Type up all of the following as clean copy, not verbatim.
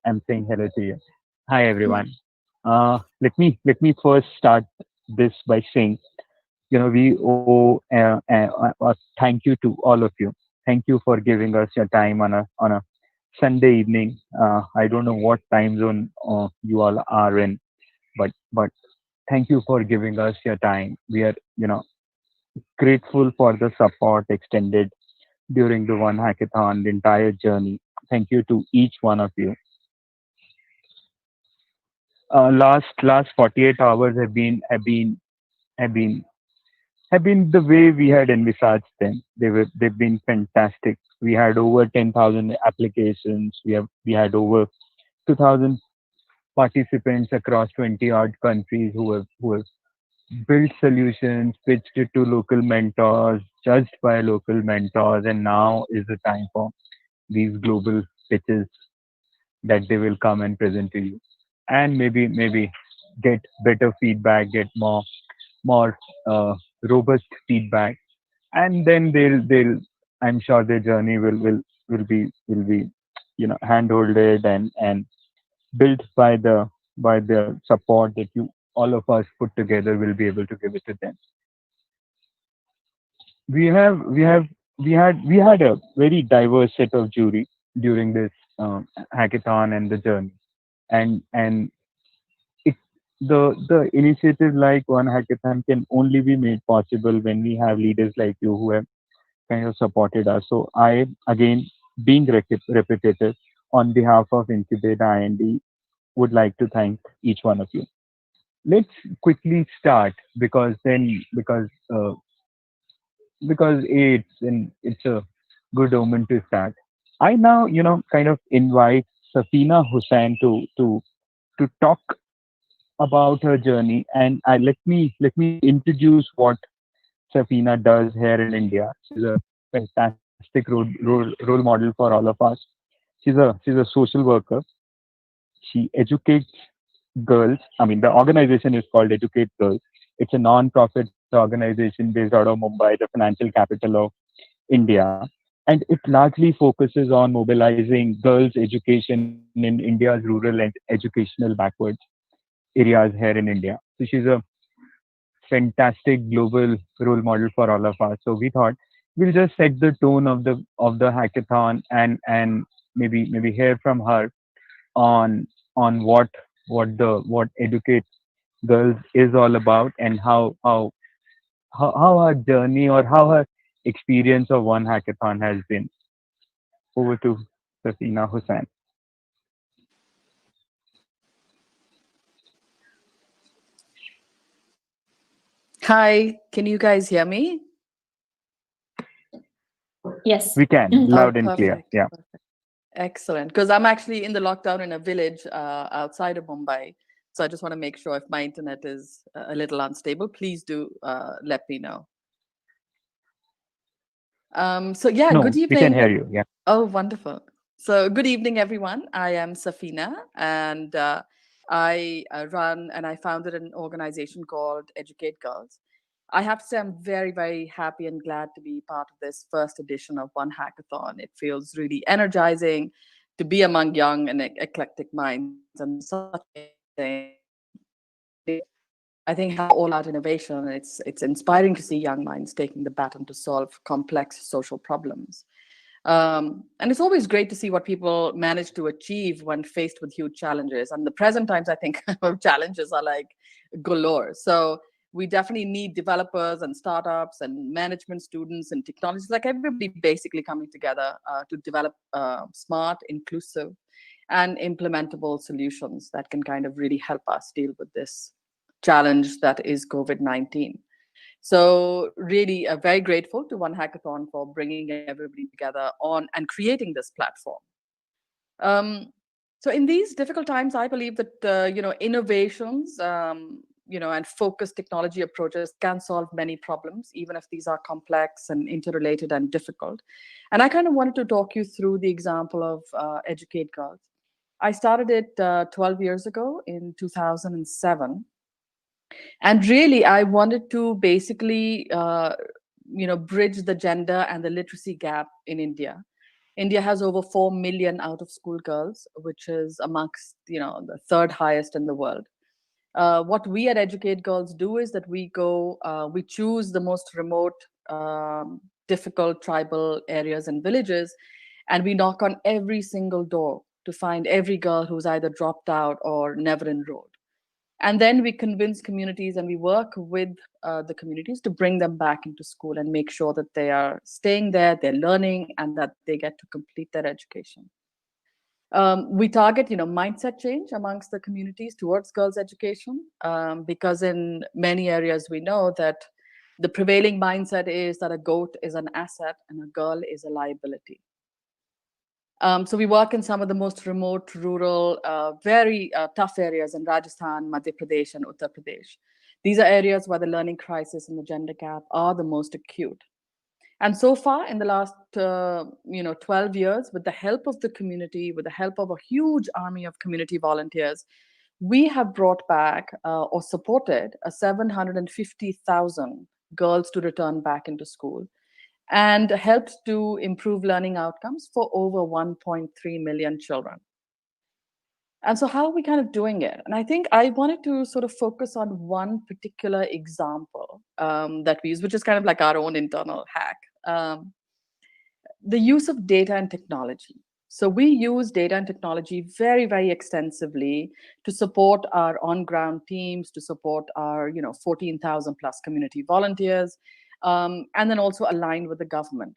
I'm saying hello to you. Hi everyone. Let me first start this by saying, we owe a thank you to all of you. Thank you for giving us your time on a Sunday evening. I don't know what time zone you all are in, but thank you for giving us your time. We are grateful for the support extended during the one hackathon, the entire journey. Thank you to each one of you. Last 48 hours have been have been the way we had envisaged them. They've been fantastic. We had over 10,000 applications. We had over 2,000 participants across 20 odd countries who have built solutions, pitched it to local mentors, judged by local mentors, and now is the time for these global pitches that they will come and present to you, and maybe get better feedback, get more robust feedback, and then they'll I'm sure their journey will be handholded and built by the support that you all of us put together will be able to give it to them. We had a very diverse set of jury during this hackathon and the journey, and it the initiative like one hackathon can only be made possible when we have leaders like you who have kind of supported us. So I, again, being repetitive, on behalf of Incubate IND, would like to thank each one of you. Let's quickly start because it's a good omen to start. I now kind of invite Safina Hussein to talk about her journey, and let me introduce what Safina does here in India. She's a fantastic role model for all of us. She's a social worker. She educates girls. I mean, the organization is called Educate Girls. It's a non-profit organization based out of Mumbai, the financial capital of India, and it largely focuses on mobilizing girls' education in India's rural and educational backwards areas here in India. So she's a fantastic global role model for all of us. So we thought we'll just set the tone of the hackathon, and maybe hear from her on what Educate Girls is all about, and how her journey or how her experience of one hackathon has been. Over to Safina Hussain. Hi, can you guys hear me? Yes. We can, Oh, loud and clear. perfect. Yeah. Perfect. Excellent. Because I'm actually in the lockdown in a village outside of Mumbai. So I just want to make sure if my internet is a little unstable, please do let me know. So yeah, No, good we can evening. hear you. Yeah. Oh, wonderful. So good evening, everyone. I am Safina, and I run and I founded an organization called Educate Girls. I have to say I'm very, very happy and glad to be part of this first edition of One Hackathon. It feels really energizing to be among young and eclectic minds and such I think how all out innovation, it's inspiring to see young minds taking the baton to solve complex social problems. And it's always great to see what people manage to achieve when faced with huge challenges. And the present times, I think challenges are like galore. So we definitely need developers and startups and management students and technologists, like everybody basically coming together to develop smart, inclusive, and implementable solutions that can kind of really help us deal with this challenge that is COVID-19. So really very grateful to One Hackathon for bringing everybody together on and creating this platform. Um, so in these difficult times, I believe that innovations, and focused technology approaches can solve many problems, even if these are complex and interrelated and difficult. And I kind of wanted to talk you through the example of Educate Girls. I started it 12 years ago in 2007. And really, I wanted to basically, bridge the gender and the literacy gap in India. India has over 4 million out of school girls, which is amongst, the third highest in the world. What we at Educate Girls do is that we choose the most remote, difficult tribal areas and villages, and we knock on every single door to find every girl who's either dropped out or never enrolled. And then we convince communities and we work with the communities to bring them back into school and make sure that they are staying there, they're learning, and that they get to complete their education. We target, mindset change amongst the communities towards girls' education, because in many areas we know that the prevailing mindset is that a goat is an asset and a girl is a liability. So we work in some of the most remote, rural, very tough areas in Rajasthan, Madhya Pradesh, and Uttar Pradesh. These are areas where the learning crisis and the gender gap are the most acute. And so far, in the last 12 years, with the help of the community, with the help of a huge army of community volunteers, we have brought back or supported 750,000 girls to return back into school, and helped to improve learning outcomes for over 1.3 million children. And so how are we kind of doing it? And I think I wanted to sort of focus on one particular example that we use, which is kind of like our own internal hack. The use of data and technology. So we use data and technology very, very extensively to support our on-ground teams, to support our 14,000 plus community volunteers, and then also aligned with the government.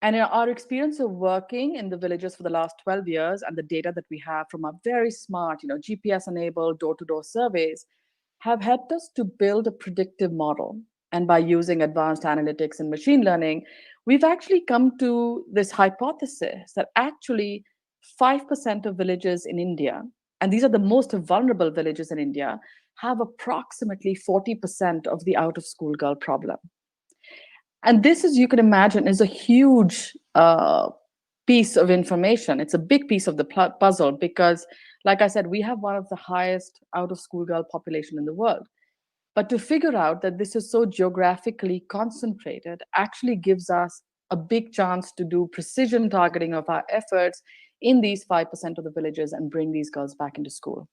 And in our experience of working in the villages for the last 12 years and the data that we have from our very smart, GPS-enabled door-to-door surveys have helped us to build a predictive model. And by using advanced analytics and machine learning, we've actually come to this hypothesis that actually 5% of villages in India, and these are the most vulnerable villages in India, have approximately 40% of the out-of-school girl problem. And this, as you can imagine, is a huge piece of information. It's a big piece of the puzzle because, like I said, we have one of the highest out-of-school girl population in the world. But to figure out that this is so geographically concentrated actually gives us a big chance to do precision targeting of our efforts in these 5% of the villages and bring these girls back into school.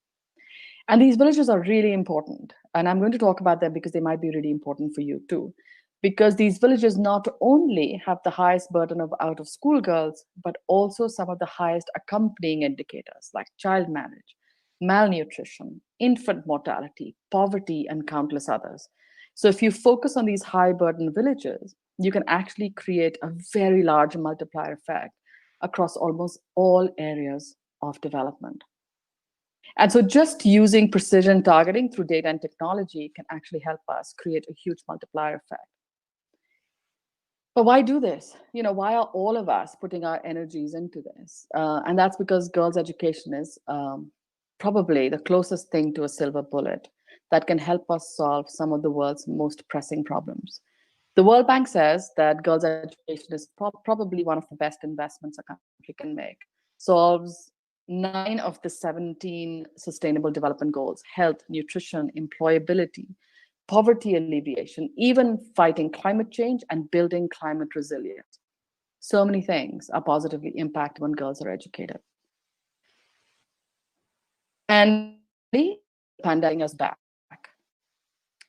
And these villages are really important. And I'm going to talk about them because they might be really important for you too. Because these villages not only have the highest burden of out of school girls, but also some of the highest accompanying indicators like child marriage, malnutrition, infant mortality, poverty, and countless others. So if you focus on these high burden villages, you can actually create a very large multiplier effect across almost all areas of development. And so just using precision targeting through data and technology can actually help us create a huge multiplier effect. But why do this? Why are all of us putting our energies into this? And that's because girls' education is probably the closest thing to a silver bullet that can help us solve some of the world's most pressing problems. The World Bank says that girls' education is probably one of the best investments a country can make. Solves 9 of the 17 sustainable development goals: health, nutrition, employability, poverty alleviation, even fighting climate change and building climate resilience. So many things are positively impacted when girls are educated. And finally, pandemic us back.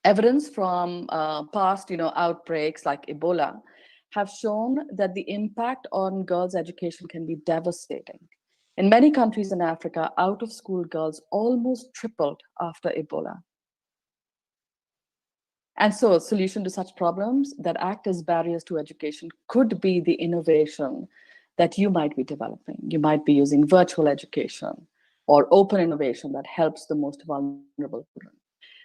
Evidence from past, outbreaks like Ebola have shown that the impact on girls' education can be devastating. In many countries in Africa, out-of-school girls almost tripled after Ebola. And so a solution to such problems that act as barriers to education could be the innovation that you might be developing. You might be using virtual education or open innovation that helps the most vulnerable children.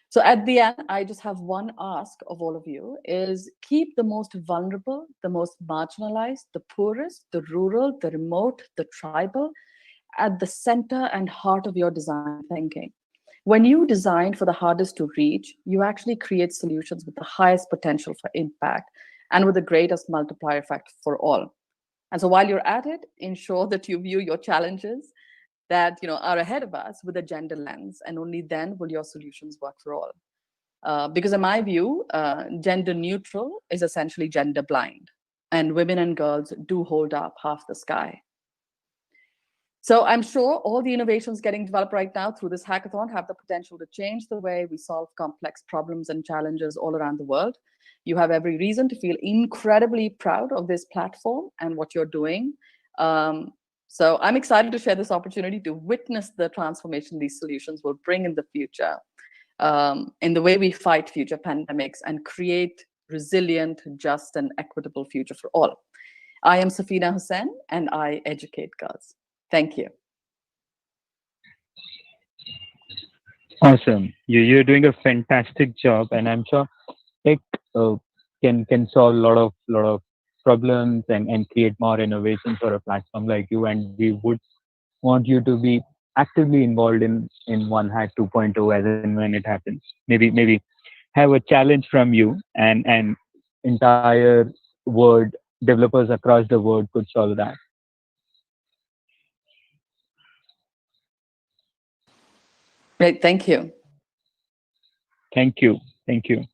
So at the end, I just have one ask of all of you is keep the most vulnerable, the most marginalized, the poorest, the rural, the remote, the tribal at the center and heart of your design thinking. When you design for the hardest to reach, you actually create solutions with the highest potential for impact and with the greatest multiplier effect for all. And so while you're at it, ensure that you view your challenges that are ahead of us with a gender lens, and only then will your solutions work for all. Because in my view, gender neutral is essentially gender blind. and women and girls do hold up half the sky. So I'm sure all the innovations getting developed right now through this hackathon have the potential to change the way we solve complex problems and challenges all around the world. You have every reason to feel incredibly proud of this platform and what you're doing. So I'm excited to share this opportunity to witness the transformation these solutions will bring in the future, in the way we fight future pandemics and create resilient, just, and equitable future for all. I am Safina Hussein, and I educate girls. Thank you. Awesome. You're doing a fantastic job, and I'm sure tech uh, can solve a lot of problems and create more innovation for a platform like you. And we would want you to be actively involved in One Hack 2.0 as and when it happens. Maybe have a challenge from you, and entire world developers across the world could solve that. Great, thank you. Thank you. Thank you.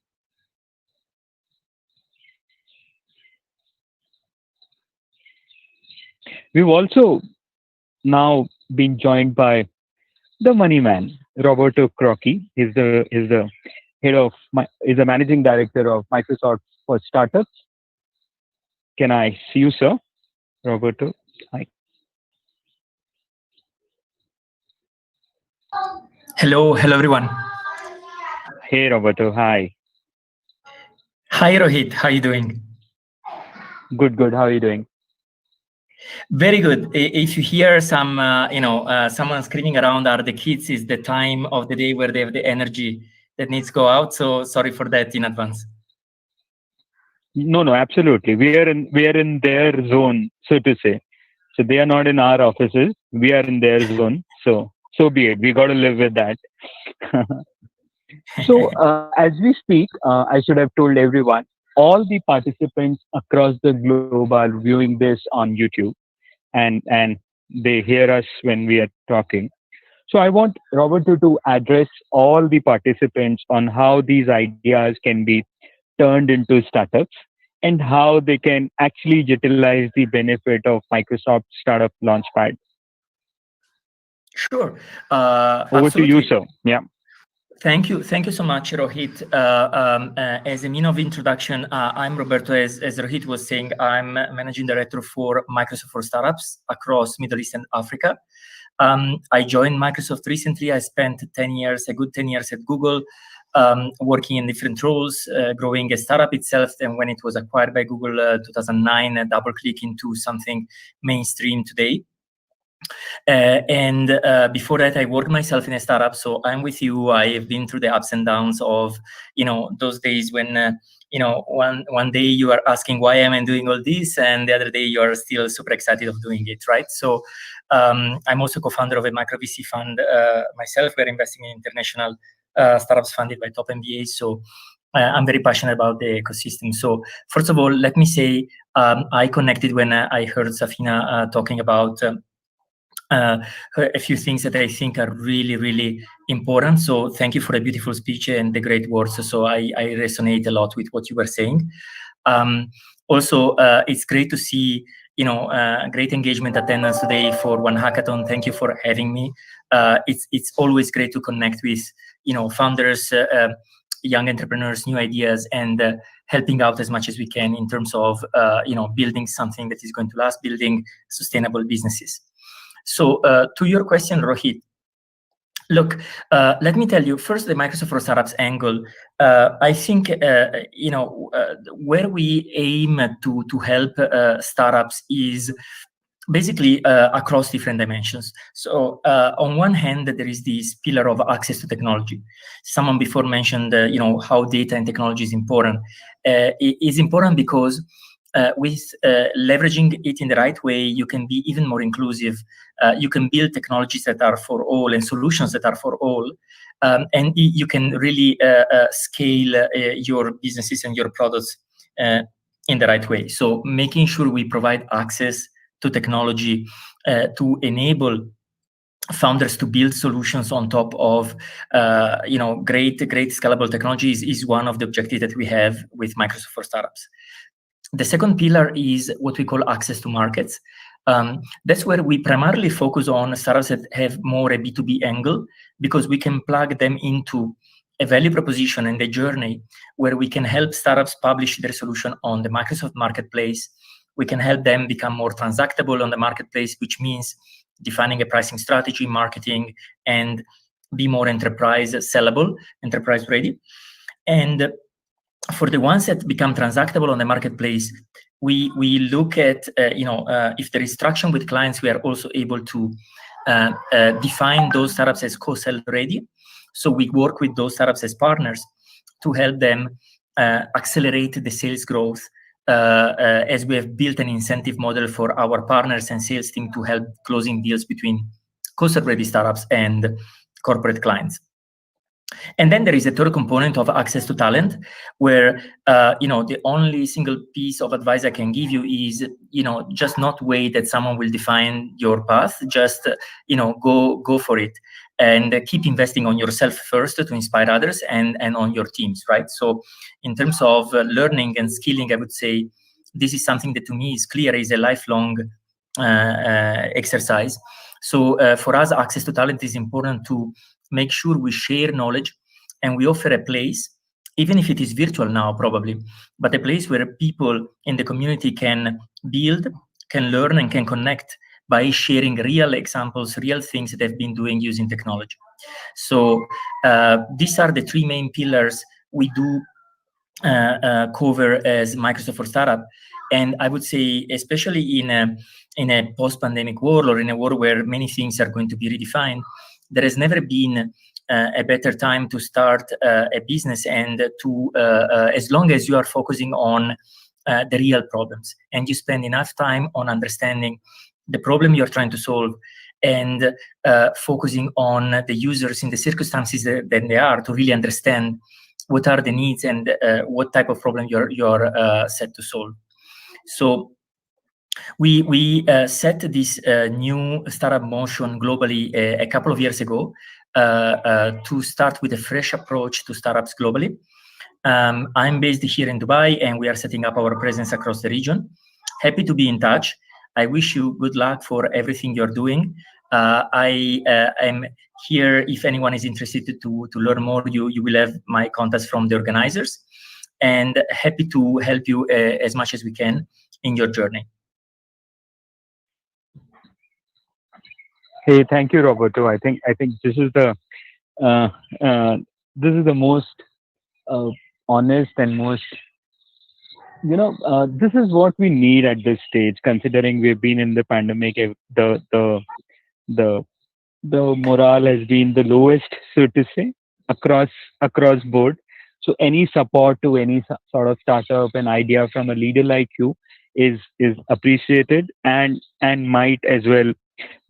We've also now been joined by the money man, Roberto Crocchi. He's the head of is the managing director of Microsoft for Startups. Can I see you, sir? Roberto. Hi. Hello everyone. Hey, Roberto. Hi. Hi Rohit, how are you doing? Good. How are you doing? Very good. If you hear some, someone screaming around are the kids, is the time of the day where they have the energy that needs to go out. So sorry for that in advance. No, absolutely. We are in their zone, so to say. So they are not in our offices. We are in their zone. So be it. We got to live with that. So as we speak, I should have told everyone. All the participants across the globe are viewing this on YouTube, and they hear us when we are talking. So I want Roberto to address all the participants on how these ideas can be turned into startups and how they can actually utilize the benefit of Microsoft Startup Launchpad. Sure. Over to you, Absolutely. sir. Yeah. Thank you so much, Rohit. As a mean of introduction, I'm Roberto. As Rohit was saying, I'm managing director for Microsoft for Startups across Middle East and Africa. I joined Microsoft recently. I spent a good 10 years at Google, working in different roles, growing a startup itself. And when it was acquired by Google 2009, double click into something mainstream today. And before that, I worked myself in a startup. So I'm with you. I have been through the ups and downs of, those days when, one day you are asking why am I doing all this, and the other day you are still super excited of doing it, right? So I'm also co-founder of a micro VC fund myself. We're investing in international startups funded by top MBAs. So I'm very passionate about the ecosystem. So first of all, let me say I connected when I heard Safina talking about a few things that I think are really, really important. So thank you for a beautiful speech and the great words. So I resonate a lot with what you were saying. Also, it's great to see, great engagement attendance today for One Hackathon. Thank you for having me. It's always great to connect with, founders, young entrepreneurs, new ideas, and helping out as much as we can in terms of, building something that is going to last, building sustainable businesses. So to your question, Rohit, look, let me tell you first the Microsoft for Startups angle. I think where we aim to help startups is basically across different dimensions. So on one hand, there is this pillar of access to technology. Someone before mentioned, how data and technology is important. It is important because with leveraging it in the right way, you can be even more inclusive. You can build technologies that are for all and solutions that are for all. And you can really scale your businesses and your products in the right way. So making sure we provide access to technology to enable founders to build solutions on top of great scalable technologies is one of the objectives that we have with Microsoft for Startups. The second pillar is what we call access to markets. That's where we primarily focus on startups that have more a B2B angle, because we can plug them into a value proposition and a journey where we can help startups publish their solution on the Microsoft Marketplace. We can help them become more transactable on the marketplace, which means defining a pricing strategy, marketing, and be more enterprise sellable, enterprise ready. And for the ones that become transactable on the marketplace, we look at if there is traction with clients, we are also able to define those startups as co-sell ready. So we work with those startups as partners to help them accelerate the sales growth, as we have built an incentive model for our partners and sales team to help closing deals between co-sell ready startups and corporate clients. And then there is a third component of access to talent, where the only single piece of advice I can give you is just not wait that someone will define your path. Just go for it, and keep investing on yourself first to inspire others, and on your teams, right? So in terms of learning and skilling, I would say this is something that to me is clear, is a lifelong exercise. So for us, access to talent is important to make sure we share knowledge, and we offer a place, even if it is virtual now probably, but a place where people in the community can build, can learn, and can connect by sharing real examples, real things that they've been doing using technology. So these are the three main pillars we do cover as Microsoft for Startup. And I would say, especially in a post-pandemic world, or in a world where many things are going to be redefined, there has never been a better time to start a business, and to as long as you are focusing on the real problems, and you spend enough time on understanding the problem you're trying to solve, and focusing on the users in the circumstances that they are, to really understand what are the needs and what type of problem you're set to solve. So we set this new startup motion globally a couple of years ago, to start with a fresh approach to startups globally. I'm based here in Dubai, and we are setting up our presence across the region. Happy to be in touch. I wish you good luck for everything you're doing. I am here if anyone is interested to learn more. You will have my contacts from the organizers, and happy to help you as much as we can in your journey. Hey, thank you, Roberto. I think this is the uh, most uh, honest and most, this is what we need at this stage, considering we've been in the pandemic. The the morale has been the lowest, so to say, across board. So any support to any sort of startup and idea from a leader like you is appreciated, and might as well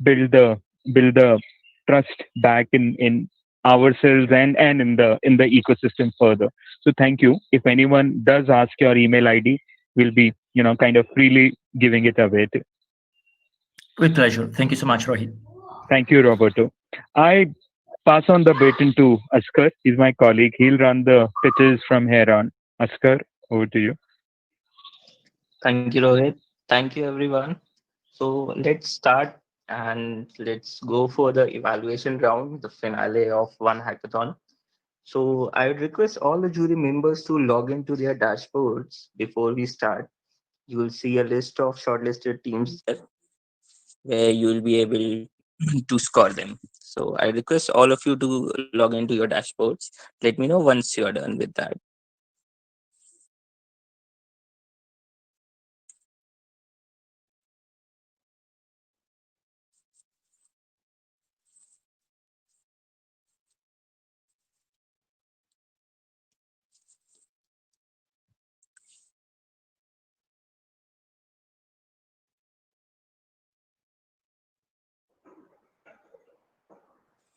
build the trust back in ourselves, and in the ecosystem further. So thank you. If anyone does ask your email ID, we'll be kind of freely giving it away. With pleasure. Thank you so much, Rohit. Thank you, Roberto. I pass on the baton to Askar. He's my colleague. He'll run the pitches from here on. Askar, over to you. Thank you, Rohit. Thank you, everyone. So let's start and let's go for the evaluation round, the finale of one hackathon. So I would request all the jury members to log into their dashboards before we start. You will see a list of shortlisted teams there where you will be able to score them. So I request all of you to log into your dashboards. Let me know once you are done with that.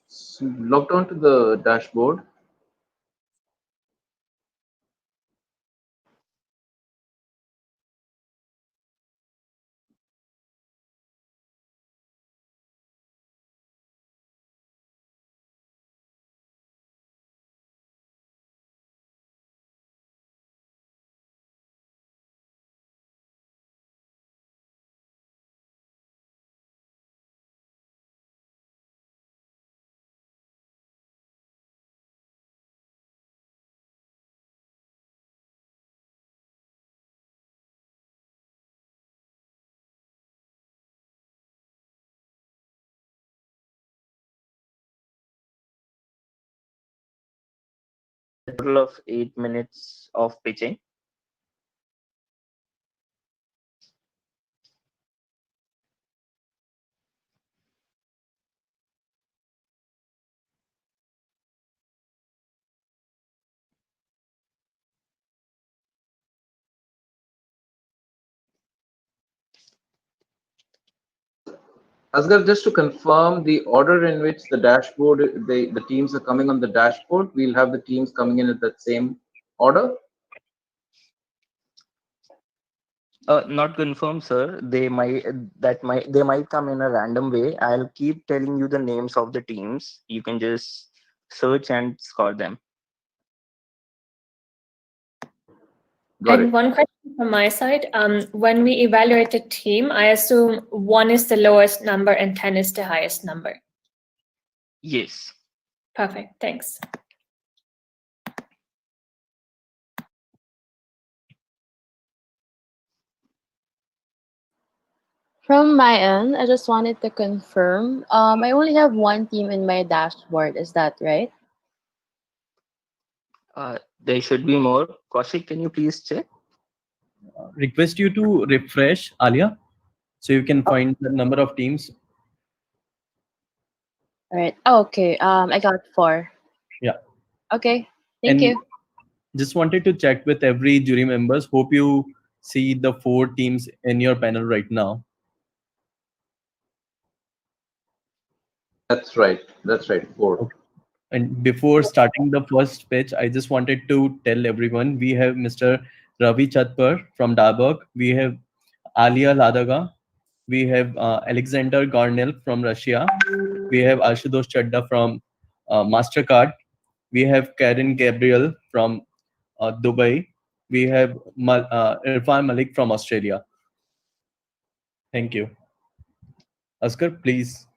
So logged on to the dashboard. total of 8 minutes of pitching. Asgar, just to confirm the order in which the dashboard, the teams are coming on the dashboard, we'll have the teams coming in at that same order. Not confirmed, sir. They might come in a random way. I'll keep telling you the names of the teams. You can just search and score them. Got And it. one question from my side. When we evaluate a team, I assume 1 is the lowest number and 10 is the highest number. Yes. Perfect. Thanks. From my end, I just wanted to confirm. I only have one team in my dashboard. Is that right? There should be more. Kaushik, can you please check? Request you to refresh, Alia, so you can find the number of teams. All right. Oh, okay. I got 4. Yeah. Okay. Thank And you. just wanted to check with every jury members. Hope you see the 4 teams in your panel right now. That's right. That's right. 4. Okay. And before starting the first pitch, I just wanted to tell everyone we have Mr. Ravi Chatpar from Darburg. We have Alia Ladaga. We have Alexander Garnell from Russia. We have Ashutosh Chadda from MasterCard. We have Karen Gabriel from Dubai. We have Irfan Malik from Australia. Thank you. Askar, please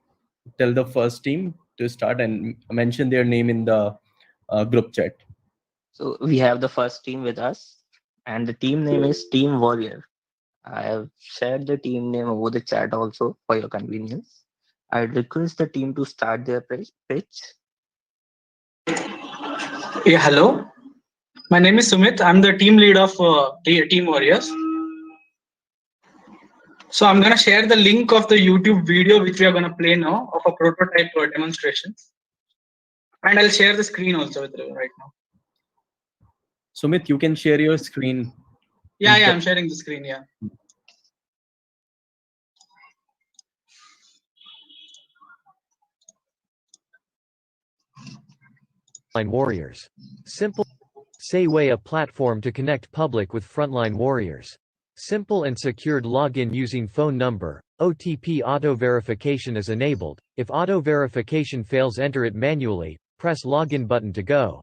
tell the first team to start and mention their name in the group chat. So we have the first team with us, and the team name is Team Warrior. I have shared the team name over the chat also for your convenience. I request the team to start their pitch. Yeah, hello. My name is Sumit. I'm the team lead of Team Warriors. So I'm going to share the link of the YouTube video which we are going to play now of a prototype demonstration. And I'll share the screen also with you right now. Sumit, you can share your screen. Yeah, I'm sharing the screen, yeah. Warriors. Simple say way a platform to connect public with frontline warriors. Simple and secured login using phone number. OTP auto verification is enabled. If auto verification fails, enter it manually. Press login button to go.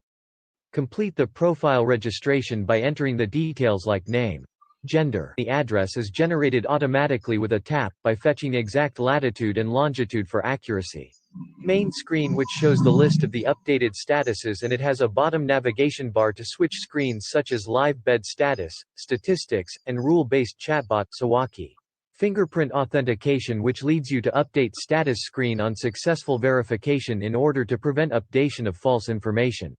Complete the profile registration by entering the details like name, gender. The address is generated automatically with a tap by fetching exact latitude and longitude for accuracy. Main screen which shows the list of the updated statuses, and it has a bottom navigation bar to switch screens such as live bed status, statistics, and rule-based chatbot Sawaki. Fingerprint authentication which leads you to update status screen on successful verification in order to prevent updation of false information.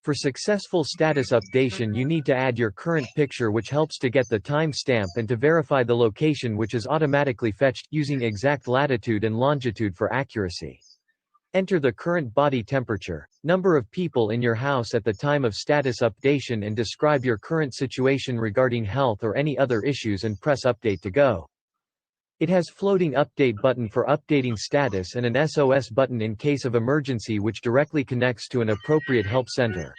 For successful status updation you need to add your current picture which helps to get the timestamp and to verify the location which is automatically fetched using exact latitude and longitude for accuracy. Enter the current body temperature, number of people in your house at the time of status updation, and describe your current situation regarding health or any other issues and press update to go. It has floating update button for updating status and an SOS button in case of emergency which directly connects to an appropriate help center.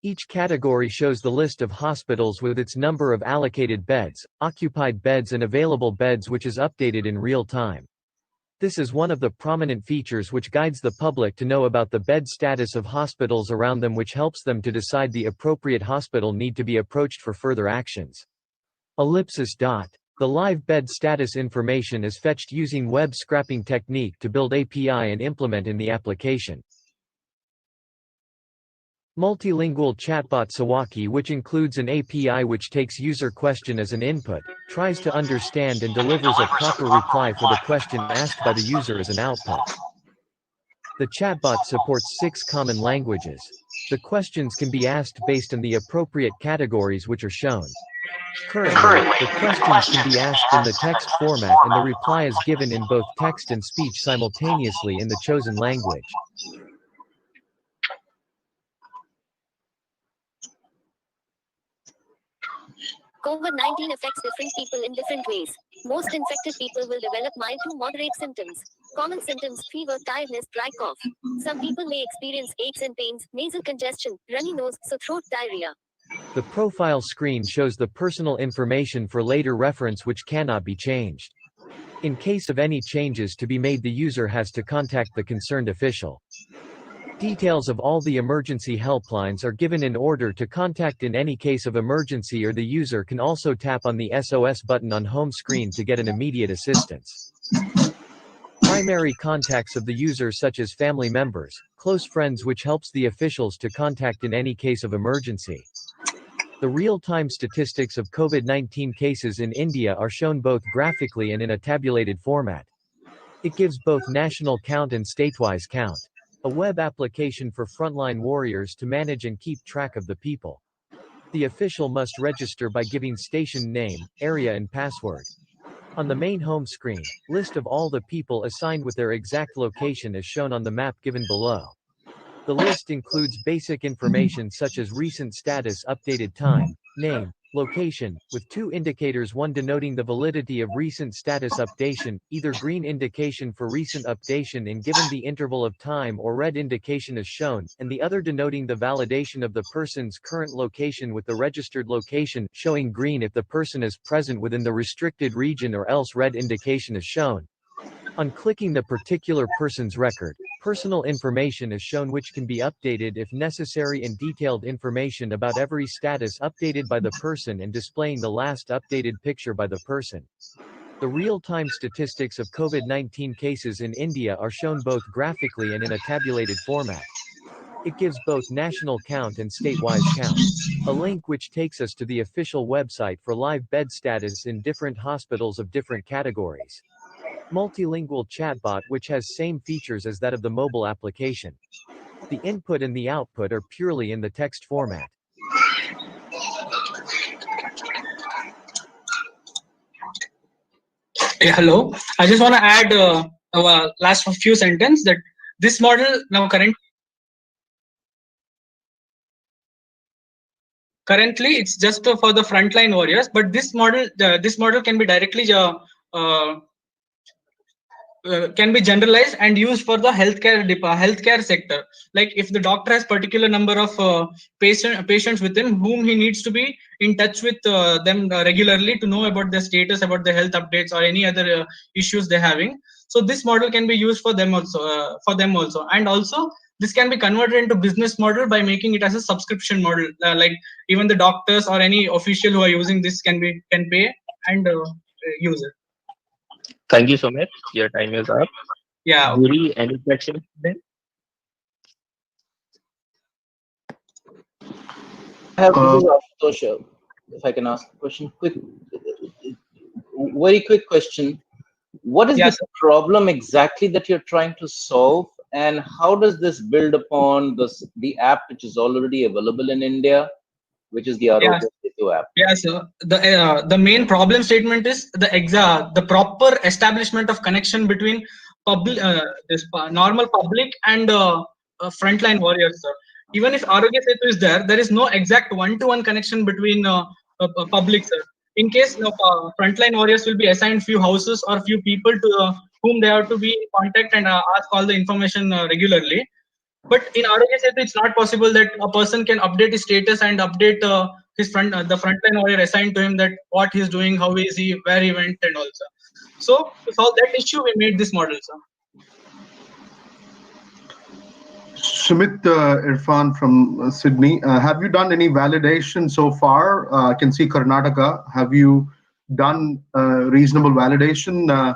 Each category shows the list of hospitals with its number of allocated beds, occupied beds and available beds which is updated in real time. This is one of the prominent features which guides the public to know about the bed status of hospitals around them, which helps them to decide the appropriate hospital need to be approached for further actions. Ellipsis dot. The live bed status information is fetched using web scraping technique to build API and implement in the application. Multilingual chatbot Sawaki, which includes an API which takes user question as an input, tries to understand and delivers a proper reply for the question asked by the user as an output. The chatbot supports 6 common languages. The questions can be asked based on the appropriate categories which are shown. Currently, the questions can be asked in the text format and the reply is given in both text and speech simultaneously in the chosen language. COVID-19 affects different people in different ways. Most infected people will develop mild to moderate symptoms. Common symptoms: fever, tiredness, dry cough. Some people may experience aches and pains, nasal congestion, runny nose, sore throat, diarrhea. The profile screen shows the personal information for later reference which cannot be changed. In case of any changes to be made, the user has to contact the concerned official. Details of all the emergency helplines are given in order to contact in any case of emergency, or the user can also tap on the SOS button on home screen to get an immediate assistance. Primary contacts of the user such as family members, close friends, which helps the officials to contact in any case of emergency. The real-time statistics of COVID-19 cases in India are shown both graphically and in a tabulated format. It gives both national count and statewise count. A web application for frontline warriors to manage and keep track of the people. The official must register by giving station name, area and password. On the main home screen, list of all the people assigned with their exact location is shown on the map given below. The list includes basic information such as recent status, updated time, name, location, with two indicators, one denoting the validity of recent status updation, either green indication for recent updation and given the interval of time, or red indication is shown, and the other denoting the validation of the person's current location with the registered location, showing green if the person is present within the restricted region, or else red indication is shown. On clicking the particular person's record, personal information is shown which can be updated if necessary, and detailed information about every status updated by the person and displaying the last updated picture by the person. The real-time statistics of COVID-19 cases in India are shown both graphically and in a tabulated format. It gives both national count and statewise count. A link which takes us to the official website for live bed status in different hospitals of different categories. Multilingual chatbot which has same features as that of the mobile application. The input and the output are purely in the text format. Yeah, hello. I just want to add our last few sentences that this model now currently it's just for the frontline warriors, but this model can be directly can be generalized and used for the healthcare sector. Like if the doctor has particular number of patients with him whom he needs to be in touch with them regularly to know about their status, about the health updates or any other issues they're having. So this model can be used for them also, and also this can be converted into business model by making it as a subscription model. Like even the doctors or any official who are using this can pay and use it. Thank you so much. Your time is up. Yeah. Guri, any questions then? I have Ashutosh, if I can ask a question. Very quick question. What is the problem exactly that you're trying to solve, and how does this build upon the app which is already available in India, which is the Arogyassetu app? Yeah, so the main problem statement is the proper establishment of connection between normal public and frontline warriors, sir. Even if Arogyassetu is there is no exact one-to-one connection between public, sir. In case frontline warriors will be assigned few houses or few people to whom they have to be in contact and ask all the information regularly. But in Arogyassetu, it's not possible that a person can update his status and update the frontline warrior assigned to him that what he's doing, how is he, where he went, and also. So to solve that issue, we made this model, sir. Sumit Irfan from Sydney. Have you done any validation so far? I can see Karnataka. Have you done reasonable validation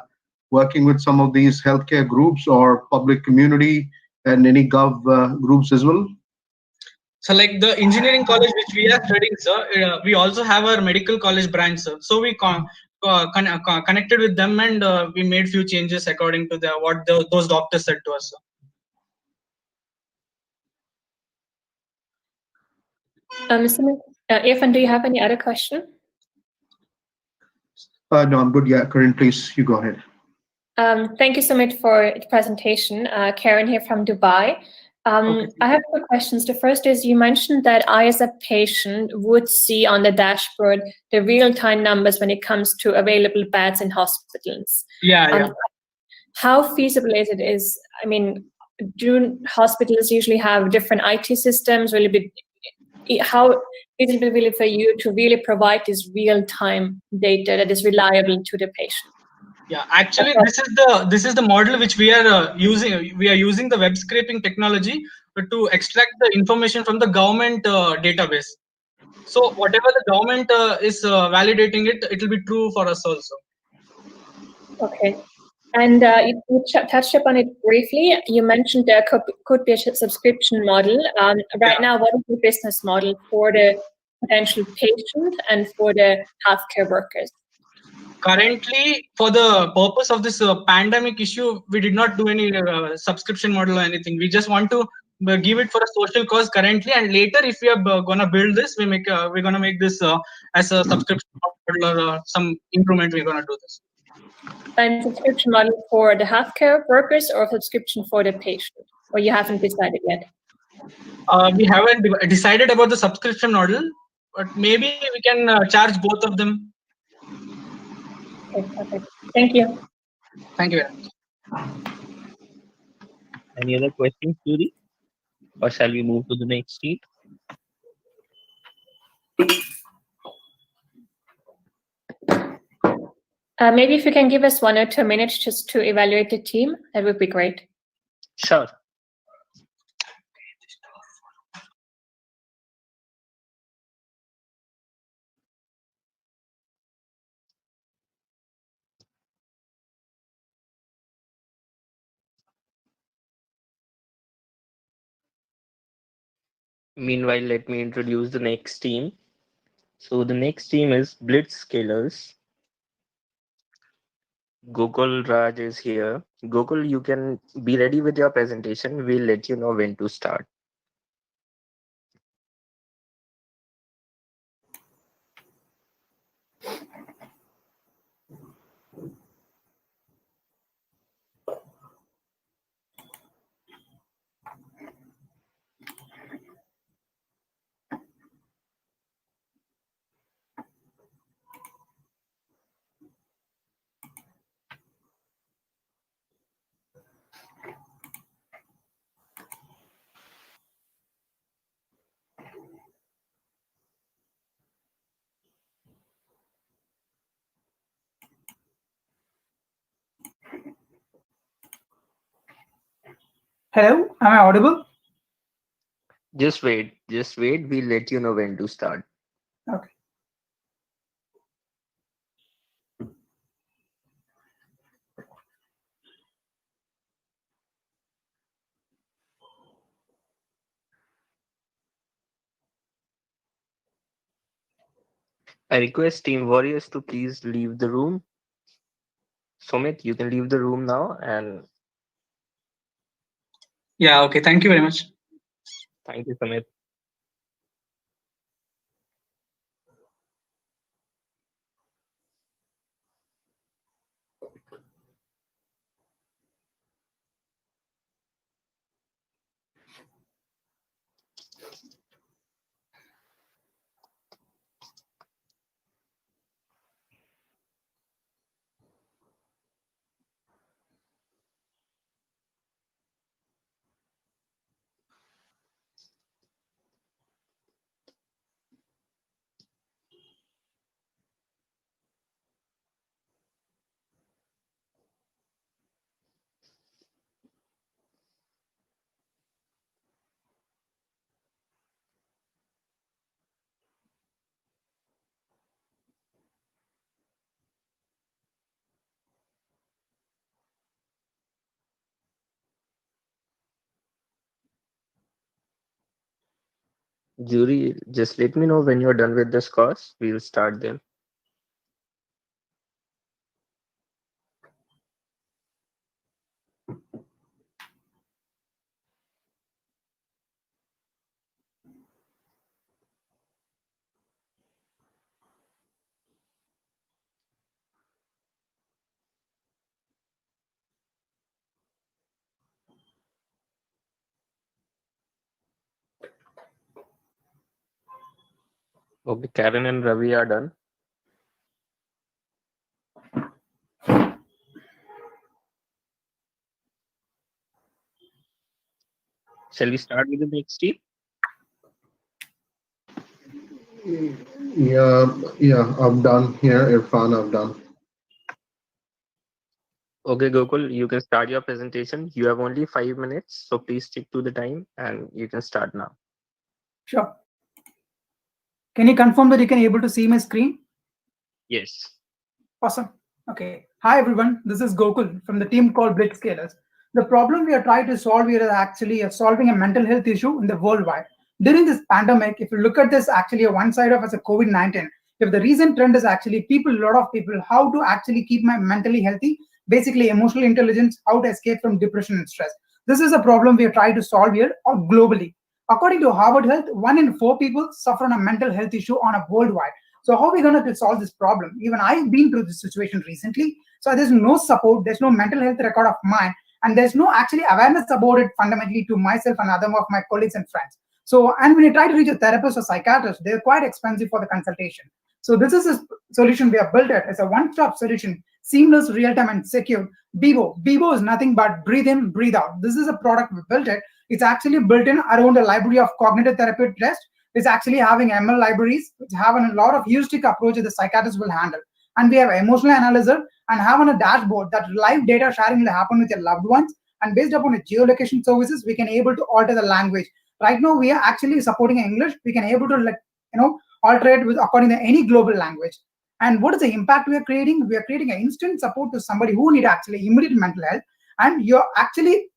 working with some of these healthcare groups or public community and any gov groups as well? So like the engineering college which we are studying, sir, we also have our medical college branch, sir. So we connected with them and we made few changes according to what those doctors said to us, sir. Irfan, do you have any other question? No, I'm good. Yeah, Karan, please, you go ahead. Thank you so much for the presentation. Karen here from Dubai. I have two questions. The first is, you mentioned that I, as a patient, would see on the dashboard the real-time numbers when it comes to available beds in hospitals. Yeah. How feasible is it? I mean, do hospitals usually have different IT systems? Will it be, how feasible will it for you to really provide this real-time data that is reliable to the patient? Yeah, actually, this is the model which we are using. We are using the web scraping technology to extract the information from the government database. So whatever the government is validating it, it will be true for us also. Okay. And you touched upon it briefly. You mentioned there could be a subscription model. Right now, what is the business model for the potential patient and for the healthcare workers? Currently, for the purpose of this pandemic issue, we did not do any subscription model or anything. We just want to give it for a social cause currently, and later, if we are gonna build this, we're gonna make this as a subscription model or some improvement. We're gonna do this. And subscription model for the healthcare workers or subscription for the patient, or you haven't decided yet? We haven't decided about the subscription model, but maybe we can charge both of them. Okay, perfect. Thank you. Thank you. Any other questions, Yuri? Or shall we move to the next sheet? Maybe if you can give us 1 or 2 minutes just to evaluate the team, that would be great. Sure. Meanwhile, let me introduce the next team. So the next team is Blitz Scalers. Gokul Raj is here. Gokul, you can be ready with your presentation. We'll let you know when to start. Hello, am I audible? Just wait. We'll let you know when to start. Okay. I request Team Warriors to please leave the room. Sumit, you can leave the room now, and Yeah, okay. Thank you very much. thank you, Sumit. Jury, just let me know when you're done with this course. We'll start then. Okay, Karen and Ravi are done. Shall we start with the next team? Yeah, I'm done here. Irfan, I'm done. Okay, Gokul, you can start your presentation. You have only 5 minutes, so please stick to the time and you can start now. Sure. Can you confirm that you can able to see my screen? Yes. Awesome. Okay. Hi, everyone. This is Gokul from the team called Blitz Scalers. The problem we are trying to solve here is actually solving a mental health issue in the worldwide. During this pandemic, if you look at this actually one side of as a COVID-19, if the recent trend is actually people, a lot of people, how to actually keep my mentally healthy, basically emotional intelligence, how to escape from depression and stress. This is a problem we are trying to solve here or globally. According to Harvard Health, 1 in 4 people suffer from a mental health issue on a worldwide. So how are we going to solve this problem? Even I've been through this situation recently. So there's no support, there's no mental health record of mine, and there's no actually awareness about it fundamentally to myself and other of my colleagues and friends. So, and when you try to reach a therapist or psychiatrist, they're quite expensive for the consultation. So this is a solution we have built it as a one-stop solution, seamless, real-time, and secure. Bibo. Bibo is nothing but breathe in, breathe out. This is a product we built it. It's actually built in around a library of cognitive therapy test. It's actually having ML libraries, which have a lot of heuristic approaches the psychiatrist will handle. And we have emotional analyzer and have on a dashboard that live data sharing will happen with your loved ones. And based upon the geolocation services, we can able to alter the language. Right now, we are actually supporting English. We can able to alter it with according to any global language. And what is the impact we are creating? We are creating an instant support to somebody who need actually immediate mental health. And you're actually,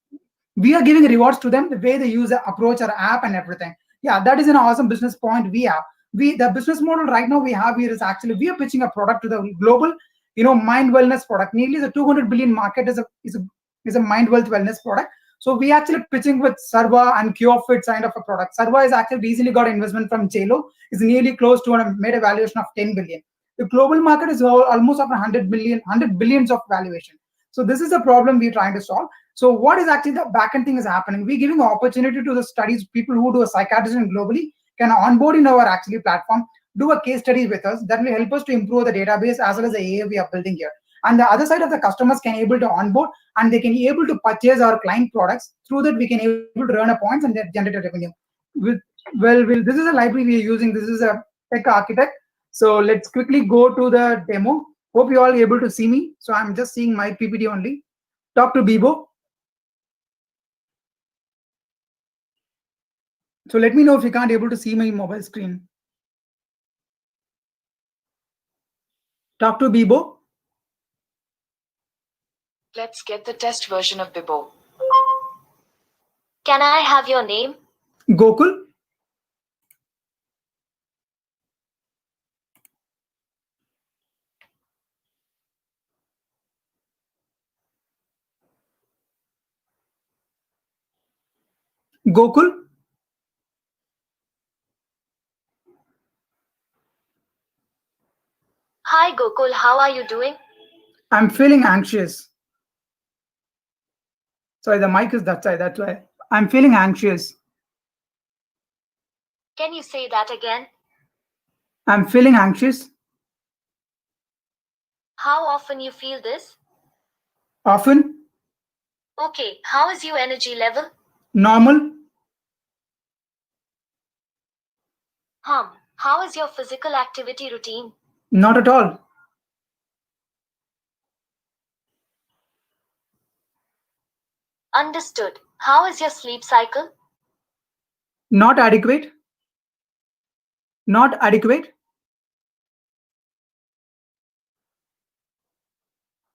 we are giving rewards to them the way they use the approach or app and everything. Yeah, that is an awesome business point we have. The business model right now we have here is actually we are pitching a product to the global, mind wellness product. Nearly the 200 billion market is a mind wealth wellness product. So we actually pitching with Sarva and CureFit kind of a product. Sarva is actually recently got investment from JLO. It's nearly close to made a valuation of 10 billion. The global market is almost of 100 billions of valuation. So this is a problem we're trying to solve. So what is actually the backend thing is happening? We're giving opportunity to the studies, people who do a psychiatrism globally can onboard in our actually platform, do a case study with us that will help us to improve the database as well as the AI we are building here. And the other side of the customers can able to onboard and they can be able to purchase our client products. Through that, we can able to earn a points and then generate a revenue. This is a library we are using. This is a tech architect. So let's quickly go to the demo. Hope you all are able to see me. So I'm just seeing my PPT only. Talk to Bibo. So let me know if you can't able to see my mobile screen. Talk to Bibo. Let's get the test version of Bibo. Can I have your name? Gokul. Gokul. Hi Gokul, how are you doing? I'm feeling anxious. Sorry, the mic is that side, that's why. I'm feeling anxious. Can you say that again? I'm feeling anxious. How often you feel this? Often. Okay, how is your energy level? Normal. How is your physical activity routine? Not at all. Understood. How is your sleep cycle? Not adequate. Not adequate.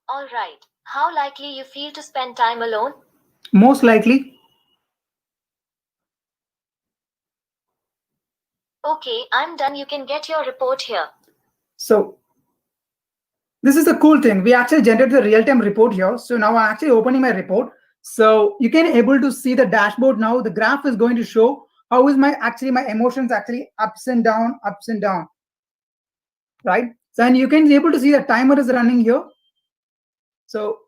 All right. How likely you feel to spend time alone? Most likely. Okay, I'm done. You can get your report here. So this is the cool thing. We actually generated the real-time report here. So now I'm actually opening my report. So you can able to see the dashboard now. The graph is going to show how is my emotions actually ups and down, right? So and you can be able to see the timer is running here. So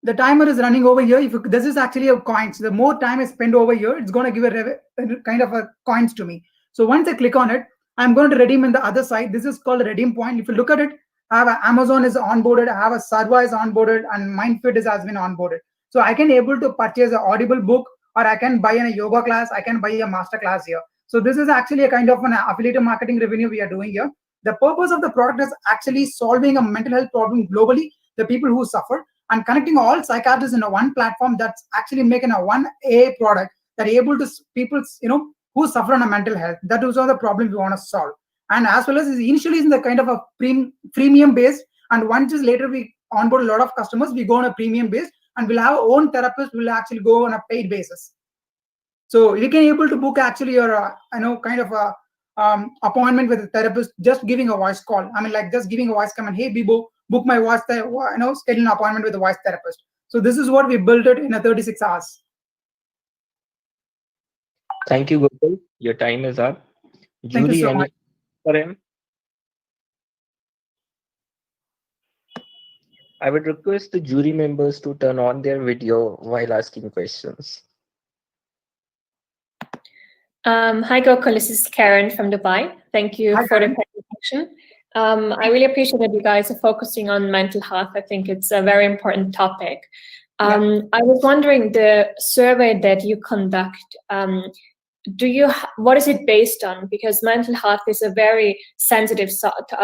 the timer is running over here. This is actually a coins. The more time I spend over here, it's going to give a kind of a coins to me. So once I click on it, I'm going to redeem in the other side. This is called a redeem point. If you look at it, I have Amazon is onboarded, I have a Sarva is onboarded, and MindFit has been onboarded. So I can able to purchase an Audible book, or I can buy in a yoga class, I can buy a master class here. So this is actually a kind of an affiliate marketing revenue we are doing here. The purpose of the product is actually solving a mental health problem globally, the people who suffer, and connecting all psychiatrists in a one platform that's actually making a one A product that able to people, who suffer on a mental health. That is all the problem we want to solve. And as well as initially is in the kind of a premium based, and once is later we onboard a lot of customers, we go on a premium base, and we'll have our own therapist, will actually go on a paid basis. So you can able to book actually your kind of a appointment with a therapist, just giving a voice call. I mean, like just giving a voice command, hey Bibo, book my voice, schedule an appointment with a voice therapist. So this is what we built it in a 36 hours. Thank you, Gokul. Your time is up. Thank you so much. For him? I would request the jury members to turn on their video while asking questions. Hi, Gokul. This is Karen from Dubai. Thank you for the presentation. I really appreciate that you guys are focusing on mental health. I think it's a very important topic. I was wondering, the survey that you conduct, what is it based on? Because mental health is a very sensitive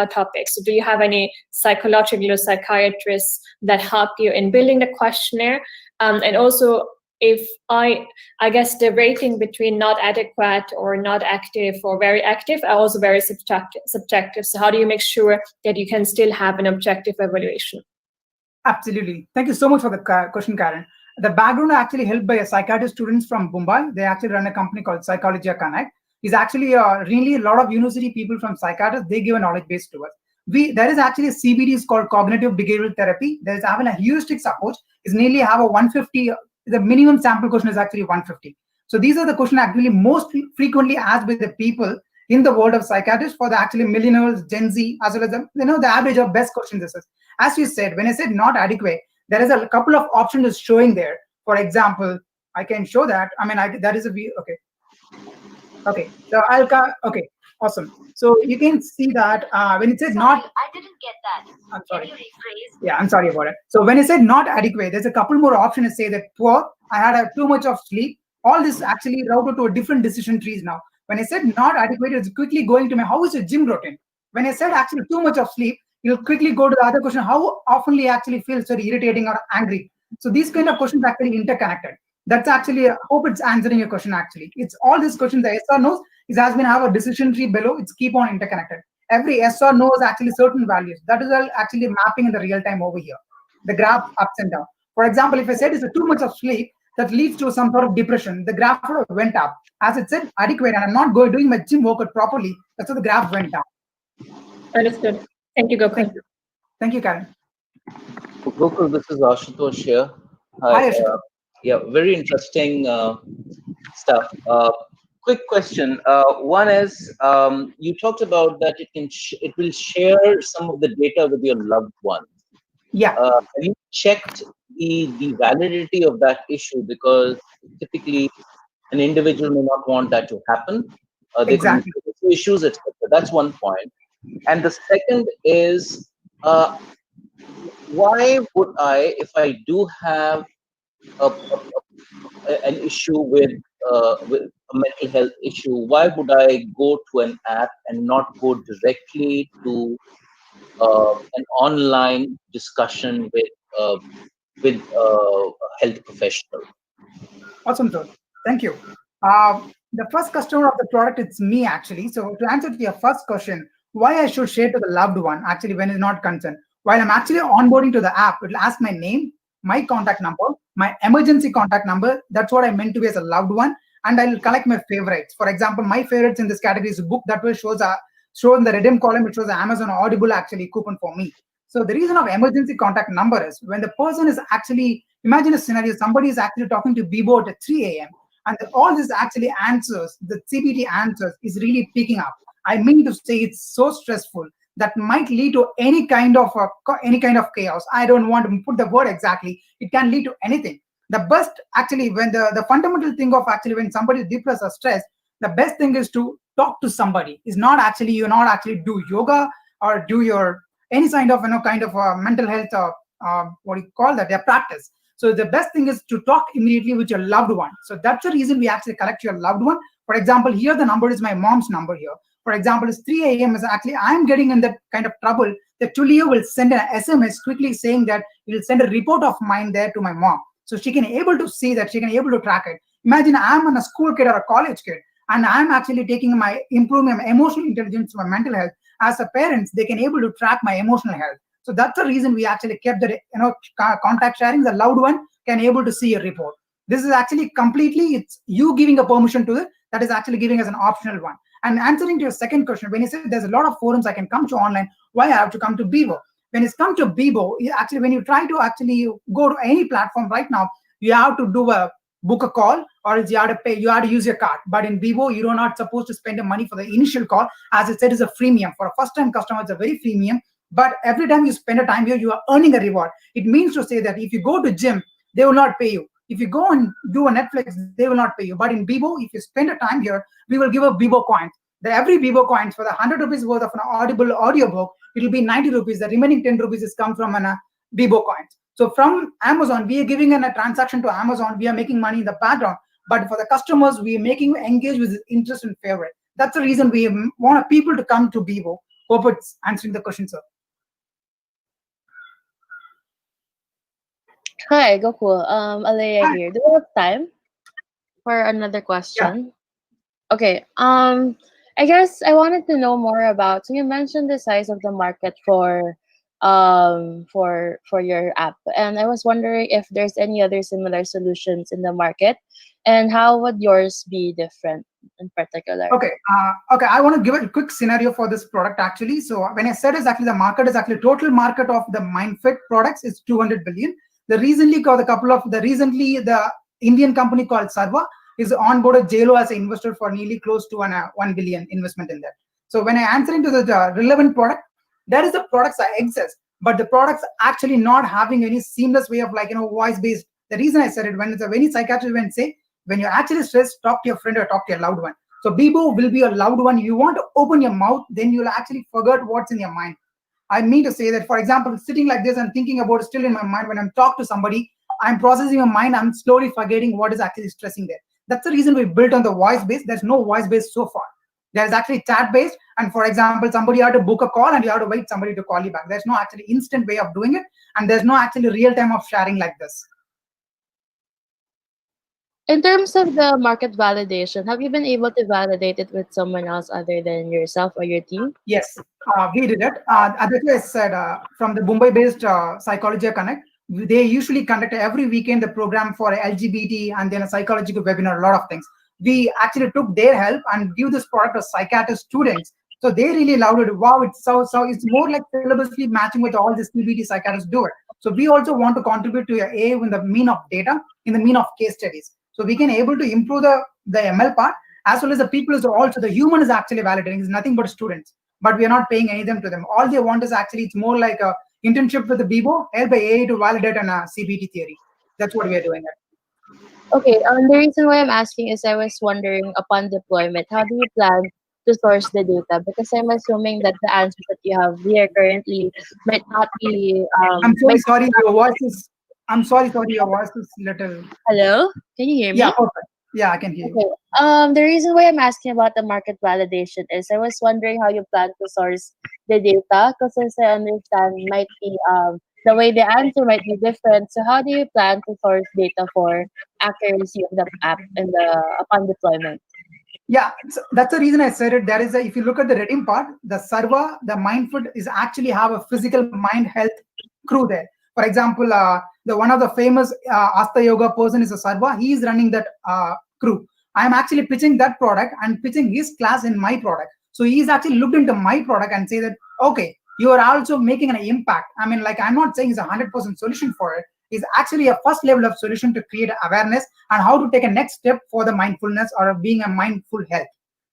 topic. So do you have any psychological or psychiatrists that help you in building the questionnaire? And also, if I guess the rating between not adequate or not active or very active are also very subjective. So how do you make sure that you can still have an objective evaluation? Absolutely. Thank you so much for the question, Karen. The background actually helped by a psychiatrist students from Mumbai. They actually run a company called Psychology Connect. It's actually really a lot of university people from psychiatrists. They give a knowledge base to us. There is actually a CBD is called cognitive behavioral therapy. There's having a heuristics approach. Is nearly have a 150. The minimum sample question is actually 150. So these are the questions actually most frequently asked by the people in the world of psychiatrists for the actually millennials, Gen Z, as well as the average of best questions. This is, as you said, when I said not adequate, there is a couple of options showing there. For example, I can show that. I mean, that is a view. Okay. So okay. Awesome. So you can see that when it says not. I didn't get that. I'm sorry. Can you rephrase? Yeah, I'm sorry about it. So when I said not adequate, there's a couple more options to say that poor, I had too much of sleep. All this actually routed to a different decision trees now. When I said not adequate, it's quickly going to me, how is your gym routine? When I said actually too much of sleep, you'll quickly go to the other question, how often you actually feel so irritating or angry? So these kind of questions are actually interconnected. That's actually, I hope it's answering your question actually. It's all these questions, the yes or no's, it has been have a decision tree below, it's keep on interconnected. Every yes or no is actually certain values. That is all actually mapping in the real time over here. The graph ups and down. For example, if I said it's too much of sleep, that leads to some sort of depression. The graph went up. As it said, adequate, and I'm not doing my gym workout properly. That's why the graph went down. Understood. Thank you, Gokul. Thank you, Karen. Gokul, this is Ashutosh here. Hi, Ashutosh. Yeah, very interesting stuff. Quick question. One is, you talked about that it will share some of the data with your loved ones. Yeah. Have you checked the validity of that issue? Because typically an individual may not want that to happen. They Exactly. could be issues, etc. That's one point. And the second is, why would I, if I do have an issue with a mental health issue, why would I go to an app and not go directly to an online discussion with a health professional? Awesome, sir. Thank you. The first customer of the product, it's me actually. So to answer to your first question, why I should share to the loved one actually when it's not concerned. While I'm actually onboarding to the app, it'll ask my name, my contact number, my emergency contact number. That's what I meant to be as a loved one. And I'll collect my favorites. For example, my favorites in this category is a book that will show in the redeem column, it shows the Amazon Audible actually coupon for me. So the reason of emergency contact number is when the person is actually, imagine a scenario, somebody is actually talking to Bibo at 3 a.m. and all this actually answers, the CBT answers is really picking up. I mean to say it's so stressful that might lead to any kind of chaos. I don't want to put the word exactly. It can lead to anything. The best actually, when the fundamental thing of actually when somebody is depressed or stressed, the best thing is to talk to somebody. Is not actually you not actually do yoga or do your any kind of mental health what do you call that, their practice. So the best thing is to talk immediately with your loved one. So that's the reason we actually collect your loved one. For example, here the number is my mom's number here. For example, it's 3 a.m. is actually I'm getting in that kind of trouble. The Tulio will send an SMS quickly saying that he'll send a report of mine there to my mom. So she can able to see that, she can able to track it. Imagine I'm a school kid or a college kid, and I'm actually taking improving my emotional intelligence, my mental health. As a parents, they can able to track my emotional health. So that's the reason we actually kept the contact sharing. The loved one can able to see a report. This is actually completely, it's you giving a permission to it. That is actually giving us an optional one. And answering to your second question, when you said there's a lot of forums I can come to online, why I have to come to Bebo? When it's come to Bebo, actually when you try to actually go to any platform right now, you have to book a call, or you have to pay, you have to use your card. But in Bebo, you're not supposed to spend the money for the initial call. As it said, is a freemium. For a first-time customer, it's a very freemium. But every time you spend a time here, you are earning a reward. It means to say that if you go to gym, they will not pay you. If you go and do a Netflix, they will not pay you. But in Bebo, if you spend a time here, we will give a Bebo coins. Every Bebo coins for the 100 rupees worth of an audible audiobook, it will be 90 rupees. The remaining 10 rupees is come from an Bebo coins. So from Amazon, we are giving a transaction to Amazon. We are making money in the background. But for the customers, we are making engage with interest and favorite. That's the reason we want people to come to Bebo. Hope it's answering the question, sir. Hi, Gokul. Alea here. Do we have time for another question? Yeah. Okay. I guess I wanted to know more about. So you mentioned the size of the market for your app, and I was wondering if there's any other similar solutions in the market, and how would yours be different in particular? Okay. Okay. I want to give a quick scenario for this product actually. So when I said is actually the market is actually total market of the MindFit products is 200 billion. The Indian company called Sarva is onboarded JLO as an investor for nearly close to 1 billion investment in that. So when I answer into the relevant product, that is the products that exist, but the products actually not having any seamless way of voice-based. The reason I said it, when it's a very psychiatrist when say, when you're actually stressed, talk to your friend or talk to your loved one. So Bebo will be a loved one. You want to open your mouth, then you'll actually forget what's in your mind. I mean to say that, for example, sitting like this and thinking about it still in my mind, when I'm talking to somebody, I'm processing my mind, I'm slowly forgetting what is actually stressing there. That's the reason we built on the voice base. There's no voice base so far. There's actually chat based. And for example, somebody had to book a call and you have to wait somebody to call you back. There's no actually instant way of doing it. And there's no actually real time of sharing like this. In terms of the market validation, have you been able to validate it with someone else other than yourself or your team? Yes, we did it. That's why I said from the Mumbai-based Psychology Connect, they usually conduct every weekend the program for LGBT and then a psychological webinar, a lot of things. We actually took their help and give this product to psychiatrist students. So they really loved it. Wow, it's it's more like syllabusly matching with all the CBT psychiatrists do it. So we also want to contribute to AA in the mean of data, in the mean of case studies. So we can able to improve the ML part, as well as the people is also the human is actually validating. It's nothing but students, but we are not paying anything to them. All they want is actually, it's more like a internship with the Bebo, help by AA to validate an CBT theory. That's what we are doing. Okay, the reason why I'm asking is I was wondering, upon deployment, how do you plan to source the data? Because I'm assuming that the answer that you have here currently might not be. I'm sorry, your voice is. I'm sorry, your voice is little. Hello, can you hear me? Yeah, perfect. Yeah, I can hear you. Okay. The reason why I'm asking about the market validation is I was wondering how you plan to source the data, because as I understand, might be the way the answer might be different. So how do you plan to source data for accuracy of the app and upon deployment? Yeah, so that's the reason I said it. There is if you look at the reading part, the Sarva, the MindFit is actually have a physical mind health crew there. For example, the one of the famous Asta Yoga person is a Sarva. He is running that crew. I am actually pitching that product and pitching his class in my product. So he's actually looked into my product and say that, okay, you are also making an impact. I mean, like, I'm not saying it's 100% solution for it. It's actually a first level of solution to create awareness and how to take a next step for the mindfulness or being a mindful health.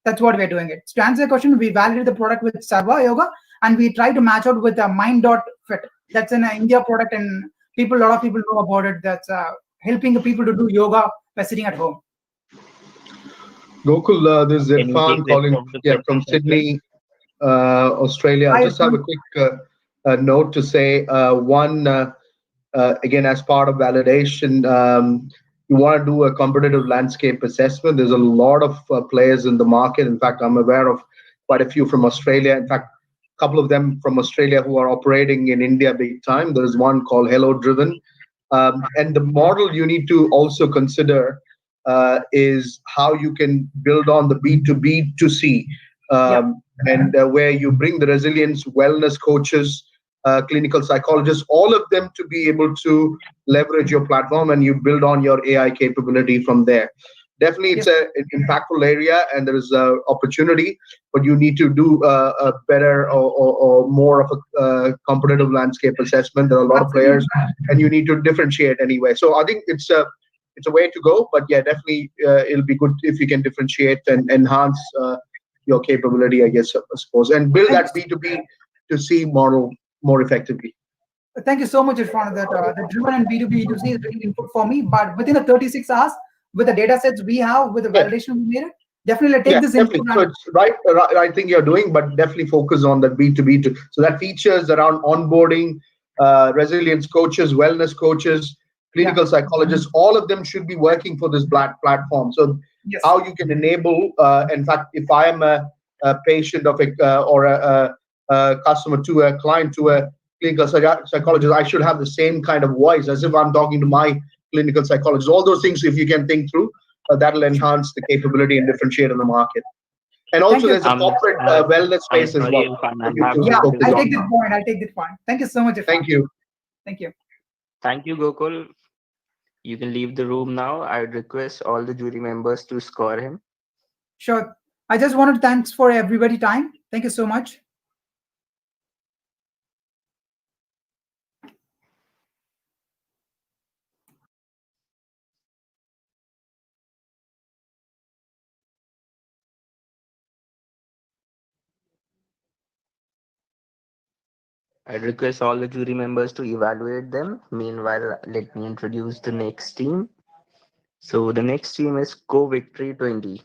That's what we're doing it. So to answer the question, we validate the product with Sarva Yoga and we try to match out with a Mind.fit. That's an India product and a lot of people know about it. That's helping the people to do yoga by sitting at home. Gokul, this is Can you Irfan take rest calling, of the yeah, from questions as well? Sydney, Australia. I Hi, just have a Irfan. quick note to say. One, again, as part of validation, you want to do a competitive landscape assessment. There's a lot of players in the market. In fact, I'm aware of quite a few from Australia. In fact, a couple of them from Australia who are operating in India big time. There is one called Hello Driven. And the model you need to also consider is how you can build on the B2B to C, Yeah. and where you bring the resilience, wellness coaches, clinical psychologists, all of them to be able to leverage your platform, and you build on your AI capability from there. Definitely, it's Yes. an impactful area, and there is a opportunity, but you need to do a better or more of a competitive landscape assessment. There are a lot of Absolutely. players, and you need to differentiate anyway. So I think it's a way to go, but yeah, definitely it'll be good if you can differentiate and enhance your capability, I guess, I suppose, and build Thank that B2B to C model more effectively. Thank you so much, Irfan. That the driven and B2B B2C is bringing input for me. But within the 36 hours, with the data sets we have, with the Yeah, validation we made, definitely take yeah, this definitely. input So and it's right thing you're doing, but definitely focus on that B2B. So that features around onboarding, resilience coaches, wellness coaches, yeah, clinical psychologists, all of them should be working for this black platform. So yes, how you can enable, in fact, if I am a patient of or a customer to a client to a clinical psychologist, I should have the same kind of voice as if I'm talking to my clinical psychologist. All those things, if you can think through, that'll enhance the capability and differentiate in the market. And thank also, you. there's a Irfan. corporate wellness I'm space as sorry, well Irfan. for I you have to Yeah, to focus I'll on. take this point. I'll take this point. Thank you so much, Irfan. Thank you. Thank you. Thank you, Gokul. You can leave the room now. I would request all the jury members to score him. Sure. I just wanted to thanks for everybody time. Thank you so much. I'd request all the jury members to evaluate them. Meanwhile, let me introduce the next team. So the next team is Cov Victory 20.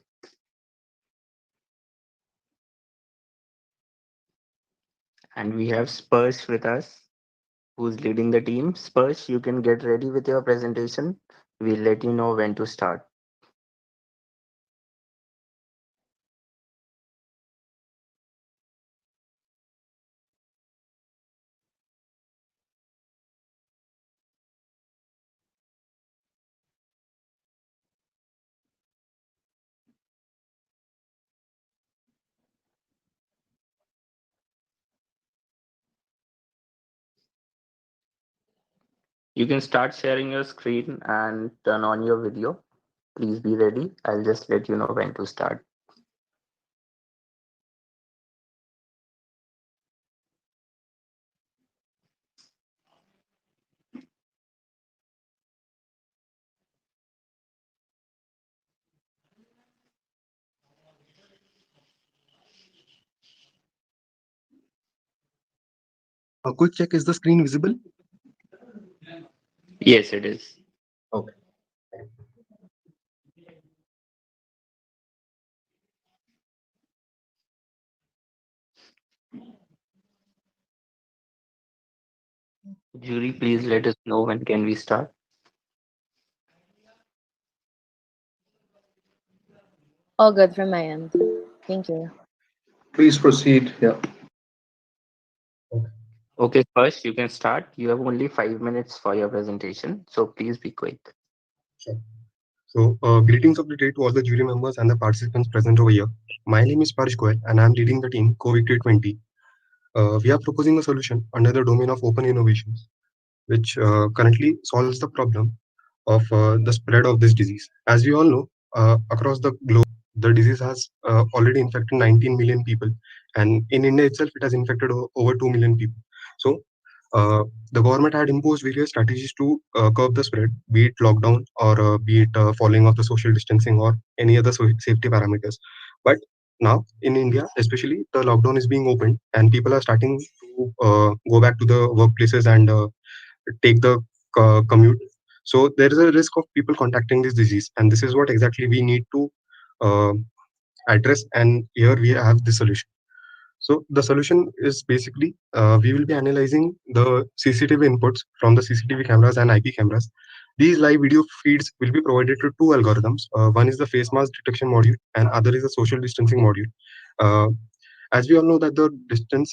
And we have Spurs with us, who's leading the team. Spurs, you can get ready with your presentation. We'll let you know when to start. You can start sharing your screen and turn on your video. Please be ready. I'll just let you know when to start. A quick check, is the screen visible? Yes, it is. Okay. Jury, please let us know when can we start. All good from my end. Thank you. Please proceed. Yeah. Okay, first you can start. You have only 5 minutes for your presentation, so please be quick. Sure. So, greetings of the day to all the jury members and the participants present over here. My name is Parsh Goel, and I'm leading the team COVID 20. We are proposing a solution under the domain of open innovations, which currently solves the problem of the spread of this disease. As we all know, across the globe, the disease has already infected 19 million people, and in India itself, it has infected over 2 million people. So, the government had imposed various strategies to curb the spread, be it lockdown or be it following of the social distancing or any other safety parameters. But now in India, especially, the lockdown is being opened, and people are starting to go back to the workplaces and take the commute. So there is a risk of people contacting this disease, and this is what exactly we need to address, and here we have the solution. So the solution is basically we will be analyzing the CCTV inputs from the CCTV cameras and IP cameras. These live video feeds will be provided to two algorithms. One is the face mask detection module, and other is the social distancing module. Uh, as we all know that the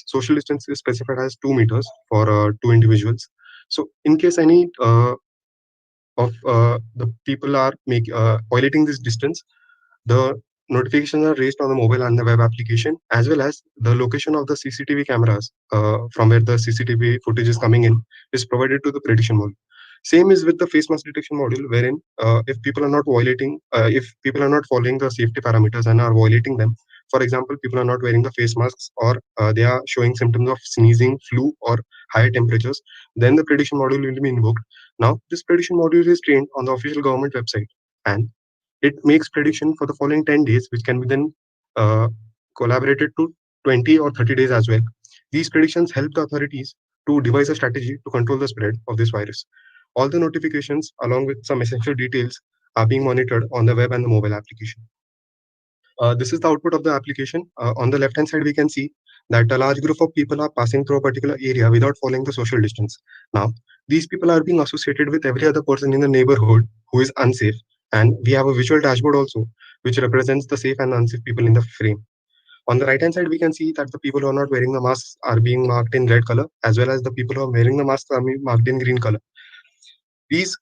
social distance is specified as 2 meters for two individuals. So in case any of the people are violating this distance, the notifications are raised on the mobile and the web application, as well as the location of the CCTV cameras from where the CCTV footage is coming in is provided to the prediction module. Same is with the face mask detection module, wherein if people are not following the safety parameters and are violating them, for example, people are not wearing the face masks or they are showing symptoms of sneezing, flu, or higher temperatures, then the prediction module will be invoked. Now, this prediction module is trained on the official government website, and it makes prediction for the following 10 days, which can be then uh, collaborated to 20 or 30 days as well. These predictions help the authorities to devise a strategy to control the spread of this virus. All the notifications, along with some essential details, are being monitored on the web and the mobile application. This is the output of the application. On the left hand side, we can see that a large group of people are passing through a particular area without following the social distance. Now, these people are being associated with every other person in the neighborhood who is unsafe. And we have a visual dashboard also, which represents the safe and unsafe people in the frame. On the right hand side, we can see that the people who are not wearing the masks are being marked in red color, as well as the people who are wearing the masks are being marked in green color. These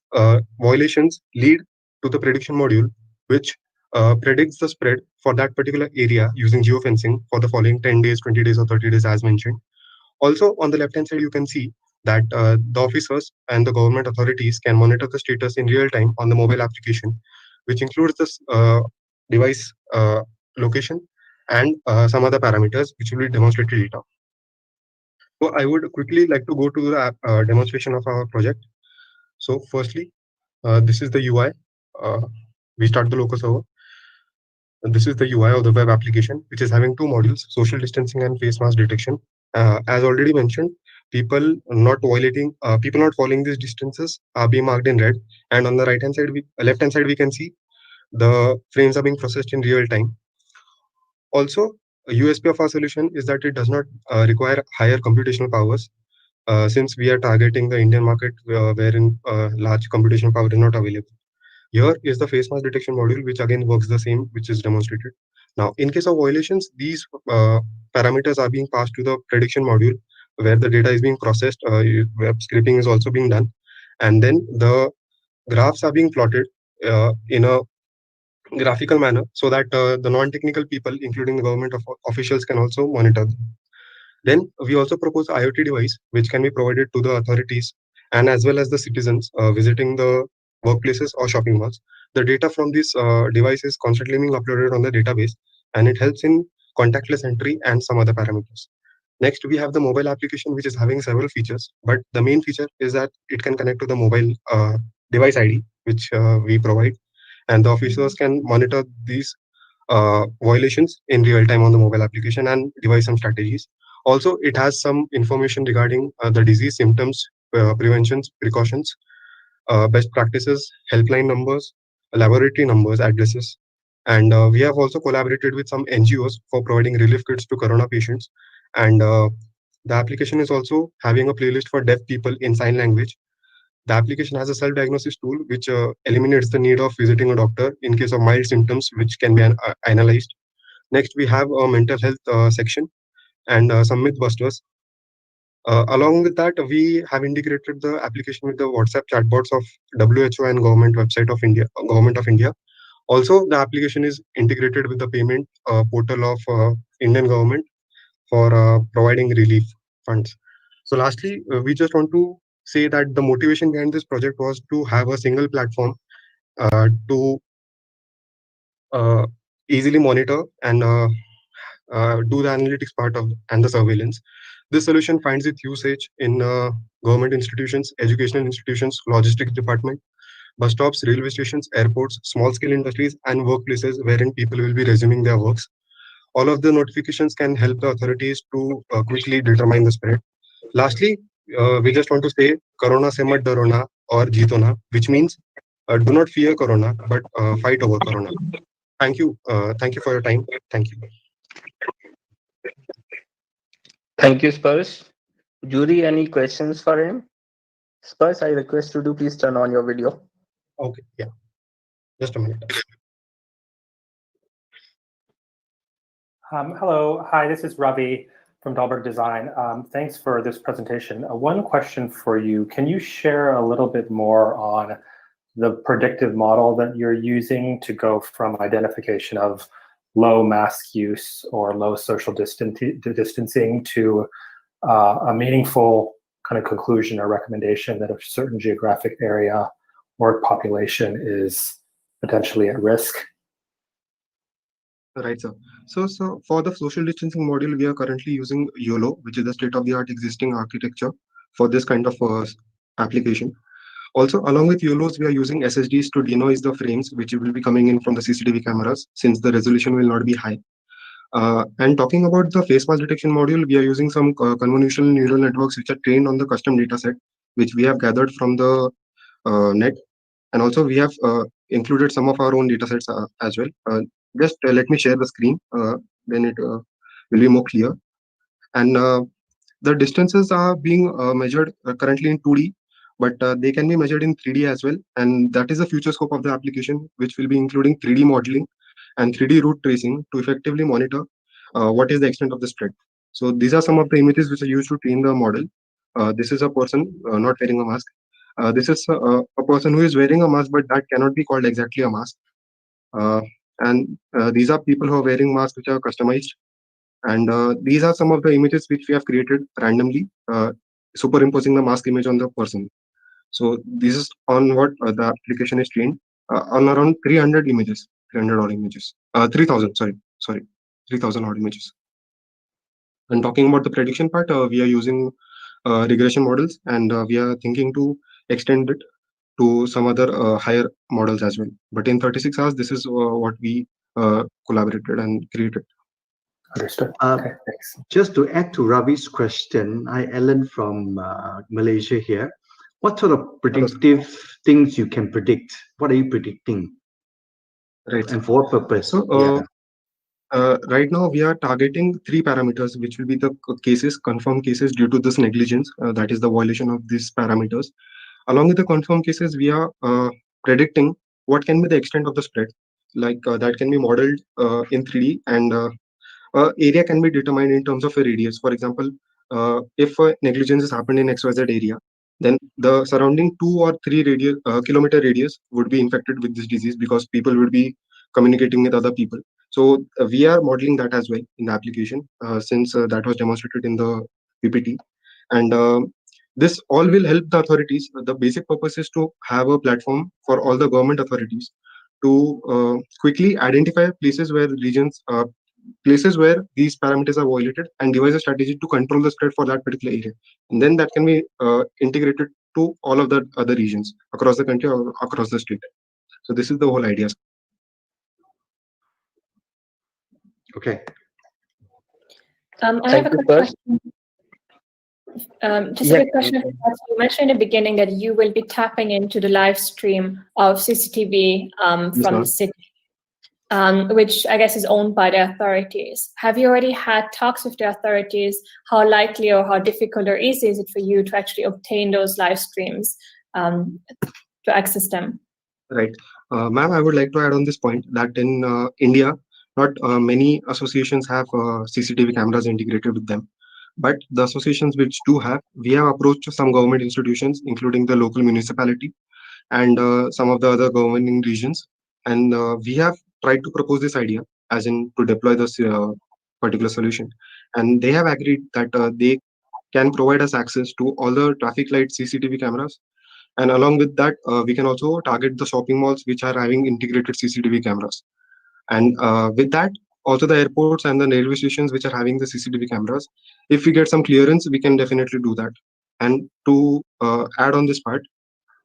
violations lead to the prediction module, which predicts the spread for that particular area using geofencing for the following 10 days, 20 days, or 30 days, as mentioned. Also, on the left hand side, you can see that the officers and the government authorities can monitor the status in real time on the mobile application, which includes this device location and some other parameters, which will be demonstrated later. So, I would quickly like to go to the demonstration of our project. So, firstly, this is the UI. Uh, we start the local server. This is the UI of the web application, which is having two modules, social distancing and face mask detection. As already mentioned, people not following these distances are being marked in red. And on the left hand side, we can see the frames are being processed in real time. Also, a USP of our solution is that it does not require higher computational powers, since we are targeting the Indian market, wherein large computational power is not available. Here is the face mask detection module, which again works the same, which is demonstrated. Now, in case of violations, these parameters are being passed to the prediction module, where the data is being processed. Web scraping is also being done, and then the graphs are being plotted in a graphical manner, so that the non-technical people, including the government officials, can also monitor them. Then we also propose IoT device, which can be provided to the authorities and as well as the citizens visiting the workplaces or shopping malls. The data from this device is constantly being uploaded on the database, and it helps in contactless entry and some other parameters. Next, we have the mobile application, which is having several features, but the main feature is that it can connect to the mobile device ID, which we provide, and the officers can monitor these violations in real time on the mobile application and devise some strategies. Also, it has some information regarding the disease symptoms, preventions, precautions, best practices, helpline numbers, laboratory numbers, addresses. And we have also collaborated with some NGOs for providing relief kits to corona patients. And the application is also having a playlist for deaf people in sign language. The application has a self-diagnosis tool which eliminates the need of visiting a doctor in case of mild symptoms, which can be analyzed. Next, we have a mental health section and some mythbusters. Along with that, we have integrated the application with the WhatsApp chatbots of WHO and Government of India. Also, the application is integrated with the payment portal of Indian government for providing relief funds. So, lastly, we just want to say that the motivation behind this project was to have a single platform to easily monitor and do the analytics part of and the surveillance. This solution finds its usage in government institutions, educational institutions, logistics department, bus stops, railway stations, airports, small-scale industries, and workplaces wherein people will be resuming their works. All of the notifications can help the authorities to quickly determine the spread. Lastly, we just want to say Corona se mat daro na or jeeto na, which means do not fear Corona, but fight over Corona. Thank you. Thank you for your time. Thank you. Thank you, Spurs. Jury, any questions for him? Spurs, I request you to please turn on your video. Okay. Yeah. Just a minute. Hello. Hi, this is Ravi from Dahlberg Design. Thanks for this presentation. One question for you. Can you share a little bit more on the predictive model that you're using to go from identification of low mask use or low social distancing to a meaningful kind of conclusion or recommendation that a certain geographic area or population is potentially at risk? Right, sir. So for the social distancing module, we are currently using YOLO, which is the state-of-the-art existing architecture for this kind of application. Also, along with YOLOs, we are using SSDs to denoise the frames which will be coming in from the CCTV cameras, since the resolution will not be high. And talking about the face mask detection module, we are using some convolutional neural networks which are trained on the custom data set, which we have gathered from the net. And also we have included some of our own data sets as well. Just let me share the screen, then it will be more clear. And the distances are being measured currently in 2D, but they can be measured in 3D as well. And that is the future scope of the application, which will be including 3D modeling and 3D route tracing to effectively monitor what is the extent of the spread. So these are some of the images which are used to train the model. This is a person not wearing a mask. This is a person who is wearing a mask, but that cannot be called exactly a mask. And these are people who are wearing masks which are customized. And these are some of the images which we have created randomly, superimposing the mask image on the person. So this is on what the application is trained on around 300 images, 300 odd images, 3000, sorry, 3000 odd images. And talking about the prediction part, we are using regression models, and we are thinking to extend it to some other higher models as well. But in 36 hours, this is what we collaborated and created. Understood. Okay, thanks. Just to add to Ravi's question, hi, Ellen from Malaysia here. What sort of predictive things you can predict? What are you predicting? Right. And for what purpose? So, right now we are targeting 3 parameters, which will be the cases, confirmed cases due to this negligence, that is the violation of these parameters. Along with the confirmed cases, we are predicting what can be the extent of the spread, like that can be modeled in 3D, and area can be determined in terms of a radius. For example, if negligence has happened in XYZ area, then the surrounding 2 or 3 kilometer radius would be infected with this disease, because people would be communicating with other people. So we are modeling that as well in the application, since that was demonstrated in the PPT. And this all will help the authorities. The basic purpose is to have a platform for all the government authorities to quickly identify places where places where these parameters are violated, and devise a strategy to control the spread for that particular area. And then that can be integrated to all of the other regions across the country or across the state. So this is the whole idea. Okay. I have a quick question. Just a quick question. You mentioned in the beginning that you will be tapping into the live stream of CCTV from the city, which I guess is owned by the authorities. Have you already had talks with the authorities? How likely or how difficult or easy is it for you to actually obtain those live streams to access them? Right. Ma'am, I would like to add on this point that in India, not many associations have CCTV cameras integrated with them. But the associations which do have, we have approached some government institutions, including the local municipality and some of the other governing regions. And we have tried to propose this idea, as in to deploy this particular solution. And they have agreed that they can provide us access to all the traffic light CCTV cameras. And along with that, we can also target the shopping malls which are having integrated CCTV cameras. And with that, also the airports and the railway stations which are having the CCTV cameras, if we get some clearance, we can definitely do that. And to add on this part,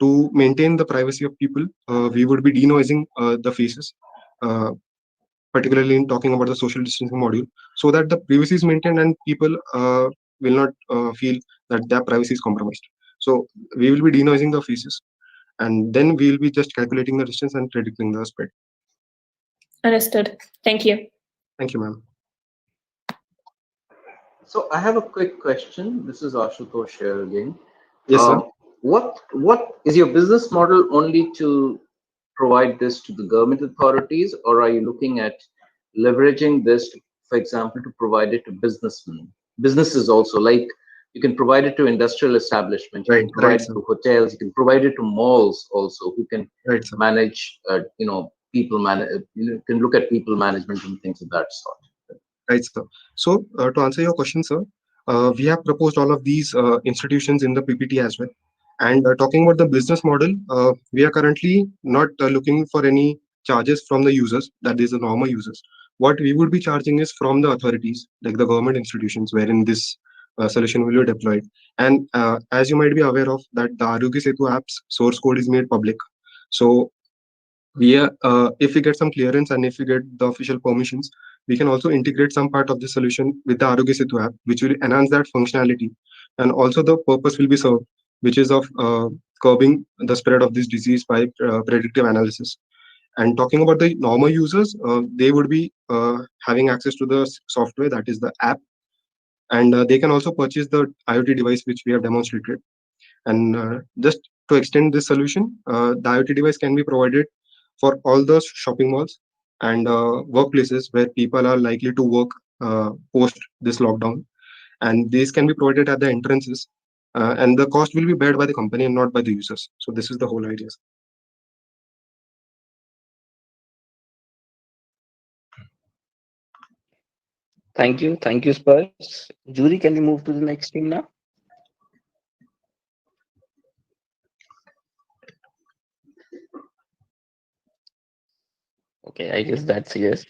to maintain the privacy of people, we would be denoising the faces, particularly in talking about the social distancing module, so that the privacy is maintained and people will not feel that their privacy is compromised. So we will be denoising the faces, and then we will be just calculating the distance and predicting the spread. Understood. Thank you. Thank you, ma'am. So I have a quick question. This is Ashutosh here again. Yes, sir. What is your business model only to provide this to the government authorities, or are you looking at leveraging this, for example, to provide it to businesses also? Like you can provide it to industrial establishment, you can provide it to hotels, you can provide it to malls also, who can manage, people you can look at people management and things of that sort. Right, sir. So to answer your question, sir, we have proposed all of these institutions in the PPT as well. And talking about the business model, we are currently not looking for any charges from the users, that is the normal users. What we would be charging is from the authorities, like the government institutions, wherein this solution will be deployed. And as you might be aware of, that the Arogya Setu app's source code is made public. So we are, if we get some clearance and if we get the official permissions, we can also integrate some part of the solution with the Arogya Setu app, which will enhance that functionality. And also the purpose will be served, which is of curbing the spread of this disease by predictive analysis. And talking about the normal users, they would be having access to the software, that is the app, and they can also purchase the IoT device which we have demonstrated. And just to extend this solution, the IoT device can be provided for all the shopping malls and workplaces where people are likely to work post this lockdown. And these can be provided at the entrances, and the cost will be bared by the company and not by the users. So this is the whole idea. Thank you, Spurs. Jury, can you move to the next team now? Okay, I guess that's yes.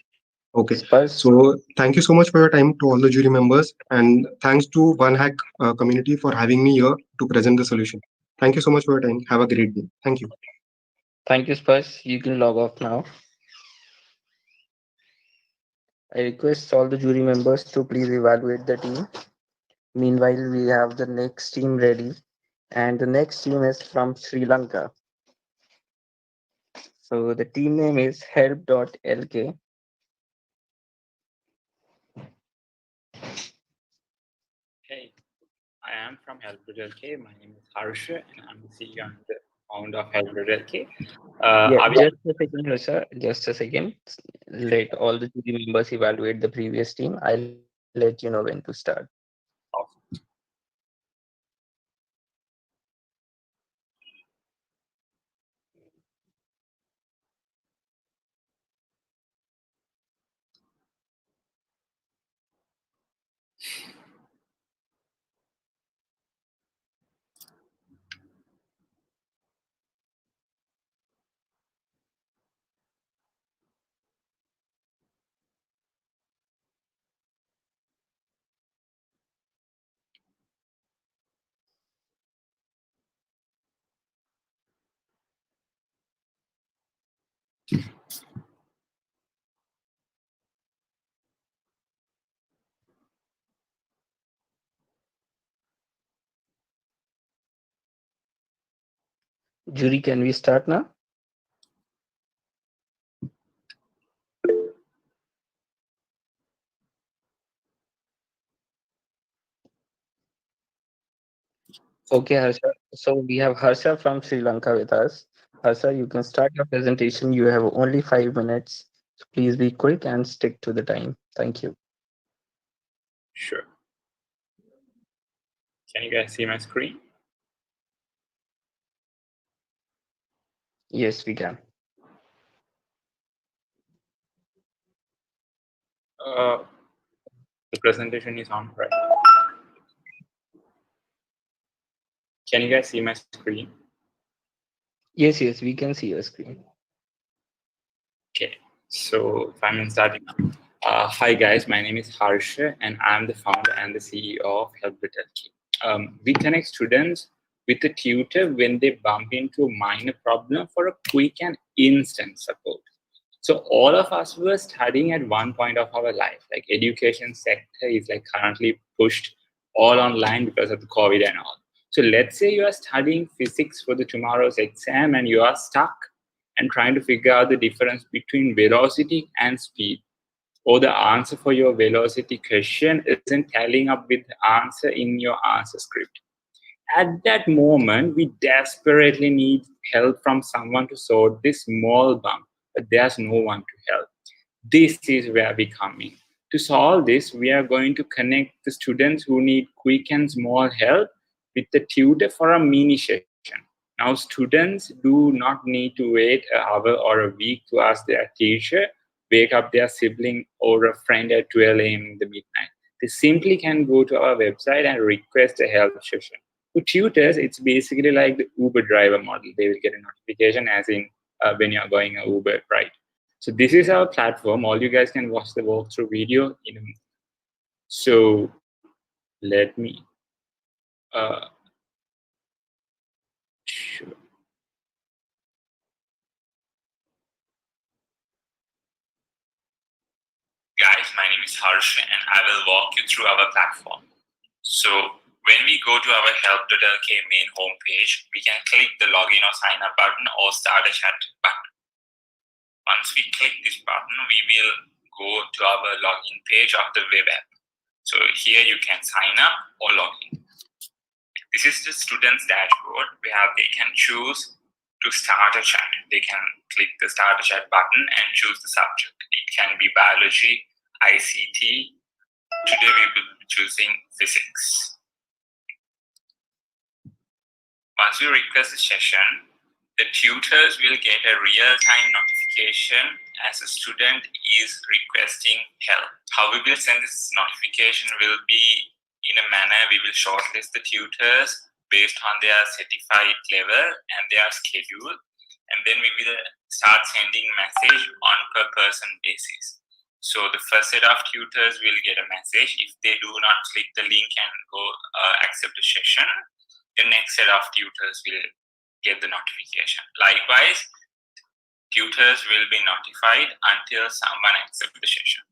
Okay, Spurs. so thank you so much for your time to all the jury members, and thanks to OneHack community for having me here to present the solution. Thank you so much for your time. Have a great day. Thank you. Thank you, Spurs. You can log off now. I request all the jury members to please evaluate the team. Meanwhile, we have the next team ready, and the next team is from Sri Lanka. So the team name is Help.LK. Hey, I am from Help.LK. My name is Harsha, and I'm the CEO and the founder of Help.LK. Just a second, Harsha. Just a second. Let all the jury members evaluate the previous team. I'll let you know when to start. Awesome. Jury, can we start now? Okay, Harsha. So we have Harsha from Sri Lanka with us. Harsha, you can start your presentation. You have only 5 minutes. So please be quick and stick to the time. Thank you. Sure. Can you guys see my screen? Yes, we can. The presentation is on, right? Can you guys see my screen? Yes, we can see your screen. Okay, so if I'm starting. Hi guys, my name is Harsha, and I'm the founder and the CEO of Help.LK. We connect students with a tutor when they bump into a minor problem for a quick and instant support. So all of us were studying at one point of our life. Like education sector is like currently pushed all online because of the COVID and all. So let's say you are studying physics for the tomorrow's exam and you are stuck and trying to figure out the difference between velocity and speed, or the answer for your velocity question isn't tallying up with the answer in your answer script. At that moment, we desperately need help from someone to sort this small bump, but there's no one to help. This is where we come in. To solve this, we are going to connect the students who need quick and small help with the tutor for a mini session. Now, students do not need to wait an hour or a week to ask their teacher, wake up their sibling or a friend at 12 a.m. in the midnight. They simply can go to our website and request a help session. For tutors, it's basically like the Uber driver model. They will get a notification as in when you're going an Uber ride. So this is our platform. All you guys can watch the walkthrough video in a minute. So let me sure. Guys, my name is Harsh and I will walk you through our platform. So when we go to our Help.LK main homepage, we can click the login or sign up button or start a chat button. Once we click this button, we will go to our login page of the web app. So here you can sign up or log in. This is the student's dashboard where they can choose to start a chat. They can click the start a chat button and choose the subject. It can be biology, ICT. Today we will be choosing physics. Once you request a session, the tutors will get a real-time notification as a student is requesting help. How we will send this notification will be in a manner we will shortlist the tutors based on their certified level and their schedule, and then we will start sending message on per person basis. So the first set of tutors will get a message. If they do not click the link and go accept the session, the next set of tutors will get the notification. Likewise, tutors will be notified until someone accepts the session.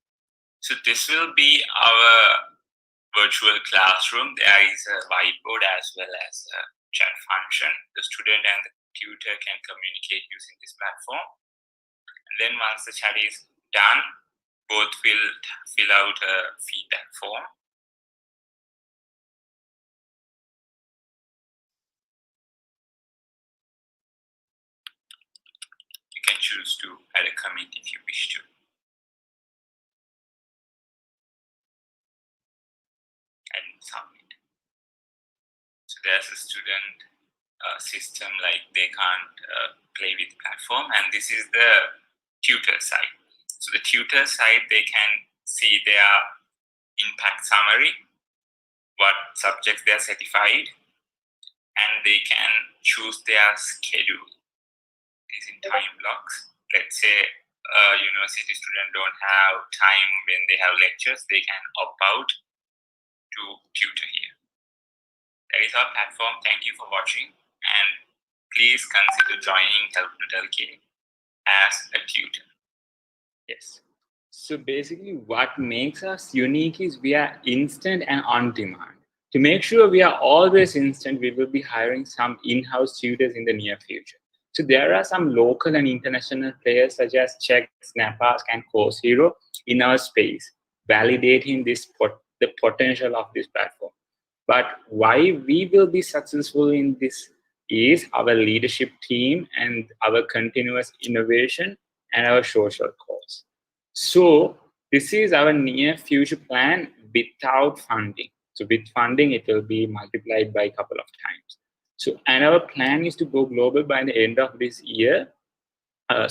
So this will be our virtual classroom. There is a whiteboard as well as a chat function. The student and the tutor can communicate using this platform. And then once the chat is done, both will fill out a feedback form. You can choose to add a comment if you wish to. And submit. So there's a student system, like they can't play with the platform, and this is the tutor side. So the tutor side, they can see their impact summary, what subjects they are certified, and they can choose their schedule. These in time blocks. Let's say university student don't have time when they have lectures, they can opt out to tutor here. That is our platform. Thank you for watching, and please consider joining Help.LK as a tutor. Yes. So basically what makes us unique is we are instant and on demand. To make sure we are always instant, we will be hiring some in-house tutors in the near future. So there are some local and international players such as Check, Snapask, and Course Hero in our space, validating the potential of this platform. But why we will be successful in this is our leadership team and our continuous innovation and our social cause. So this is our near future plan without funding. So with funding, it will be multiplied by a couple of times. So, and our plan is to go global by the end of this year. Go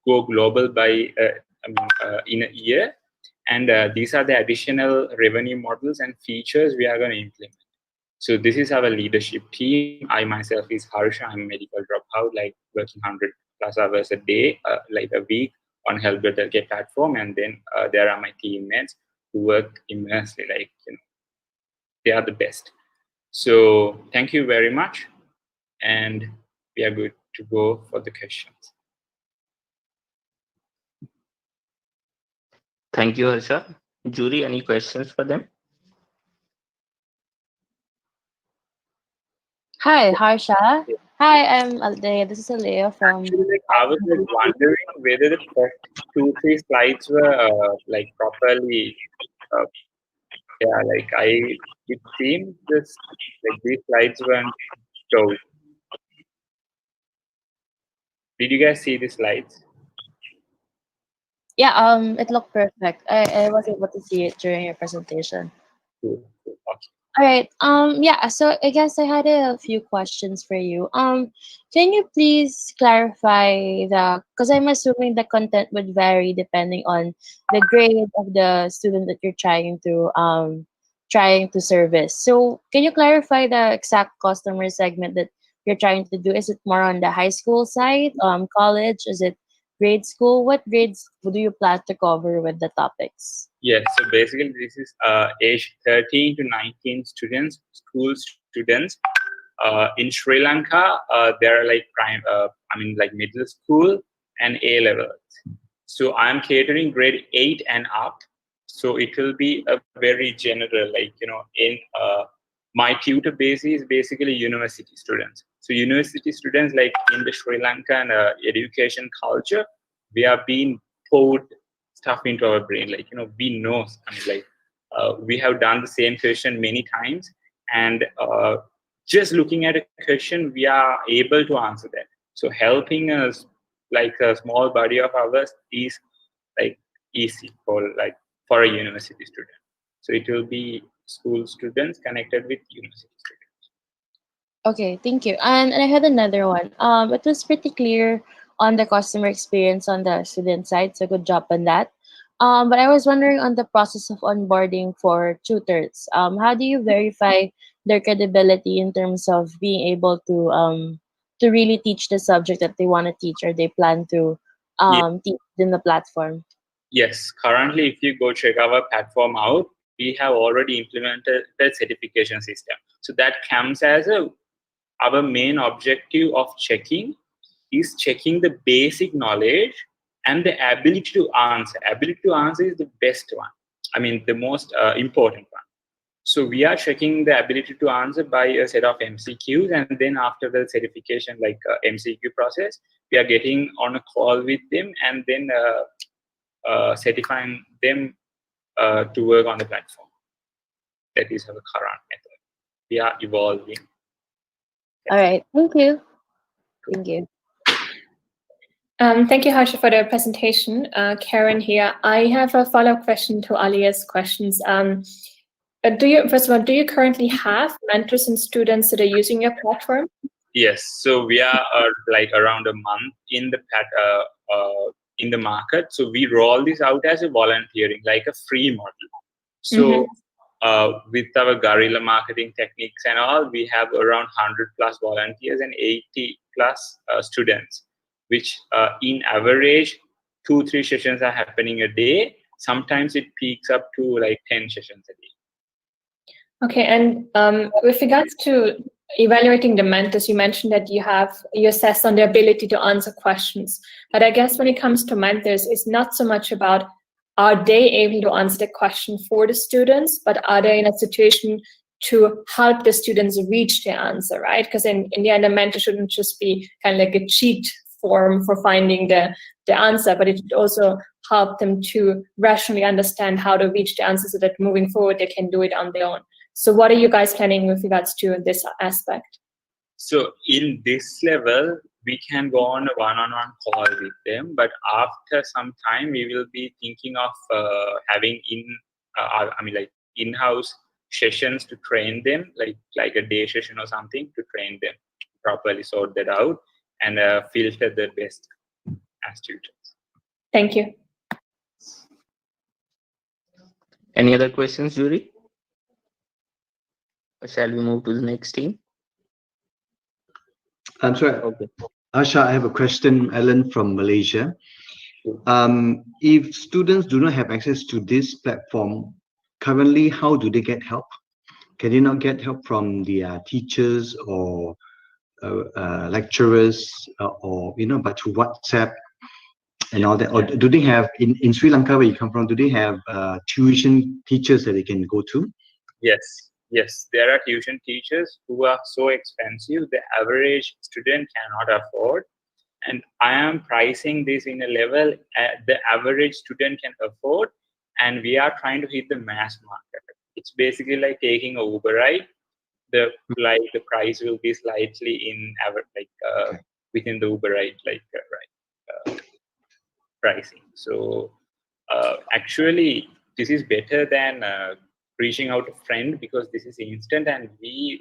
global by in a year. And these are the additional revenue models and features we are going to implement. So this is our leadership team. I myself is Harsha. I'm a medical dropout, like working 100+ hours a day, like a week on Help.LK platform. And then there are my teammates who work immensely, like, they are the best. So thank you very much. And we are good to go for the questions. Thank you, Harsha. Julie, any questions for them? Hi, Harsha. Hi, I'm Alde. This is Alea from. Actually, like, I was like wondering whether the first 2, 3 slides were like properly. Uh, yeah, like it seemed this like these slides weren't showed. Did you guys see the slides? Yeah, it looked perfect. I was able to see it during your presentation. Cool. Okay. All right. Yeah, so I guess I had a few questions for you. Can you please clarify because I'm assuming the content would vary depending on the grade of the student that you're trying to service. So can you clarify the exact customer segment that you're trying to do? Is it more on the high school side, college? Is it grade school? What grades do you plan to cover with the topics? Yes, so basically this is age 13 to 19 students, school students. In Sri Lanka, there are like like middle school and A levels. So I'm catering grade 8 and up. So it will be a very general, like, in my tutor base is basically university students. So university students, like in the Sri Lankan education culture, we are being poured stuff into our brain. Like, we know, we have done the same question many times, and just looking at a question, we are able to answer that. So helping us, like a small body of ours, is like easy for a university student. So it will be school students connected with university students. Okay, thank you. And I had another one. It was pretty clear on the customer experience on the student side, so good job on that. But I was wondering on the process of onboarding for tutors. How do you verify their credibility in terms of being able to really teach the subject that they want to teach or they plan to teach in the platform? Yes, currently, if you go check our platform out, we have already implemented the certification system. So that comes as our main objective of checking is checking the basic knowledge and the ability to answer. Ability to answer is the best one. I mean, the most important one. So we are checking the ability to answer by a set of MCQs, and then after the certification, like MCQ process, we are getting on a call with them and then certifying them to work on the platform. That is our current method. We are evolving. All right, thank you. Thank you. Thank you, Harsha, for the presentation. Karen here. I have a follow-up question to Alia's questions. First of all, do you currently have mentors and students that are using your platform? Yes, so we are like around a month in the market. So we roll this out as a volunteering, like a free model. So with our guerrilla marketing techniques and all, we have around 100 plus volunteers and 80 plus students, which in average 2-3 sessions are happening a day. Sometimes it peaks up to like 10 sessions a day. Okay, and with regards to evaluating the mentors, you mentioned that you assess on their ability to answer questions. But I guess when it comes to mentors, it's not so much about are they able to answer the question for the students, but are they in a situation to help the students reach their answer, right? Because in the end, a mentor shouldn't just be kind of like a cheat form for finding the answer, but it should also help them to rationally understand how to reach the answer so that moving forward, they can do it on their own. So what are you guys planning with regards to this aspect? So in this level, we can go on a one-on-one call with them, but after some time, we will be thinking of having in-house sessions to train them, like a day session or something, to train them, properly sort that out and filter the best as tutors. Thank you. Any other questions, Jury? Or shall we move to the next team? I'm sorry. Okay. Asha, I have a question, Alan from Malaysia. If students do not have access to this platform, currently, how do they get help? Can they not get help from the teachers or lecturers or, but through WhatsApp and all that? Or do they have, in Sri Lanka, where you come from, do they have tuition teachers that they can go to? Yes, yes, there are tuition teachers who are so expensive the average student cannot afford, and I am pricing this in a level the average student can afford, and we are trying to hit the mass market. It's basically like taking a Uber ride. The price will be slightly in within the Uber ride pricing. So actually, this is better than reaching out a friend, because this is instant, and we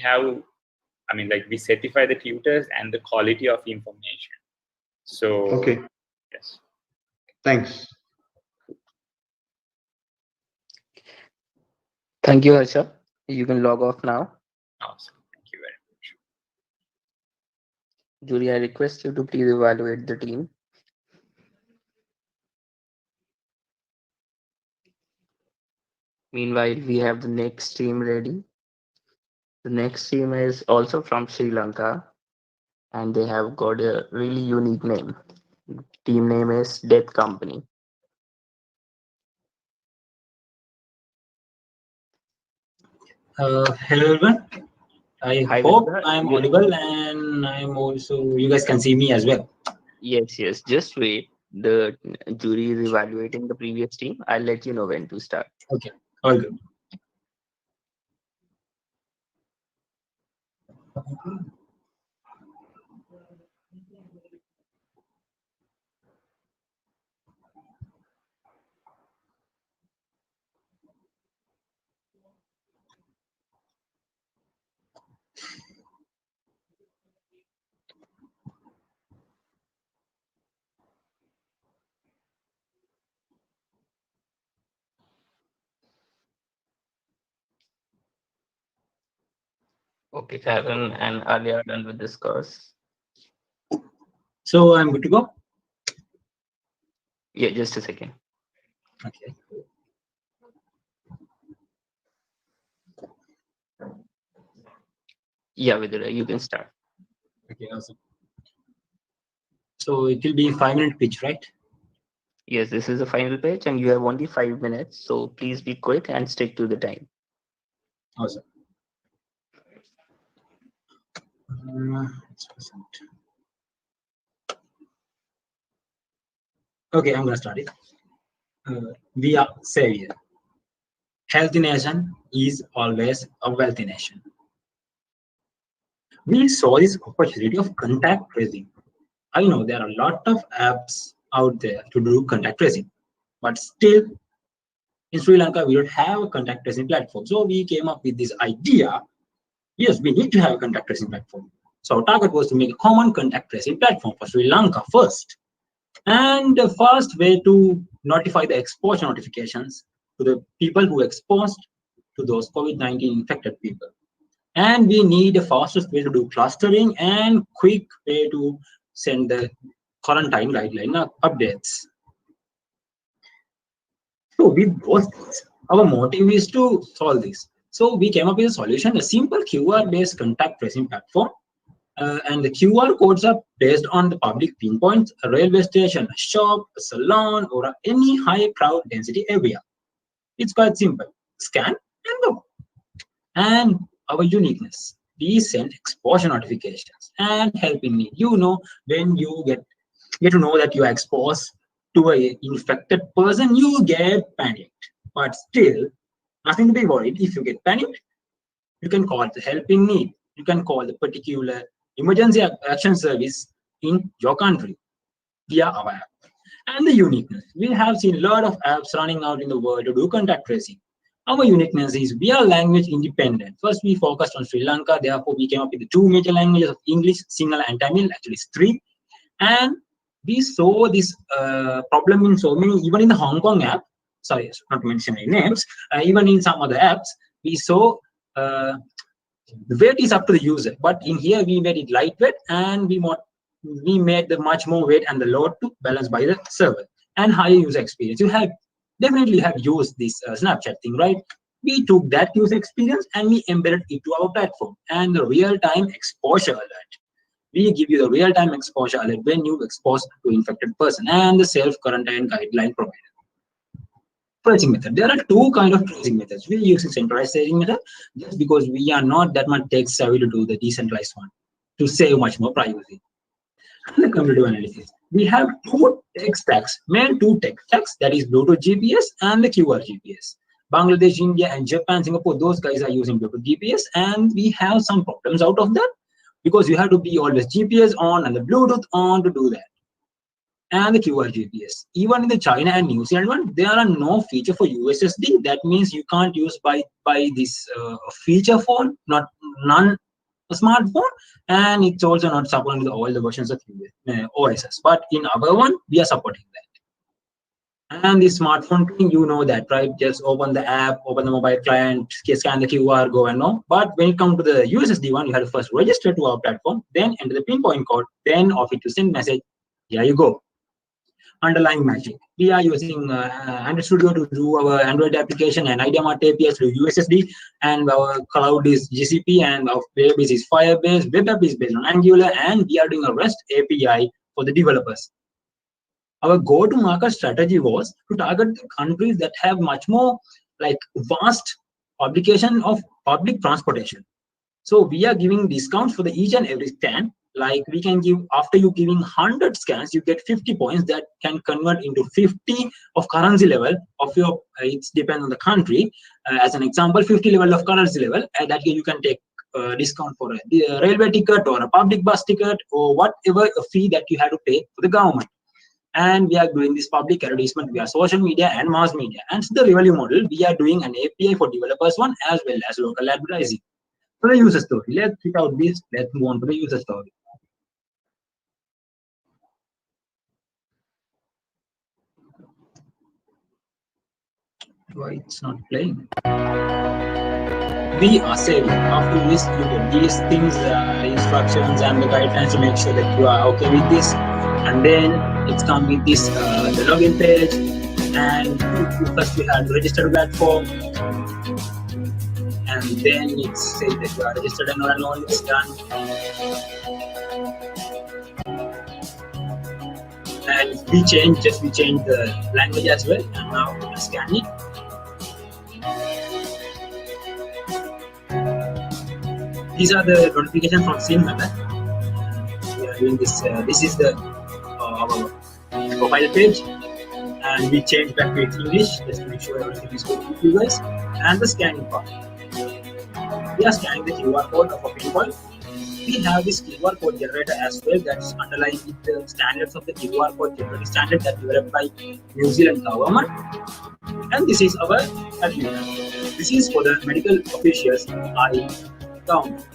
have, I mean, like, we certify the tutors and the quality of information. So Okay. yes. Thanks. Thank you, Harsha. You can log off now. Awesome. Thank you very much. Julie, I request you to please evaluate the team. Meanwhile, we have the next team ready. The next team is also from Sri Lanka, and they have got a really unique name. Team name is Death Company. Hello everyone. I Hi, hope Vedanta. I'm audible, and I'm also, you guys can see me as well. Yes, yes. Just wait. The jury is evaluating the previous team. I'll let you know when to start. Okay, all good. Okay, Karen and Ali are done with this course. So I'm good to go. Yeah, just a second. Okay. Yeah, Vedanta, you can start. Okay, awesome. So it will be 5-minute pitch, right? Yes, this is the final page, and you have only 5 minutes. So please be quick and stick to the time. Awesome. Okay, I'm gonna start it. We are savior. Healthy nation is always a wealthy nation. We saw this opportunity of contact tracing. I know there are a lot of apps out there to do contact tracing, but still in Sri Lanka, we don't have a contact tracing platform. So we came up with this idea. Yes, we need to have a contact tracing platform. So our target was to make a common contact tracing platform for Sri Lanka first. And the first way to notify the exposure notifications to the people who exposed to those COVID-19 infected people. And we need the fastest way to do clustering and quick way to send the quarantine guideline updates. So with those things, our motive is to solve this. So we came up with a solution, a simple QR-based contact tracing platform. And the QR codes are based on the public pinpoints, a railway station, a shop, a salon, or any high crowd density area. It's quite simple. Scan and go. And our uniqueness. We send exposure notifications and helping me. You know, when you get to know that you are exposed to an infected person, you get panicked. But still, nothing to be worried. If you get panicked, you can call the helping need. You can call the particular emergency action service in your country via our app. And the uniqueness. We have seen a lot of apps running out in the world to do contact tracing. Our uniqueness is we are language independent. First, we focused on Sri Lanka. Therefore, we came up with the 2 major languages of English, Sinhala, and Tamil. Actually, it's 3. And we saw this problem in so many, even in the Hong Kong app. Sorry, not to mention any names. Even in some other apps, we saw the weight is up to the user. But in here, we made it lightweight, and we made the much more weight and the load to balance by the server and higher user experience. You have definitely have used this Snapchat thing, right? We took that user experience and we embedded it to our platform. And the real-time exposure alert. We give you the real-time exposure alert when you expose to infected person and the self-quarantine guideline provider. tracing method. There are two kind of tracing methods. We use a centralized tracing method just because we are not that much tech savvy to do the decentralized one to save much more privacy. And the competitive analysis. We have two tech stacks, main two tech stacks, that is Bluetooth GPS and the QR GPS. Bangladesh, India, and Japan, Singapore, those guys are using Bluetooth GPS, and we have some problems out of that because you have to be always GPS on and the Bluetooth on to do that. And the QR GPS. Even in the China and New Zealand one, there are no feature for USSD. That means you can't use by this feature phone, none smartphone, and it's also not supporting all the versions of OSS. But in our one, we are supporting that. And the smartphone thing, you know that, right? Just open the app, open the mobile client, scan the QR, go and know. But when it comes to the USSD one, you have to first register to our platform, then enter the pinpoint code, then off it to send message. Here you go. Underlying magic. We are using Android Studio to do our Android application and IdeaMart APIs through USSD, and our cloud is GCP, and our database is Firebase. Web app is based on Angular, and we are doing a REST API for the developers. Our go-to-market strategy was to target the countries that have much more like vast publication of public transportation. So we are giving discounts for the each and every scan. Like we can give, after you giving 100 scans, you get 50 points that can convert into 50 of currency level of your, it depends on the country. As an example, 50 level of currency level, and that you can take discount for a railway ticket or a public bus ticket or whatever fee that you have to pay for the government. And we are doing this public advertisement via social media and mass media. And the revenue model, we are doing an API for developers one as well as local advertising. For the user story, let's pick out this, let's move on to the user story. Why it's not playing? We are saving. After this, you get these things, instructions and the guidelines to make sure that you are okay with this. And then it's come with this the login page, and first you have to register platform, and then it says that you are registered and all is done. And we change the language as well, and now we scan it. These are the notifications from SIM method. We are doing this. This is the our profile page, and we change back to English just to make sure everything is good with you guys. And the scanning part. We are scanning the QR code of a pinpoint. We have this QR code generator as well that's underlying with the standards of the QR code generator standard that developed by New Zealand government. And this is our agreement. This is for the medical officials I count.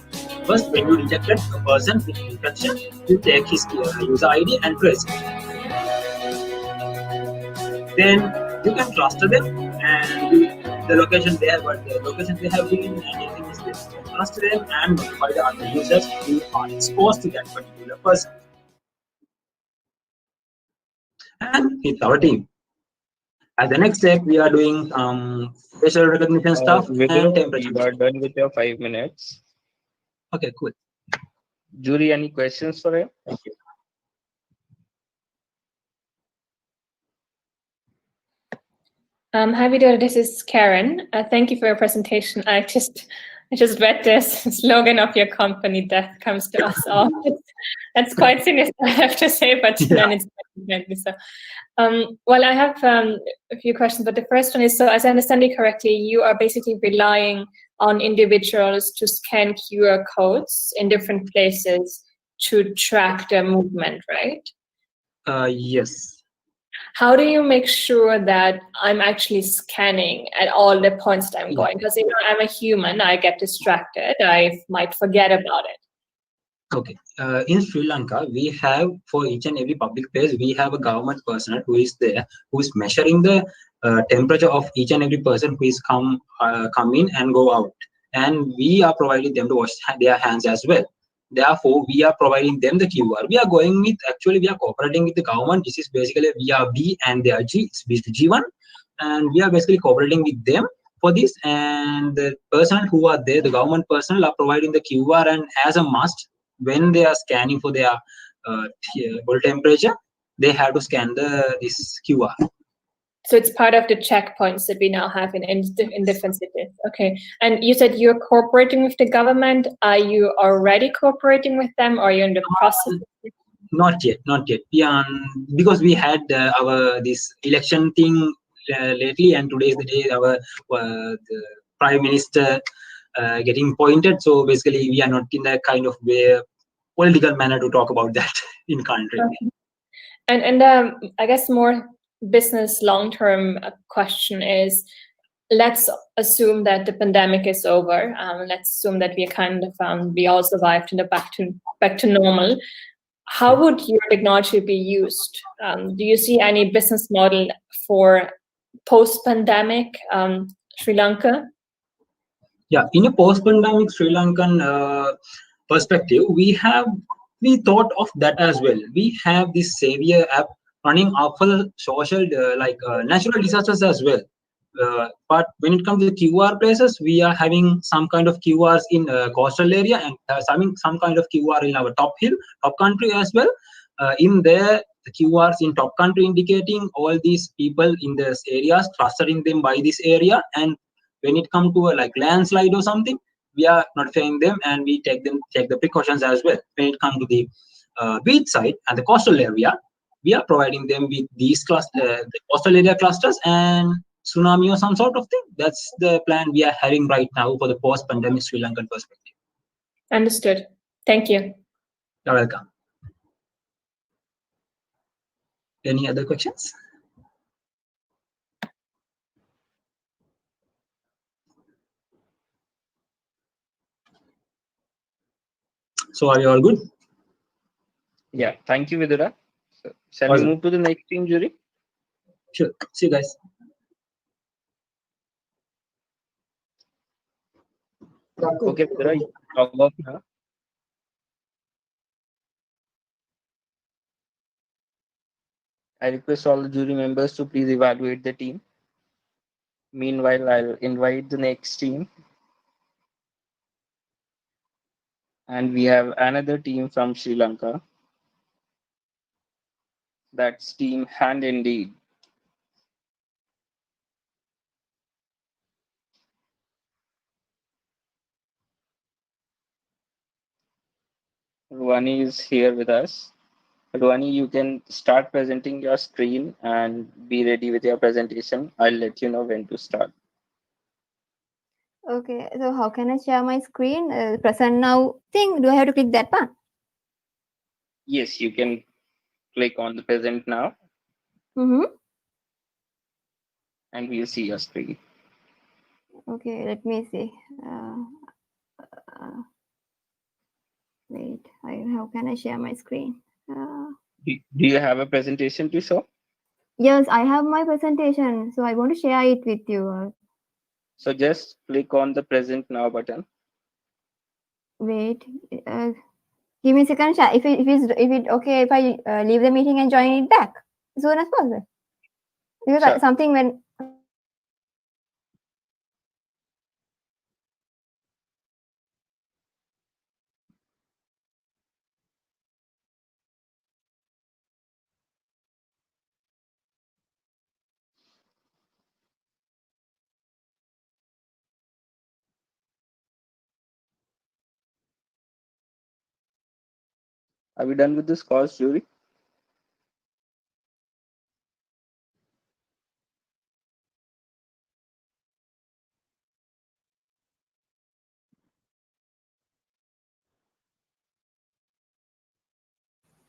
First, when you detected a person with infection, you take his user ID and trace it. Then you can cluster them and the location there, but the location they have been and anything is this. You can cluster them and notify the other users who are exposed to that particular person. And it's our team. As the next step, we are doing facial recognition stuff and temperature. You are done with your 5 minutes. Okay, cool. Jury, any questions for him? Thank you. Hi, Vidya. This is Karen. Thank you for your presentation. I just read this slogan of your company, "Death comes to us all." That's quite sinister, I have to say, but then it's definitely so. Well, I have a few questions, but the first one is, so as I understand it correctly, you are basically relying on individuals to scan QR codes in different places to track their movement, right? Yes. How do you make sure that I'm actually scanning at all the points that I'm going? Because I'm a human, I get distracted, I might forget about it. Okay. In Sri Lanka, we have for each and every public place, we have a government personnel who is there, who is measuring the temperature of each and every person who is come in and go out. And we are providing them to wash their hands as well. Therefore, we are providing them the QR. We are going with, actually, we are cooperating with the government. This is basically, we are B and they are G, it's B to G1. And we are basically cooperating with them for this. And the personnel who are there, the government personnel are providing the QR, and as a must, when they are scanning for their body temperature, they have to scan this QR. So it's part of the checkpoints that we now have in different cities. Okay. And you said you're cooperating with the government. Are you already cooperating with them, or are you in the process? Not yet, not yet. Yeah, because we had our this election thing lately, and today is the day our the prime minister getting appointed. So basically, we are not in that kind of way, political manner to talk about that in country. Okay. And I guess more business long-term question is, let's assume that the pandemic is over. Let's assume that we kind of we all survived and are back to normal. How would your technology be used? Do you see any business model for post-pandemic Sri Lanka? Yeah, in a post-pandemic Sri Lankan perspective, we thought of that as well. We have this Savior app running for social natural disasters as well. But when it comes to QR places, we are having some kind of QRs in coastal area and having some kind of QR in our top country as well. In there, the QRs in top country indicating all these people in these areas, clustering them by this area. And when it comes to a landslide or something, we are notifying them and we take the precautions as well. When it comes to the beach side and the coastal area, we are providing them with these the coastal area clusters and tsunami or some sort of thing. That's the plan we are having right now for the post-pandemic Sri Lankan perspective. Understood. Thank you. You're welcome. Any other questions? So are you all good? Yeah, thank you, Vidura. So, shall we move to the next team, Jury? Sure. See you guys. Okay, Vidura, you talk about now. I request all the jury members to please evaluate the team. Meanwhile, I'll invite the next team. And we have another team from Sri Lanka. That's team Hand Indeed. Ruani is here with us. Ruani, you can start presenting your screen and be ready with your presentation. I'll let you know when to start. Okay, so how can I share my screen? Present now thing, do I have to click that one? Yes, you can click on the present now. And we'll see your screen. Okay, let me see. Wait, how can I share my screen? Do you have a presentation to show? Yes, I have my presentation, so I want to share it with you. So just click on the present now button. Wait, give me a second. If it okay if I leave the meeting and join it back as soon as possible, because Sure. something when. Are we done with this course, Jury?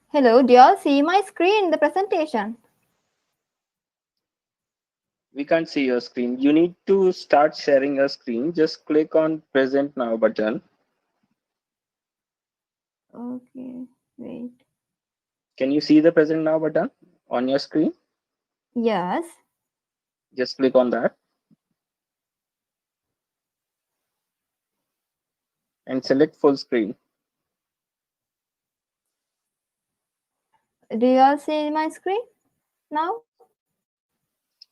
Hello, do you all see my screen, the presentation? We can't see your screen. You need to start sharing your screen. Just click on present now button. Okay, wait. Can you see the present now button on your screen? Yes. Just click on that. And select full screen. Do you all see my screen now?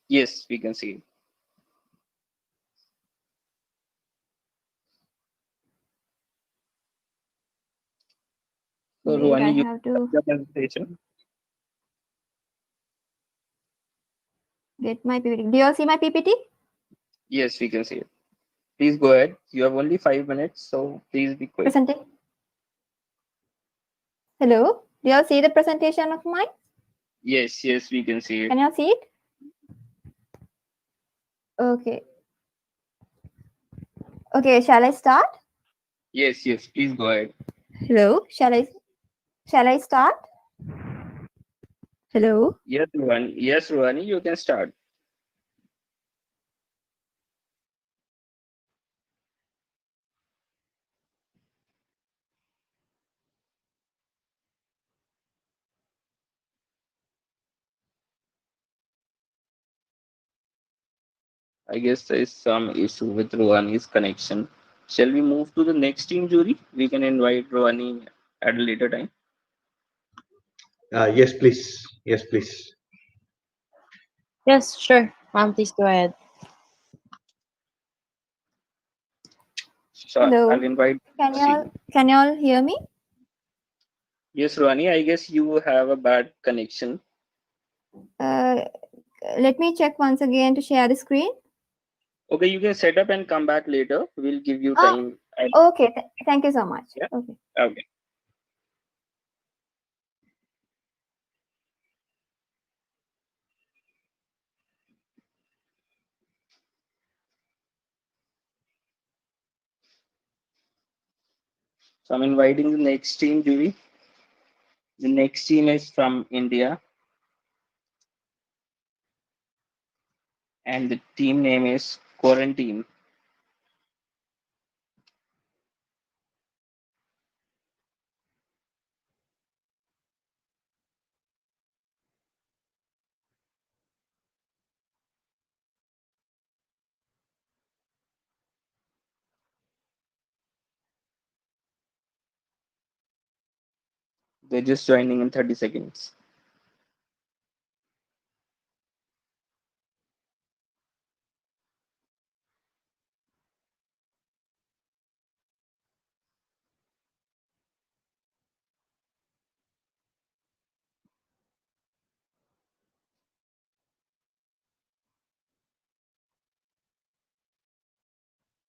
Yes, we can see it. So, Wait, Ruani, you have to. the presentation. get my PPT. Do you all see my PPT? Yes, we can see it. Please go ahead. You have only 5 minutes, so please be quick. Hello? Do you all see the presentation of mine? Yes, yes, we can see it. Can you all see it? Okay. Okay, shall I start? Yes, yes, please go ahead. Hello? Shall I start? Hello? Yes, Ruhani. Yes, Ruhani, you can start. I guess there is some issue with Ruhani's connection. Shall we move to the next team, Jury? We can invite Ruhani at a later time. Yes, please. Yes, please. Yes, sure. Please go ahead. Sure, Hello? I'll invite. Can you all hear me? Yes, Ruhani, I guess you have a bad connection. Let me check once again to share the screen. Okay, you can set up and come back later. We'll give you Oh, time. okay. Thank you so much. Yeah. Okay. Okay. So I'm inviting the next team, Jury. The next team is from India. And the team name is Quarantine. They're just joining in 30 seconds.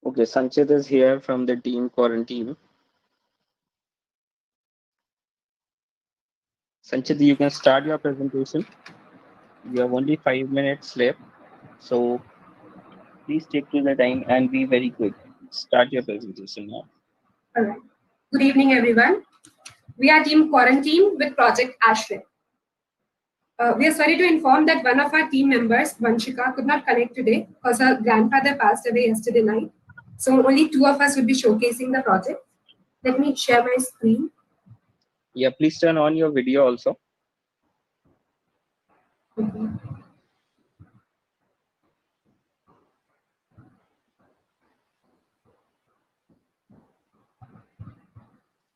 Okay, Sanchit is here from the team Quarantine. Sanchit, you can start your presentation. You have only 5 minutes left. So please stick to the time and be very quick. Start your presentation now. All right. Good evening, everyone. We are Team Quarantine with Project Ashray. We are sorry to inform that one of our team members, Vanshika, could not connect today because her grandfather passed away yesterday night. So only 2 of us will be showcasing the project. Let me share my screen. Yeah, please turn on your video also. Okay.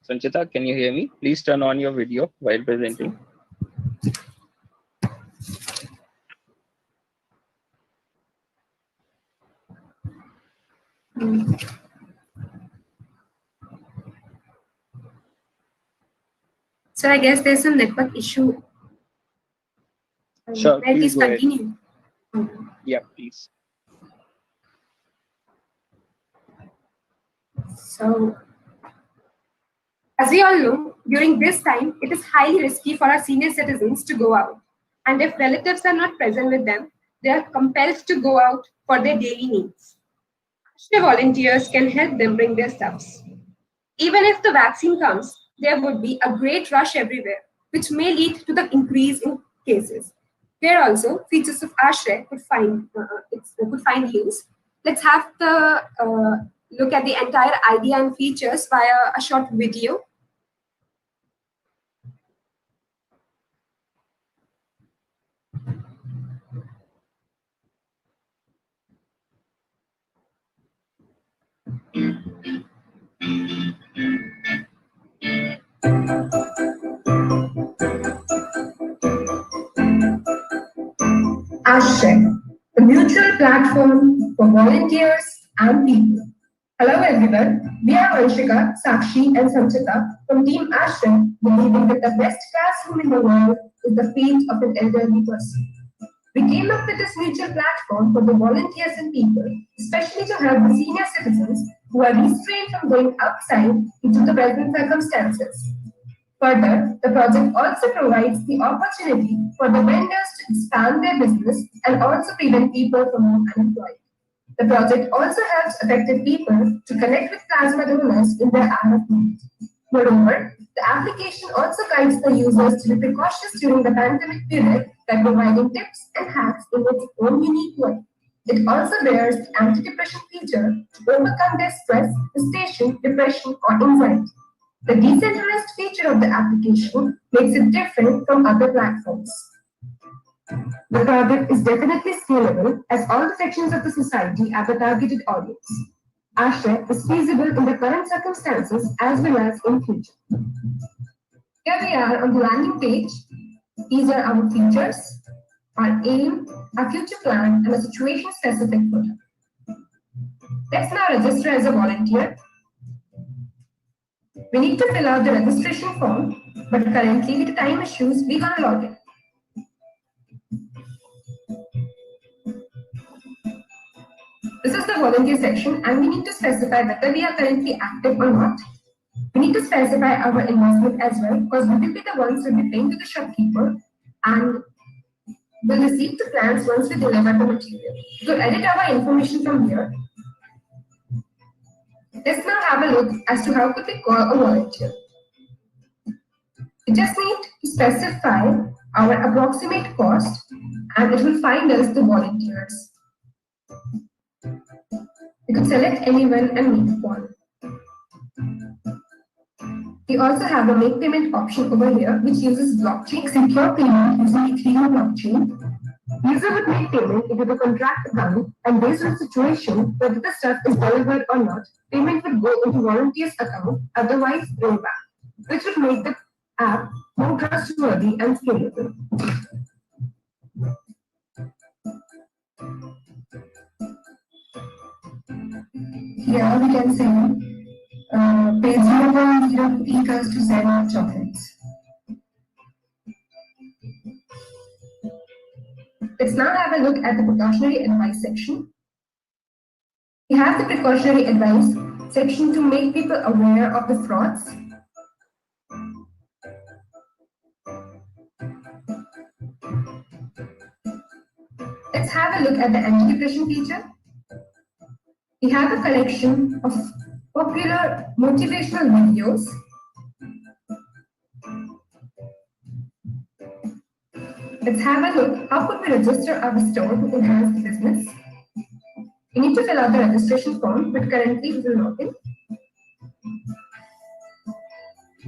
Sanchita, can you hear me? Please turn on your video while presenting. So I guess there's some network issue. Sure, May I please please go ahead. continue? Yeah, please. So, as we all know, during this time, it is highly risky for our senior citizens to go out. And if relatives are not present with them, they are compelled to go out for their daily needs. Ashray volunteers can help them bring their stuffs. Even if the vaccine comes, there would be a great rush everywhere, which may lead to the increase in cases. Here also, features of Ashray could find use. Let's have the look at the entire idea and features via a short video. Ashray, the mutual platform for volunteers and people. Hello everyone, we are Vanshika, Sakshi and Sanchita from Team Ashray, believing that the best classroom in the world is the feet of an elderly person. We came up with this mutual platform for the volunteers and people, especially to help the senior citizens who are restrained from going outside into the present circumstances. Further, the project also provides the opportunity for the vendors to expand their business and also prevent people from being unemployed. The project also helps affected people to connect with plasma donors in their hour of need. Moreover, the application also guides the users to be precautious during the pandemic period by providing tips and hacks in its own unique way. It also bears the antidepressant feature to overcome their stress, frustration, depression, or anxiety. The decentralized feature of the application makes it different from other platforms. The project is definitely scalable as all the sections of the society are the targeted audience. Our share is feasible in the current circumstances as well as in future. Here we are on the landing page. These are our features, our aim, our future plan, and a situation-specific product. Let's now register as a volunteer. We need to fill out the registration form, but currently with the time issues, we can't log in. This is the volunteer section, and we need to specify whether we are currently active or not. We need to specify our investment as well, because we will be the ones who will be paying to the shopkeeper and will receive the plans once we deliver the material. To edit our information from here, let's now have a look as to how could we call a volunteer. We just need to specify our approximate cost, and it will find us the volunteers. We could select anyone and make a call. We also have a make payment option over here, which uses blockchain secure payment using Ethereum blockchain. User would make payment into the contract account, and based on the situation, whether the stuff is delivered or not, payment would go into volunteer's account, otherwise roll back, which would make the app more trustworthy and scalable. Here we can see page 0.0 equals to 0 chocolates. Let's now have a look at the precautionary advice section. We have the precautionary advice section to make people aware of the frauds. Let's have a look at the anti-depression feature. We have a collection of popular motivational videos. Let's have a look. How could we register our store to enhance the business? We need to fill out the registration form, but currently we will not in.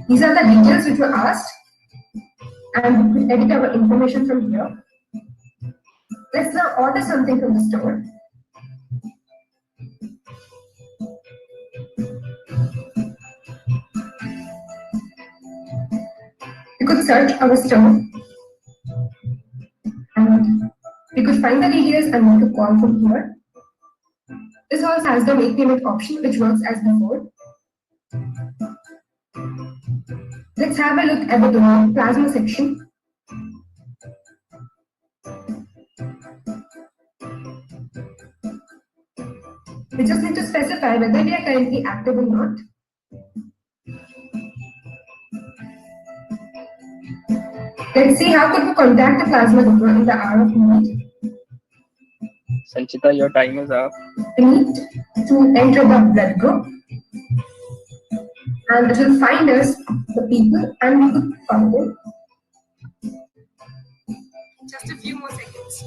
These are the details which were asked, and we will edit our information from here. Let's now order something from the store. We could search our store, and we could find the details and make a call from here. This also has the make payment option, which works as before. Let's have a look at the plasma section. We just need to specify whether we are currently active or not. Let's see how could we contact the plasma donor in the hour of need. Sanchita, your time is up. We need to enter the blood group, and it will find us the people, and we could call them. Just a few more seconds.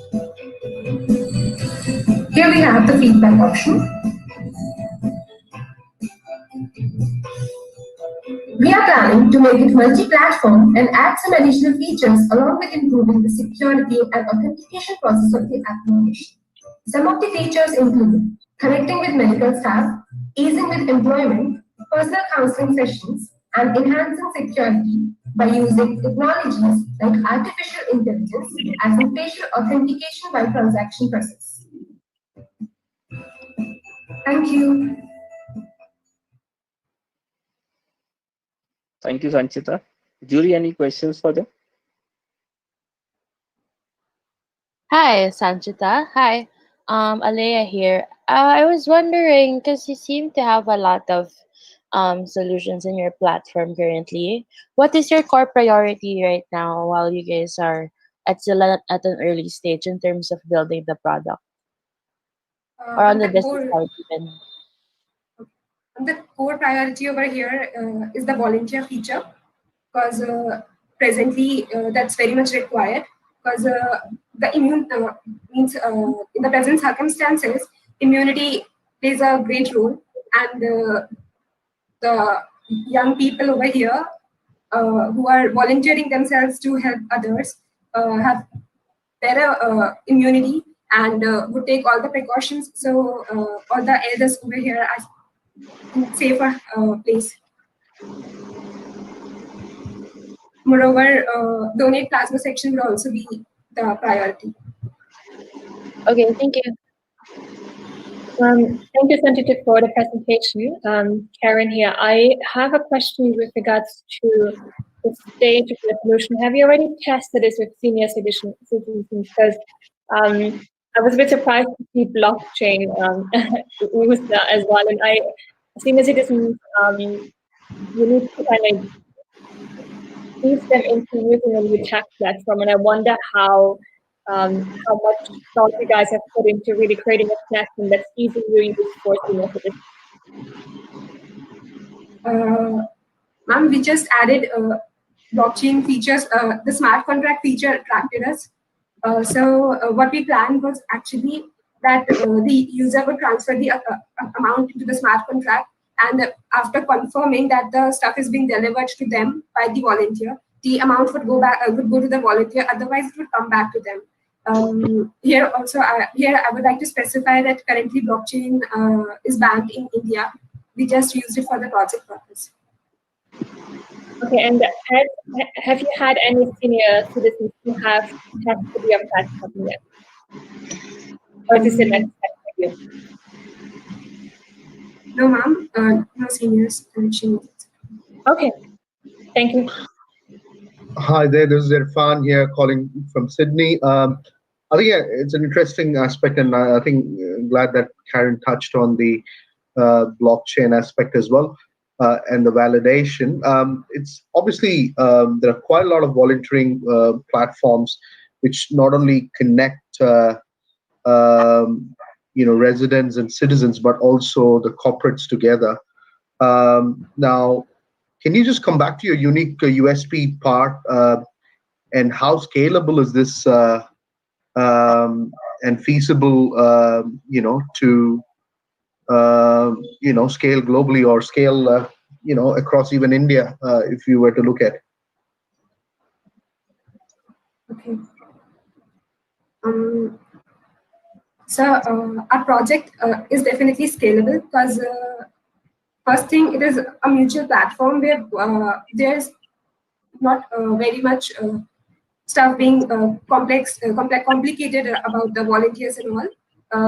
Here we have the feedback option. We are planning to make it multi-platform and add some additional features along with improving the security and authentication process of the application. Some of the features include connecting with medical staff, easing with employment, personal counseling sessions, and enhancing security by using technologies like artificial intelligence as a facial authentication by transaction process. Thank you. Thank you, Sanchita. Jury, any questions for them? Hi, Sanchita. Hi, Alea here. I was wondering because you seem to have a lot of solutions in your platform currently. What is your core priority right now while you guys are at an early stage in terms of building the product or on On the the business core side even? the core priority over here is the volunteer feature, because presently that's very much required, because the immune means in the present circumstances immunity plays a great role, and the young people over here who are volunteering themselves to help others have better immunity and would take all the precautions, so all the elders over here are in safer place. Moreover, donate plasma section will also be the priority. Okay, thank you. Thank you, Sanjita, for the presentation. Karen here. I have a question with regards to the stage of resolution. Have you already tested this with senior citizens? Because I was a bit surprised to see blockchain used as well. And senior citizens, you need to kind of ease them into using a new tech platform. And I wonder how much thought you guys have put into really creating a platform that's easy to use for senior citizens. Ma'am, we just added blockchain features. The smart contract feature attracted us. So what we planned was actually that the user would transfer the amount into the smart contract, and after confirming that the stuff is being delivered to them by the volunteer, the amount would go back would go to the volunteer. Otherwise, it would come back to them. Here also, here I would like to specify that currently blockchain is banned in India. We just used it for the project purpose. Okay, and have you had any senior citizens who have tested your platform yet? Or is this the next step for you? No, ma'am. No seniors. Okay, thank you. Hi there, this is Irfan here calling from Sydney. I think it's an interesting aspect, and I think glad that Karen touched on the blockchain aspect as well, and the validation. It's obviously there are quite a lot of volunteering platforms which not only connect residents and citizens, but also the corporates together. Now, can you just come back to your unique USP part, and how scalable is this and feasible, to scale globally or scale, across even India, if you were to look at it? Okay. So our project is definitely scalable, because first thing, it is a mutual platform where there's not very much stuff being complicated about the volunteers and all.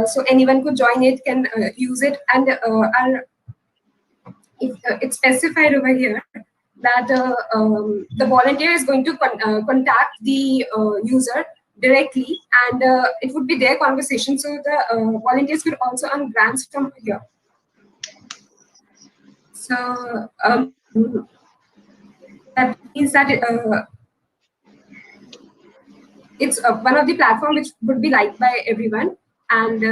So anyone could join it, can use it, and it's specified over here that the volunteer is going to contact the user directly, and it would be their conversation. So the volunteers could also earn grants from here. So that means that it's one of the platform which would be liked by everyone. And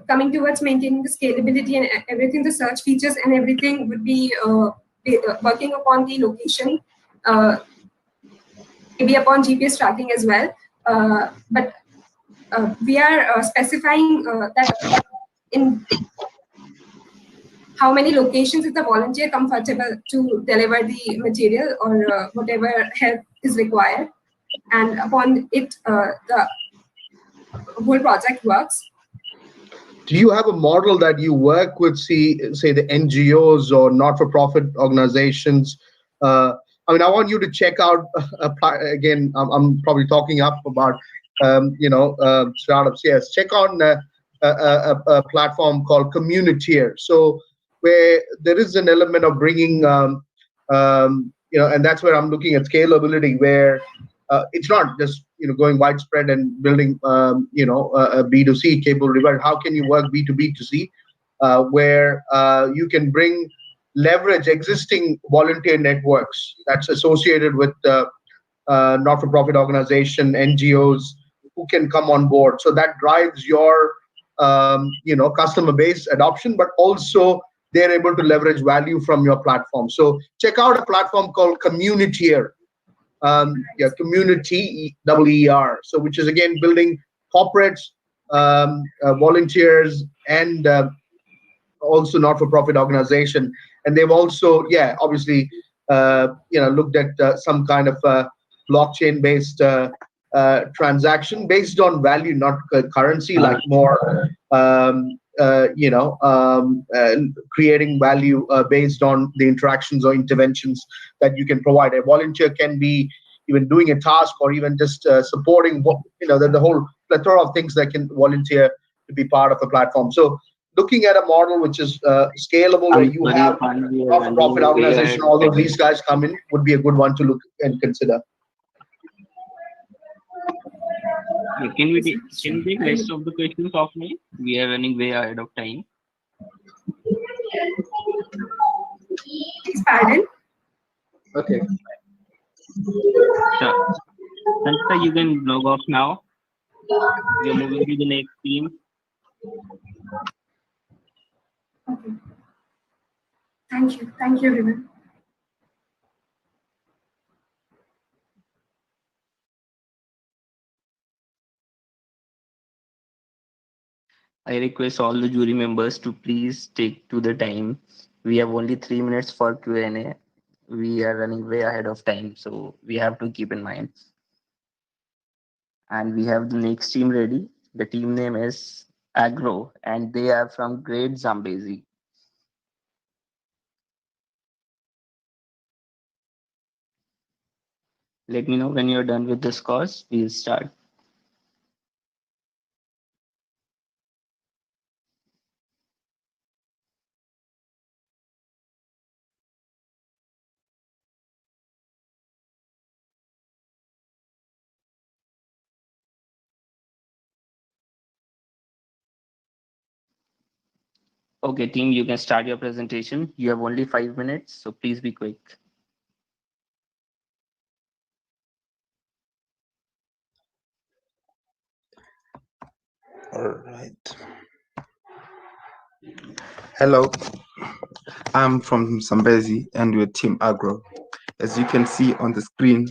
coming towards maintaining the scalability and everything, the search features and everything would be working upon the location, maybe upon GPS tracking as well. But we are specifying that in how many locations is the volunteer comfortable to deliver the material or whatever help is required. And upon it, the whole project works. Do you have a model that you work with, say the NGOs or not-for-profit organizations? I mean, I want you to check out, again, I'm probably talking up about, startups. Yes, check on a platform called Communitier. So where there is an element of bringing, and that's where I'm looking at scalability, where it's not just going widespread and building a B2C capability, but how can you work B2B2C, where you can leverage existing volunteer networks that's associated with not-for-profit organization, NGOs, who can come on board. So that drives your customer base adoption, but also they're able to leverage value from your platform. So check out a platform called Communitier. Community EER. So which is again building corporates, volunteers, and also not-for-profit organization. And they've also, obviously, looked at some kind of blockchain-based transaction based on value, not currency, like more, creating value based on the interactions or interventions that you can provide. A volunteer can be even doing a task or even just supporting, the whole plethora of things that can volunteer to be part of a platform. So looking at a model which is scalable, where you have not-for-profit organization, although these guys come in, would be a good one to look and consider. Can we take rest of the questions off me? We are running way ahead of time. Please pardon. Okay. Sure. Sanchita, you can log off now. We are moving to the next team. Okay. Thank you, everyone. I request all the jury members to please stick to the time. We have only 3 minutes for Q&A. We are running way ahead of time, so we have to keep in mind. And we have the next team ready. The team name is Agro, and they are from Great Zambezi. Let me know when you're done with this course. We'll start. Okay, team, you can start your presentation. You have only 5 minutes, so please be quick. All right. Hello, I'm from Zambezi and we're Team Agro. As you can see on the screen,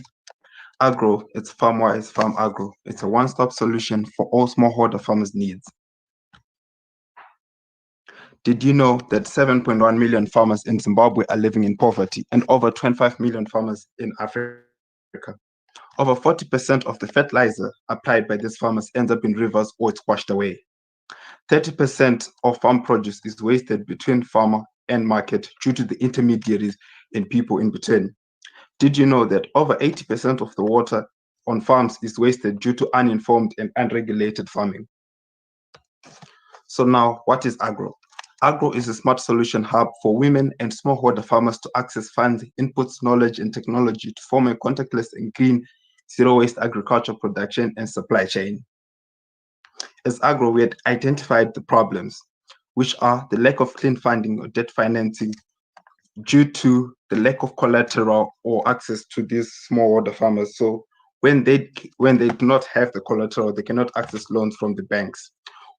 Agro, it's FarmWise Farm Agro. It's a one-stop solution for all smallholder farmers' needs. Did you know that 7.1 million farmers in Zimbabwe are living in poverty and over 25 million farmers in Africa? Over 40% of the fertilizer applied by these farmers ends up in rivers or it's washed away. 30% of farm produce is wasted between farmer and market due to the intermediaries and people in between. Did you know that over 80% of the water on farms is wasted due to uninformed and unregulated farming? So now, what is Agro? Agro is a smart solution hub for women and smallholder farmers to access funds, inputs, knowledge, and technology to form a contactless and green zero-waste agriculture production and supply chain. As Agro, we had identified the problems, which are the lack of clean funding or debt financing due to the lack of collateral or access to these smallholder farmers. So when they do not have the collateral, they cannot access loans from the banks.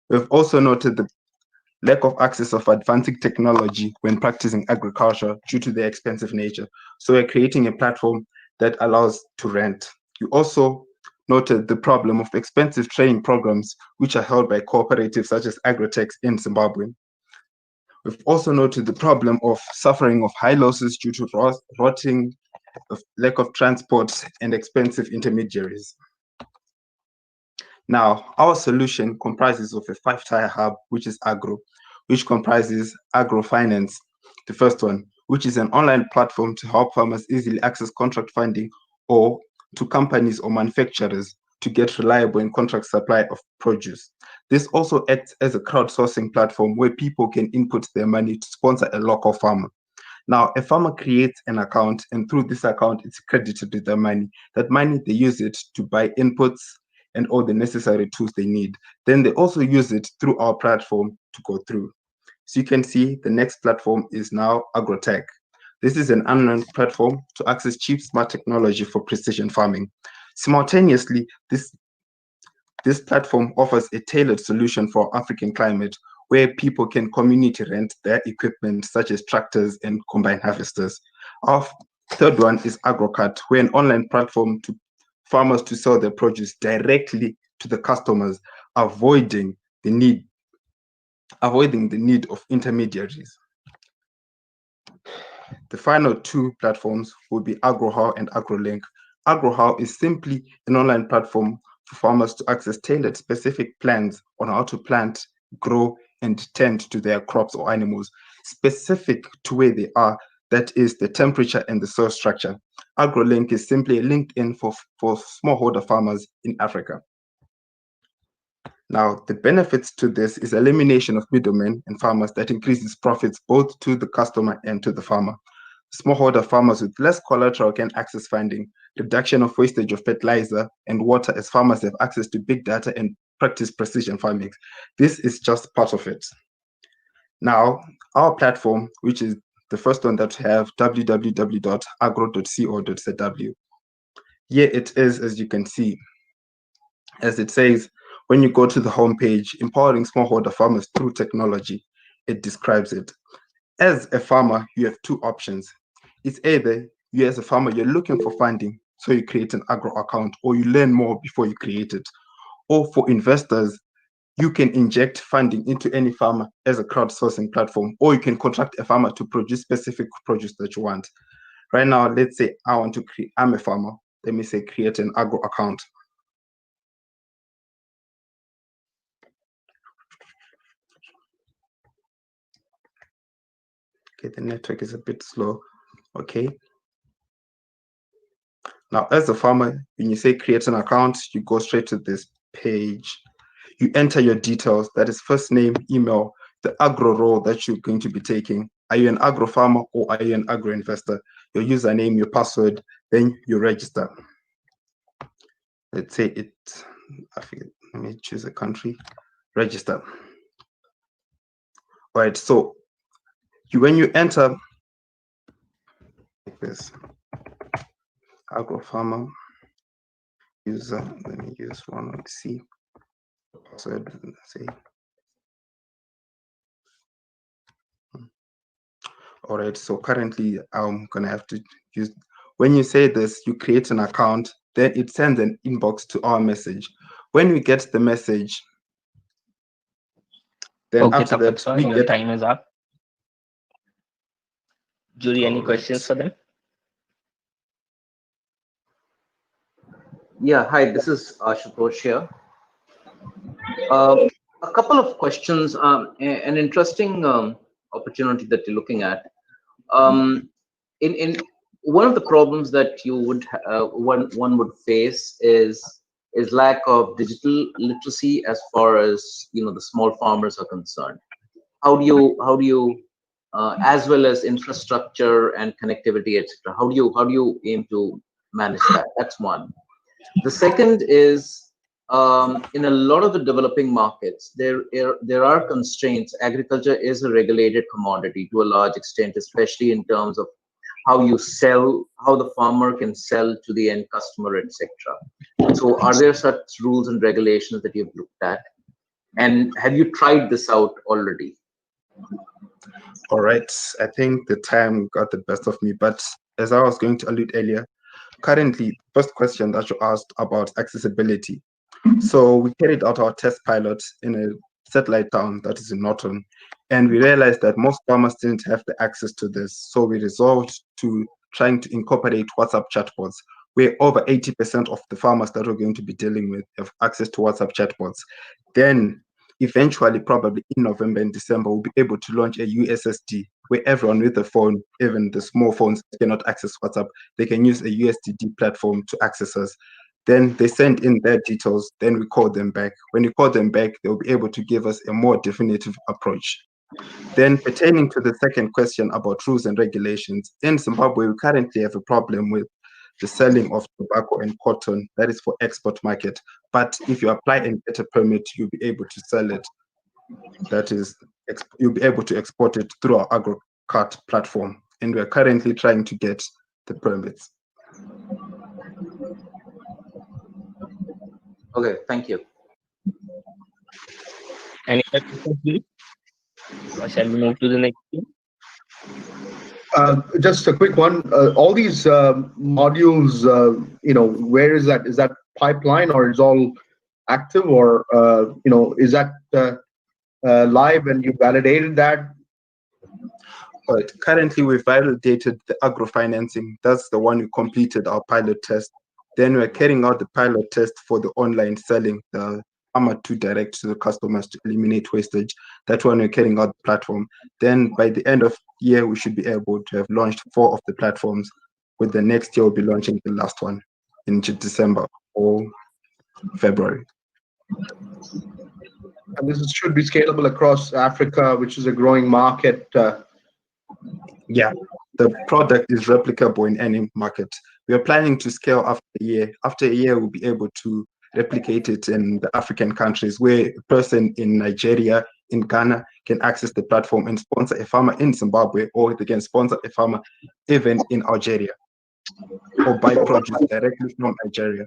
We've also noted the lack of access of advancing technology when practicing agriculture due to their expensive nature. So we're creating a platform that allows to rent. You also noted the problem of expensive training programs, which are held by cooperatives such as Agrotech in Zimbabwe. We've also noted the problem of suffering of high losses due to rotting, lack of transport, and expensive intermediaries. Now, our solution comprises of a 5-tier hub, which is Agro, which comprises Agro Finance, the first one, which is an online platform to help farmers easily access contract funding or to companies or manufacturers to get reliable and contract supply of produce. This also acts as a crowdsourcing platform where people can input their money to sponsor a local farmer. Now, a farmer creates an account, and through this account, it's credited with their money. That money, they use it to buy inputs and all the necessary tools they need. Then they also use it through our platform to go through. So you can see the next platform is now AgroTech. This is an online platform to access cheap, smart technology for precision farming. Simultaneously, this platform offers a tailored solution for African climate where people can community rent their equipment such as tractors and combine harvesters. Our third one is AgroCart, where an online platform to farmers to sell their produce directly to the customers, avoiding the need of intermediaries. The final two platforms will be AgroHow and AgroLink. AgroHow is simply an online platform for farmers to access tailored specific plans on how to plant, grow, and tend to their crops or animals, specific to where they are, that is the temperature and the soil structure. AgroLink is simply a LinkedIn for smallholder farmers in Africa. Now, the benefits to this is elimination of middlemen and farmers that increases profits both to the customer and to the farmer. Smallholder farmers with less collateral can access funding, reduction of wastage of fertilizer and water as farmers have access to big data and practice precision farming. This is just part of it. Now, our platform, which is the first one that we have, www.agro.co.zw. Here it is, as you can see. As it says, when you go to the homepage, empowering smallholder farmers through technology, it describes it. As a farmer, you have two options. It's either you as a farmer, you're looking for funding, so you create an Agro account, or you learn more before you create it. Or for investors, you can inject funding into any farmer as a crowdsourcing platform, or you can contract a farmer to produce specific produce that you want. Right now, let's say I'm a farmer. Let me say create an Agro account. Okay, the network is a bit slow. Okay. Now, as a farmer, when you say create an account, you go straight to this page. You enter your details, that is first name, email, the agro role that you're going to be taking. Are you an agro farmer or are you an agro investor? Your username, your password, then you register. Let's say let me choose a country, register. All right, so when you enter like this, agro farmer, user, let me use one, let's see, password, let's say. All right, so currently I'm gonna have to use, when you say this, you create an account, then it sends an inbox to our message. When we get the message, then Okay, after that, Tapak, your time is up. Jury, any questions for them? Yeah, hi, this is Ashutosh here. A couple of questions, an interesting opportunity that you're looking at. In one of the problems that you would one would face is lack of digital literacy as far as the small farmers are concerned. How do you as well as infrastructure and connectivity, etc. How do you aim to manage that? That's one. The second is in a lot of the developing markets, there are constraints. Agriculture is a regulated commodity to a large extent, especially in terms of how you sell, how the farmer can sell to the end customer, etc. So are there such rules and regulations that you've looked at? And have you tried this out already? All right, I think the time got the best of me, but as I was going to allude earlier, currently, first question that you asked about accessibility. So we carried out our test pilot in a satellite town that is in Norton, and we realized that most farmers didn't have the access to this. So we resolved to trying to incorporate WhatsApp chatbots, where over 80% of the farmers that we're going to be dealing with have access to WhatsApp chatbots. Then eventually, probably in November and December, we'll be able to launch a USSD where everyone with a phone, even the small phones cannot access WhatsApp, they can use a USSD platform to access us. Then they send in their details, then we call them back. When we call them back, they'll be able to give us a more definitive approach. Then pertaining to the second question about rules and regulations, in Zimbabwe, we currently have a problem with the selling of tobacco and cotton, that is for export market. But if you apply and get a permit, you'll be able to sell it. That is, you'll be able to export it through our Agro platform. And we're currently trying to get the permits. Okay, thank you. Any other questions, please? Or shall we move to the next thing? Just a quick one. All these modules, where is that? Is that pipeline, or is all active, or is that live and you validated that? Right. Currently, we validated the agro financing. That's the one we completed our pilot test. Then we're carrying out the pilot test for the online selling, the farmer to direct to the customers to eliminate wastage. That one we're carrying out the platform. Then by the end of the year, we should be able to have launched 4 of the platforms. With the next year, we'll be launching the last one in December or February. And this should be scalable across Africa, which is a growing market. Yeah, the product is replicable in any market. We are planning to scale after a year. After a year, we'll be able to replicate it in the African countries where a person in Nigeria, in Ghana, can access the platform and sponsor a farmer in Zimbabwe, or they can sponsor a farmer even in Algeria, or buy produce directly from Nigeria.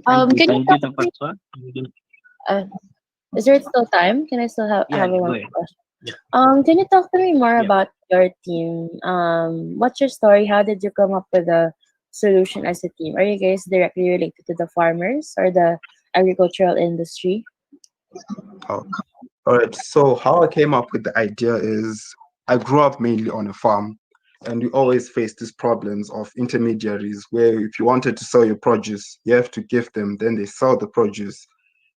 Thank Can you, you talk to me? Is there still time? Can I still have go one ahead. question? Can you talk to me more about your team? What's your story? How did you come up with the solution as a team? Are you guys directly related to the farmers or the agricultural industry? Oh, all right. So how I came up with the idea is I grew up mainly on a farm, and we always face these problems of intermediaries where if you wanted to sell your produce, you have to give them, then they sell the produce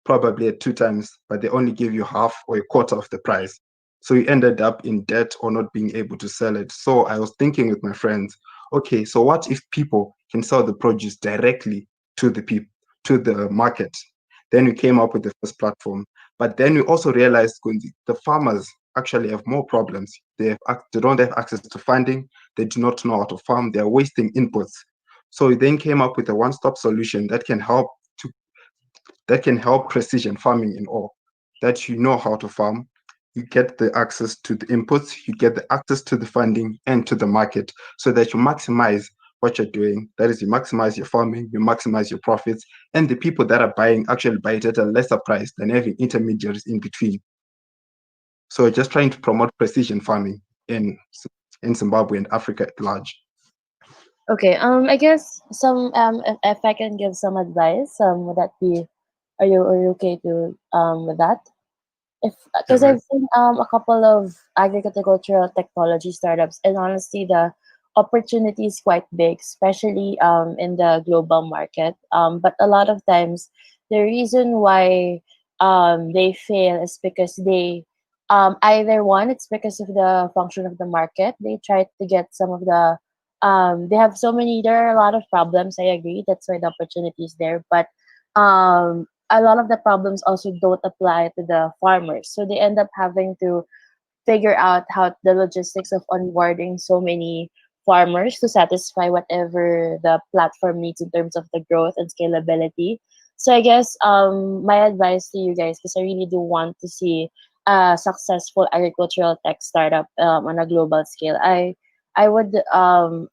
probably at 2 times, but they only give you half or a quarter of the price. So you ended up in debt or not being able to sell it. So I was thinking with my friends, okay, so what if people can sell the produce directly to the people, to the market? Then we came up with the first platform. But then we also realized the farmers actually have more problems. They don't have access to funding. They do not know how to farm. They are wasting inputs. So we then came up with a one-stop solution that can help precision farming in all. That you know how to farm, you get the access to the inputs, you get the access to the funding and to the market, so that you maximize what you're doing. That is, you maximize your farming, you maximize your profits, and the people that are buying actually buy it at a lesser price than having intermediaries in between. So just trying to promote precision farming in Zimbabwe and Africa at large. Okay. I guess if I can give some advice, would that be? Are you okay to with that? Because I've seen a couple of agricultural technology startups, and honestly, the opportunity is quite big, especially in the global market. But a lot of times, the reason why they fail is because they either one, it's because of the function of the market. They try to get some of the they have so many. There are a lot of problems. I agree. That's why the opportunity is there, but a lot of the problems also don't apply to the farmers. So they end up having to figure out how the logistics of onboarding so many farmers to satisfy whatever the platform needs in terms of the growth and scalability. So I guess my advice to you guys, because I really do want to see a successful agricultural tech startup on a global scale, I would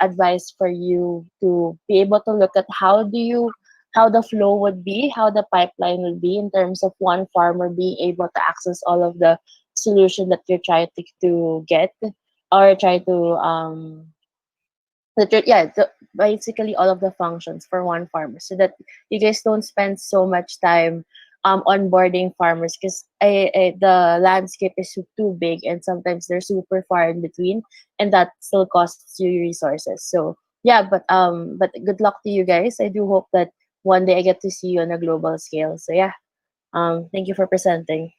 advise for you to be able to look at how the flow would be, how the pipeline will be in terms of one farmer being able to access all of the solution that you're trying to get, or try to basically all of the functions for one farmer, so that you guys don't spend so much time onboarding farmers, because the landscape is too big and sometimes they're super far in between, and that still costs you resources. So yeah, but good luck to you guys. I do hope that one day I get to see you on a global scale. So yeah, thank you for presenting.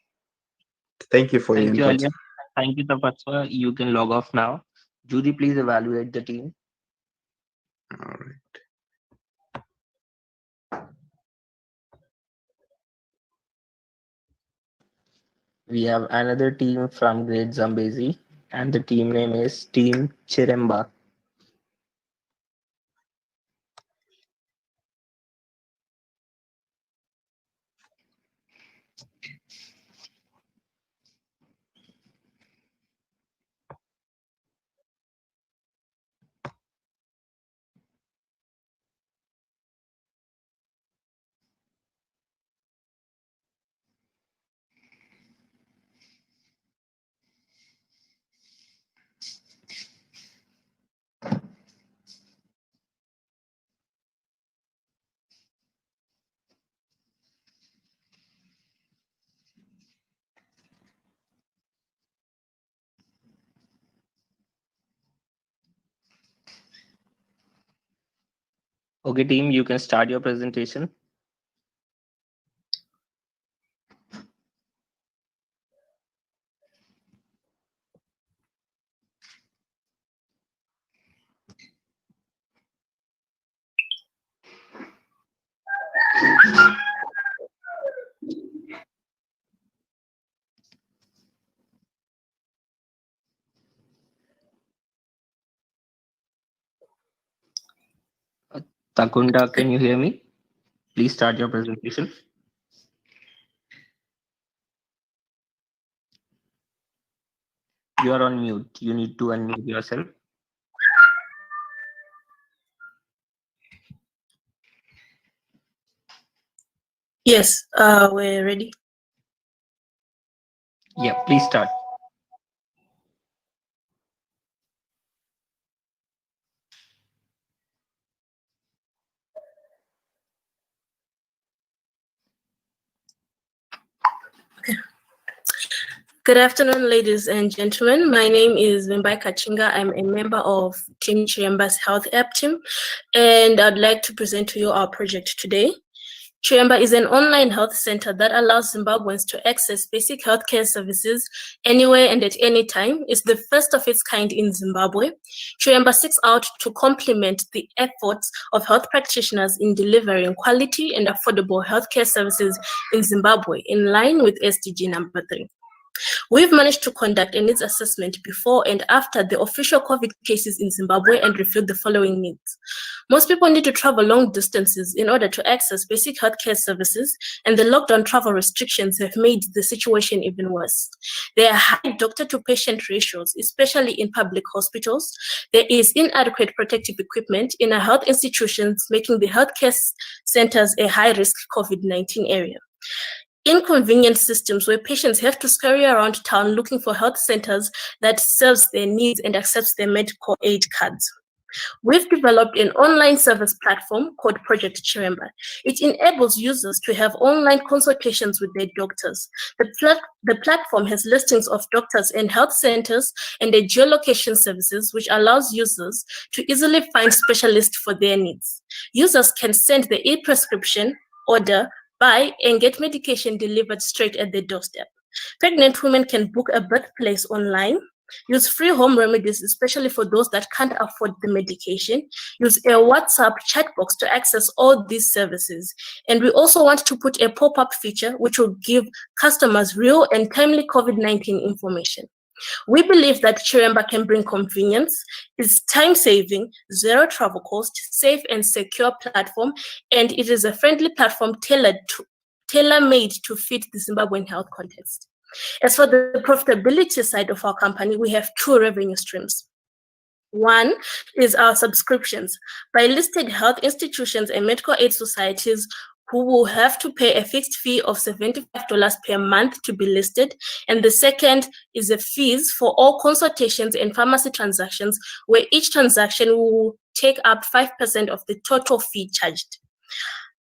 Thank you for your Thank you, input. Alia. Thank you, Tapaswa. You can log off now. Judy, please evaluate the team. All right. We have another team from Great Zambezi, and the team name is Team Chiremba. Okay, team, you can start your presentation. Takunda, can you hear me? Please start your presentation. You are on mute. You need to unmute yourself. Yes, we're ready. Yeah, please start. Good afternoon, ladies and gentlemen. My name is Wimbai Kachinga. I'm a member of Team Chiremba's Health App team, and I'd like to present to you our project today. Chiremba is an online health center that allows Zimbabweans to access basic healthcare services anywhere and at any time. It's the first of its kind in Zimbabwe. Chiremba seeks out to complement the efforts of health practitioners in delivering quality and affordable healthcare services in Zimbabwe, in line with SDG number 3. We've managed to conduct a needs assessment before and after the official COVID cases in Zimbabwe and revealed the following needs. Most people need to travel long distances in order to access basic healthcare services, and the lockdown travel restrictions have made the situation even worse. There are high doctor-to-patient ratios, especially in public hospitals. There is inadequate protective equipment in our health institutions, making the healthcare centers a high-risk COVID-19 area. Inconvenient systems where patients have to scurry around town looking for health centers that serves their needs and accepts their medical aid cards. We've developed an online service platform called Project Chiremba. It enables users to have online consultations with their doctors. The platform has listings of doctors and health centers and a geolocation services, which allows users to easily find specialists for their needs. Users can send the e-prescription, order, buy, and get medication delivered straight at their doorstep. Pregnant women can book a birthplace online, use free home remedies, especially for those that can't afford the medication, use a WhatsApp chat box to access all these services. And we also want to put a pop-up feature which will give customers real and timely COVID-19 information. We believe that Chiremba can bring convenience, is time-saving, zero travel cost, safe and secure platform, and it is a friendly platform tailor-made to fit the Zimbabwean health context. As for the profitability side of our company, we have two revenue streams. One is our subscriptions by listed health institutions and medical aid societies who will have to pay a fixed fee of $75 per month to be listed. And the second is the fees for all consultations and pharmacy transactions, where each transaction will take up 5% of the total fee charged.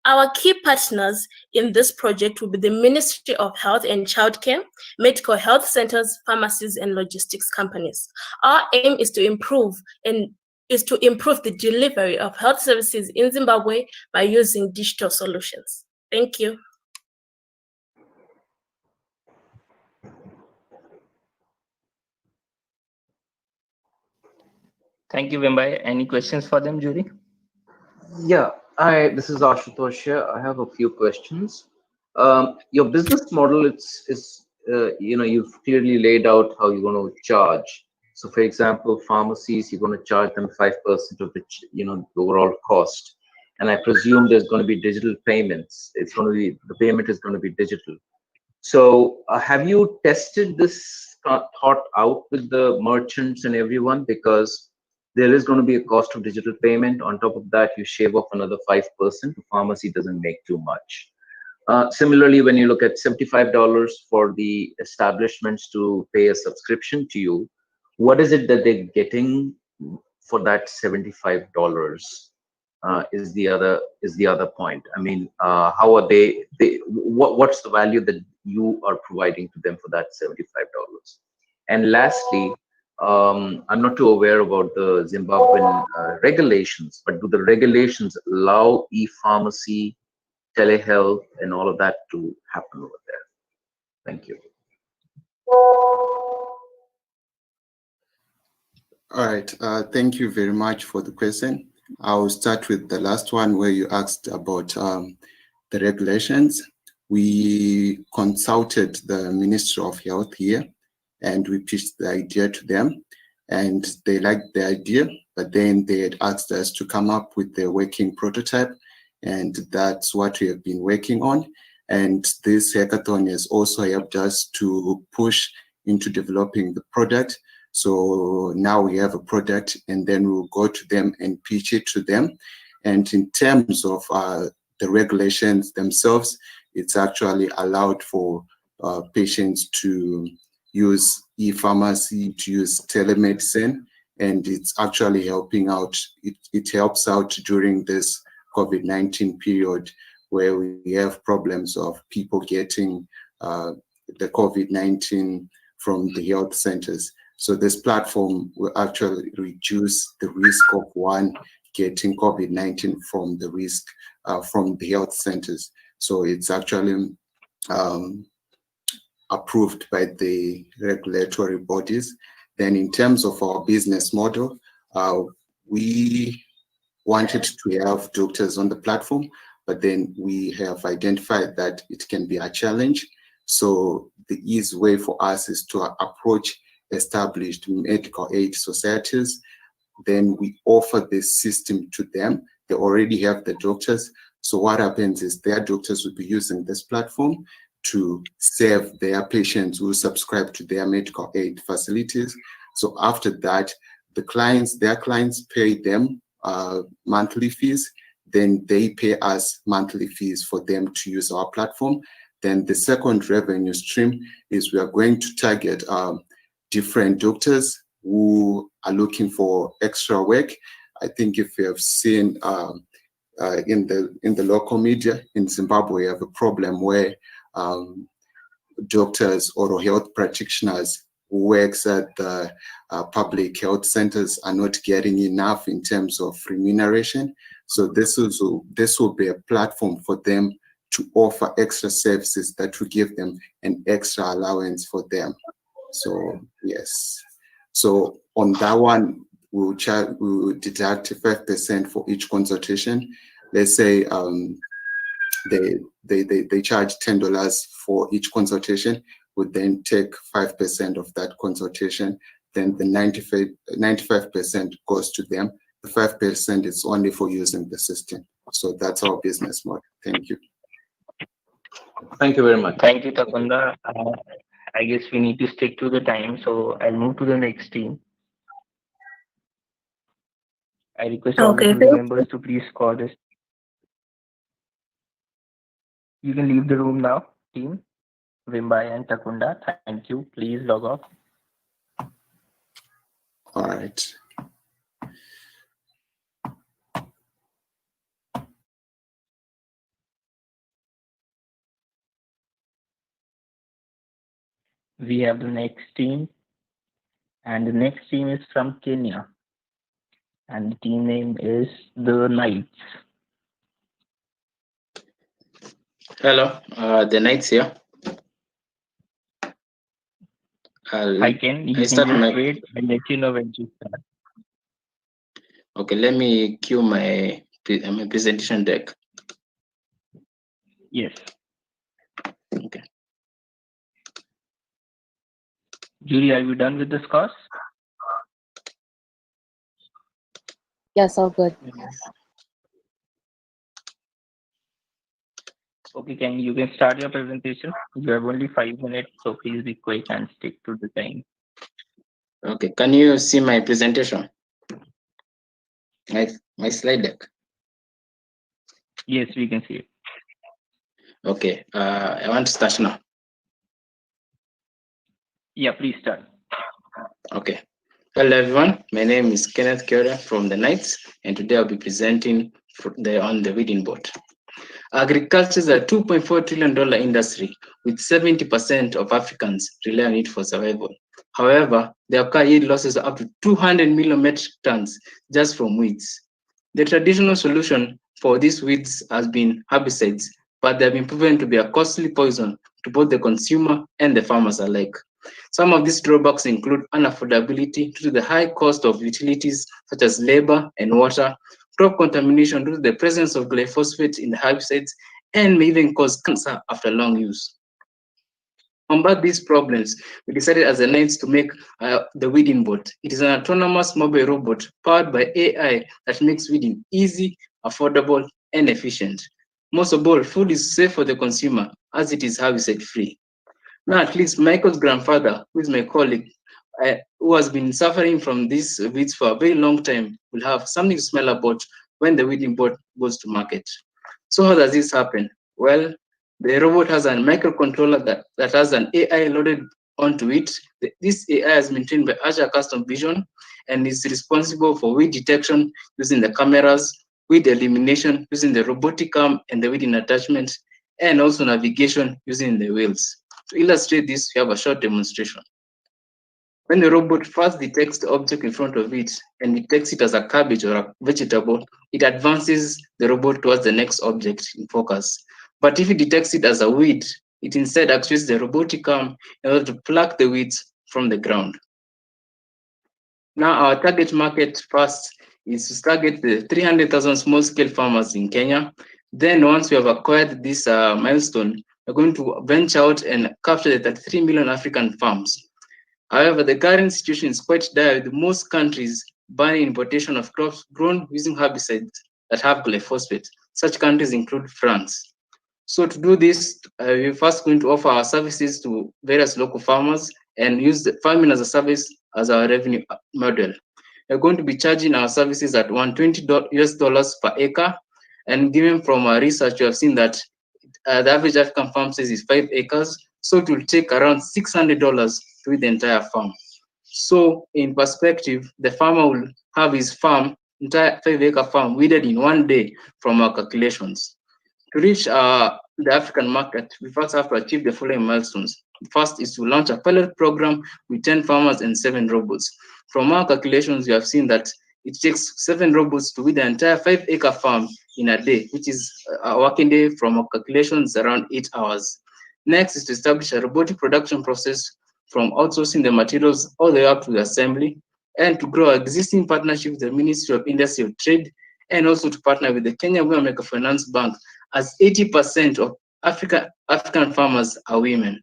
Our key partners in this project will be the Ministry of Health and Childcare, medical health centers, pharmacies, and logistics companies. Our aim is to improve the delivery of health services in Zimbabwe by using digital solutions. Thank you. Thank you, Wimbai. Any questions for them, Judy? Yeah, this is Ashutosh here. I have a few questions. Your business model is you've clearly laid out how you're going to charge. So, for example, pharmacies, you're going to charge them 5% of the the overall cost, and I presume there's going to be digital payments. It's going to be the payment is going to be digital. So, have you tested this thought out with the merchants and everyone? Because there is going to be a cost of digital payment. On top of that, you shave off another 5%. The pharmacy doesn't make too much. Similarly, when you look at $75 for the establishments to pay a subscription to you, what is it that they're getting for that $75? Is the other point. I mean, how are what's the value that you are providing to them for that $75? And lastly, I'm not too aware about the Zimbabwean regulations, but do the regulations allow e-pharmacy, telehealth, and all of that to happen over there? Thank you. All right. Thank you very much for the question. I'll start with the last one where you asked about the regulations. We consulted the Ministry of Health here and we pitched the idea to them and they liked the idea, but then they had asked us to come up with the working prototype, and that's what we have been working on. And this hackathon has also helped us to push into developing the product. So now we have a product and then we'll go to them and pitch it to them. And in terms of the regulations themselves, it's actually allowed for patients to use e-pharmacy, to use telemedicine, and it's actually helping out. It helps out during this COVID-19 period where we have problems of people getting the COVID-19 from the health centers. So this platform will actually reduce the risk of one getting COVID-19 from the risk from the health centers. So it's actually approved by the regulatory bodies. Then in terms of our business model, we wanted to have doctors on the platform, but then we have identified that it can be a challenge. So the easy way for us is to approach established medical aid societies. Then we offer this system to them. They already have the doctors. So what happens is their doctors will be using this platform to serve their patients who subscribe to their medical aid facilities. So after that, their clients pay them monthly fees. Then they pay us monthly fees for them to use our platform. Then the second revenue stream is we are going to target different doctors who are looking for extra work. I think if you have seen in the local media in Zimbabwe, we have a problem where doctors or health practitioners who works at the public health centers are not getting enough in terms of remuneration. So this will be a platform for them to offer extra services that will give them an extra allowance for them. So yes. So on that one, we'll deduct 5% for each consultation. Let's say they charge $10 for each consultation. Would then take 5% of that consultation. Then the 95% goes to them. The 5% is only for using the system. So that's our business model. Thank you. Thank you very much. Thank you, Takunda. I guess we need to stick to the time, so I'll move to the next team. I request all the jury members to please call this. You can leave the room now, team. Wimbai and Takunda, thank you. Please log off. All right. We have the next team, and the next team is from Kenya, and the team name is the Knights. Hello, the Knights here. I can just wait and let you know when to start. Okay, let me cue my presentation deck. Yes. Okay. Judy, are you done with the scores? Yes, all good. Okay, you can start your presentation. You have only 5 minutes, so please be quick and stick to the time. Okay, can you see my presentation? My slide deck. Yes, we can see it. Okay, I want to start now. Yeah, please start. Okay. Hello everyone, my name is Kenneth Kyoda from the Knights, and today I'll be presenting on the weeding bot. Agriculture is a $2.4 trillion industry, with 70% of Africans rely on it for survival. However, there occur yield losses of up to 200 million metric tons just from weeds. The traditional solution for these weeds has been herbicides, but they have been proven to be a costly poison to both the consumer and the farmers alike. Some of these drawbacks include unaffordability due to the high cost of utilities such as labor and water, crop contamination due to the presence of glyphosate in the herbicides, and may even cause cancer after long use. To combat these problems, we decided as a Knights to make the weeding bot. It is an autonomous mobile robot powered by AI that makes weeding easy, affordable, and efficient. Most of all, food is safe for the consumer as it is herbicide free. Now, at least Michael's grandfather, who is my colleague, who has been suffering from these weeds for a very long time, will have something to smell about when the weeding bot goes to market. So how does this happen? Well, the robot has a microcontroller that has an AI loaded onto it. This AI is maintained by Azure Custom Vision and is responsible for weed detection using the cameras, weed elimination using the robotic arm and the weeding attachment, and also navigation using the wheels. To illustrate this, we have a short demonstration. When the robot first detects the object in front of it and detects it as a cabbage or a vegetable, it advances the robot towards the next object in focus. But if it detects it as a weed, it instead activates the robotic arm in order to pluck the weeds from the ground. Now, our target market first is to target the 300,000 small-scale farmers in Kenya. Then once we have acquired this milestone, we're going to venture out and capture the 33 million African farms. However, the current situation is quite dire, with most countries banning importation of crops grown using herbicides that have glyphosate. Such countries include France. So to do this, we're first going to offer our services to various local farmers and use the farming as a service as our revenue model. We're going to be charging our services at $120 per acre, and given from our research, we have seen that the average African farm size is 5 acres, so it will take around $600 to weed the entire farm. So in perspective, the farmer will have his farm, entire 5-acre farm, weeded in 1 day from our calculations. To reach the African market, we first have to achieve the following milestones. First is to launch a pilot program with 10 farmers and 7 robots. From our calculations, we have seen that it takes 7 robots to weed the entire 5-acre farm in a day, which is a working day from our calculations around 8 hours. Next is to establish a robotic production process from outsourcing the materials all the way up to the assembly, and to grow our existing partnership with the Ministry of Industry and Trade, and also to partner with the Kenya Women Microfinance Bank, as 80% of African farmers are women.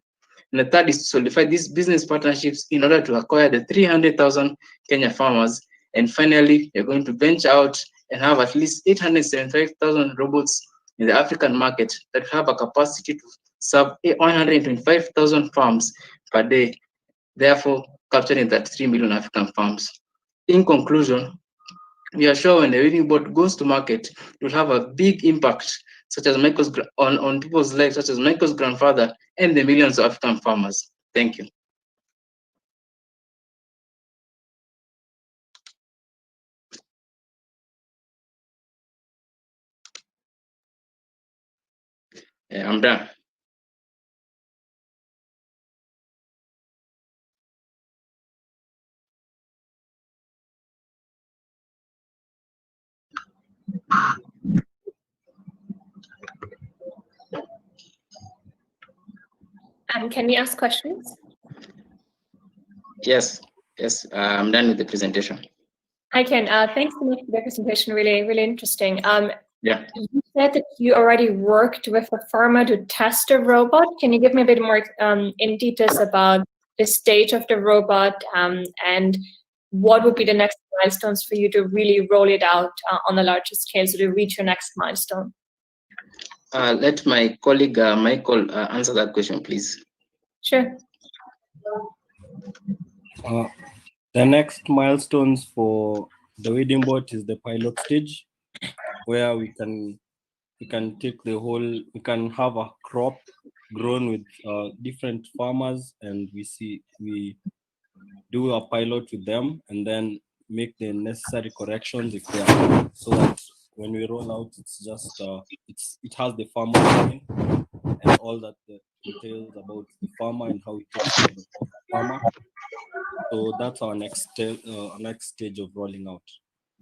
And the third is to solidify these business partnerships in order to acquire the 300,000 Kenya farmers. And finally, we're going to venture out and have at least 875,000 robots in the African market that have a capacity to serve 125,000 farms per day, therefore capturing that 3 million African farms. In conclusion, we are sure when the weeding bot goes to market, it will have a big impact such as on people's lives, such as Michael's grandfather and the millions of African farmers. Thank you. I'm done. Can we ask questions? Yes, I'm done with the presentation. I can. Thanks so much for the presentation. Really, really interesting. Yeah. You said that you already worked with a farmer to test a robot. Can you give me a bit more in details about the stage of the robot, and what would be the next milestones for you to really roll it out on a larger scale, so to reach your next milestone? Let my colleague Michael answer that question, please. Sure. The next milestones for the weeding bot is the pilot stage, where we can take the whole, we can have a crop grown with different farmers, and we do a pilot with them and then make the necessary corrections if they are, so that when we roll out, it's just it has the farmer name and all that details about the farmer and how it takes care of the farmer. So that's our next stage of rolling out.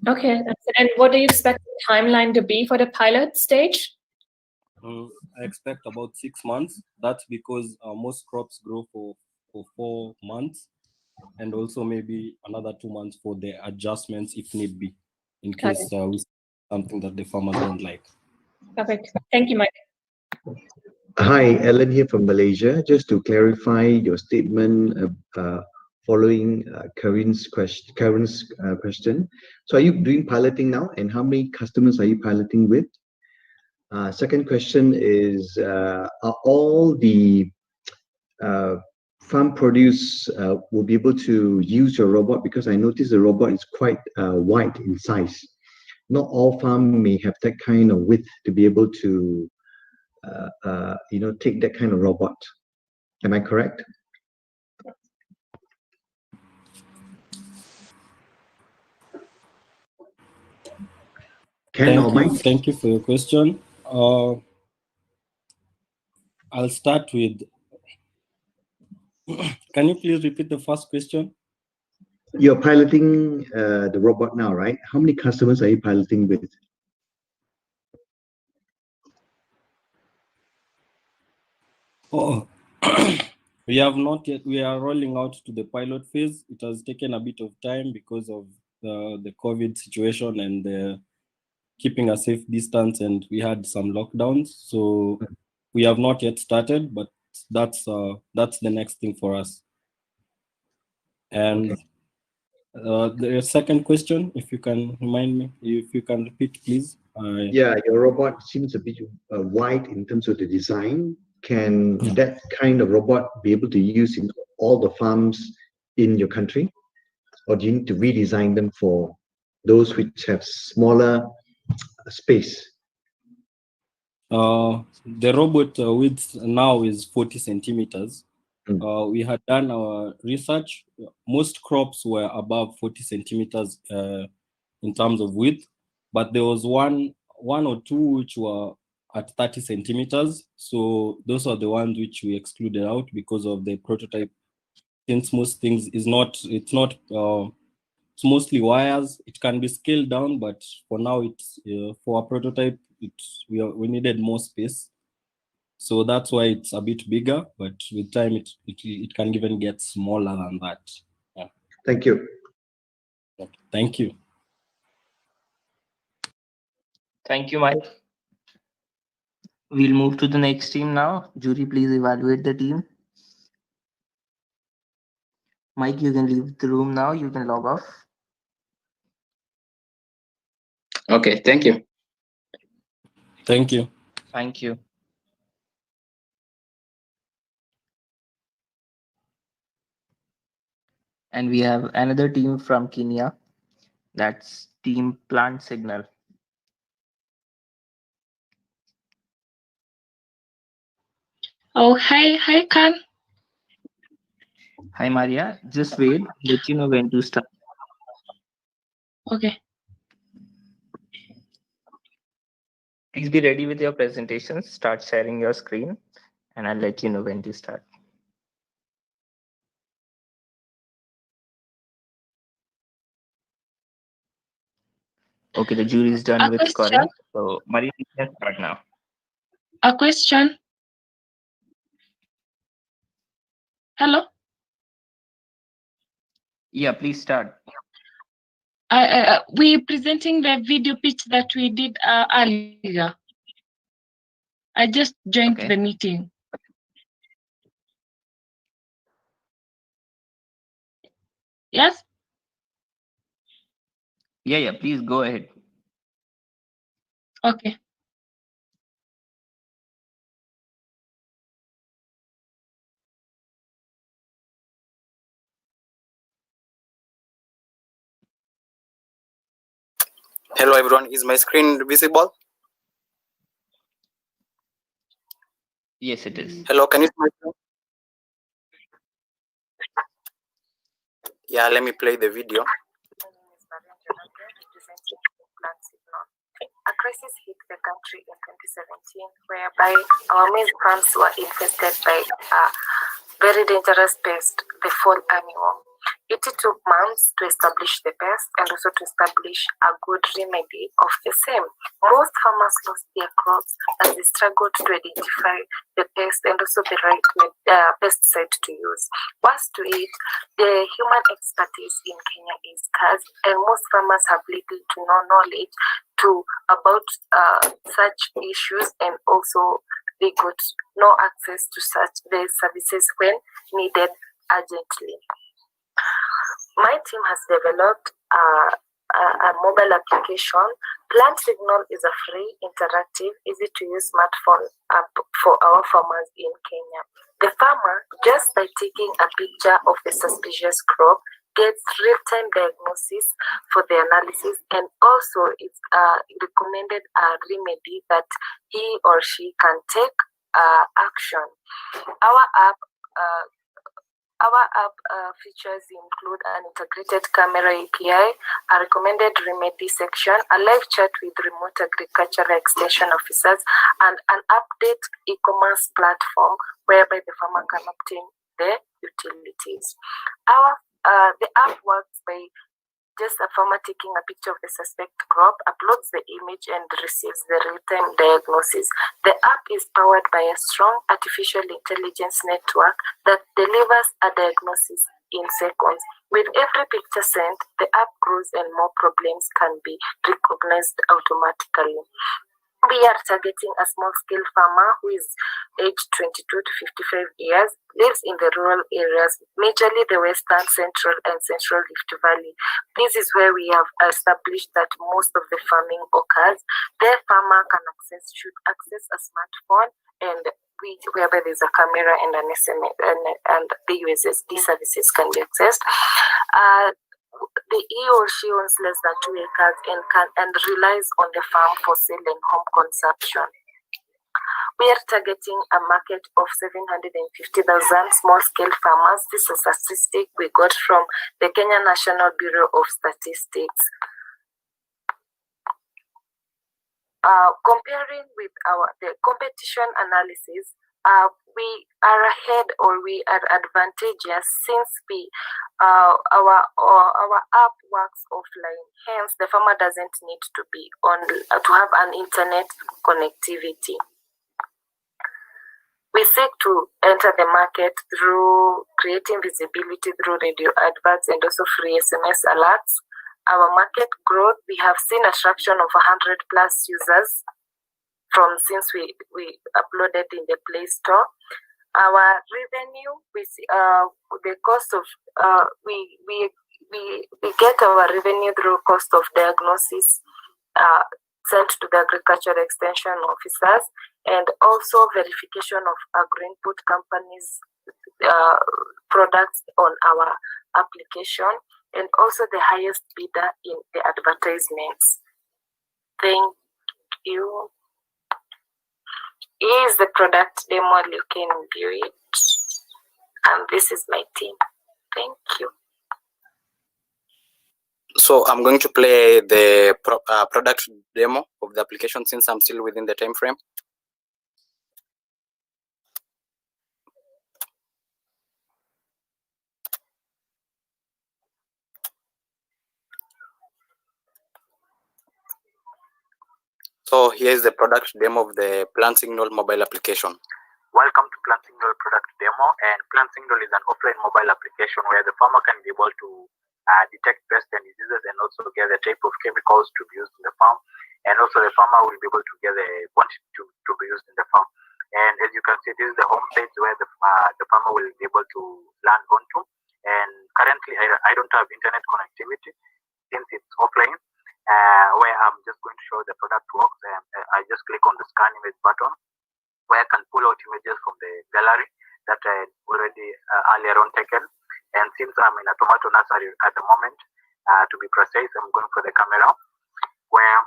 Okay, and what do you expect the timeline to be for the pilot stage? I expect about 6 months. That's because most crops grow for 4 months, and also maybe another 2 months for the adjustments if need be, in case we see something that the farmers don't like. Perfect. Thank you, Mike. Hi, Ellen here from Malaysia. Just to clarify your statement following Karen's question. So are you doing piloting now, and how many customers are you piloting with? Second question is, are all the farm produce will be able to use your robot? Because I noticed the robot is quite wide in size. Not all farm may have that kind of width to be able to take that kind of robot. Am I correct? Thank you for your question. I'll start with, can you please repeat the first question? You're piloting the robot now, right? How many customers are you piloting with? Oh, we have not yet. We are rolling out to the pilot phase. It has taken a bit of time because of the COVID situation and the keeping a safe distance, and we had some lockdowns. So we have not yet started, but that's the next thing for us. And the second question, if you can remind me, if you can repeat, please. Yeah, your robot seems a bit wide in terms of the design. Can that kind of robot be able to use in all the farms in your country? Or do you need to redesign them for those which have smaller space? The robot width now is 40 centimeters. We had done our research. Most crops were above 40 centimeters in terms of width, but there was one or two which were at 30 centimeters. So those are the ones which we excluded out because of the prototype. Since most things it's mostly wires. It can be scaled down, but for now, it's for a prototype. We needed more space, so that's why it's a bit bigger. But with time, it can even get smaller than that. Yeah. Thank you. Thank you. Thank you, Mike. We'll move to the next team now. Jury, please evaluate the team. Mike, you can leave the room now. You can log off. Okay, thank you. Thank you. Thank you. And we have another team from Kenya. That's Team Plant Signal. Oh, hi, Khan. Hi, Maria. Just wait. Let you know when to start. Okay. Please be ready with your presentations. Start sharing your screen, and I'll let you know when to start. Okay, the jury is done with scoring. So, Maria, you can start now. A question. Hello? Yeah, please start. We're presenting the video pitch that we did earlier. I just joined the meeting. Yes? Yeah, please go ahead. Okay. Hello everyone, is my screen visible? Yes, it is. Hello, can you see my screen? Yeah, let me play the video. A crisis hit the country in 2017, whereby our maize farms were infested by a very dangerous pest, the fall armyworm. It took months to establish the pest and also to establish a good remedy of the same. Most farmers lost their crops as they struggled to identify the pest and also the right pesticide to use. Worse to it, the human expertise in Kenya is scarce, and most farmers have little to no knowledge about such issues, and also they got no access to such the services when needed urgently. My team has developed a mobile application. Plant Signal is a free, interactive, easy-to-use smartphone app for our farmers in Kenya. The farmer, just by taking a picture of the suspicious crop, gets real-time diagnosis for the analysis, and also it's recommended a remedy that he or she can take action. Our app features include an integrated camera API, a recommended remedy section, a live chat with remote agricultural extension officers, and an update e-commerce platform whereby the farmer can obtain the utilities. The app works by just a farmer taking a picture of the suspect crop, uploads the image, and receives the real-time diagnosis. The app is powered by a strong artificial intelligence network that delivers a diagnosis in seconds. With every picture sent, the app grows and more problems can be recognized automatically. We are targeting a small-scale farmer who is aged 22 to 55 years, lives in the rural areas, majorly the Western, Central, and Central Rift Valley. This is where we have established that most of the farming occurs. The farmer should access a smartphone, and whereby there's a camera and an SMS, and the USSD services can be accessed. He or she owns less than 2 acres and relies on the farm for sale and home consumption. We are targeting a market of 750,000 small-scale farmers. This is a statistic we got from the Kenya National Bureau of Statistics. Comparing with the competition analysis, we are ahead, or we are advantageous, since our app works offline. Hence, the farmer doesn't need to be to have an internet connectivity. We seek to enter the market through creating visibility through radio adverts and also free SMS alerts. Our market growth, we have seen a traction of 100+ users since we uploaded in the Play Store. Our revenue, we see the cost of we get our revenue through cost of diagnosis sent to the agricultural extension officers, and also verification of agro input companies' products on our application, and also the highest bidder in the advertisements. Thank you. Here is the product demo, you can view it. And this is my team. Thank you. So I'm going to play the product demo of the application since I'm still within the time frame. So here's the product demo of the Plant Signal mobile application. Welcome to Plant Signal product demo, and Plant Signal is an offline mobile application where the farmer can be able to detect pests and diseases, and also get the type of chemicals to be used in the farm, and also the farmer will be able to get the quantity to be used in the farm. And as you can see, this is the home page where the farmer will be able to land onto. And currently currently I don't have internet connectivity since it's offline, where I'm just going to show the product works. I just click on the scan image button, where I can pull out images from the gallery that I already earlier on taken. And since I'm in a tomato nursery at the moment, to be precise, I'm going for the camera, where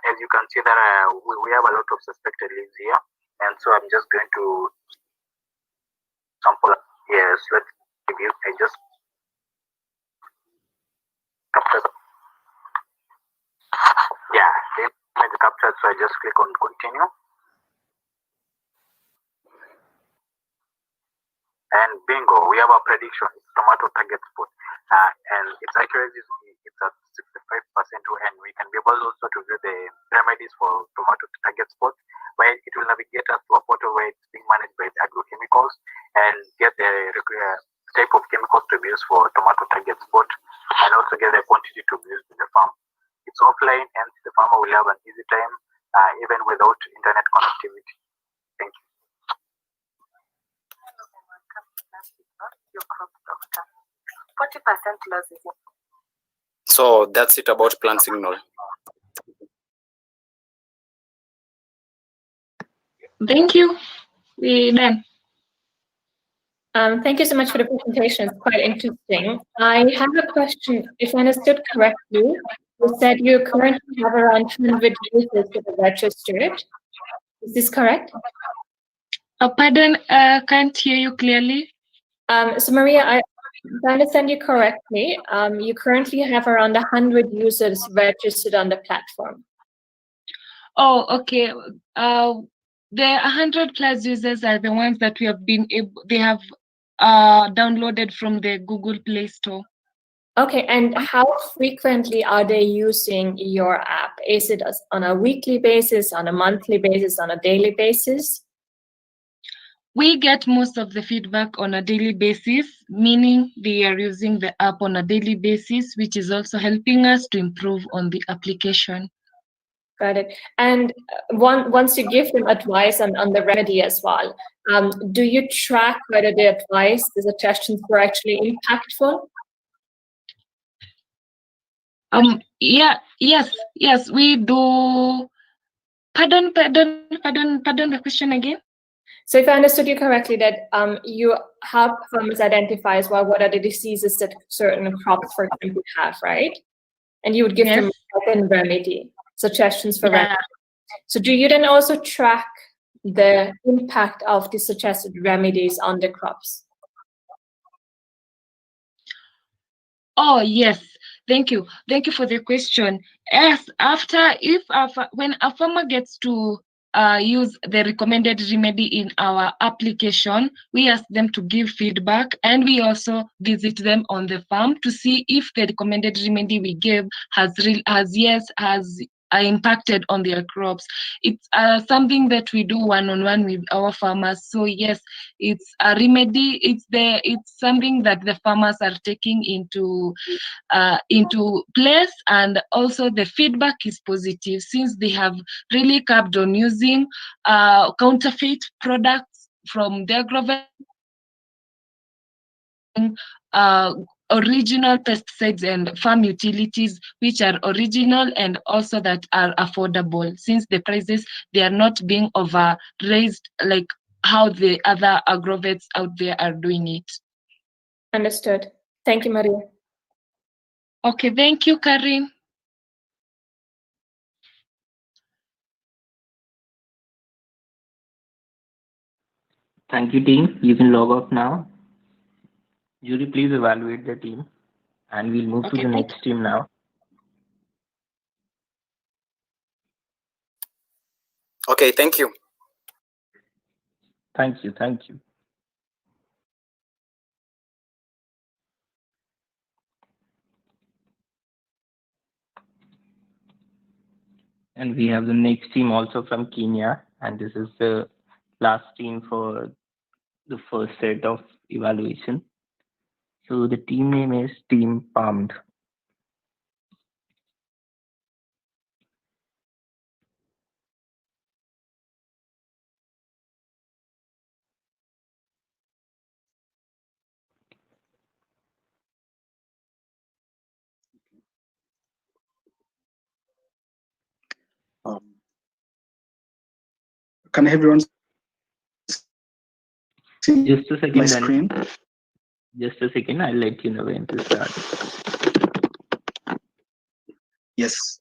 as you can see that we have a lot of suspected leaves here. And so I'm just going to sample. Yes, let's give you, I just captured. Yeah, the image captured, so I just click on continue. And bingo, we have a prediction. It's tomato target spot. And its accuracy is at 65%, and we can be able also to view the remedies for tomato target spot, where it will navigate us to a portal where it's being managed by the agrochemicals and get the type of chemicals to be used for tomato target spot, and also get the quantity to be used in the farm. It's offline, and the farmer will have an easy time even without internet connectivity. Thank you. Your crop doctor. 40% losses. So that's it about plant signal. Thank you. We're done. Thank you so much for the presentation. It's quite interesting. I have a question. If I understood correctly, you said you currently have around 100 users that are registered. Is this correct? Pardon, can't hear you clearly. So Maria, if I understand you correctly, you currently have around 100 users registered on the platform. Oh, okay. The 100 plus users are the ones that we have been able, they have downloaded from the Google Play Store. Okay, and how frequently are they using your app? Is it on a weekly basis, on a monthly basis, on a daily basis? We get most of the feedback on a daily basis, meaning they are using the app on a daily basis, which is also helping us to improve on the application. Got it. And once you give them advice on the remedy as well, do you track whether the advice, the suggestions were actually impactful? Yes, we do. Pardon the question again. So if I understood you correctly, that you help farmers identify as well what are the diseases that certain crops, for example, have, right? And you would give them a remedy, suggestions for remedy. So do you then also track the impact of the suggested remedies on the crops? Oh, yes. Thank you. Thank you for the question. Yes, when a farmer gets to use the recommended remedy in our application, we ask them to give feedback, and we also visit them on the farm to see if the recommended remedy we gave has impacted on their crops. It's something that we do one-on-one with our farmers. So yes, it's a remedy. It's something that the farmers are taking into place, and also the feedback is positive since they have really curbed on using counterfeit products from the Agro original pesticides and farm utilities which are original and also that are affordable, since the prices, they are not being over raised like how the other agrovets out there are doing it. Understood. Thank you, Maria. Okay, thank you, Karin. Thank you, team. You can log off now. Jury, please evaluate the team, and we'll move to the next team now. Okay, thank you. Thank you. And we have the next team also from Kenya, and this is the last team for the first set of evaluation. So the team name is Team Palmed. can everyone see Just a second, my Daniel. screen? Just a second. I'll let you know when to start. Yes.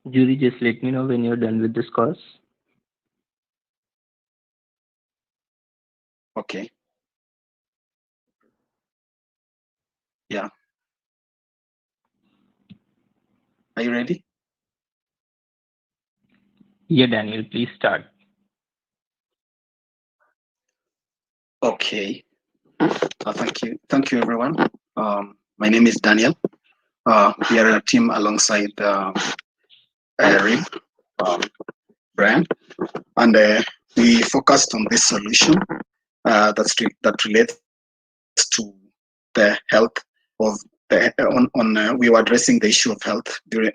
Jury, just let me know when you're done with this course. Okay. Yeah. Are you ready? Yeah, Daniel, please start. Okay. Thank you, everyone. My name is Daniel. We are a team alongside Rick, Brian, and we focused on this solution that relates to the health of the we were addressing the issue of health during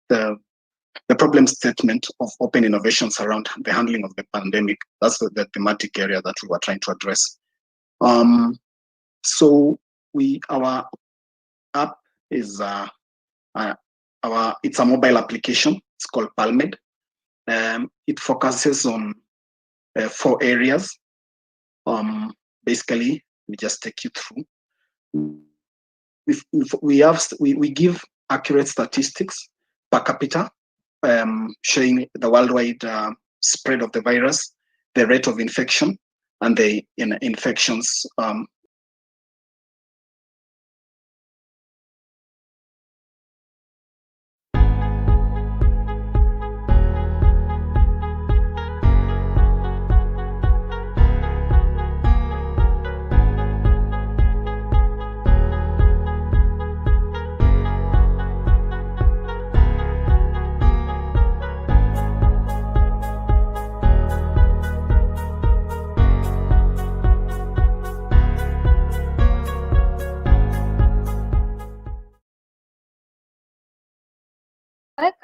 the problem statement of open innovations around the handling of the pandemic. That's the thematic area that we were trying to address. So our app is it's a mobile application. It's called Palmed. It focuses on 4 areas. Basically, we just take you through. We give accurate statistics per capita, showing the worldwide spread of the virus, the rate of infection, and the infections.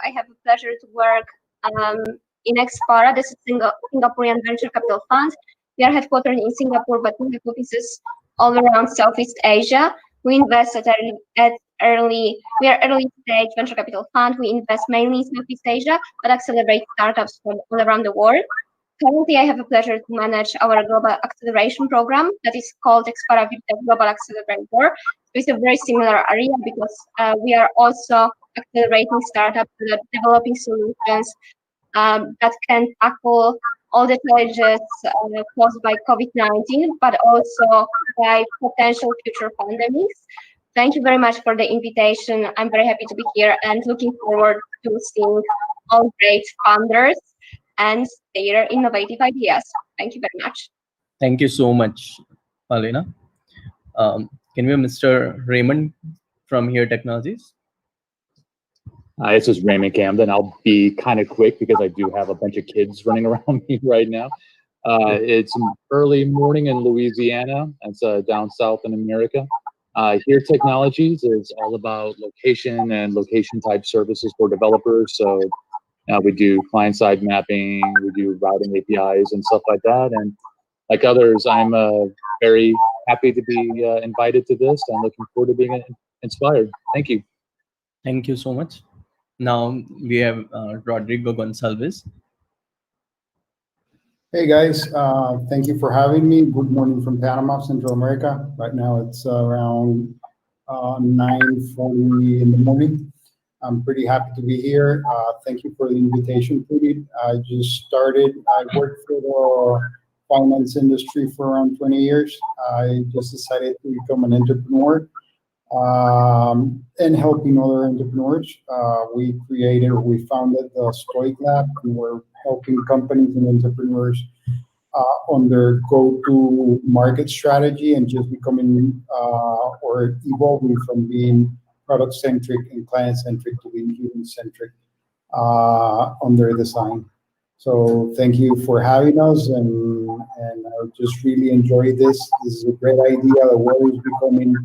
I have the pleasure to work in Expara. This is Singaporean venture capital fund. We are headquartered in Singapore, but we have offices all around Southeast Asia. We invest we are early stage venture capital fund. We invest mainly in Southeast Asia, but accelerate startups from all around the world. Currently, I have the pleasure to manage our global acceleration program that is called Expara Global Accelerator. It's a very similar area because we are also accelerating startups that are developing solutions that can tackle all the challenges caused by COVID-19, but also by potential future pandemics. Thank you very much for the invitation. I'm very happy to be here and looking forward to seeing all great founders and their innovative ideas. Thank you very much. Thank you so much, Alina. Can we have Mr. Raymond from Here Technologies? Hi, this is Raymond Camden. I'll be kind of quick because I do have a bunch of kids running around me right now. It's an early morning in Louisiana. It's down south in America. Here Technologies is all about location and location type services for developers. So we do client-side mapping, we do routing APIs and stuff like that. And like others, I'm very happy to be invited to this and looking forward to being inspired. Thank you. Thank you so much. Now we have Rodrigo Gonçalves. Hey guys, thank you for having me. Good morning from Panama, Central America. Right now it's around 9:40 in the morning. I'm pretty happy to be here. Thank you for the invitation, Pudi. I just started. I worked for the finance industry for around 20 years. I just decided to become an entrepreneur and helping other entrepreneurs. We founded the Stoic Lab, and we're helping companies and entrepreneurs on their go-to market strategy and just becoming or evolving from being product-centric and client-centric to being human-centric on their design. So thank you for having us, and I just really enjoy this. This is a great idea. The world is becoming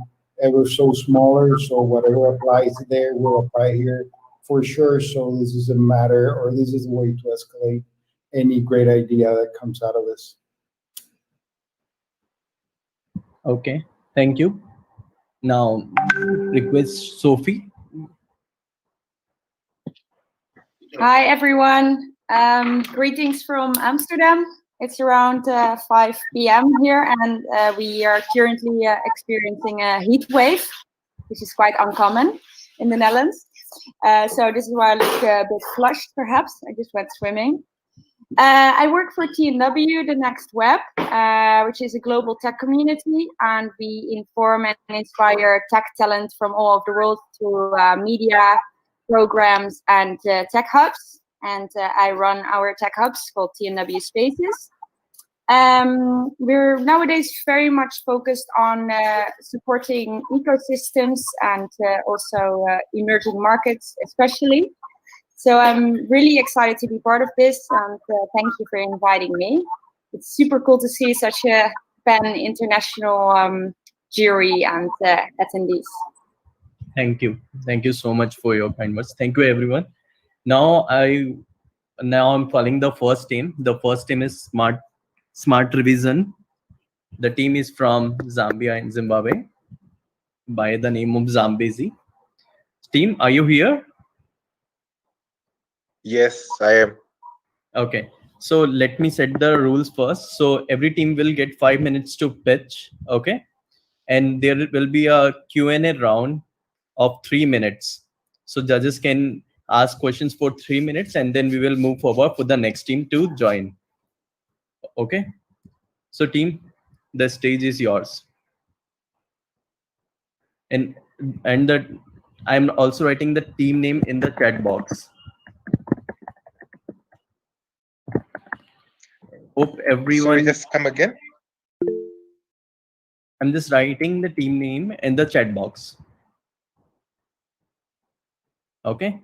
ever so smaller, so whatever applies there will apply here for sure. So this is a matter, or this is a way to escalate any great idea that comes out of this. Okay, thank you. Now, request Sophie. Hi, everyone. Greetings from Amsterdam. It's around 5 p.m. here, and we are currently experiencing a heat wave, which is quite uncommon in the Netherlands. So this is why I look a bit flushed, perhaps. I just went swimming. I work for TNW, the Next Web, which is a global tech community, and we inform and inspire tech talent from all over the world through media, programs, and tech hubs. And I run our tech hubs called TNW Spaces. We're nowadays very much focused on supporting ecosystems and also emerging markets, especially. So I'm really excited to be part of this, and thank you for inviting me. It's super cool to see such a pan-international jury and attendees. Thank you. Thank you so much for your kind words. Thank you, everyone. Now I'm calling the first team. The first team is Smart Revision. The team is from Zambia and Zimbabwe by the name of Zambezi. Team, are you here? Yes, I am. Okay. So let me set the rules first. So every team will get 5 minutes to pitch. Okay. And there will be a Q&A round of 3 minutes. So judges can ask questions for 3 minutes, and then we will move forward for the next team to join. Okay. So team, the stage is yours. And I'm also writing the team name in the chat box. Hope everyone. Sorry, just come again. I'm just writing the team name in the chat box. Okay.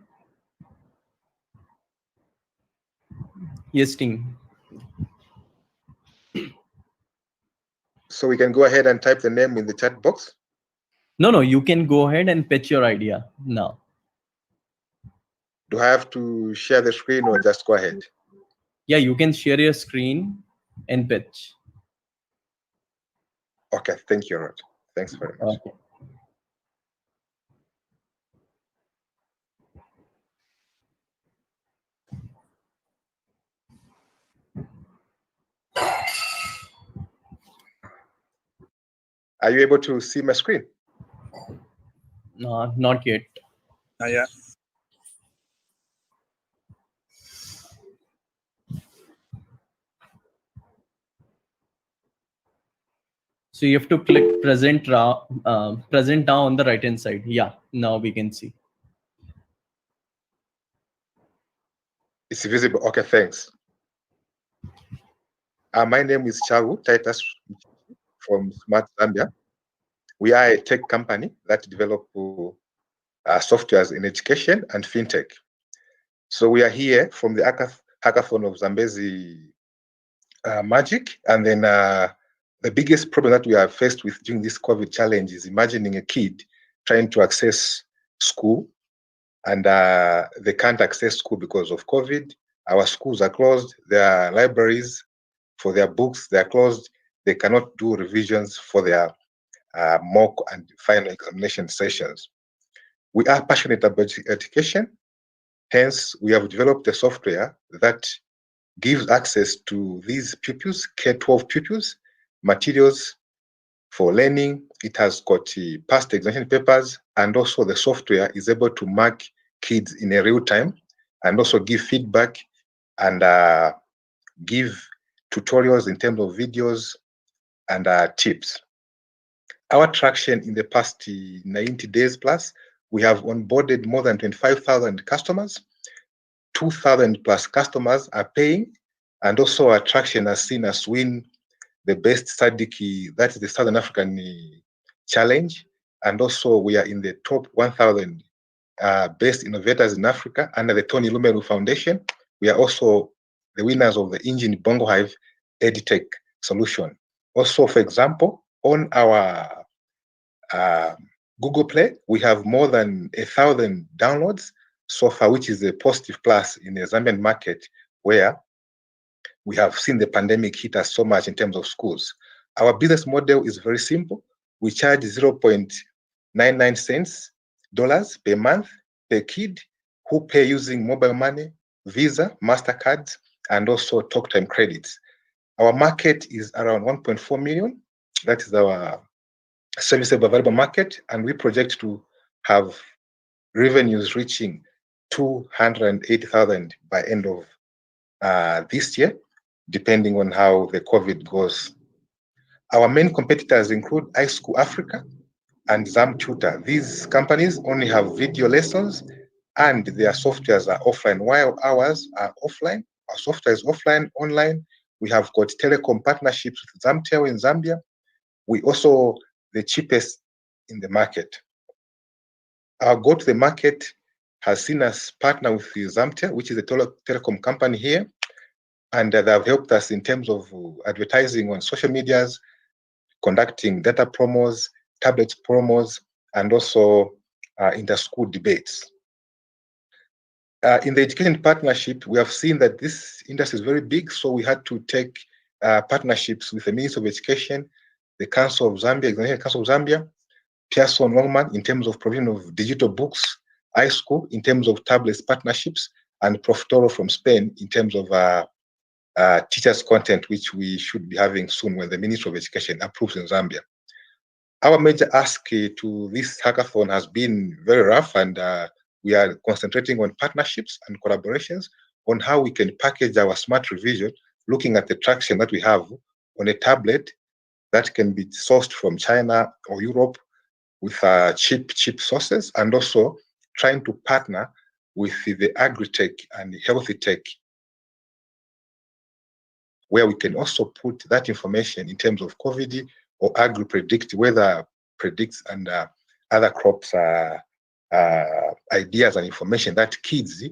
Yes, team. So we can go ahead and type the name in the chat box? No, you can go ahead and pitch your idea now. Do I have to share the screen or just go ahead? Yeah, you can share your screen and pitch. Okay, thank you, Rod. Thanks very much. Okay. Are you able to see my screen? No, not yet. Not yet. So you have to click present now on the right hand side. Yeah, now we can see. It's visible. Okay, thanks. My name is Charu Titus from Smart Zambia. We are a tech company that develop softwares in education and fintech. So we are here from the Hackathon of Zambezi Magic. And then the biggest problem that we are faced with during this COVID challenge is imagining a kid trying to access school, and they can't access school because of COVID. Our schools are closed. Their libraries for their books, they are closed. They cannot do revisions for their mock and final examination sessions. We are passionate about education. Hence, we have developed a software that gives access to these pupils, K-12 pupils, materials for learning. It has got past examination papers, and also the software is able to mark kids in a real time and also give feedback and give tutorials in terms of videos and tips. Our traction in the past 90 days plus, we have onboarded more than 25,000 customers. 2,000 plus customers are paying, and also our traction has seen us win the best SADC, that is the Southern African Challenge, and also we are in the top 1,000 best innovators in Africa under the Tony Lumelu Foundation. We are also the winners of the Engine Bongo Hive EdTech solution. Also, for example, on our Google Play, we have more than 1,000 downloads so far, which is a positive plus in the Zambian market, where we have seen the pandemic hit us so much in terms of schools. Our business model is very simple. We charge 0.0 99 cents dollars per month per kid who pay using mobile money, Visa, MasterCard, and also talk time credits. Our market is around 1.4 million. That is our serviceable available market, and we project to have revenues reaching 280,000 by end of this year, depending on how the COVID goes. Our main competitors include iSchool Africa and ZamTutor. These companies only have video lessons and their softwares are offline, while ours are offline. Our software is offline, online. We have got telecom partnerships with Zamtel in Zambia. We also the cheapest in the market. Our go-to-the-market has seen us partner with Zamtel, which is a telecom company here, and they have helped us in terms of advertising on social medias, conducting data promos, tablet promos, and also inter-school debates. In the education partnership, we have seen that this industry is very big, so we had to take partnerships with the Ministry of Education, the Council of Zambia, Examination Council of Zambia, Pearson Longman in terms of provision of digital books, iSchool in terms of tablets partnerships, and Profitoro from Spain in terms of teachers' content, which we should be having soon when the Ministry of Education approves in Zambia. Our major ask to this hackathon has been very rough, and we are concentrating on partnerships and collaborations on how we can package our smart revision, looking at the traction that we have on a tablet that can be sourced from China or Europe with cheap sources, and also trying to partner with the agri-tech and healthy tech, where we can also put that information in terms of COVID or agri-predict, weather predicts, and other crops ideas and information that kids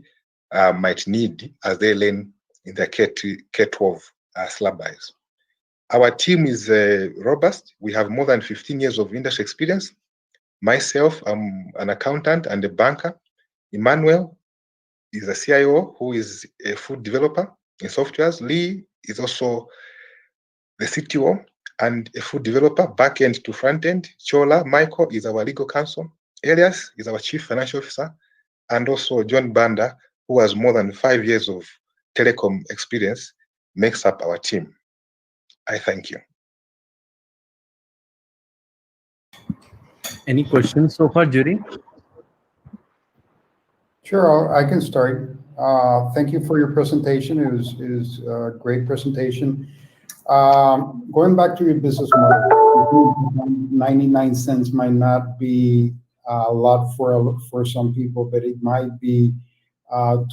might need as they learn in their K-12 syllabus. Our team is robust. We have more than 15 years of industry experience. Myself, I'm an accountant and a banker. Emmanuel is a CIO who is a food developer in softwares. Lee is also the CTO and a food developer, back end to front end. Chola Michael is our legal counsel. Elias is our chief financial officer, and also John Banda, who has more than 5 years of telecom experience, makes up our team. I thank you. Any questions so far, Jury? Sure, I can start. Thank you for your presentation. It was a great presentation. Going back to your business model, 99 cents might not be a lot for some people, but it might be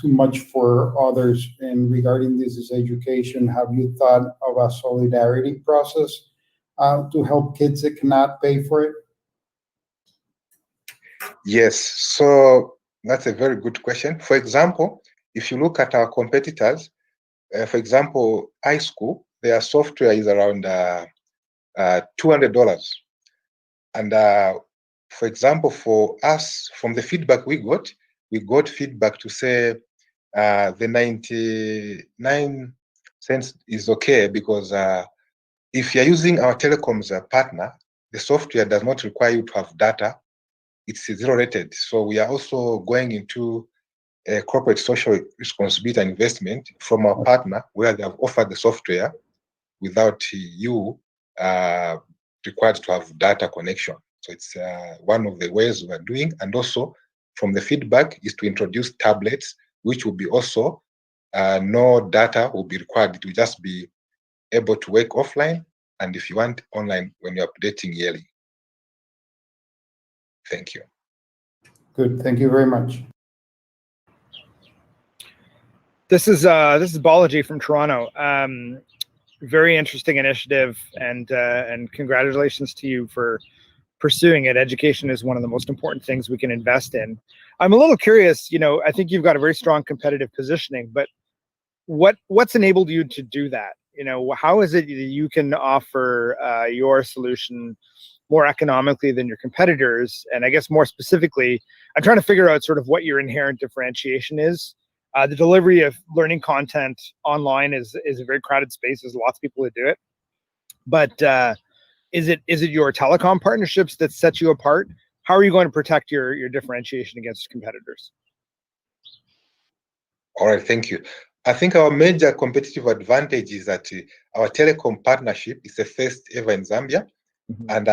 too much for others. And regarding this is education, have you thought of a solidarity process to help kids that cannot pay for it? Yes, so that's a very good question. For example, if you look at our competitors, for example, iSchool, their software is around $200. And for example, for us, from the feedback we got feedback to say the 99 cents is okay, because if you're using our telecoms partner, the software does not require you to have data. It's zero rated. So we are also going into a corporate social responsibility and investment from our partner, where they have offered the software without you required to have data connection. So it's one of the ways we are doing. And also from the feedback is to introduce tablets, which will be also no data will be required. It will just be able to work offline, and if you want online when you're updating yearly. Thank you. Good, thank you very much. This is Balaji from Toronto. Very interesting initiative, and congratulations to you for pursuing it. Education is one of the most important things we can invest in. I'm a little curious, I think you've got a very strong competitive positioning, but what's enabled you to do that? How is it that you can offer your solution more economically than your competitors? And I guess more specifically, I'm trying to figure out sort of what your inherent differentiation is. The delivery of learning content online is a very crowded space. There's lots of people that do it. But is it your telecom partnerships that set you apart how are you going to protect your differentiation against competitors? All right, thank you. I think our major competitive advantage is that our telecom partnership is the first ever in Zambia. And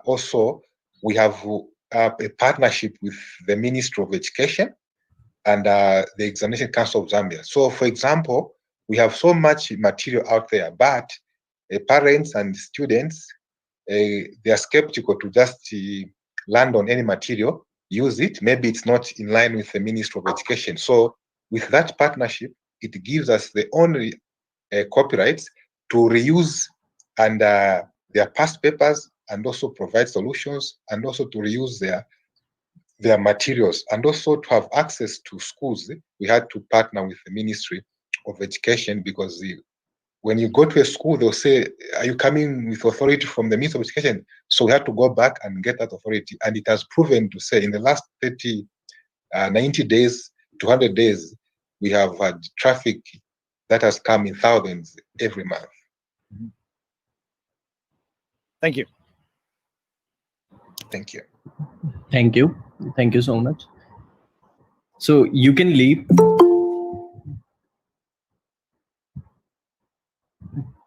also we have a partnership with the Ministry of Education and the Examination Council of Zambia. So for example, we have so much material out there, but parents and students, they are skeptical to just land on any material, use it. Maybe it's not in line with the Ministry of Education. So with that partnership, it gives us the only copyrights to reuse and their past papers, and also provide solutions, and also to reuse their materials, and also to have access to schools. We had to partner with the Ministry of Education, because when you go to a school, they'll say, are you coming with authority from the Ministry of Education? So we had to go back and get that authority. And it has proven to say in the last 90 days to 100 days, we have had traffic that has come in thousands every month. Thank you. Thank you. Thank you. Thank you so much. So you can leave.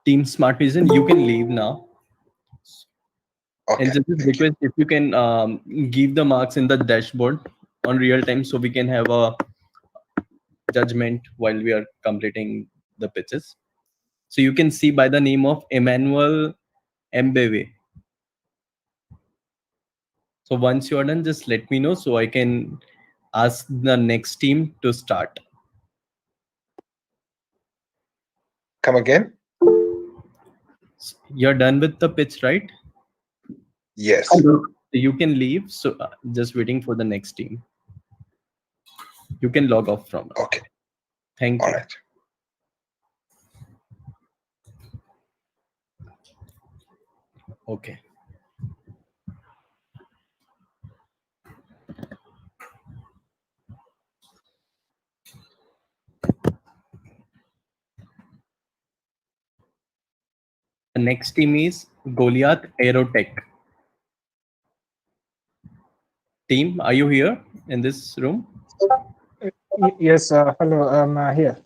Team Smart Vision, you can leave now. Okay, and just a request, if you can give the marks in the dashboard on real time, so we can have a judgment while we are completing the pitches. So you can see by the name of Emmanuel Mbeve. So once you are done, just let me know so I can ask the next team to start. Come again? You're done with the pitch, right? Yes. You can leave. So just waiting for the next team. You can log off from now. Okay. Thank you. All right. Okay. The next team is Goliath Aerotech. Team, are you here in this room? Yes, hello, I'm here.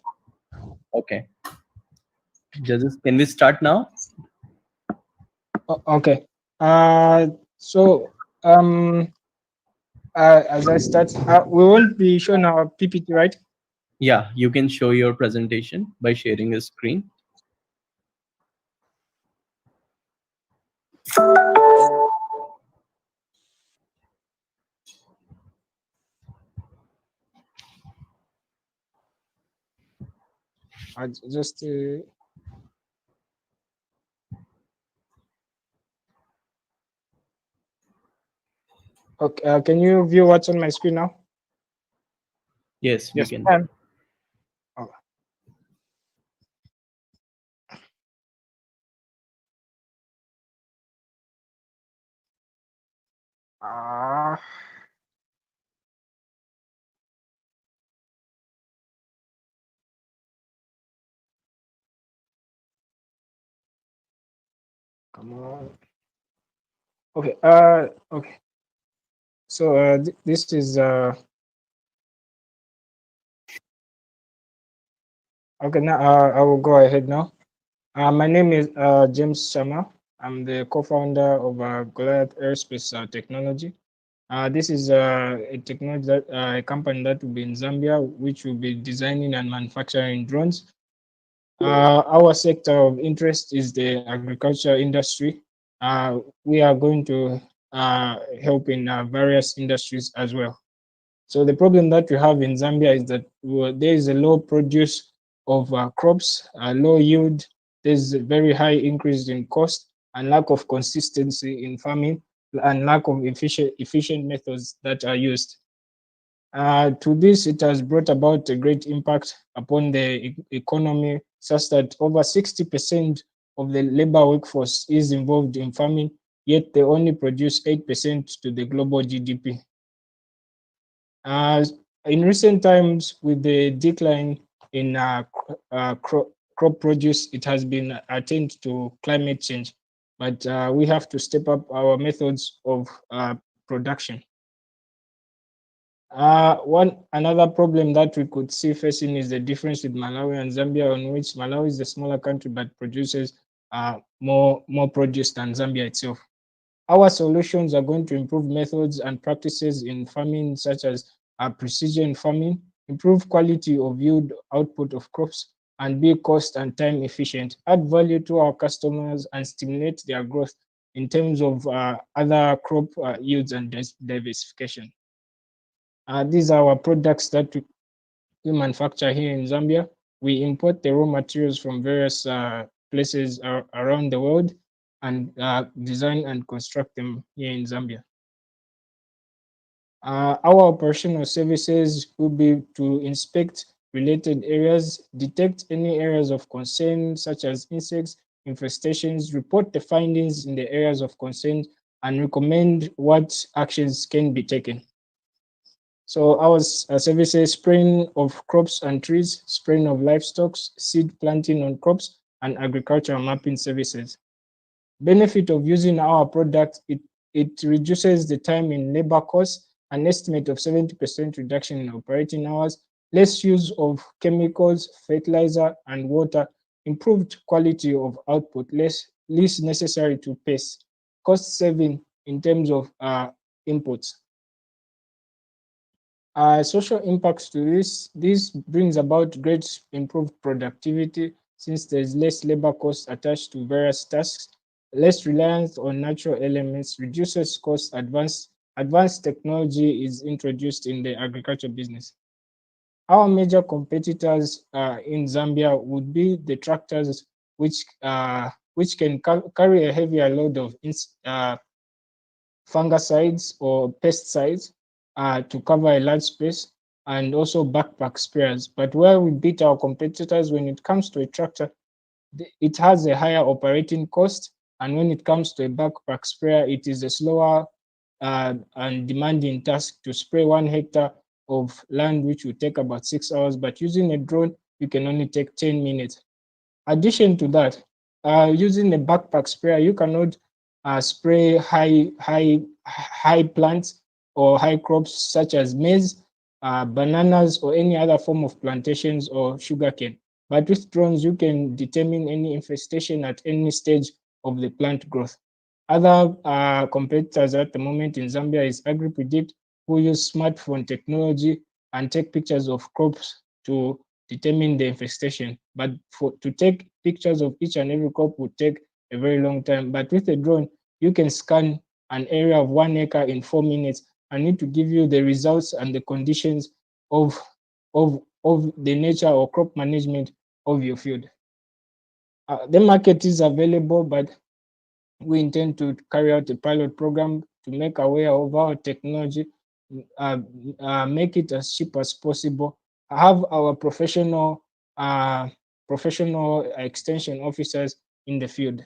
Okay. Judges, can we start now? Okay. So as I start, we won't be showing our PPT, right? Yeah, you can show your presentation by sharing a screen. I just okay. Can you view what's on my screen now? Yes, we Yes, can. Oh. Come on. Okay. Okay. So this is okay. Now I will go ahead now. My name is James Sharma. I'm the co-founder of Goliath Aerospace Technology. This is a technology that a company that will be in Zambia, which will be designing and manufacturing drones. Our sector of interest is the agriculture industry. We are going to help in various industries as well. So the problem that we have in Zambia is that there is a low produce of crops, low yield. There's a very high increase in cost and lack of consistency in farming, and lack of efficient methods that are used. To this, it has brought about a great impact upon the economy, such that over 60% of the labor workforce is involved in farming, yet they only produce 8% to the global GDP. In recent times, with the decline in crop produce, it has been attained to climate change. But we have to step up our methods of production. Another problem that we could see facing is the difference with Malawi and Zambia, on which Malawi is a smaller country but produces more produce than Zambia itself. Our solutions are going to improve methods and practices in farming, such as precision farming, improve quality of yield output of crops, and be cost and time efficient, add value to our customers, and stimulate their growth in terms of other crop yields and diversification. These are our products that we manufacture here in Zambia. We import the raw materials from various places around the world and design and construct them here in Zambia. Our operational services will be to inspect related areas, detect any areas of concern such as insects, infestations, report the findings in the areas of concern, and recommend what actions can be taken. So our services: spraying of crops and trees, spraying of livestock, seed planting on crops, and agricultural mapping services. Benefit of using our product: it reduces the time in labor costs, an estimate of 70% reduction in operating hours, less use of chemicals, fertilizer, and water, improved quality of output, least necessary to paste, cost saving in terms of inputs. Social impacts to this brings about great improved productivity, since there's less labor costs attached to various tasks, less reliance on natural elements, reduces costs, advanced technology is introduced in the agriculture business. Our major competitors in Zambia would be the tractors, which can carry a heavier load of fungicides or pesticides to cover a large space, and also backpack sprayers. But where we beat our competitors when it comes to a tractor, it has a higher operating cost, and when it comes to a backpack sprayer, it is a slower and demanding task to spray 1 hectare of land, which will take about 6 hours, but using a drone, you can only take 10 minutes. Addition to that, using a backpack sprayer, you cannot spray high plants or high crops such as maize, bananas, or any other form of plantations or sugarcane. But with drones, you can determine any infestation at any stage of the plant growth. Other competitors at the moment in Zambia is AgriPredict, who use smartphone technology and take pictures of crops to determine the infestation. But to take pictures of each and every crop would take a very long time. But with a drone, you can scan an area of 1 acre in 4 minutes, and need to give you the results and the conditions of the nature or crop management of your field. The market is available, but we intend to carry out a pilot program to make aware of our technology, make it as cheap as possible, have our professional extension officers in the field.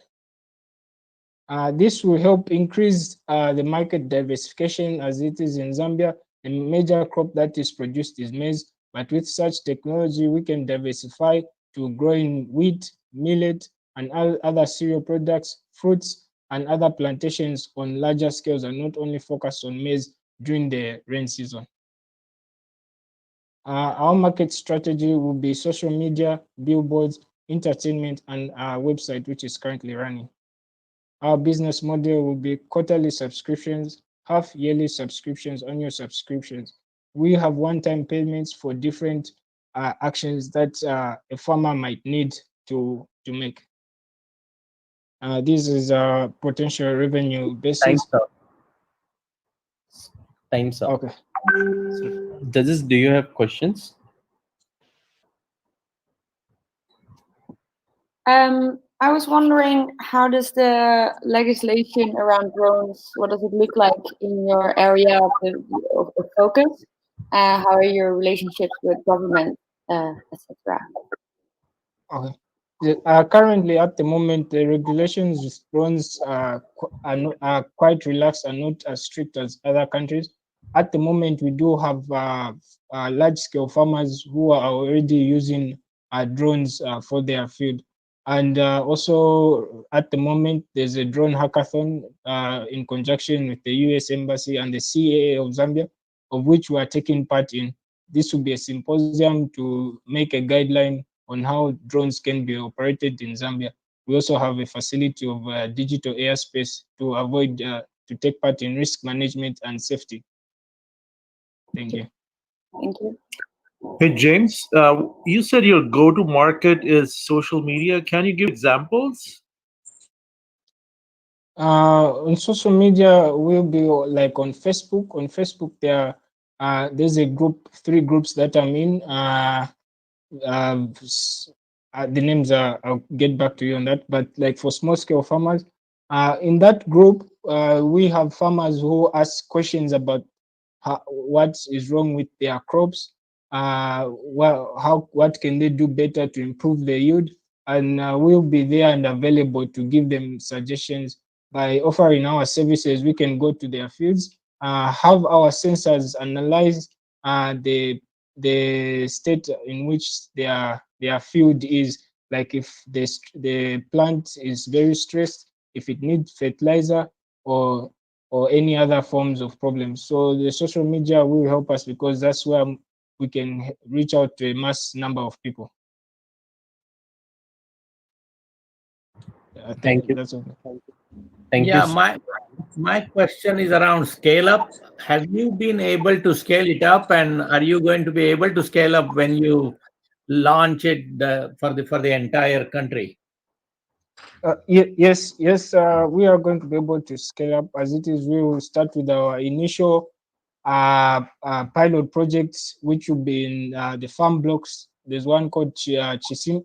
This will help increase the market diversification, as it is in Zambia. The major crop that is produced is maize, but with such technology, we can diversify to growing wheat, millet, and other cereal products, fruits, and other plantations on larger scales, and not only focus on maize during the rain season. Our market strategy will be social media, billboards, entertainment, and our website, which is currently running. Our business model will be quarterly subscriptions, half-yearly subscriptions, annual subscriptions. We have one-time payments for different actions that a farmer might need to make. This is our potential revenue basis. Time's up. Okay. Do you have questions? I was wondering, how does the legislation around drones, what does it look like in your area of focus? How are your relationships with government, etc.? Okay. Currently, at the moment, the regulations with drones are quite relaxed and not as strict as other countries. At the moment, we do have large-scale farmers who are already using drones for their field. And also at the moment, there's a drone hackathon in conjunction with the US Embassy and the CAA of Zambia, of which we are taking part in. This will be a symposium to make a guideline on how drones can be operated in Zambia. We also have a facility of digital airspace to avoid, to take part in risk management and safety. Thank you. Thank you. Hey, James, you said your go-to-market is social media. Can you give examples? On social media, we'll be like on Facebook. On Facebook, there's a group, 3 groups that I'm in. The names I'll get back to you on that. But like for small scale farmers, in that group, we have farmers who ask questions about what is wrong with their crops. What can they do better to improve the yield? And we'll be there and available to give them suggestions. By offering our services, we can go to their fields, have our sensors analyze the state in which their field is, like if the plant is very stressed, if it needs fertilizer or any other forms of problems. So the social media will help us because that's where we can reach out to a mass number of people. Thank you. That's all. Thank Yeah, you. my question is around scale up. Have you been able to scale it up, and are you going to be able to scale up when you launch it for the entire country? Yes, we are going to be able to scale up. As it is, we will start with our initial pilot projects, which will be in the farm blocks. There's one called Chisamba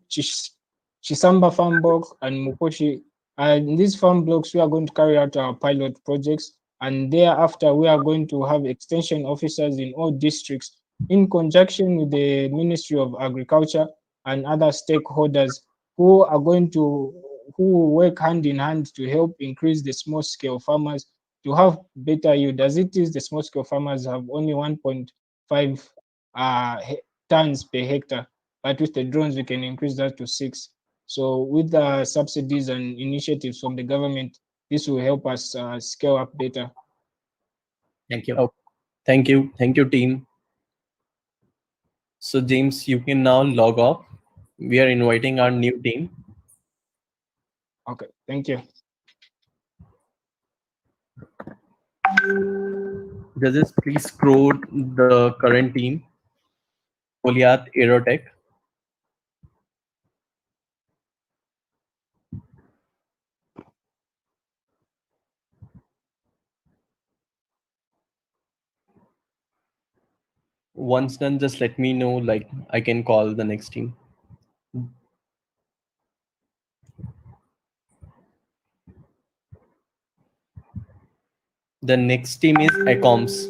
Farm Block and Mukoshi. In these farm blocks, we are going to carry out our pilot projects, and thereafter, we are going to have extension officers in all districts in conjunction with the Ministry of Agriculture and other stakeholders who are going to work hand in hand to help increase the small scale farmers to have better yield. As it is, the small scale farmers have only 1.5 tons per hectare, but with the drones, we can increase that to 6. So with the subsidies and initiatives from the government, this will help us scale up better. Thank you. Oh, thank you, team. So James, you can now log off. We are inviting our new team. Okay, thank you. Judges, please scroll the current team. Goliath Aerotech. Once done, just let me know, like I can call the next team. The next team is Acoms.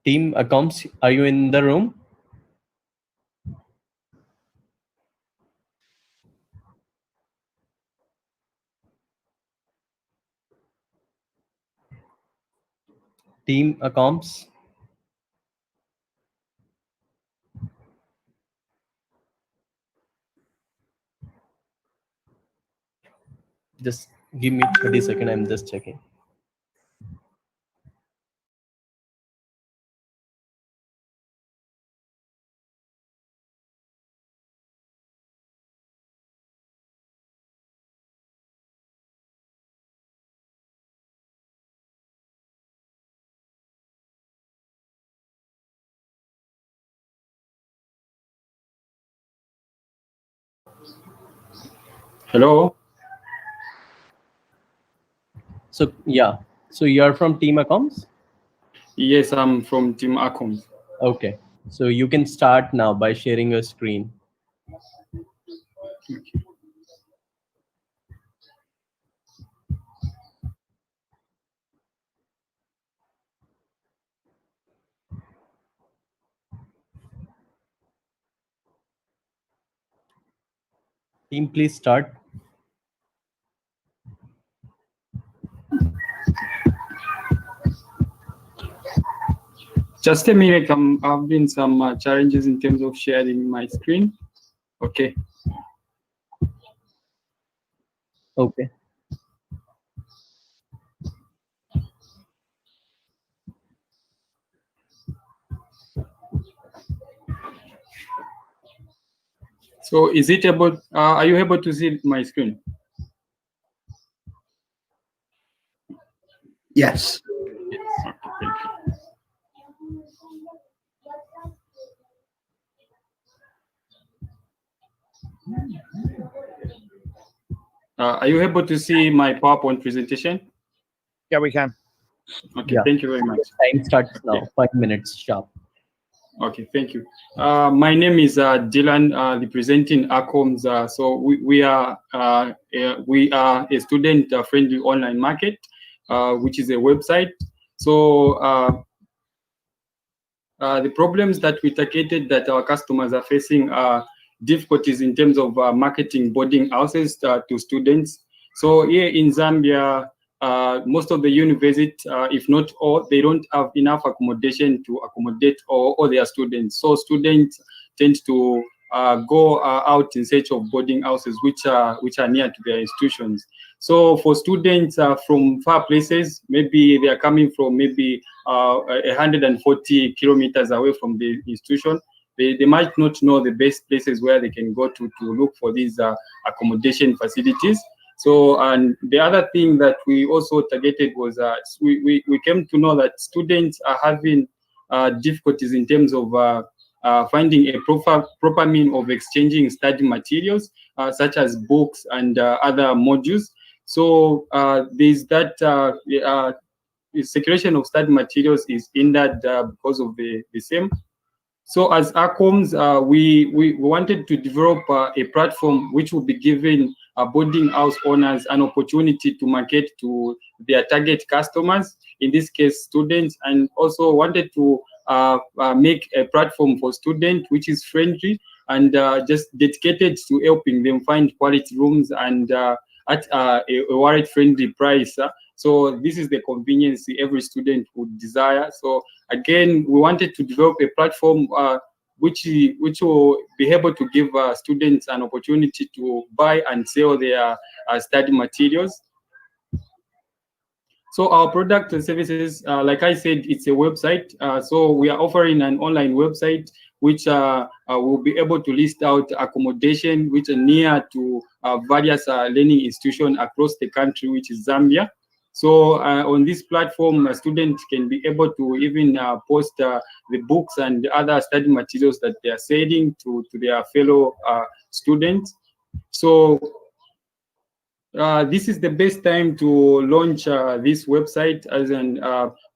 Team Acoms, are you in the room? Team Acoms. Just give me 30 seconds, I'm just checking. Hello. So yeah, so you are from Team Acoms? Yes, I'm from Team Acoms. Okay, so you can start now by sharing your screen. Team, please start. Just a minute. I've been some challenges in terms of sharing my screen. Okay. Okay. So is it able? Are you able to see my screen? Yes. Yes. Okay. Thank you. Are you able to see my PowerPoint presentation? Yeah, we can. Okay, Yeah. thank you very much. Time starts now. Yeah. 5 minutes sharp. Okay, thank you. My name is Dylan, representing Acoms. So we are a student-friendly online market, which is a website. So the problems that we targeted that our customers are facing are difficulties in terms of marketing boarding houses to students. So here in Zambia, most of the universities, if not all, they don't have enough accommodation to accommodate all their students. So students tend to go out in search of boarding houses which are near to their institutions. So for students from far places, maybe they are coming from maybe 140 kilometers away from the institution, they might not know the best places where they can go to look for these accommodation facilities. So, and the other thing that we also targeted was we came to know that students are having difficulties in terms of finding a proper means of exchanging study materials, such as books and other modules. So there's that the circulation of study materials is hindered because of the same. So as Acoms, we wanted to develop a platform which will be giving boarding house owners an opportunity to market to their target customers, in this case students, and also wanted to make a platform for students which is friendly and just dedicated to helping them find quality rooms and at a wallet-friendly price. So this is the convenience every student would desire. So again, we wanted to develop a platform which will be able to give students an opportunity to buy and sell their study materials. So our product and services, like I said, it's a website. So we are offering an online website which will be able to list out accommodation which are near to various learning institutions across the country, which is Zambia. So on this platform, students can be able to even post the books and other study materials that they are selling to their fellow students. So this is the best time to launch this website, as in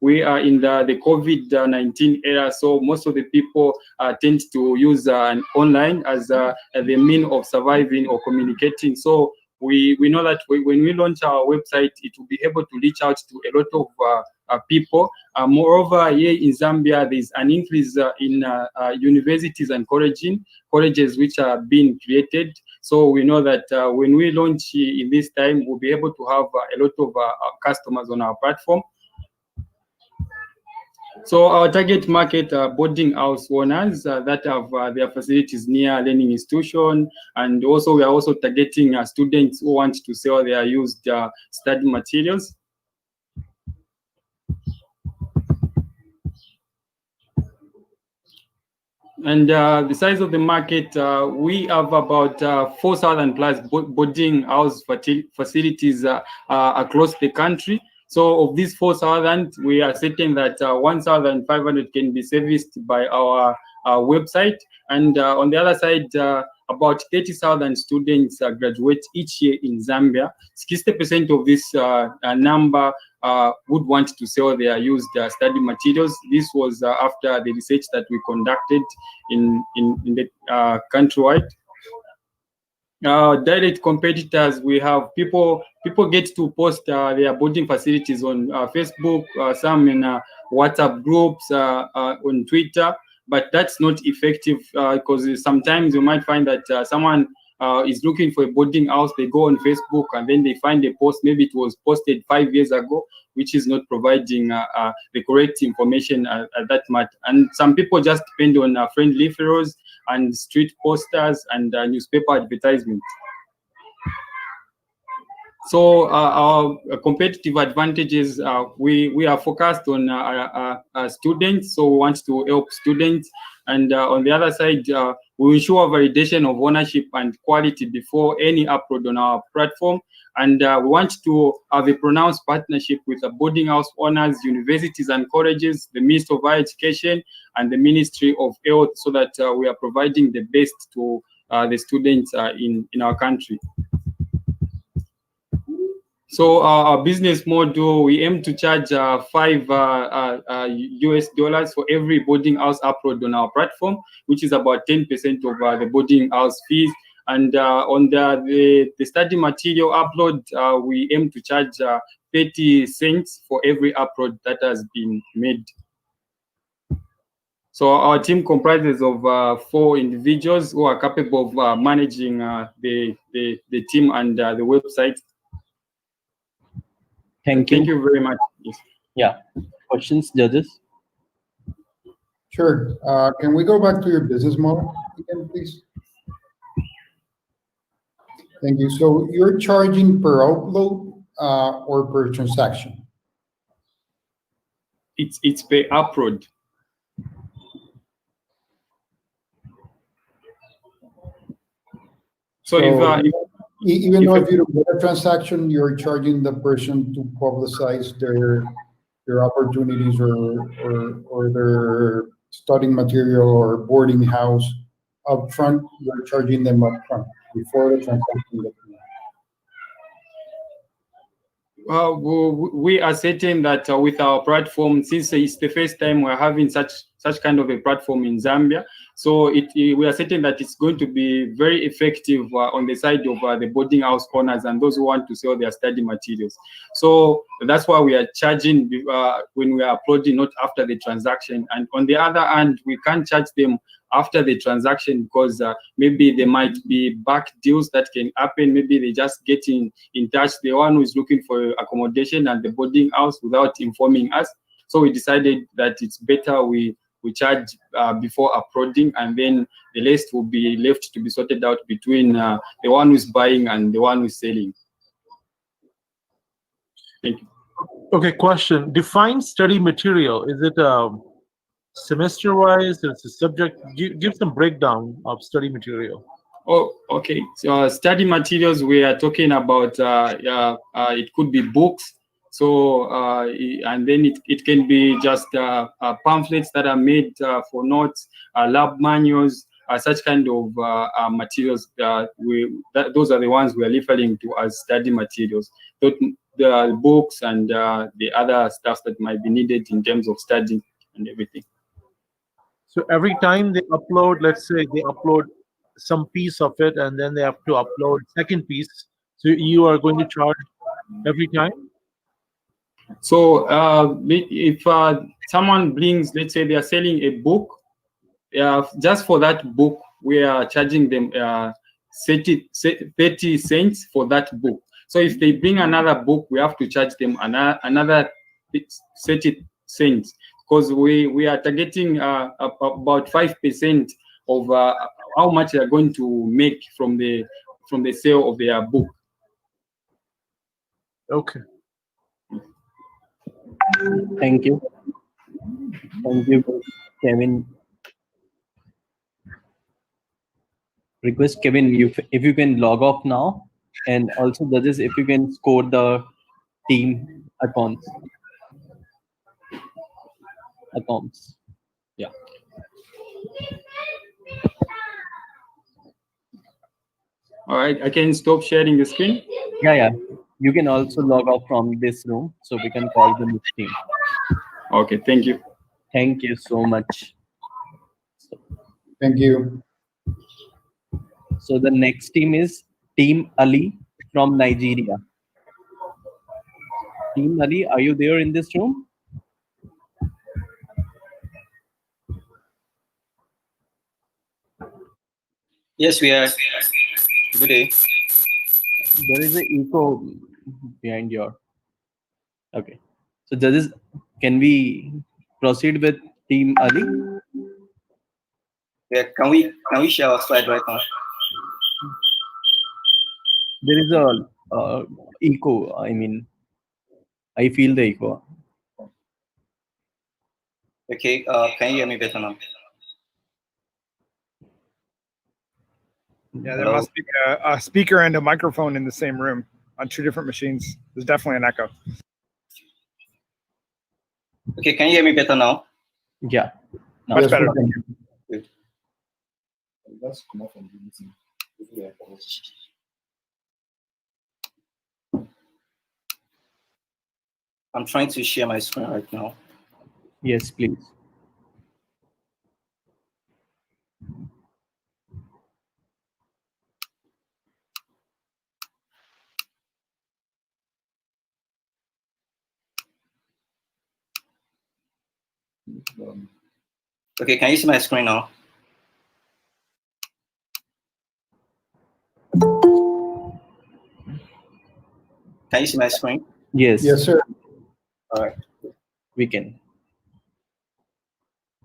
we are in the COVID-19 era, so most of the people tend to use online as the mean of surviving or communicating. So we know that when we launch our website, it will be able to reach out to a lot of people. Moreover, here in Zambia, there's an increase in universities and colleges which are being created. So we know that when we launch in this time, we'll be able to have a lot of customers on our platform. So our target market are boarding house owners that have their facilities near learning institution, and also we are also targeting students who want to sell their used study materials. And the size of the market, we have about 4,000 plus boarding house facilities across the country. So of these 4,000, we are certain that 1,500 can be serviced by our website. And on the other side, about 30,000 students graduate each year in Zambia. 60% of this number would want to sell their used study materials. This was after the research that we conducted in the countrywide. Direct competitors, we have people get to post their boarding facilities on Facebook, some in WhatsApp groups, on Twitter, but that's not effective because sometimes you might find that someone is looking for a boarding house, they go on Facebook and then they find a post, maybe it was posted 5 years ago, which is not providing the correct information at that matter. And some people just depend on friendly referrals and street posters and newspaper advertisements. So our competitive advantages, we are focused on students, so we want to help students. And on the other side, we ensure validation of ownership and quality before any upload on our platform. And we want to have a pronounced partnership with the boarding house owners, universities and colleges, the Ministry of Higher Education, and the Ministry of Health, so that we are providing the best to the students in our country. So our business model, we aim to charge $5 US for every boarding house upload on our platform, which is about 10% of the boarding house fees. And on the study material upload, we aim to charge 30 cents for every upload that has been made. So our team comprises of 4 individuals who are capable of managing the team and the website. Thank you. Thank you very much. Yes. Yeah. Questions, judges? Sure. Can we go back to your business model again, please? Thank you. So you're charging per upload or per transaction? It's per upload. So even though if you don't get a transaction, you're charging the person to publicize their opportunities or their studying material or boarding house upfront. You're charging them upfront before the transaction. We are certain that with our platform, since it's the first time we're having such kind of a platform in Zambia, so we are certain that it's going to be very effective on the side of the boarding house owners and those who want to sell their study materials. So that's why we are charging when we are uploading, not after the transaction. And on the other hand, we can't charge them after the transaction because maybe there might be back deals that can happen. Maybe they just get in touch, the one who is looking for accommodation at the boarding house without informing us. So we decided that it's better we charge before uploading, and then the rest will be left to be sorted out between the one who's buying and the one who's selling. Thank you. Okay, question. Define study material. Is it semester-wise? It's a subject. Give some breakdown of study material. Oh, okay. So study materials, we are talking about, it could be books. So, and then it can be just pamphlets that are made for notes, lab manuals, such kind of materials. Those are the ones we are referring to as study materials. The books and the other stuff that might be needed in terms of studying and everything. So every time they upload, let's say they upload some piece of it, and then they have to upload second piece. So you are going to charge every time? So if someone brings, let's say they are selling a book, just for that book, we are charging them 30 cents for that book. So if they bring another book, we have to charge them another 30 cents, because we are targeting about 5% of how much they are going to make from the sale of their book. Okay. Thank you. Thank you, Kevin. Request Kevin, if you can log off now, and also judges, if you can score the team accounts. Yeah. All right, I can stop sharing the screen. Yeah. You can also log off from this room, so we can call the next team. Okay, thank you. Thank you so much. Thank you. So the next team is Team Ali from Nigeria. Team Ali, are you there in this room? Yes, we are. Good day. There is an echo behind your. Okay. So judges, can we proceed with Team Ali? Yeah, can we share our slide right now? There is a echo. I mean, I feel the echo. Okay, can you hear me better now? Yeah, there Hello? must be a speaker and a microphone in the same room on two different machines. There's definitely an echo. Okay, can you hear me better now? Yeah. Much better. Good. I'm trying to share my screen right now. Yes, please. Okay, can you see my screen now? Can you see my screen? Yes. Yes, sir. All right. We can.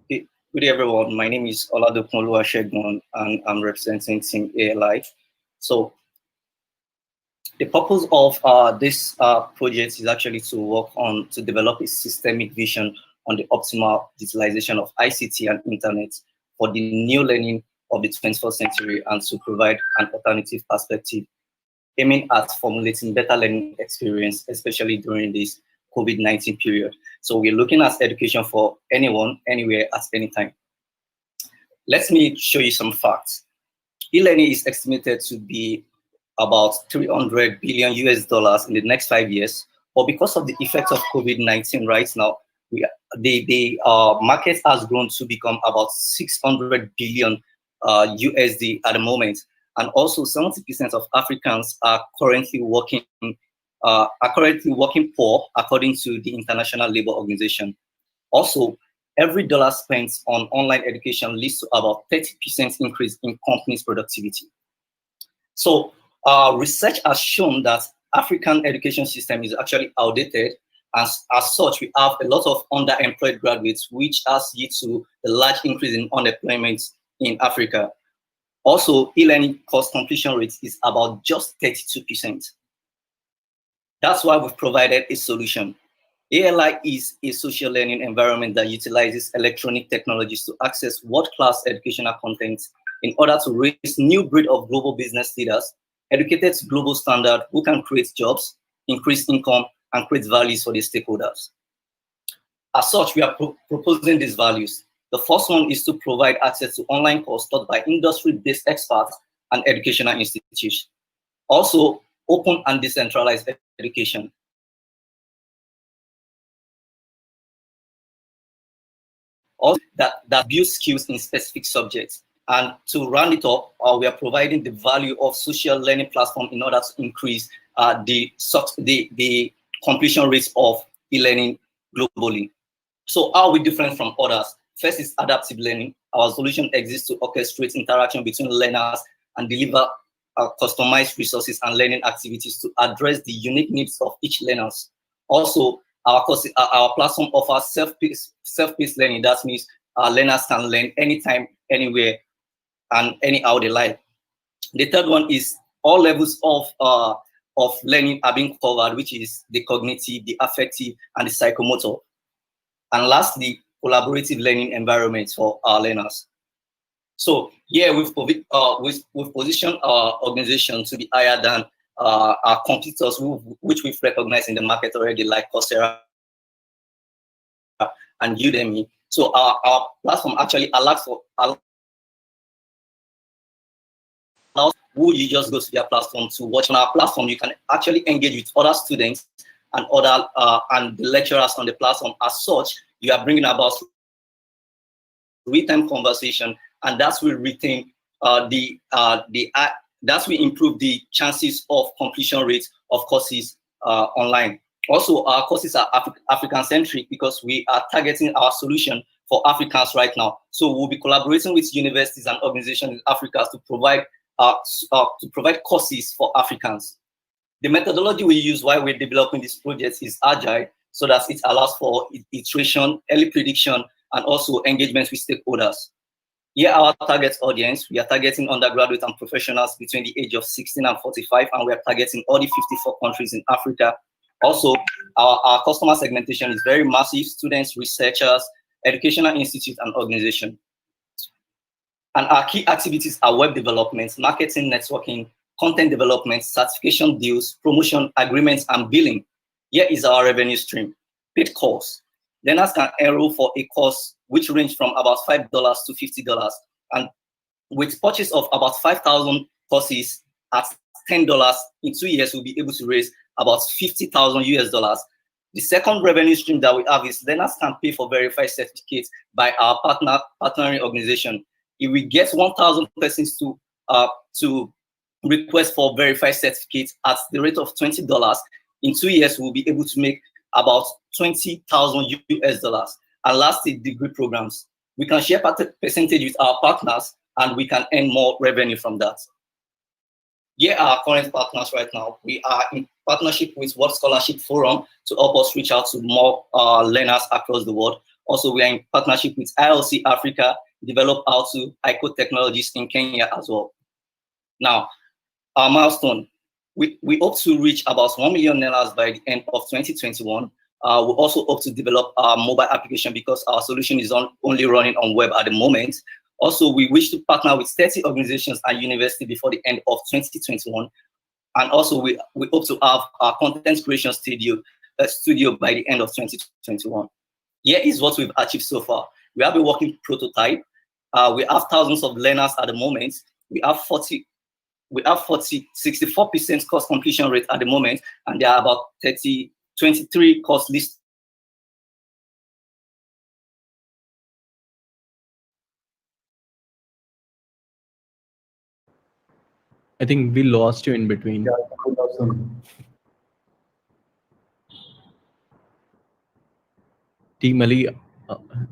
Okay. Good day, everyone. My name is Oladokunlu Oluwasegun, and I'm representing Team AirLife. So the purpose of this project is actually to develop a systemic vision on the optimal utilization of ICT and internet for the new learning of the 21st century, and to provide an alternative perspective, aiming at formulating better learning experience, especially during this COVID-19 period. So we're looking at education for anyone, anywhere, at any time. Let me show you some facts. E-learning is estimated to be about $300 billion in the next 5 years, but because of the effect of COVID-19 right now, the market has grown to become about 600 billion USD at the moment. And also 70% of Africans are currently working poor, according to the International Labour Organization. Also, every dollar spent on online education leads to about 30% increase in companies' productivity. So research has shown that African education system is actually outdated. As such, we have a lot of underemployed graduates, which has led to a large increase in unemployment in Africa. Also, e-learning course completion rate is about just 32%. That's why we've provided a solution. AirLife is a social learning environment that utilizes electronic technologies to access world-class educational content in order to raise new breed of global business leaders, educated to global standard, who can create jobs, increase income, and create values for the stakeholders. As such, we are proposing these values. The first one is to provide access to online courses taught by industry-based experts and educational institutions. Also, open and decentralized education. Also, that builds skills in specific subjects. And to round it up, we are providing the value of social learning platform in order to increase the completion rates of e-learning globally. So how are we different from others? First is adaptive learning. Our solution exists to orchestrate interaction between learners and deliver customized resources and learning activities to address the unique needs of each learner. Also, our platform offers self-paced learning. That means learners can learn anytime, anywhere, and anyhow they like. The third one is all levels of learning are being covered, which is the cognitive, the affective, and the psychomotor. And lastly, collaborative learning environments for our learners. So yeah, we've positioned our organization to be higher than our competitors, which we've recognized in the market already, like Coursera and Udemy. So our platform actually allows who you just go to their platform to watch. On our platform, you can actually engage with other students and other and the lecturers on the platform. As such, you are bringing about real-time conversation, and that will retain that will improve the chances of completion rates of courses online. Also, our courses are African-centric because we are targeting our solution for Africans right now. So we'll be collaborating with universities and organizations in Africa to provide to provide courses for Africans. The methodology we use while we're developing this project is agile, so that it allows for iteration, early prediction, and also engagement with stakeholders. Here, our target audience, we are targeting undergraduate and professionals between the age of 16 and 45, and we are targeting all the 54 countries in Africa. Also, our customer segmentation is very massive: students, researchers, educational institutes, and organizations. And our key activities are web development, marketing, networking, content development, certification deals, promotion, agreements, and billing. Here is our revenue stream: paid course. Learners can enroll for a course which range from about $5 to $50. And with purchase of about 5,000 courses at $10, in 2 years, we'll be able to raise about $50,000 US. The second revenue stream that we have is learners can pay for verified certificates by our partnering organization. If we get 1,000 persons to request for verified certificates at the rate of $20, in 2 years, we'll be able to make about $20,000 US. And lastly, degree programs. We can share percentage with our partners, and we can earn more revenue from that. Here are our current partners right now. We are in partnership with World Scholarship Forum to help us reach out to more learners across the world. Also, we are in partnership with ILC Africa, develop out to ICO Technologies in Kenya as well. Now, our milestone, we hope to reach about 1 million learners by the end of 2021. We also hope to develop our mobile application because our solution is only running on web at the moment. Also, we wish to partner with 30 organizations and universities before the end of 2021. And also, we hope to have our content creation studio by the end of 2021. Here is what we've achieved so far. We have a working prototype. We have thousands of learners at the moment. We have 64% course completion rate at the moment, and there are about 23 course lists. I think we lost you in between. Team Ali,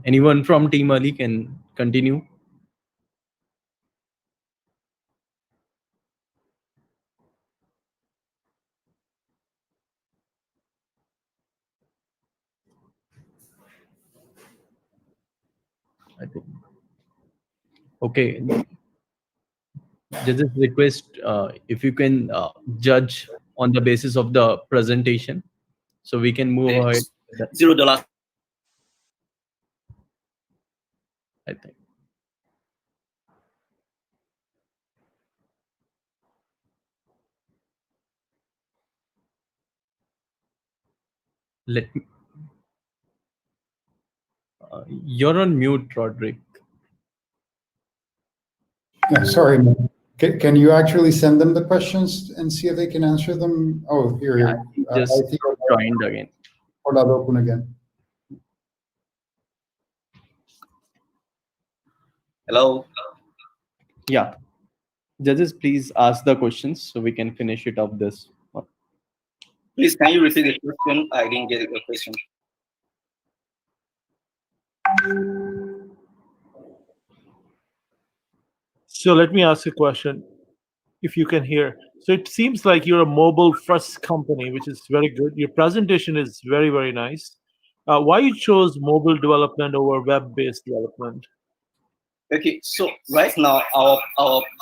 anyone from Team Ali can continue? I think. Okay. Just request if you can judge on the basis of the presentation, so we can move ahead. $0. I think. Let me. You're on mute, Roderick. Yeah, sorry. Can you actually send them the questions and see if they can answer them? Oh, here. Yeah, just I think joined again. Hold that open again. Hello. Yeah. Judges, please ask the questions so we can finish it up this one. Please, can you repeat the question? I didn't get the question. So let me ask a question, if you can hear. So it seems like you're a mobile first company, which is very good. Your presentation is very, very nice. Why you chose mobile development over web-based development? Okay, so right now our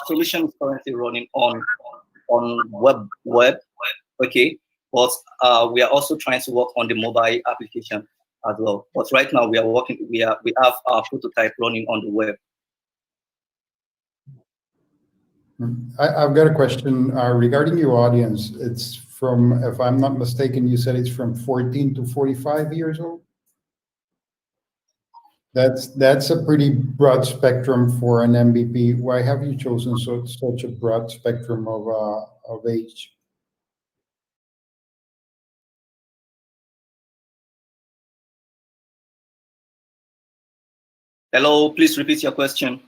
solution is currently running on web, okay, but we are also trying to work on the mobile application as well. But right now we have our prototype running on the web. I've got a question regarding your audience. It's from, if I'm not mistaken, you said it's from 14 to 45 years old? That's a pretty broad spectrum for an MVP. Why have you chosen such a broad spectrum of age? Hello, please repeat your question.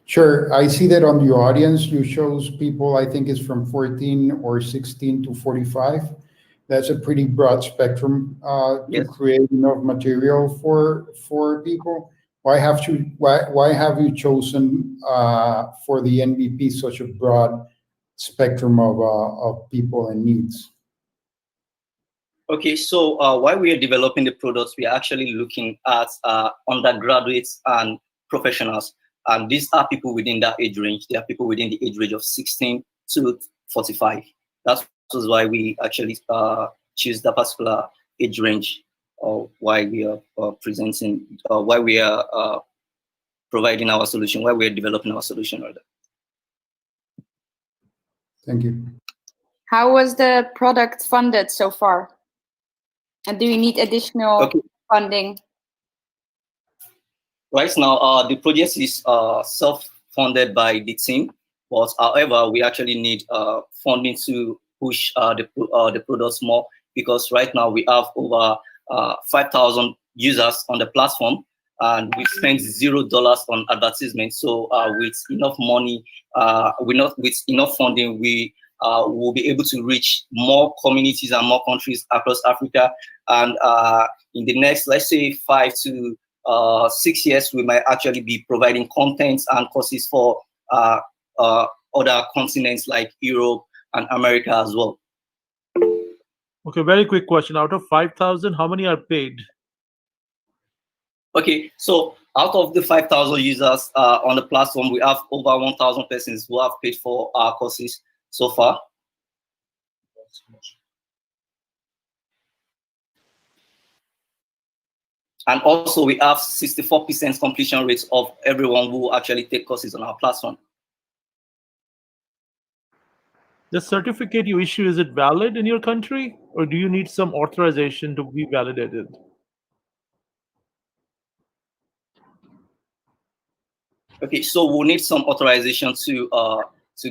Sure. I see that on your audience, you chose people, I think it's from 14 or 16 to 45. That's a pretty broad spectrum to create enough material for people. why have you chosen for the NBP such a broad spectrum of people and needs? Okay, so while we are developing the products, we are actually looking at undergraduates and professionals. And these are people within that age range. They are people within the age range of 16 to 45. That's why we actually choose that particular age range, why we are presenting, why we are providing our solution, why we are developing our solution. Rather. Thank you. How was the product funded so far? And do you need additional funding? Right now, the project is self-funded by the team, but however, we actually need funding to push the products more, because right now we have over 5,000 users on the platform, and we spend $0 on advertisement. So with enough money, with enough funding, we will be able to reach more communities and more countries across Africa. And in the next, let's say, 5 to 6 years, we might actually be providing content and courses for other continents like Europe and America as well. Okay, very quick question. Out of 5,000, how many are paid? Okay, so out of the 5,000 users on the platform, we have over 1,000 persons who have paid for our courses so far. And also, we have 64% completion rates of everyone who actually take courses on our platform. The certificate you issue, is it valid in your country, or do you need some authorization to be validated? Okay, so we'll need some authorization to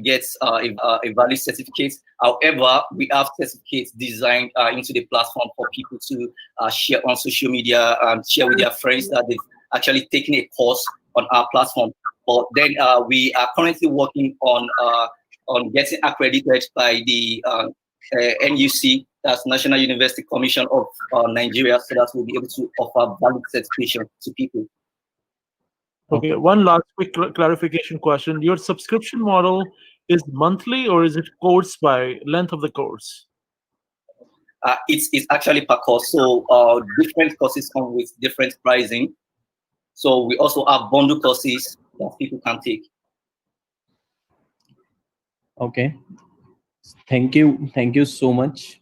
get a valid certificate. However, we have certificates designed into the platform for people to share on social media and share with their friends that they've actually taken a course on our platform. But then we are currently working on getting accredited by the NUC, that's National University Commission of Nigeria, so that we'll be able to offer valid certification to people. Okay, one last quick clarification question. Your subscription model is monthly, or is it course by length of the course? It's actually per course. So different courses come with different pricing. So we also have bundle courses that people can take. Okay. Thank you so much.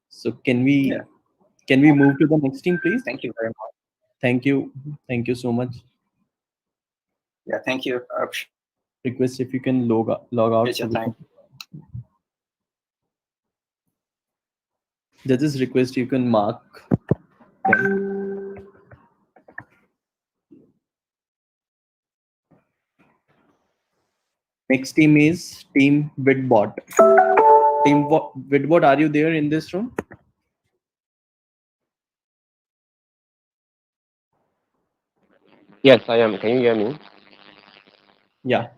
So can we move to the next team, please? Thank you very much. Thank you so much. Yeah, thank you. Request if you can log out. Take your time. Judges request you can mark them. Next team is Team Vidbot. Team Vidbot, are you there in this room? Yes, I am. Can you hear me? Yeah.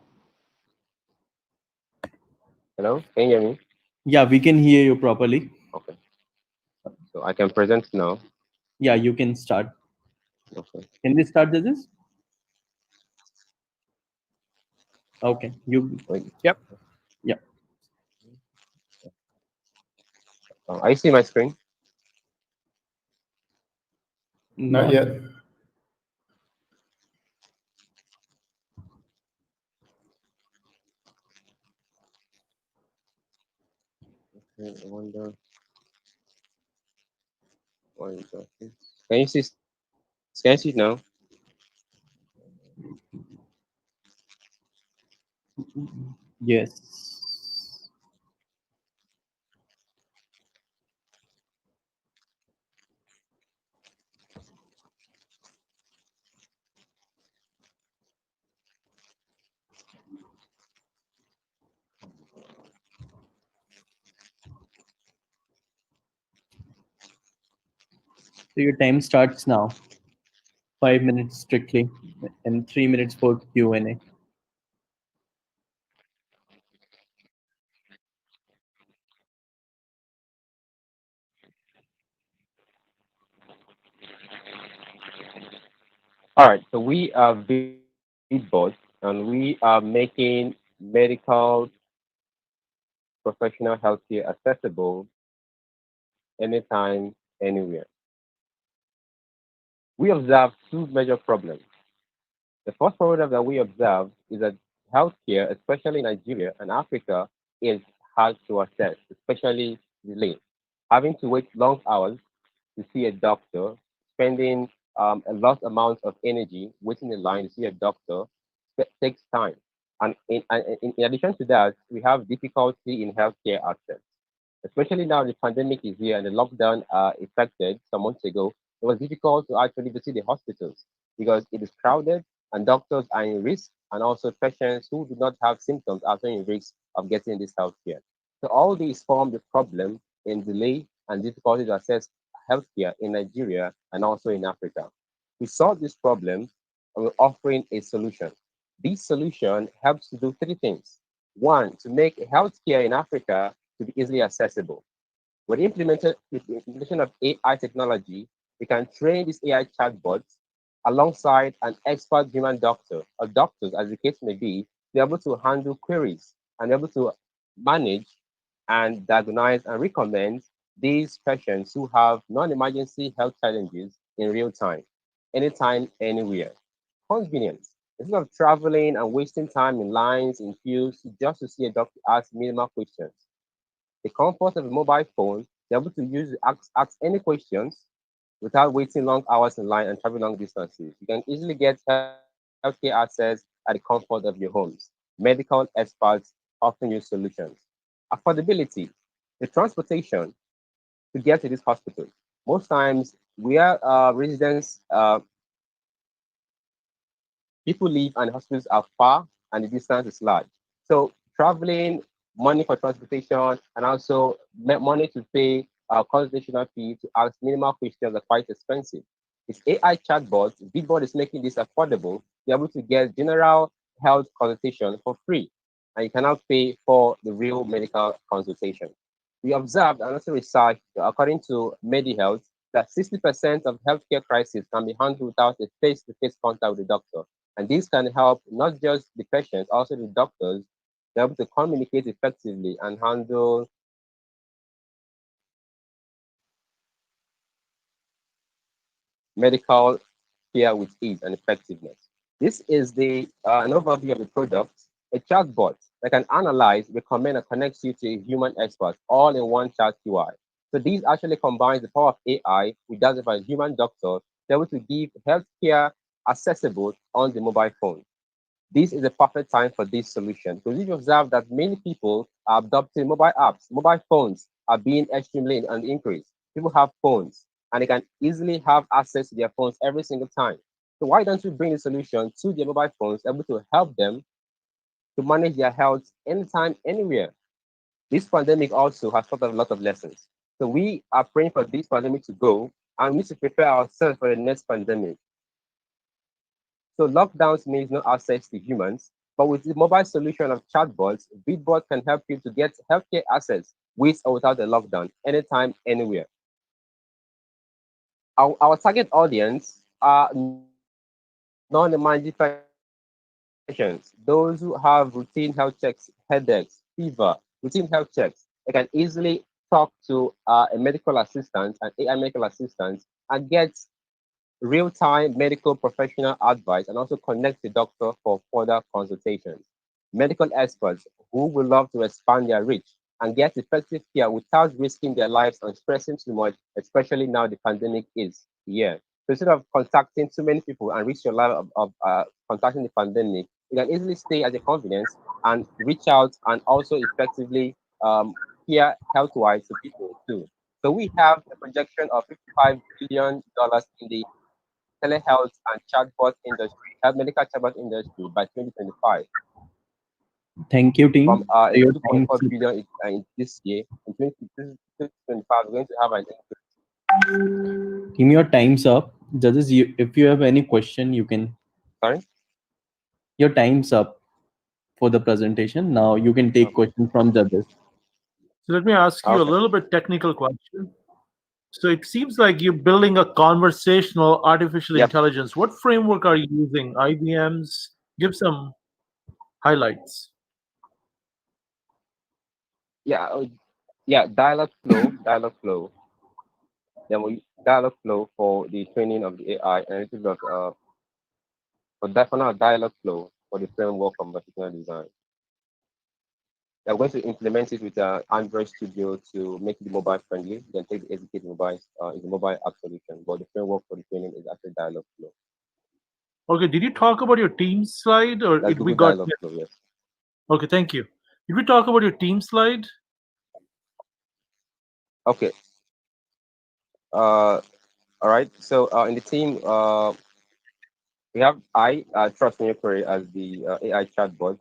Hello? Can you hear me? Yeah, we can hear you properly. Okay. So I can present now. Yeah, you can start. Okay. Can we start, judges? Okay. Yep. Yeah. I see my screen. Not yet. Okay, I wonder. Why is that? Can you see? Can you see it now? Yes. So your time starts now. 5 minutes strictly, and 3 minutes for Q&A. All right, so we are Beatbots, and we are making medical professional healthcare accessible anytime, anywhere. We observe two major problems. The first problem that we observe is that healthcare, especially in Nigeria and Africa, is hard to access, especially delayed. Having to wait long hours to see a doctor, spending a large amount of energy waiting in line to see a doctor takes time. And in addition to that, we have difficulty in healthcare access, especially now the pandemic is here and the lockdown affected some months ago. It was difficult to actually visit the hospitals because it is crowded and doctors are in risk, and also patients who do not have symptoms are also in risk of getting this healthcare. So all these form the problem in delay and difficulty to access healthcare in Nigeria and also in Africa. We solve this problem and we're offering a solution. This solution helps to do three things. One, to make healthcare in Africa to be easily accessible. With the implementation of AI technology, we can train these AI chatbots alongside an expert human doctor or doctors, as the case may be able to handle queries and be able to manage and diagnose and recommend these patients who have non-emergency health challenges in real time, anytime, anywhere. Convenience. Instead of traveling and wasting time in lines, in queues, just to see a doctor ask minimal questions. The comfort of a mobile phone, they're able to ask any questions without waiting long hours in line and traveling long distances. You can easily get healthcare access at the comfort of your homes. Medical experts often use solutions. Affordability, the transportation to get to these hospitals. Most times, where residents, people live and hospitals are far and the distance is large. So traveling, money for transportation, and also money to pay consultation fee to ask minimal questions are quite expensive. It's AI chatbot. Bitbot is making this affordable. You're able to get general health consultation for free, and you cannot pay for the real medical consultation. We observed and also researched, according to MediHealth, that 60% of healthcare crises can be handled without a face-to-face contact with the doctor. And this can help not just the patients, also the doctors, be able to communicate effectively and handle medical care with ease and effectiveness. This is an overview of the product, a chatbot that can analyze, recommend, and connect you to a human expert all in one chat UI. So these actually combines the power of AI with that of a human doctor to be able to give healthcare accessible on the mobile phone. This is a perfect time for this solution because if you observe that many people are adopting mobile apps, mobile phones are being extremely on the increase. People have phones and they can easily have access to their phones every single time. So why don't we bring the solution to their mobile phones, able to help them to manage their health anytime, anywhere? This pandemic also has taught us a lot of lessons. So we are praying for this pandemic to go and we need to prepare ourselves for the next pandemic. So lockdowns means no access to humans, but with the mobile solution of chatbots, Bitbot can help you to get healthcare access with or without the lockdown, anytime, anywhere. Our target audience are non-emergency patients, those who have routine health checks, headaches, fever, routine health checks. They can easily talk to a medical assistant, an AI medical assistant, and get real-time medical professional advice and also connect the doctor for further consultations. Medical experts who would love to expand their reach and get effective care without risking their lives and stressing too much, especially now the pandemic is here. So instead of contacting too many people and risk your life of contacting the pandemic, you can easily stay at your convenience and reach out and also effectively care health-wise to people too. So we have a projection of $55 billion in the telehealth and chatbot industry, health medical chatbot industry by 2025. Thank you, team. From Your 2.4 time's billion in this year, in 2025, we're going to have an increase. Team, your time's up. Judges, if you have any question, you can. Sorry? Your time's up for the presentation. Now you can take questions from judges. So let me ask you a little bit technical question. So it seems like you're building a conversational artificial Yep. intelligence. What framework are you using? IBM's? Give some highlights. Yeah, Dialogflow. Then we Dialogflow for the training of the AI, and it is for that for now Dialogflow for the framework conversational design. We're going to implement it with Android Studio to make it mobile friendly. Then take the educate mobile is a mobile app solution, but the framework for the training is actually Dialogflow. Okay, did you talk about your team slide or That's did we Google got? Dialogflow, yes. Okay, thank you. Did we talk about your team slide? Okay. All right. So in the team, we have Trust Me Query as the AI chatbot,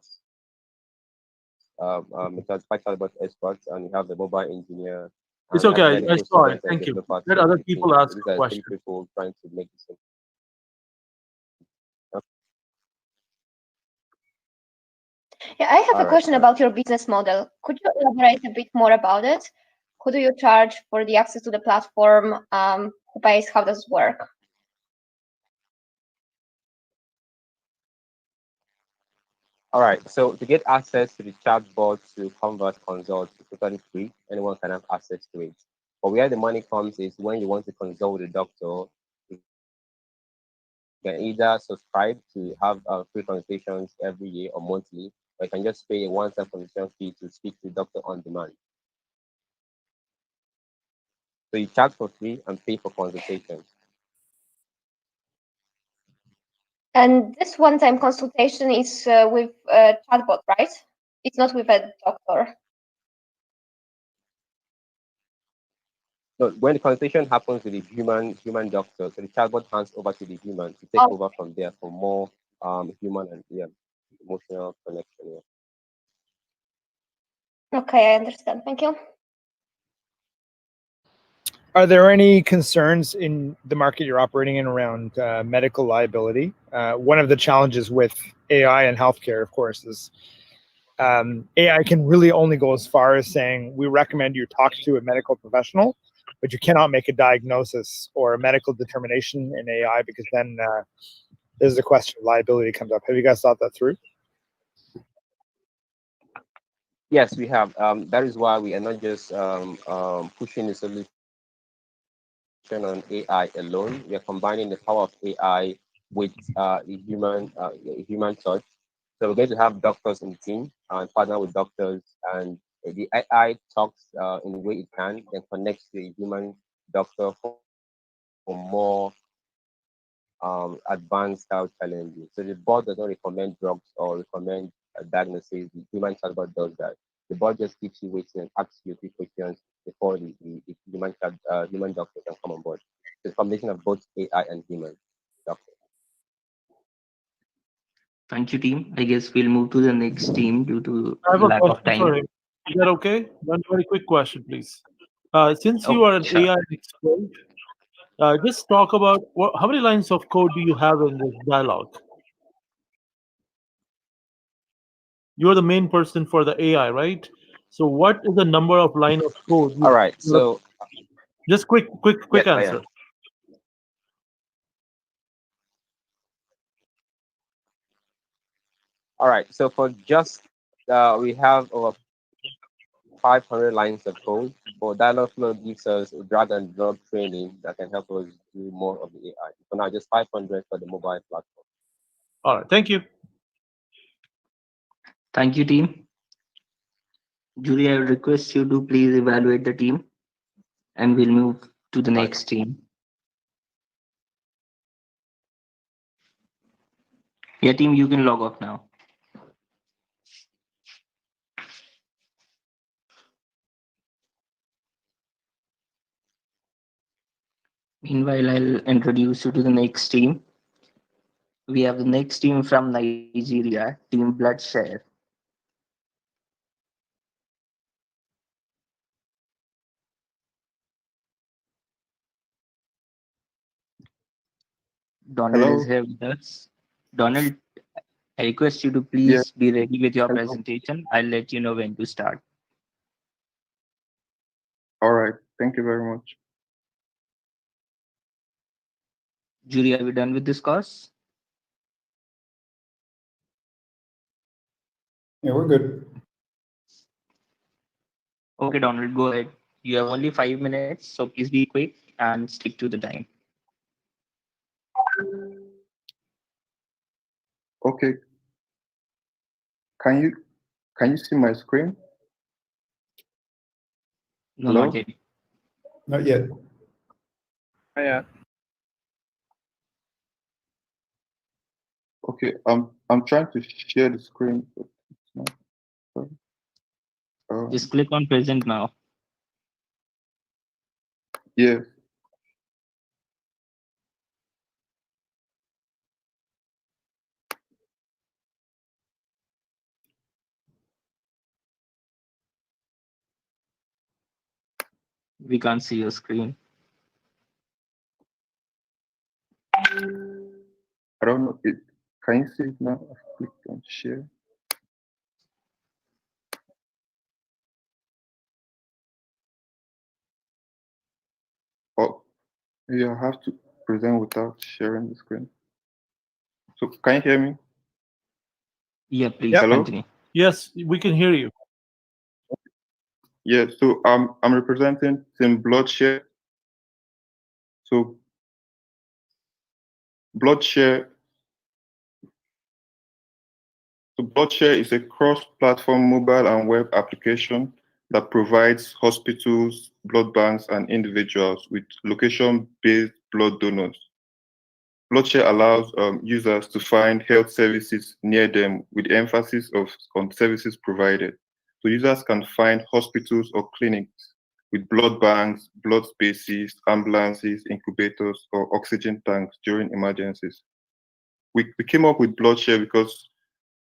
chatbot experts, and we have the mobile engineer. It's And okay. I saw it. student and Thank you. developer Let to other the people team. ask So these a are three question. people trying to make this. Yeah, I have All a right, question all right. about your business model. Could you elaborate a bit more about it? Who do you charge for the access to the platform? Who pays? How does it work? All right. So to get access to the chatbot to convert consult, it's totally free. Anyone can have access to it. But where the money comes is when you want to consult with a doctor, you can either subscribe to have free consultations every year or monthly, or you can just pay a one-time consultation fee to speak to the doctor on demand. So you charge for free and pay for consultations. And this one-time consultation is with a chatbot, right? It's not with a doctor. So when the consultation happens with the human doctor, so the chatbot hands over to the human to take over from there for more human and emotional connection. Yeah. Okay, I understand. Thank you. Are there any concerns in the market you're operating in around medical liability? One of the challenges with AI and healthcare, of course, is AI can really only go as far as saying, we recommend you talk to a medical professional, but you cannot make a diagnosis or a medical determination in AI because then there's the question of liability comes up. Have you guys thought that through? Yes, we have. That is why we are not just pushing the solution on AI alone. We are combining the power of AI with human touch. So we're going to have doctors in the team and partner with doctors, and the AI talks in the way it can, then connects to a human doctor for more advanced health challenges. So the bot does not recommend drugs or recommend a diagnosis. The human chatbot does that. The bot just keeps you waiting and asks you a few questions before the human doctor can come on board. It's a combination of both AI and human doctor. Thank you, team. I guess we'll move to the next team due to I have a lack of question for time. him. Is that okay? One very quick question, please. Since you Oh, are an sure. AI expert, just talk about how many lines of code do you have in this dialogue? You're the main person for the AI, right? So what is the number of line of code? All right. So just quick yes, I answer. am. All right. So for just we have over 500 lines of code. But Dialogflow gives us a drag and drop training that can help us do more of the AI. For now, just 500 for the mobile platform. All right. Thank you. Thank you, team. Julie, I will request you to please evaluate the team and we'll move to the next team. Yeah, team, you can log off now. Meanwhile, I'll introduce you to the next team. We have the next team from Nigeria, Team Blitz Scalers. Donald Hello. is here with us. Donald, I request you to Yeah. please be ready with your Hello. presentation. I'll let you know when to start. All right. Thank you very much. Jury, are we done with this course? Yeah, we're good. Okay, Donald, go ahead. You have only 5 minutes, so please be quick and stick to the time. Okay. Can you see my screen? No, Hello? not yet. Not yet. Oh, yeah. Okay, I'm trying to share the screen, but it's not. Just click on present now. Yeah. We can't see your screen. I don't know. Can you see it now? I've clicked on share. Oh, yeah, I have to present without sharing the screen. So can you hear me? Yeah, please Hello? continue. Yes, we can hear you. Yeah, so I'm representing Team Bloodshare. So Bloodshare is a cross-platform mobile and web application that provides hospitals, blood banks, and individuals with location-based blood donors. Bloodshare allows users to find health services near them with emphasis on services provided. So users can find hospitals or clinics with blood banks, blood spaces, ambulances, incubators, or oxygen tanks during emergencies. We came up with Bloodshare because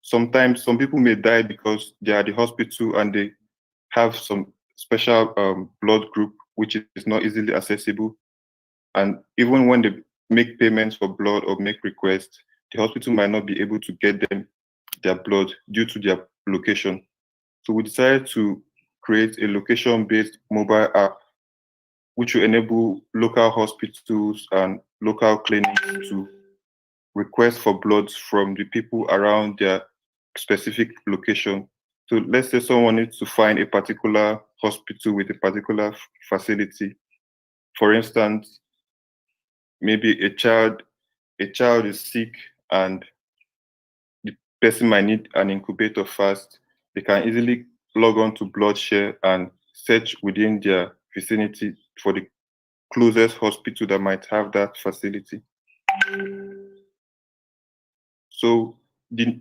sometimes some people may die because they are at the hospital and they have some special blood group which is not easily accessible. And even when they make payments for blood or make requests, the hospital might not be able to get them their blood due to their location. So we decided to create a location-based mobile app which will enable local hospitals and local clinics to request for blood from the people around their specific location. So let's say someone needs to find a particular hospital with a particular facility. For instance, maybe a child is sick and the person might need an incubator first. They can easily log on to Bloodshare and search within their vicinity for the closest hospital that might have that facility. So the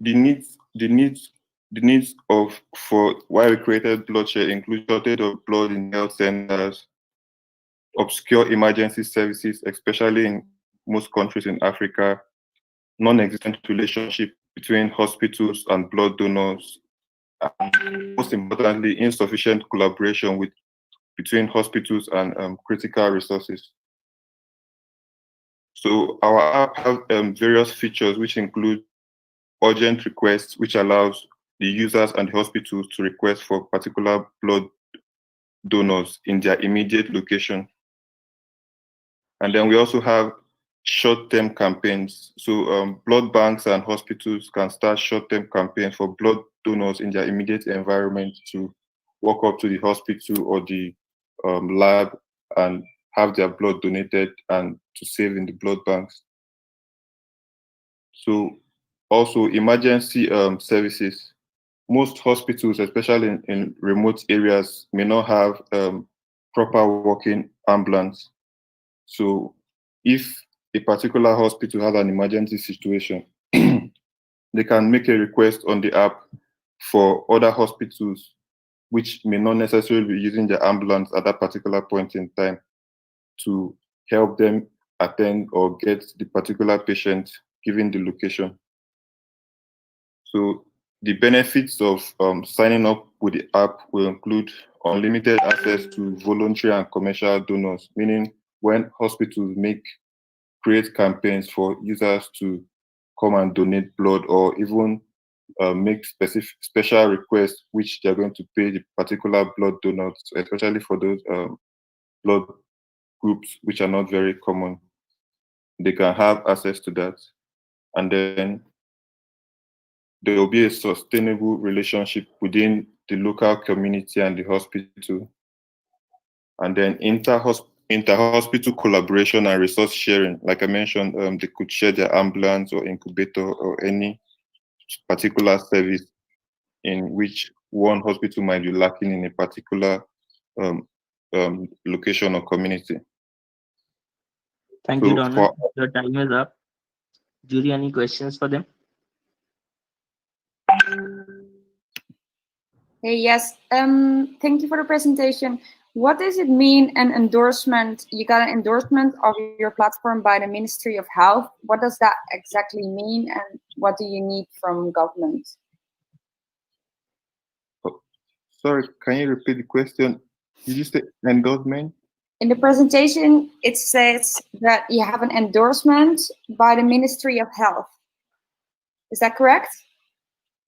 needs of for why we created Bloodshare include shortage of blood in health centers, obscure emergency services, especially in most countries in Africa, non-existent relationship between hospitals and blood donors, and most importantly, insufficient collaboration between hospitals and critical resources. So our app has various features which include urgent requests, which allows the users and the hospitals to request for particular blood donors in their immediate location. And then we also have short-term campaigns. So blood banks and hospitals can start short-term campaigns for blood donors in their immediate environment to walk up to the hospital or the lab and have their blood donated and to save in the blood banks. So also emergency services. Most hospitals, especially in remote areas, may not have proper working ambulance. So if a particular hospital has an emergency situation, they can make a request on the app for other hospitals which may not necessarily be using the ambulance at that particular point in time to help them attend or get the particular patient given the location. So the benefits of signing up with the app will include unlimited access to voluntary and commercial donors, meaning when hospitals create campaigns for users to come and donate blood or even make special requests which they're going to pay the particular blood donors, especially for those blood groups which are not very common. they can have access to that. And then there will be a sustainable relationship within the local community and the hospital. And then inter-hospital collaboration and resource sharing. Like I mentioned, they could share their ambulance or incubator or any particular service in which one hospital might be lacking in a particular location or community. Thank you, Donald. Your time is up. Jury, any questions for them? Hey, yes. Thank you for the presentation. What does it mean, an endorsement? You got an endorsement of your platform by the Ministry of Health. What does that exactly mean, and what do you need from government? Sorry, can you repeat the question? Did you say endorsement? In the presentation, it says that you have an endorsement by the Ministry of Health. Is that correct?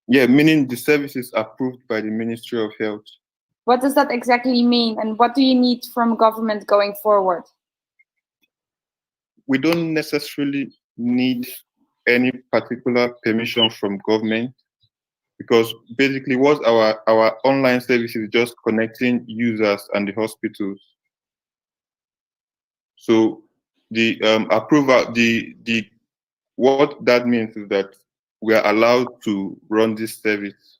Yeah, meaning the service is approved by the Ministry of Health. What does that exactly mean, and what do you need from government going forward? We don't necessarily need any particular permission from government, because basically what our online service is just connecting users and the hospitals. So the approval, what that means is that we are allowed to run this service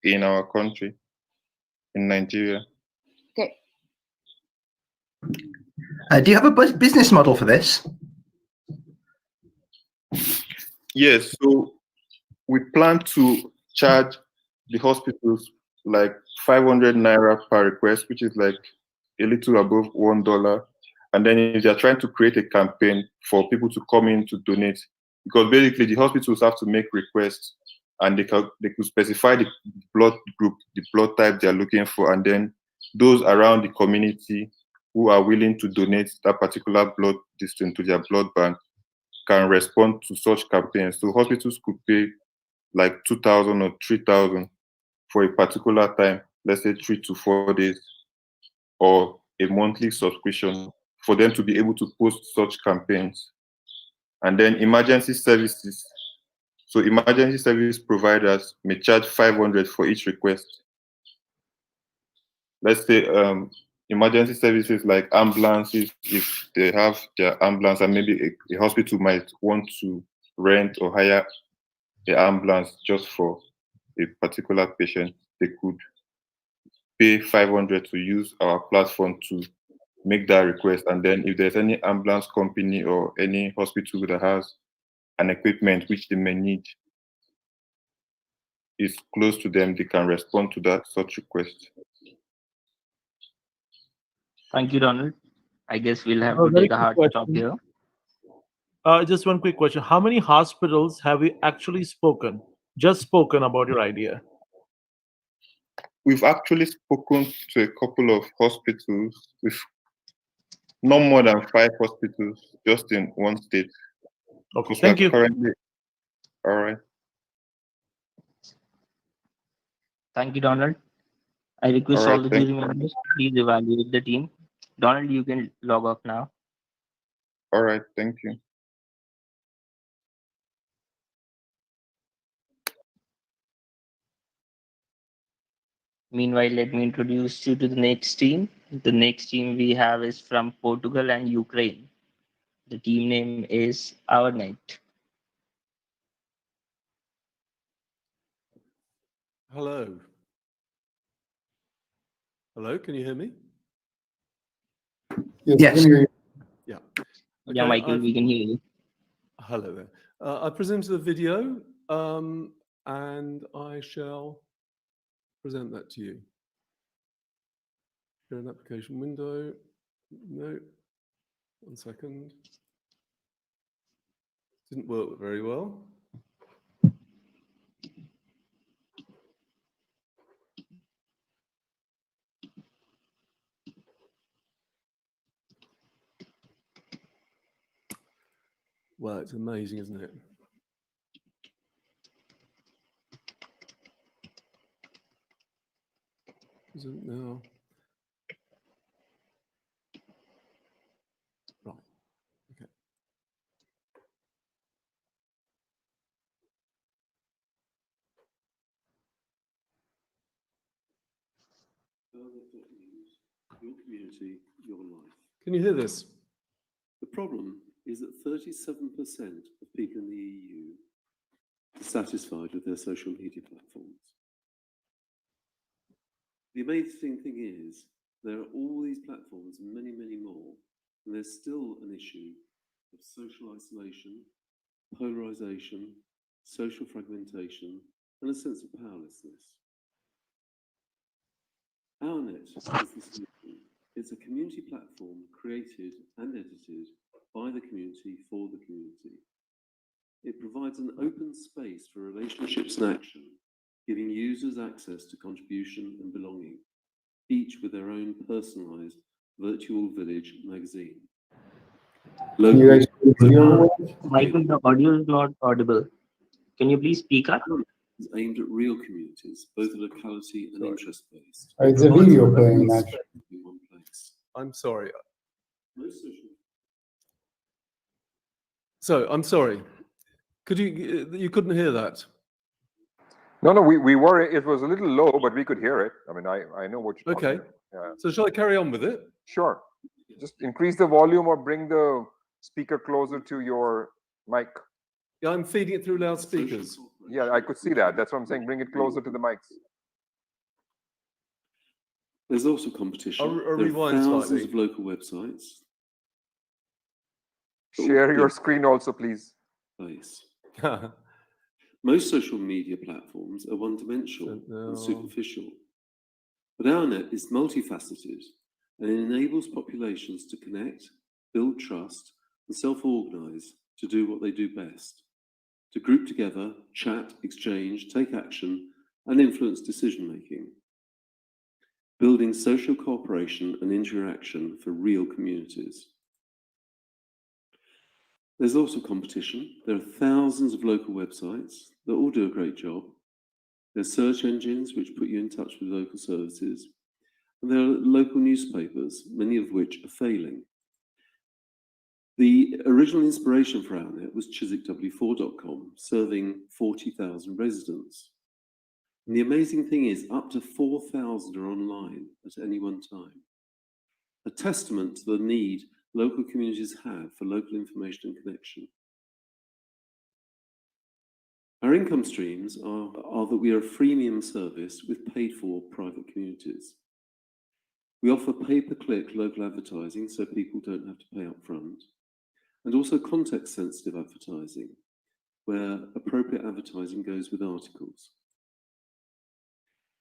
in our country, in Nigeria. Okay. Do you have a business model for this? Yes, so we plan to charge the hospitals like 500 naira per request, which is like a little above $1. And then if they're trying to create a campaign for people to come in to donate, because basically the hospitals have to make requests, and they could specify the blood group, the blood type they're looking for, and then those around the community who are willing to donate that particular blood distance to their blood bank can respond to such campaigns. So hospitals could pay like 2,000 or 3,000 for a particular time, let's say 3 to 4 days, or a monthly subscription for them to be able to post such campaigns. And then emergency services. So emergency service providers may charge 500 for each request. Let's say emergency services like ambulances, if they have their ambulance, and maybe a hospital might want to rent or hire the ambulance just for a particular patient, they could pay 500 to use our platform to make that request. And then if there's any ambulance company or any hospital that has an equipment which they may need is close to them, they can respond to that such request. Thank you, Donald. I guess we'll have Oh, to very take a quick hard stop question. here. Just one quick question. How many hospitals have you actually spoken about your idea? We've actually spoken to a couple of hospitals, with no more than 5 hospitals just in one state. Okay, thank you. Currently, all right. Thank you, Donald. I request All all right, the thank jury members to please evaluate the team. Donald, you can log off now. All right, thank you. Meanwhile, let me introduce you to the next team. The next team we have is from Portugal and Ukraine. The team name is OurNet. Hello. Hello, can you hear me? Yes. Yeah. Yeah, Michael, we can hear you. Hello there. I presented a video and I shall present that to you. Share an application window. No. 1 second. Didn't work very well. Well, it's amazing, isn't it? Isn't now. Right. Okay. Your community, your life. Can you hear this? The problem is that 37% of people in the EU are satisfied with their social media platforms. The amazing thing is, there are all these platforms and many, many more, and there's still an issue of social isolation, polarization, social fragmentation, and a sense of powerlessness. OurNet is the solution. It's a community platform created and edited by the community for the community. It provides an open space for relationships and action, giving users access to contribution and belonging, each with their own personalized virtual village magazine. You guys hear Michael, the audio is not audible. Can you please speak up? It's aimed at real communities, both locality and interest-based. It's a video playing, actually. In one place. I'm sorry. So I'm sorry. Could you couldn't hear that? No, we were. It was a little low, but we could hear it. I mean, I know what you're talking Okay. about. Yeah. So shall I carry on with it? Sure. Just increase the volume or bring the speaker closer to your mic. Yeah, I'm feeding it through loudspeakers. Yeah, I could see that. That's what I'm saying. Bring it closer to the mics. There's also competition. I'll There are rewind thousands slightly. of local websites. Share your screen also, please. Place. Most social media platforms are one-dimensional and superficial, but OurNet is multifaceted and enables populations to connect, build trust, and self-organize to do what they do best: to group together, chat, exchange, take action, and influence decision-making. Building social cooperation and interaction for real communities. There's also competition. There are thousands of local websites that all do a great job. There's search engines which put you in touch with local services. And there are local newspapers, many of which are failing. The original inspiration for OurNet was ChiswickW4.com, serving 40,000 residents. And the amazing thing is, up to 4,000 are online at any one time. A testament to the need local communities have for local information and connection. Our income streams are that we are a freemium service with paid-for private communities. We offer pay-per-click local advertising so people don't have to pay up front, and also context-sensitive advertising, where appropriate advertising goes with articles.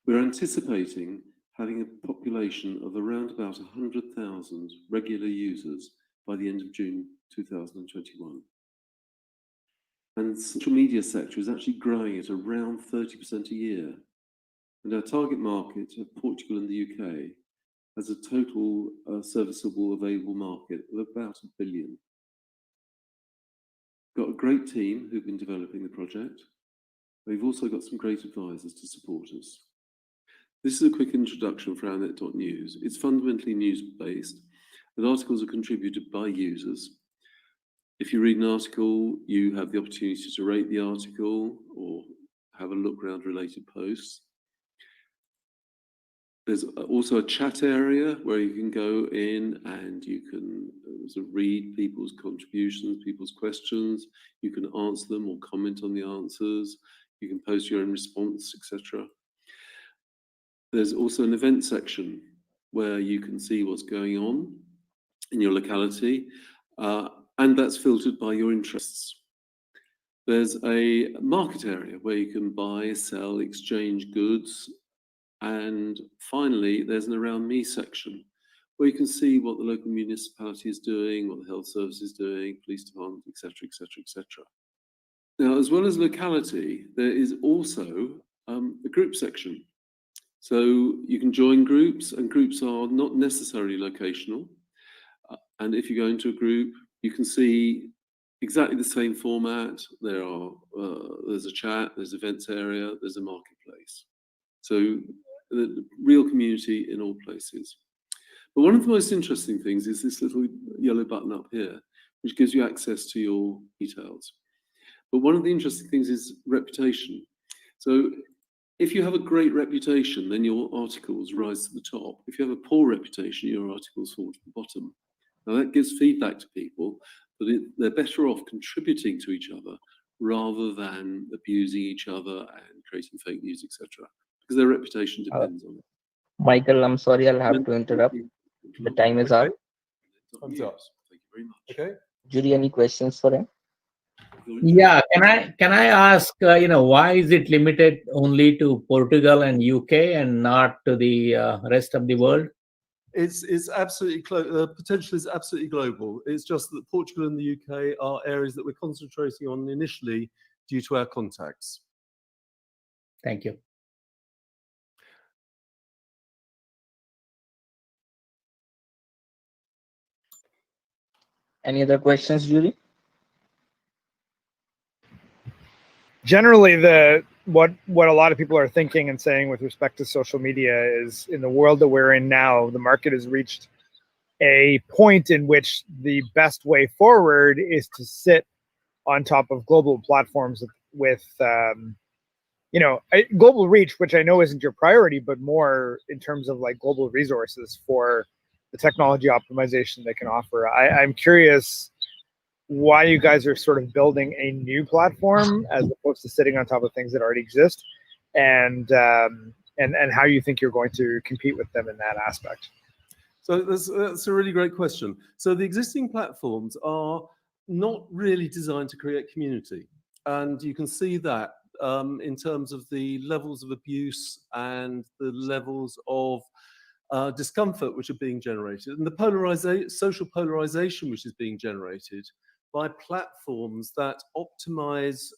We're anticipating having a population of around about 100,000 regular users by the end of June 2021. And the social media sector is actually growing at around 30% a year. And our target market of Portugal and the UK has a total serviceable available market of about $1 billion. Got a great team who've been developing the project. We've also got some great advisors to support us. This is a quick introduction for OurNet.news. It's fundamentally news-based, and articles are contributed by users. If you read an article, you have the opportunity to rate the article or have a look around related posts. There's also a chat area where you can go in and you can sort of read people's contributions, people's questions. You can answer them or comment on the answers. You can post your own response, etc. There's also an event section where you can see what's going on in your locality, and that's filtered by your interests. There's a market area where you can buy, sell, exchange goods. And finally, there's an Around Me section where you can see what the local municipality is doing, what the health service is doing, police department, etc., etc., etc. Now, as well as locality, there is also a group section. So you can join groups, and groups are not necessarily locational. And if you go into a group, you can see exactly the same format. There's a chat, there's events area, there's a marketplace. So the real community in all places. But one of the most interesting things is this little yellow button up here, which gives you access to your details. But one of the interesting things is reputation. So if you have a great reputation, then your articles rise to the top. If you have a poor reputation, your articles fall to the bottom. Now that gives feedback to people, but they're better off contributing to each other rather than abusing each other and creating fake news, etc. Because their reputation depends on it. Michael, I'm sorry, I'll have to interrupt. The time is up. Time's up. Thank you very much. Okay. Judy, any questions for him? Yeah, can I ask, why is it limited only to Portugal and UK and not to the rest of the world? It's absolutely potential is absolutely global. It's just that Portugal and the UK are areas that we're concentrating on initially due to our contacts. Thank you. Any other questions, Judy? Generally, what a lot of people are thinking and saying with respect to social media is, in the world that we're in now, the market has reached a point in which the best way forward is to sit on top of global platforms with global reach, which I know isn't your priority, but more in terms of like global resources for the technology optimization they can offer. I'm curious why you guys are sort of building a new platform as opposed to sitting on top of things that already exist, and how you think you're going to compete with them in that aspect. So that's a really great question. So the existing platforms are not really designed to create community, and you can see that in terms of the levels of abuse and the levels of discomfort which are being generated, and the social polarization which is being generated by platforms that optimize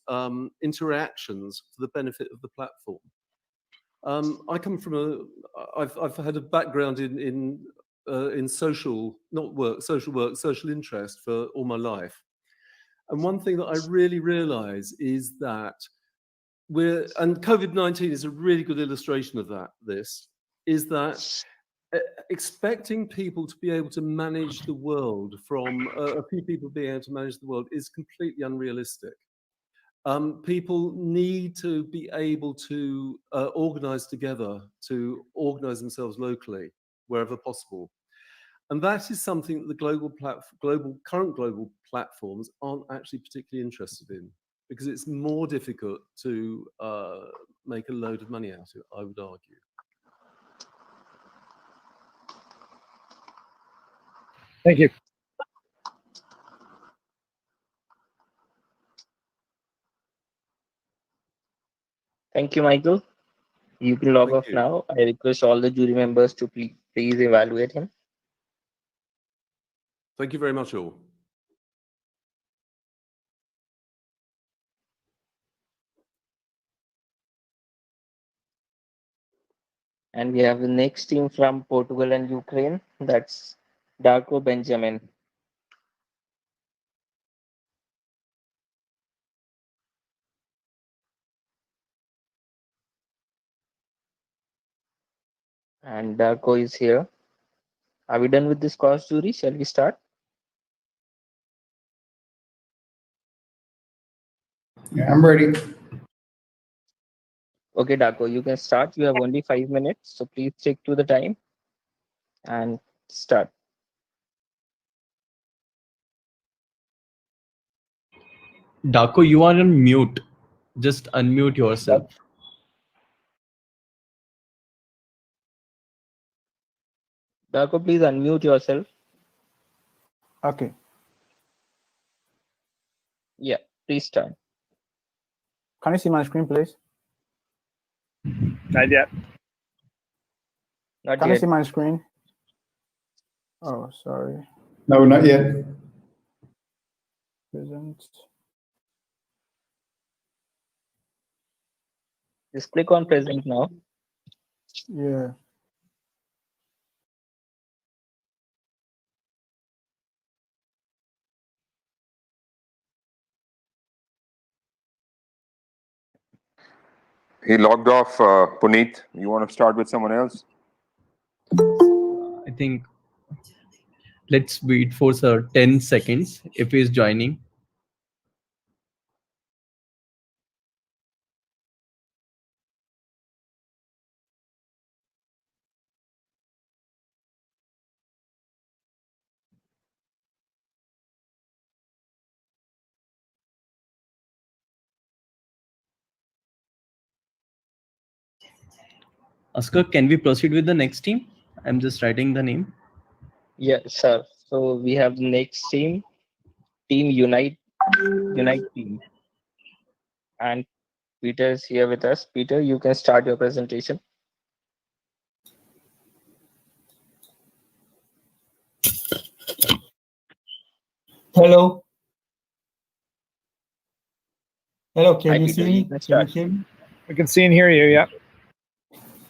interactions for the benefit of the platform. I come from I've had a background in social, not work, social interest for all my life. And one thing that I really realize is that and COVID-19 is a really good illustration of this, is that expecting people to be able to manage the world from a few people being able to manage the world is completely unrealistic. People need to be able to organize together, to organize themselves locally wherever possible. And that is something that the current global platforms aren't actually particularly interested in, because it's more difficult to make a load of money out of it, I would argue. Thank you. Thank you, Michael. You can log off now. I request all the jury members to please evaluate him. Thank you very much, all. And we have the next team from Portugal and Ukraine. That's Darko Benjamin. And Darko is here. Are we done with this course, jury? Shall we start? Yeah, I'm ready. Okay, Darko, you can start. You have only 5 minutes, so please stick to the time and start. Darko, you are on mute. Just unmute yourself. Darko, please unmute yourself. Okay. Yeah, please start. Can you see my screen, please? Not yet. Not Can yet. you see my screen? Oh, sorry. No, not yet. Present. Just click on present now. Yeah. He logged off, Puneet. You want to start with someone else? I think let's wait for 10 seconds if he's joining. Oscar, can we proceed with the next team? I'm just writing the name. Yeah, sir. So we have the next team, Team Unite team. And Peter is here with us. Peter, you can start your presentation. Hello. Hello, can Hi, you Peter, see you me? can Can you start. hear me? We can see and hear you, yeah.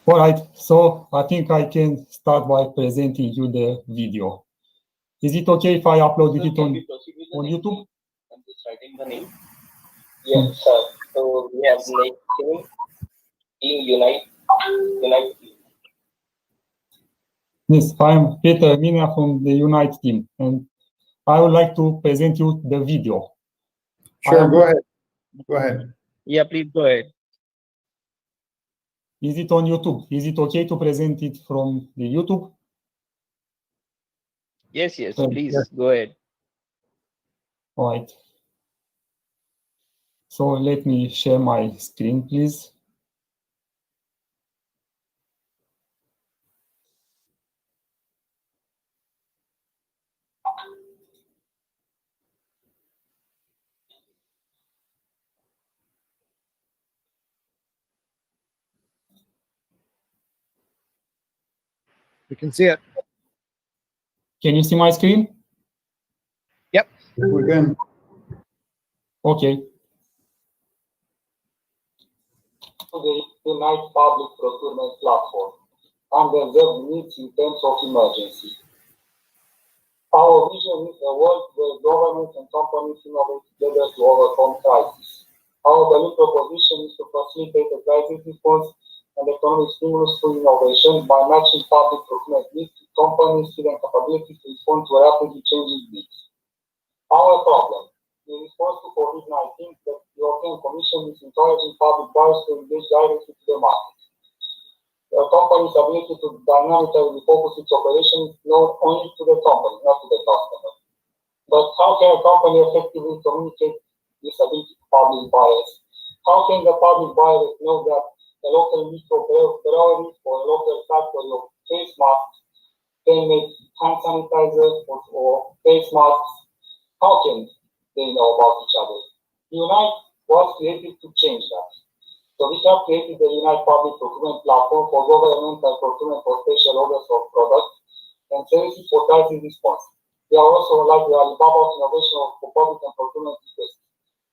All right, so I think I can start by presenting you the video. Is it okay if I upload it on YouTube? I'm just writing the name. Yes, sir. So we have the next team, Team Unite team. Yes, I'm Peter Mina from the Unite team, and I would like to present you the video. Sure, go ahead. Go ahead. Yeah, please go ahead. Is it on YouTube? Is it okay to present it from the YouTube? Yes, Yes. please go ahead. All right. So let me share my screen, please. We can see it. Can you see my screen? Yep. We can. Okay. The Unite Public Procurement Platform and the observed needs in terms of emergency. Our vision is a world where governments and companies innovate together to overcome crises. Our value proposition is to facilitate the crisis response and economic stimulus through innovation by matching public procurement needs to companies' skill and capabilities to respond to rapidly changing needs. Our problem: in response to COVID-19, the European Commission is encouraging public buyers to engage directly to the market. The company's ability to dynamically refocus its operations not only to the company, not to the customer. But how can a company effectively communicate this ability to public buyers? How can the public buyers know that a local micro brewery or a local factory of face masks can make hand sanitizer or face masks? How can they know about each other? Unite was created to change that. So we have created the Unite Public Procurement Platform for governmental procurement for special orders of products and services for crisis response. We are also like the Alibaba of innovation for public and procurement requests.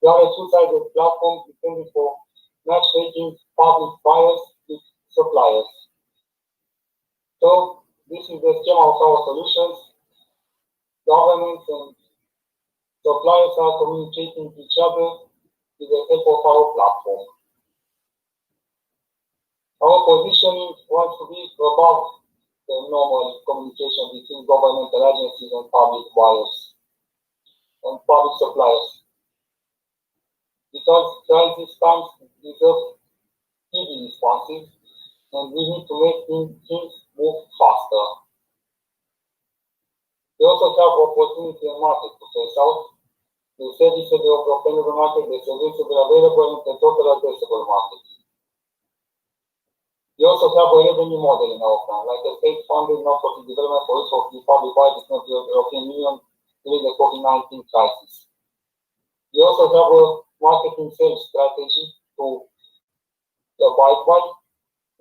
We are a two-sided platform intended for matchmaking public buyers with suppliers. So this is the schema of our solutions. Governments and suppliers are communicating with each other with the help of our platform. Our positioning wants to be above the normal communication between governmental agencies and public buyers and public suppliers. Because crisis times deserve speedy responses, and we need to make things move faster. We also have opportunity and market to face out. The services of the obtainable market, the services available, and the total addressable market. We also have a revenue model in our plan, like a state-funded non-profit development for use of the public bodies of the European Union during the COVID-19 crisis. We also have a marketing sales strategy to abide by,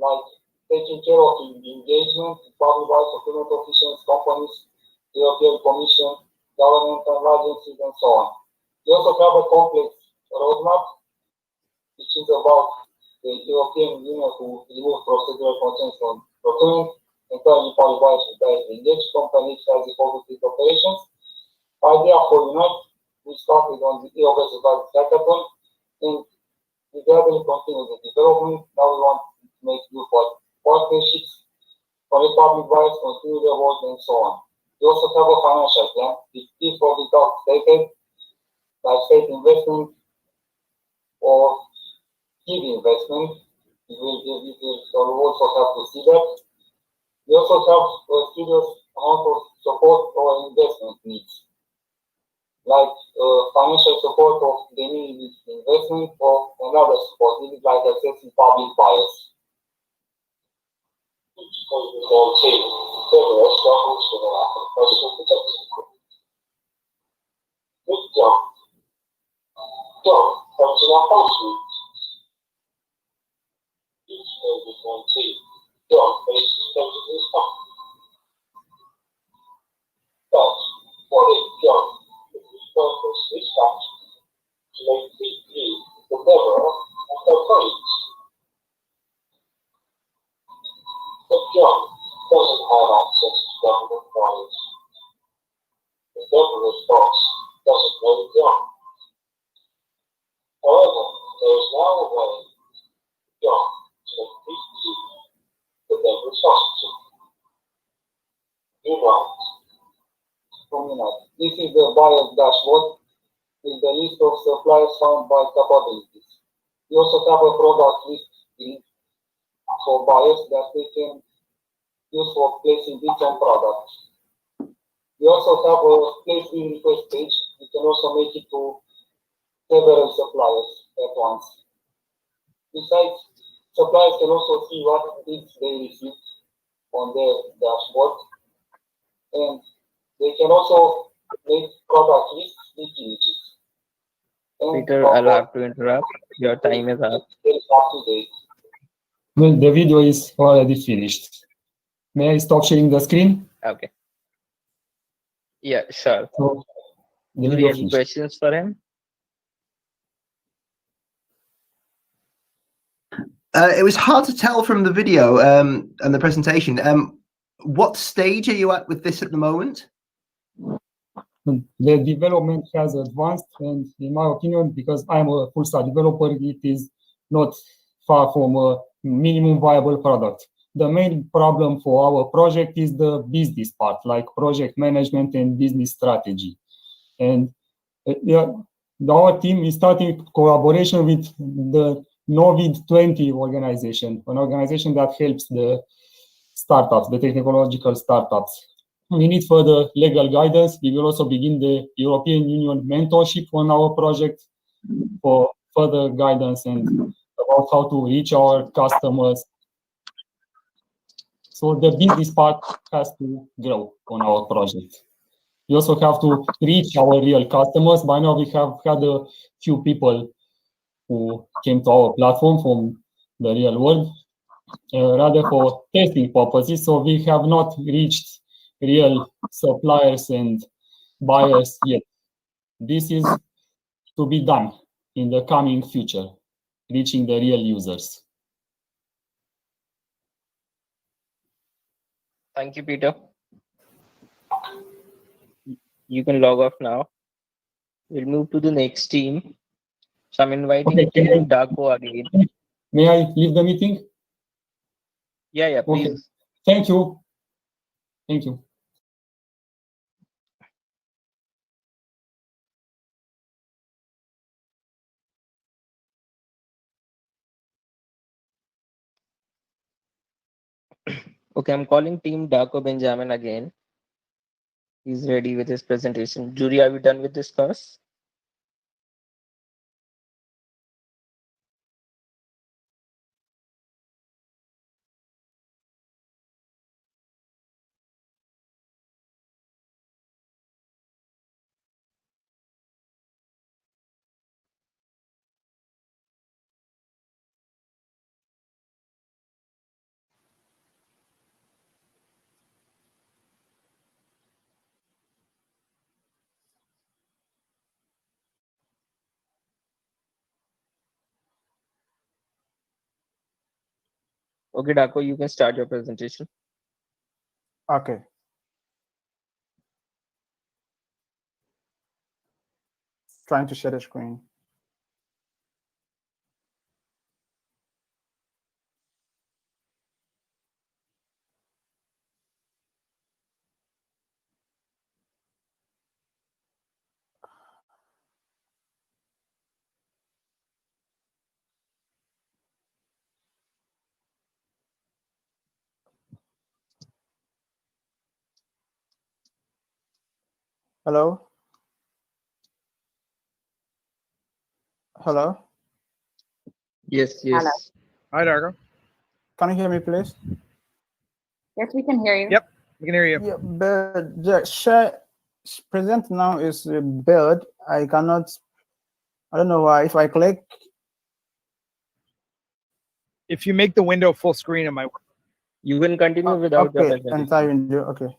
like taking care of the engagement with public bodies, procurement officials, companies, the European Commission, governmental agencies, and so on. We also have a complex roadmap, which is about the European Union to remove procedural concerns from procurement, encouraging public buyers to engage companies as the focus operations. Idea for Unite, we started on the EOS Hack-a-thon, and we gradually continue the development. Now we want to make new partnerships for the public buyers, continue the work, and so on. We also have a financial plan, which is for the stated, like state investment or give investment. We will also have to see that. We also have a serious amount of support or investment needs, like financial support of the minimise investment or another support needed, like accessing public buyers. This is the buyer's dashboard with the list of suppliers found by capabilities. We also have a product list screen for buyers that they can use for placing bids on products. We also have a place bid request page. You can also make it to several suppliers at once. Besides, suppliers can also see what bids they received on their dashboard, and they can also make product lists with images. Peter, I'll have to interrupt. Your time is up. Well, the video is already finished. May I stop sharing the screen? Okay. Yeah, sure. So, the Do video you have finished. questions for him? It was hard to tell from the video and the presentation. What stage are you at with this at the moment? The development has advanced, and in my opinion, because I'm a full stack developer, it is not far from a minimum viable product. The main problem for our project is the business part, like project management and business strategy. And our team is starting collaboration with the Novid20 organization, an organization that helps the startups, the technological startups. We need further legal guidance. We will also begin the European Union mentorship on our project for further guidance and about how to reach our customers. So the business part has to grow on our project. We also have to reach our real customers. By now, we have had a few people who came to our platform from the real world, rather for testing purposes. So we have not reached real suppliers and buyers yet. This is to be done in the coming future, reaching the real users. Thank you, Peter. You can log off now. We'll move to the next team. So I'm inviting Team Daco again. May I leave the meeting? Yeah, please. Okay. Thank you. Thank you. Okay, I'm calling Team Daco Benjamin again. He's ready with his presentation. Jury, are we done with this first? Okay, Daco, you can start your presentation. Okay. Trying to share the screen. Hello? Hello? Yes. Hi, Dargo. Can you hear me, please? Yes, we can hear you. Yep, we can hear you. Yeah, but the share present now is build. I cannot. I don't know why. If I click, if you make the window full screen, it might work. You can continue without your okay, presentation. entire window. Okay.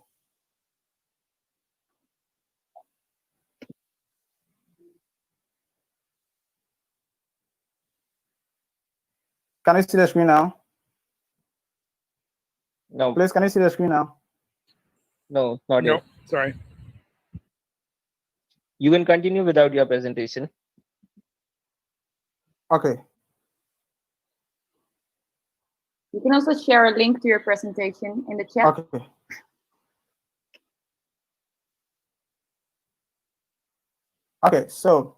Can you see the screen now? No. Please, can you see the screen now? No, not No, yet. sorry. You can continue without your presentation. Okay. You can also share a link to your presentation in the chat. Okay. Okay, so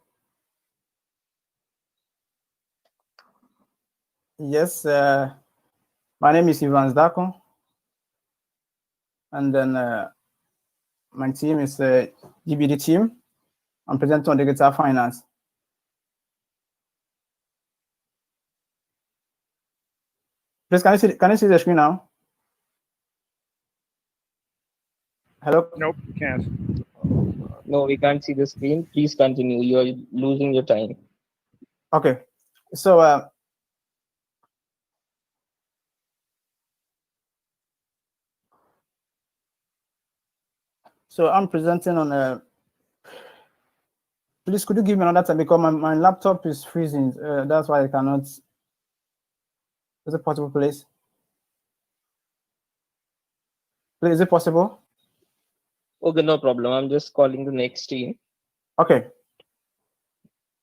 yes, my name is Ivan Zdako, and then my team is GBD team. I'm presenting on digital finance. Please, can you see the screen now? Hello? Nope, can't. No, we can't see the screen. Please continue. You're losing your time. Okay, so so I'm presenting on a. Please, could you give me another time because my laptop is freezing. That's why I cannot. Is it possible, please? Please, is it possible? Okay, no problem. I'm just calling the next team. Okay.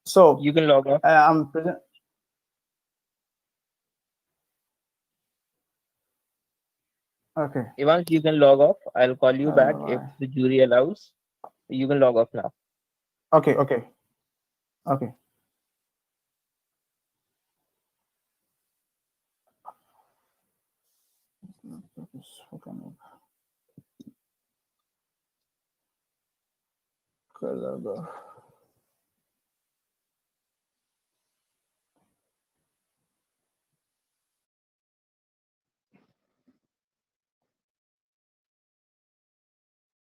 So you can log off. I'm present. Okay. Ivan, you can log off. I'll call you back if Right. the jury allows. You can log off now. Okay. Okay. Okay.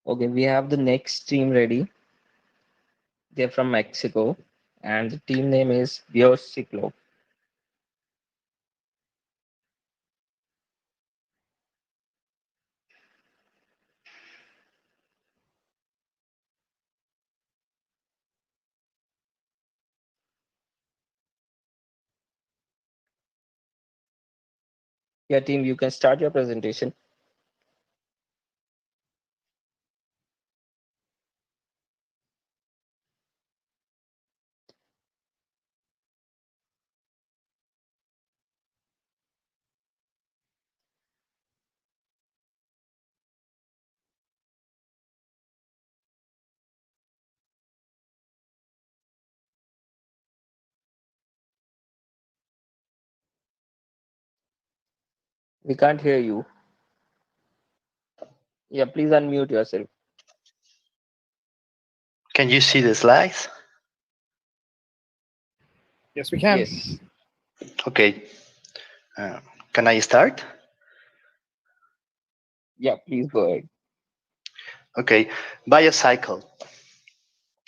Okay, we have the next team ready. They're from Mexico, and the team name is Biocycle. Yeah, team, you can start your presentation. We can't hear you. Yeah, please unmute yourself. Can you see the slides? Yes, we can. Yes. Okay. Can I start? Yeah, please go ahead. Okay. Biocycle.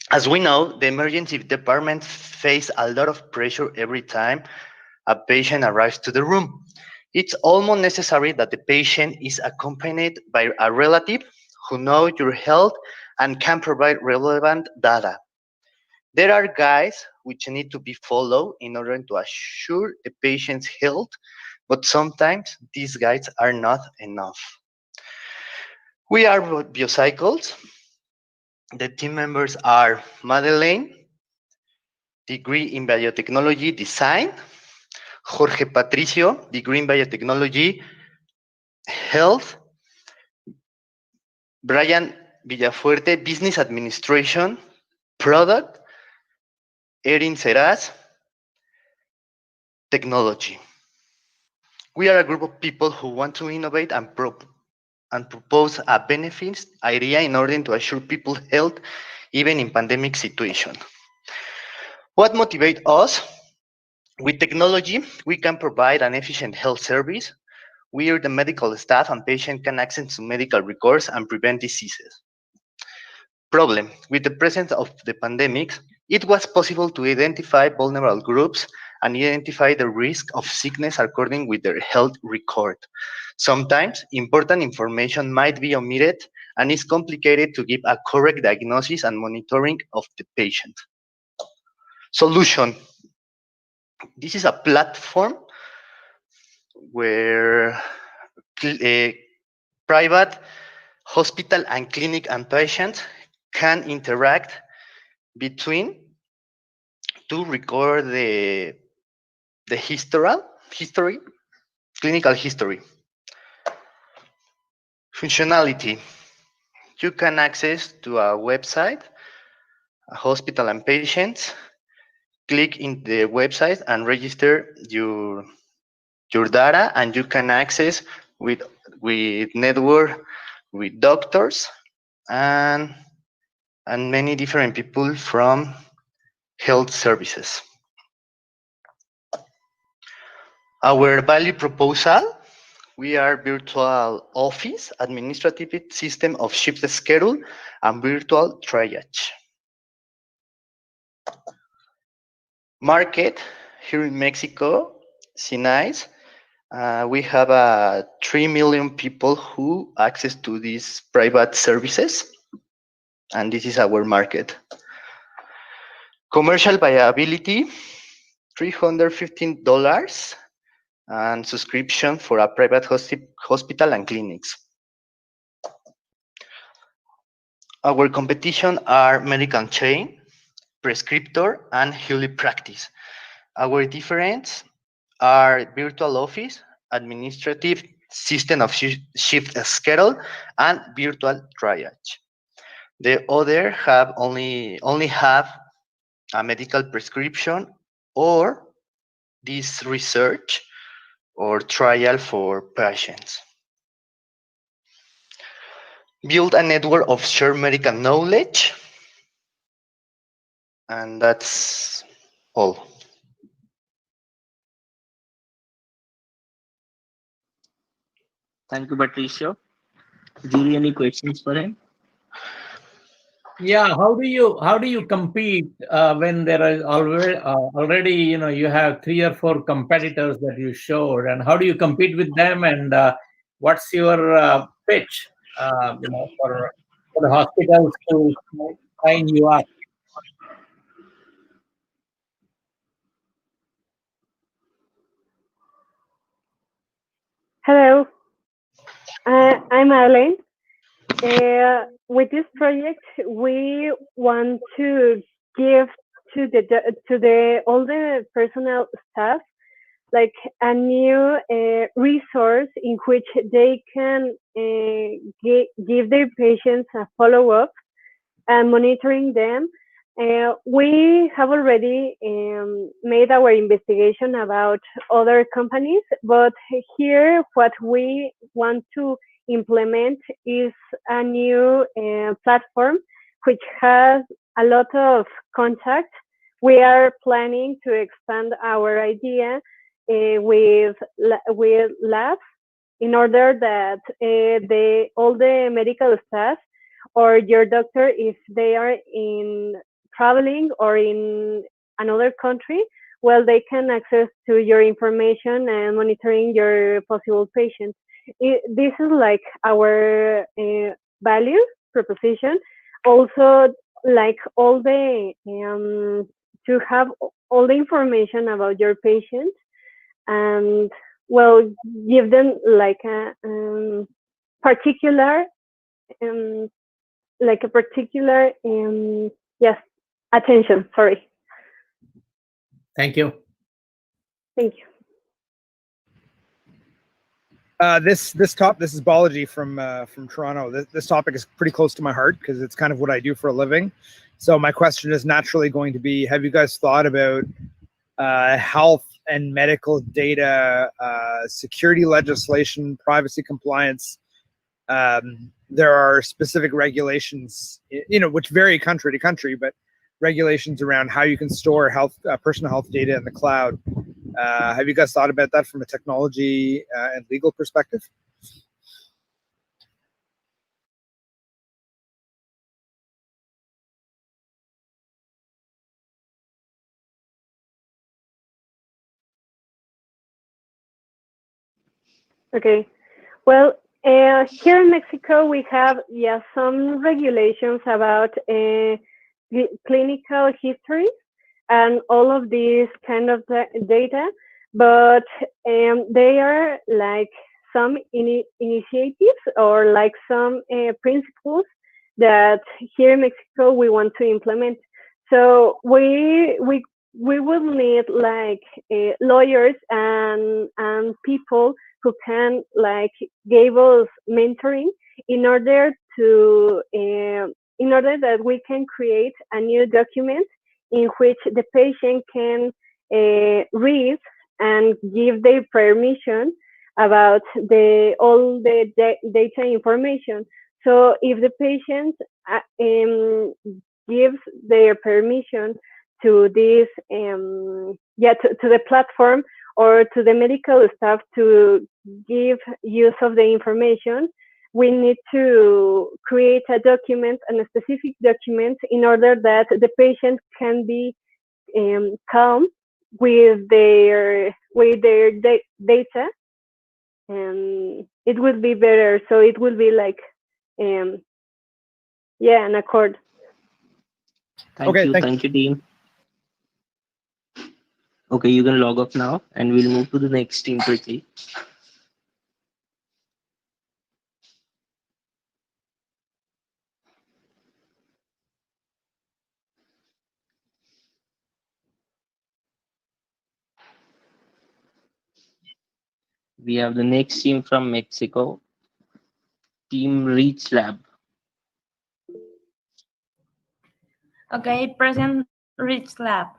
As we know, the emergency department face a lot of pressure every time a patient arrives to the room. It's almost necessary that the patient is accompanied by a relative who knows your health and can provide relevant data. There are guides which need to be followed in order to assure the patient's health, but sometimes these guides are not enough. We are Biocycles. The team members are Madeleine, degree in biotechnology design, Jorge Patricio, degree in biotechnology health, Brian Villafuerte, business administration product, Erin Seraz, technology. We are a group of people who want to innovate and propose a benefits idea in order to assure people's health even in pandemic situation. What motivates us? With technology, we can provide an efficient health service. where the medical staff and patient can access to medical records and prevent diseases. Problem: with the presence of the pandemic, it was possible to identify vulnerable groups and identify the risk of sickness according with their health record. Sometimes important information might be omitted and it's complicated to give a correct diagnosis and monitoring of the patient. Solution: this is a platform where private hospital and clinic and patient can interact between to record the history, clinical history. Functionality: you can access to a website, a hospital and patients, click in the website and register your data, and you can access with network with doctors and many different people from health services. Our value proposal: we are virtual office, administrative system of shift schedule, and virtual triage. Market: here in Mexico, nice. We have 3 million people who access to these private services, and this is our market. Commercial viability: $315 and subscription for a private hospital and clinics. Our competition are medical chain, prescriptor, and Hewlett Practice. Our difference are virtual office, administrative system of shift schedule, and virtual triage. The other have only have a medical prescription or this research or trial for patients. Build a network of shared medical knowledge, and that's all. Thank you, Patricio. Julie, any questions for him? Yeah, how do you compete when there is already you have 3 or 4 competitors that you showed, and how do you compete with them, and what's your pitch for the hospitals to sign you up? Hello, I'm Arlene. With this project, we want to give to all the personnel staff like a new resource in which they can give their patients a follow-up and monitoring them. We have already made our investigation about other companies, but here what we want to implement is a new platform which has a lot of contact. We are planning to expand our idea with labs in order that all the medical staff or your doctor, if they are traveling or in another country, well, they can access to your information and monitoring your possible patients. This is like our value proposition. Also, like all the to have all the information about your patients, and well, give them like a particular yes, attention. Sorry. Thank you. Thank you. This is Balaji from Toronto. This topic is pretty close to my heart because it's kind of what I do for a living. So my question is naturally going to be: have you guys thought about health and medical data security legislation, privacy compliance? There are specific regulations, which vary country to country, but regulations around how you can store personal health data in the cloud. Have you guys thought about that from a technology and legal perspective? Okay. Well, here in Mexico, we have some regulations about clinical history and all of these kind of data, but they are like some initiatives or like some principles that here in Mexico we want to implement. So we will need like lawyers and people who can like give us mentoring in order to in order that we can create a new document in which the patient can read and give their permission about all the data information. So if the patient gives their permission to this to the platform or to the medical staff to give use of the information, we need to create a document, a specific document, in order that the patient can be calm with their data, and it will be better. So it will be like an accord. Thank you, team. Okay, you can log off now, and we'll move to the next team quickly. We have the next team from Mexico, Team Reach Lab. Okay, present Reach Lab.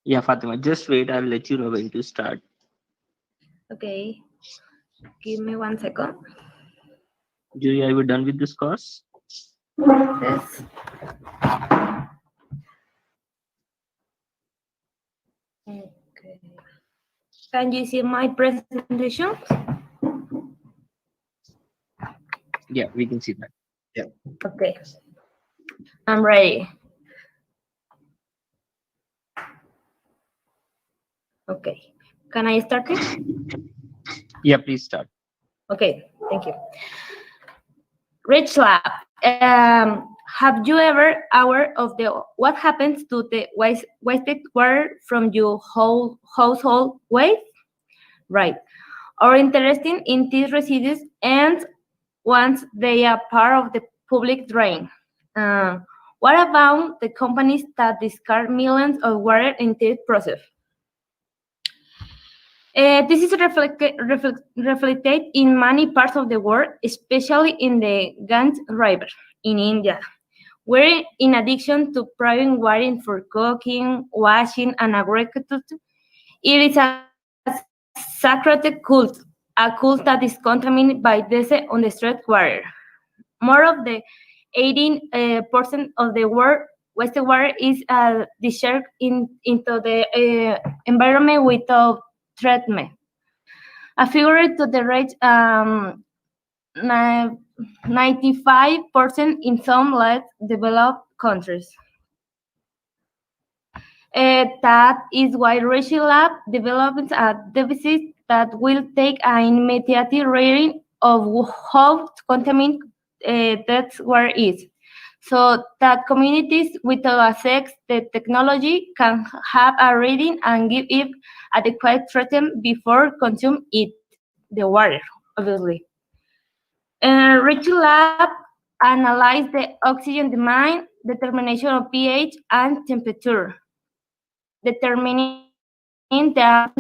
Yeah, Fatima, just wait. I'll let you know when to start. Okay, give me 1 second. Julia, are we done with this course? Yes. Okay. Can you see my presentation? Yeah, we can see that. Yeah. Okay. I'm ready. Okay. Can I start it? Yeah, please start. Okay, thank you. Rich Lab. Have you ever aware of what happens to the wasted water from your whole household waste? Right. Or interested in these residues and once they are part of the public drain? What about the companies that discard millions of water in this process? This is reflected in many parts of the world, especially in the Ganges River in India, where in addition to providing water for cooking, washing, and agriculture, it is a sacred cult, a cult that is contaminated by this undisturbed water. More of the 18% of the world wastewater is discharged into the environment without treatment. A figure to the rate 95% in some less developed countries. That is why Reach Lab develops a device that will take an immediate reading of how contaminated that water is, so that communities without access the technology can have a reading and give it adequate treatment before consuming the water, obviously. Reach Lab analyze the oxygen demand, determination of pH and temperature, determining the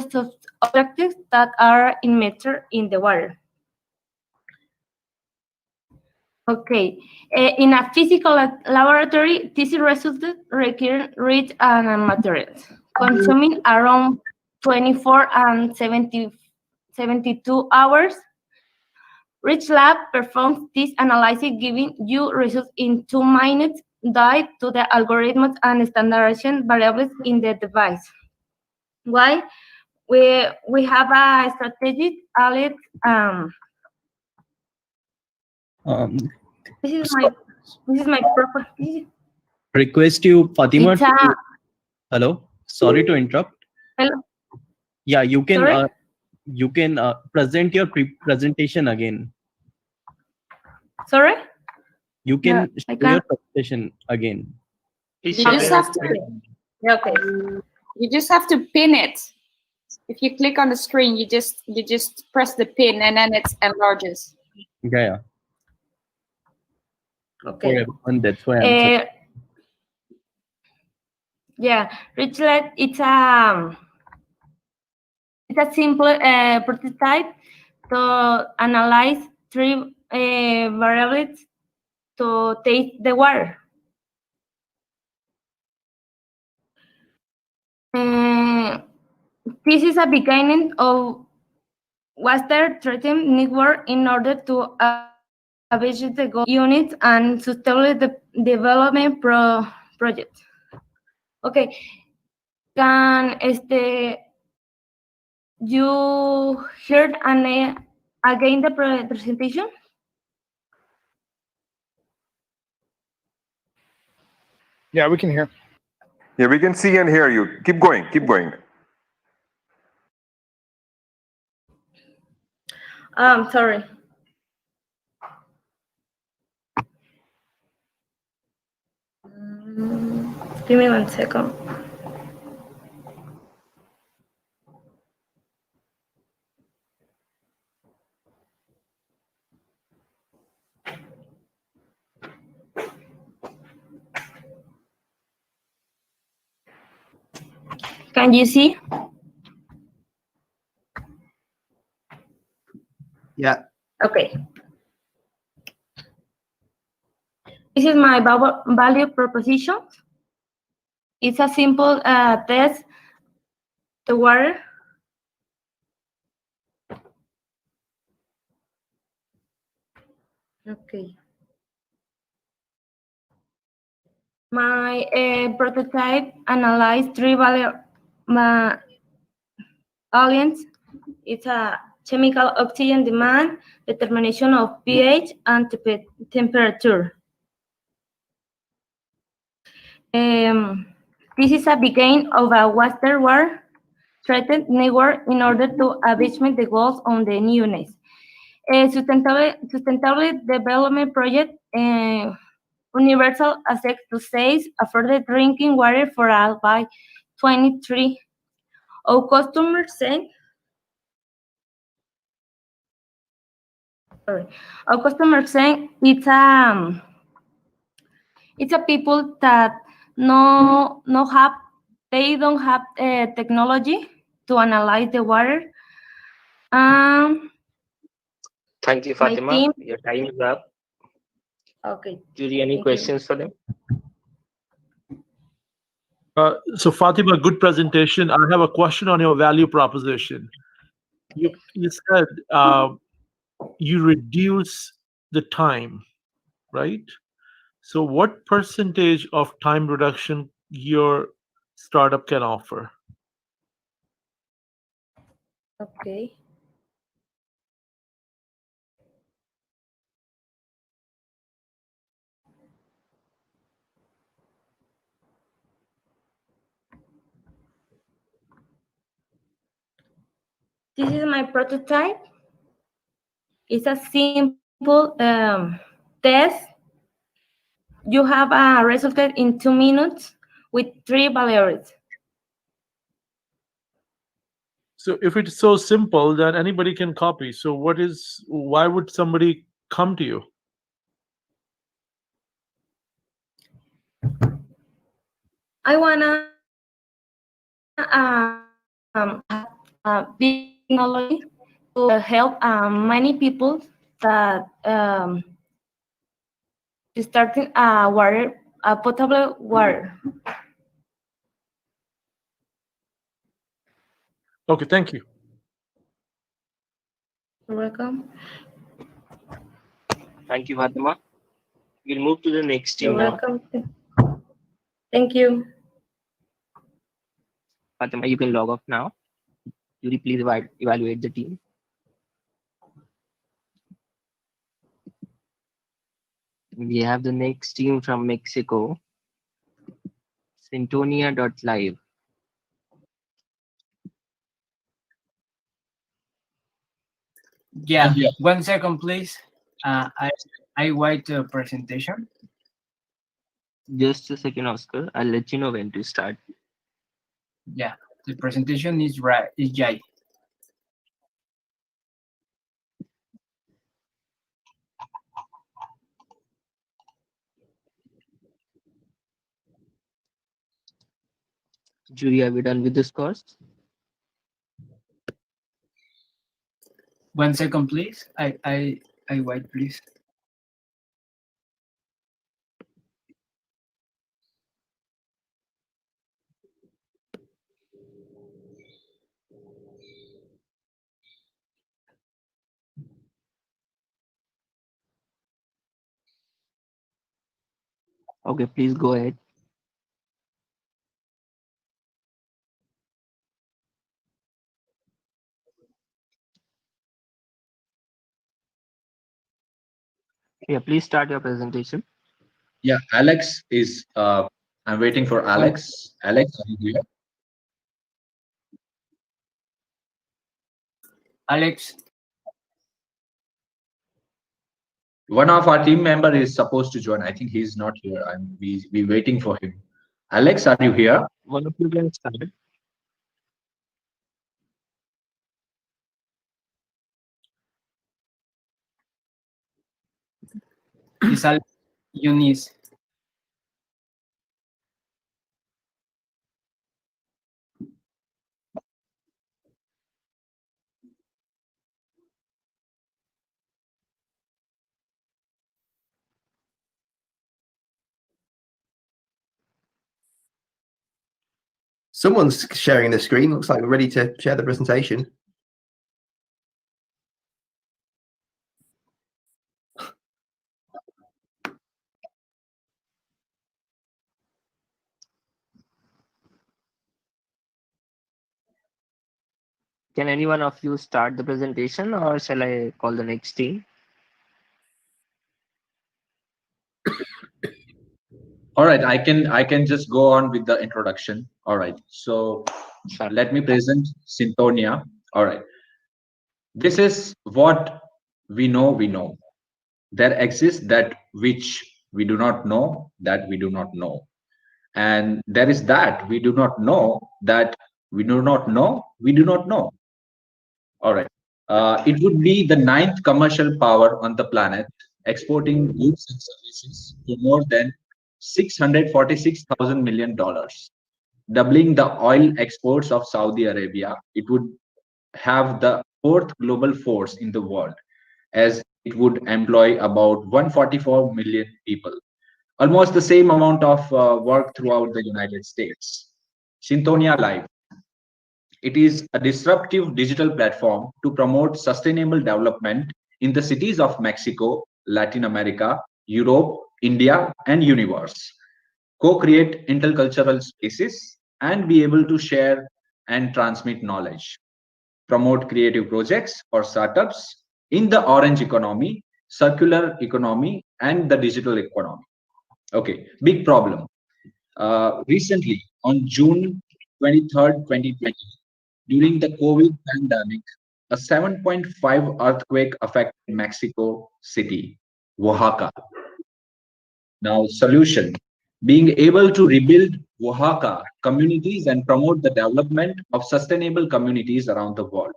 objectives that are emitted in the water. Okay, in a physical laboratory, these results require rich materials, consuming around 24 and 72 hours. Reach Lab performs this analysis, giving you results in 2 minutes due to the algorithms and standardization variables in the device. Why? We have a strategic allied. This is my property. Request you, Fatima. It's a, Hello. Sorry to interrupt. hello. Yeah, you can. Sorry? You can present your presentation again. Sorry? You can I show your can't. presentation again. You just have to. Okay. You just have to pin it. If you click on the screen, you just press the pin and then it enlarges. Yeah. Okay. For everyone, that's why I'm saying. Yeah, Richlet, it's a simple prototype to analyze three variables to taste the water. This is a beginning of water treatment network in order to achieve the goal units and sustainable development project. Okay, can you heard again the presentation? Yeah, we can hear. Yeah, we can see and hear you. Keep going. Keep going. Sorry. Give me 1 second. Can you see? Yeah. Okay. This is my value proposition. It's a simple test to water. Okay. My prototype analyzed three aliens. It's a chemical oxygen demand, determination of pH, and temperature. This is a beginning of a water treated network in order to achieve the goals on the units. Sustainable development project, universal access to safe, affordable drinking water for all by 23. Our customers say, our customers say it's a people that they don't have technology to analyze the water. Thank you, My Fatima. team. Your time is up. Okay. Judy, any questions for them? So Fatima, good presentation. I have a question on your value proposition. You said you reduce the time, right? So what percentage of time reduction your startup can offer? Okay. This is my prototype. It's a simple test. You have a result in 2 minutes with 3 variables. So if it's so simple, then anybody can copy. So why would somebody come to you? I wanna big technology to help many people that starting potable water. Okay, thank you. You're welcome. Thank you, Fatima. We'll move to the next team You're now. welcome. Thank you. Fatima, you can log off now. Yuri, please evaluate the team. We have the next team from Mexico, Sintonia.live. Yeah, 1 second, please. I wait the presentation. Just a second, Oscar. I'll let you know when to start. Yeah, the presentation is right. Is Jai. Jury, are we done with this course? 1 second, please. I wait, please. Okay, please go ahead. Yeah, please start your presentation. Yeah, Alex is, I'm waiting for Alex. Alex, are you here? Alex. One of our team member is supposed to join. I think he's not here. We waiting for him. Alex, are you here? One of you can start. Is Alex Eunice? Someone's sharing the screen. Looks like we're ready to share the presentation. Can any one of you start the presentation, or shall I call the next team? All right, I can just go on with the introduction. All right, so let me present Sintonia. All right, this is what we know. There exists that which we do not know, that we do not know. And there is that we do not know, that we do not know, we do not know. All right. It would be the 9th commercial power on the planet, exporting goods and services for more than $646,000 million, doubling the oil exports of Saudi Arabia. It would have the 4th global force in the world, as it would employ about 144 million people, almost the same amount of work throughout the United States. Sintonia Live. It is a disruptive digital platform to promote sustainable development in the cities of Mexico, Latin America, Europe, India, and universe. Co-create intercultural spaces and be able to share and transmit knowledge. Promote creative projects or startups in the orange economy, circular economy, and the digital economy. Okay, big problem. Recently, on June 23rd, 2020, during the COVID pandemic, a 7.5 earthquake affected Mexico City, Oaxaca. Now, solution. Being able to rebuild Oaxaca communities and promote the development of sustainable communities around the world.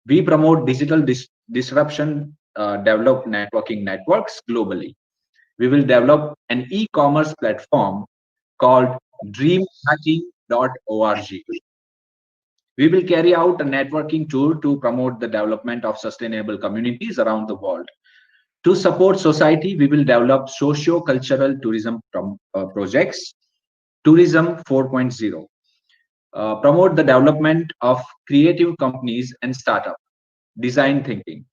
We promote digital disruption, develop networking networks globally. We will develop an e-commerce platform called dreamhacking.org. We will carry out a networking tour to promote the development of sustainable communities around the world. To support society, we will develop socio-cultural tourism projects, Tourism 4.0. Promote the development of creative companies and startups, design thinking.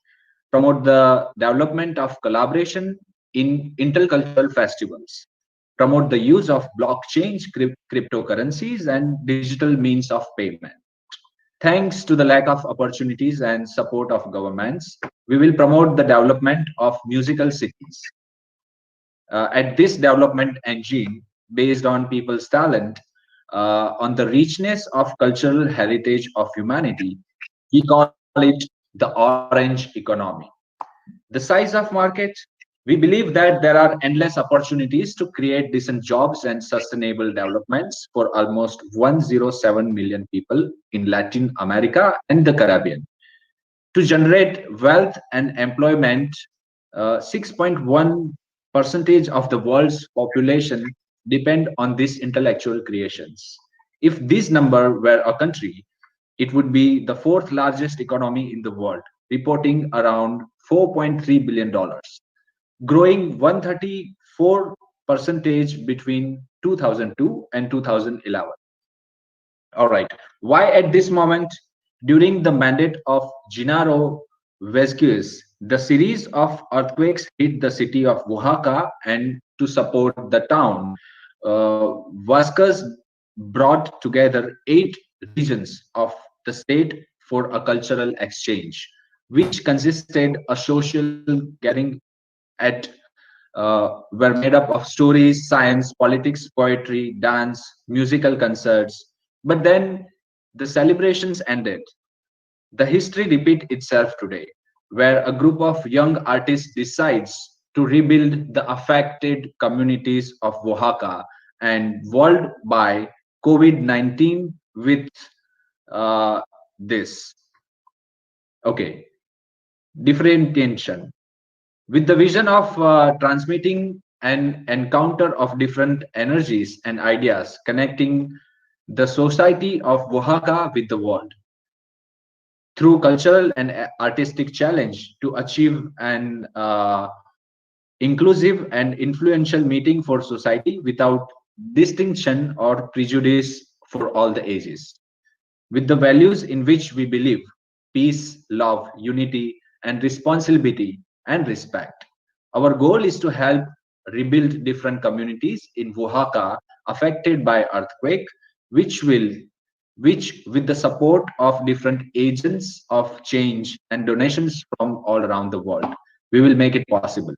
Promote the development of collaboration in intercultural festivals. promote the use of blockchain, cryptocurrencies, and digital means of payment. Thanks to the lack of opportunities and support of governments, we will promote the development of musical cities. At this development engine, based on people's talent, on the richness of cultural heritage of humanity, we call it the orange economy. The size of market, we believe that there are endless opportunities to create decent jobs and sustainable developments for almost 107 million people in Latin America and the Caribbean. To generate wealth and employment, 6.1 percentage of the world's population depend on these intellectual creations. If this number were a country, it would be the fourth largest economy in the world, reporting around $4.3 billion, growing 134 percentage between 2002 and 2011. All right. Why at this moment? During the mandate of Gennaro Vasquez, the series of earthquakes hit the city of Oaxaca, and to support the town, Vasquez brought together 8 regions of the state for a cultural exchange, which consisted a social gathering at were made up of stories, science, politics, poetry, dance, musical concerts. But then the celebrations ended. The history repeats itself today, where a group of young artists decides to rebuild the affected communities of Oaxaca and world by COVID-19 with this. Okay, differentiation. With the vision of transmitting an encounter of different energies and ideas, connecting the society of Oaxaca with the world through cultural and artistic challenge to achieve an inclusive and influential meeting for society without distinction or prejudice for all the ages. With the values in which we believe: peace, love, unity, and responsibility and respect. Our goal is to help rebuild different communities in Oaxaca affected by earthquake, which with the support of different agents of change and donations from all around the world, we will make it possible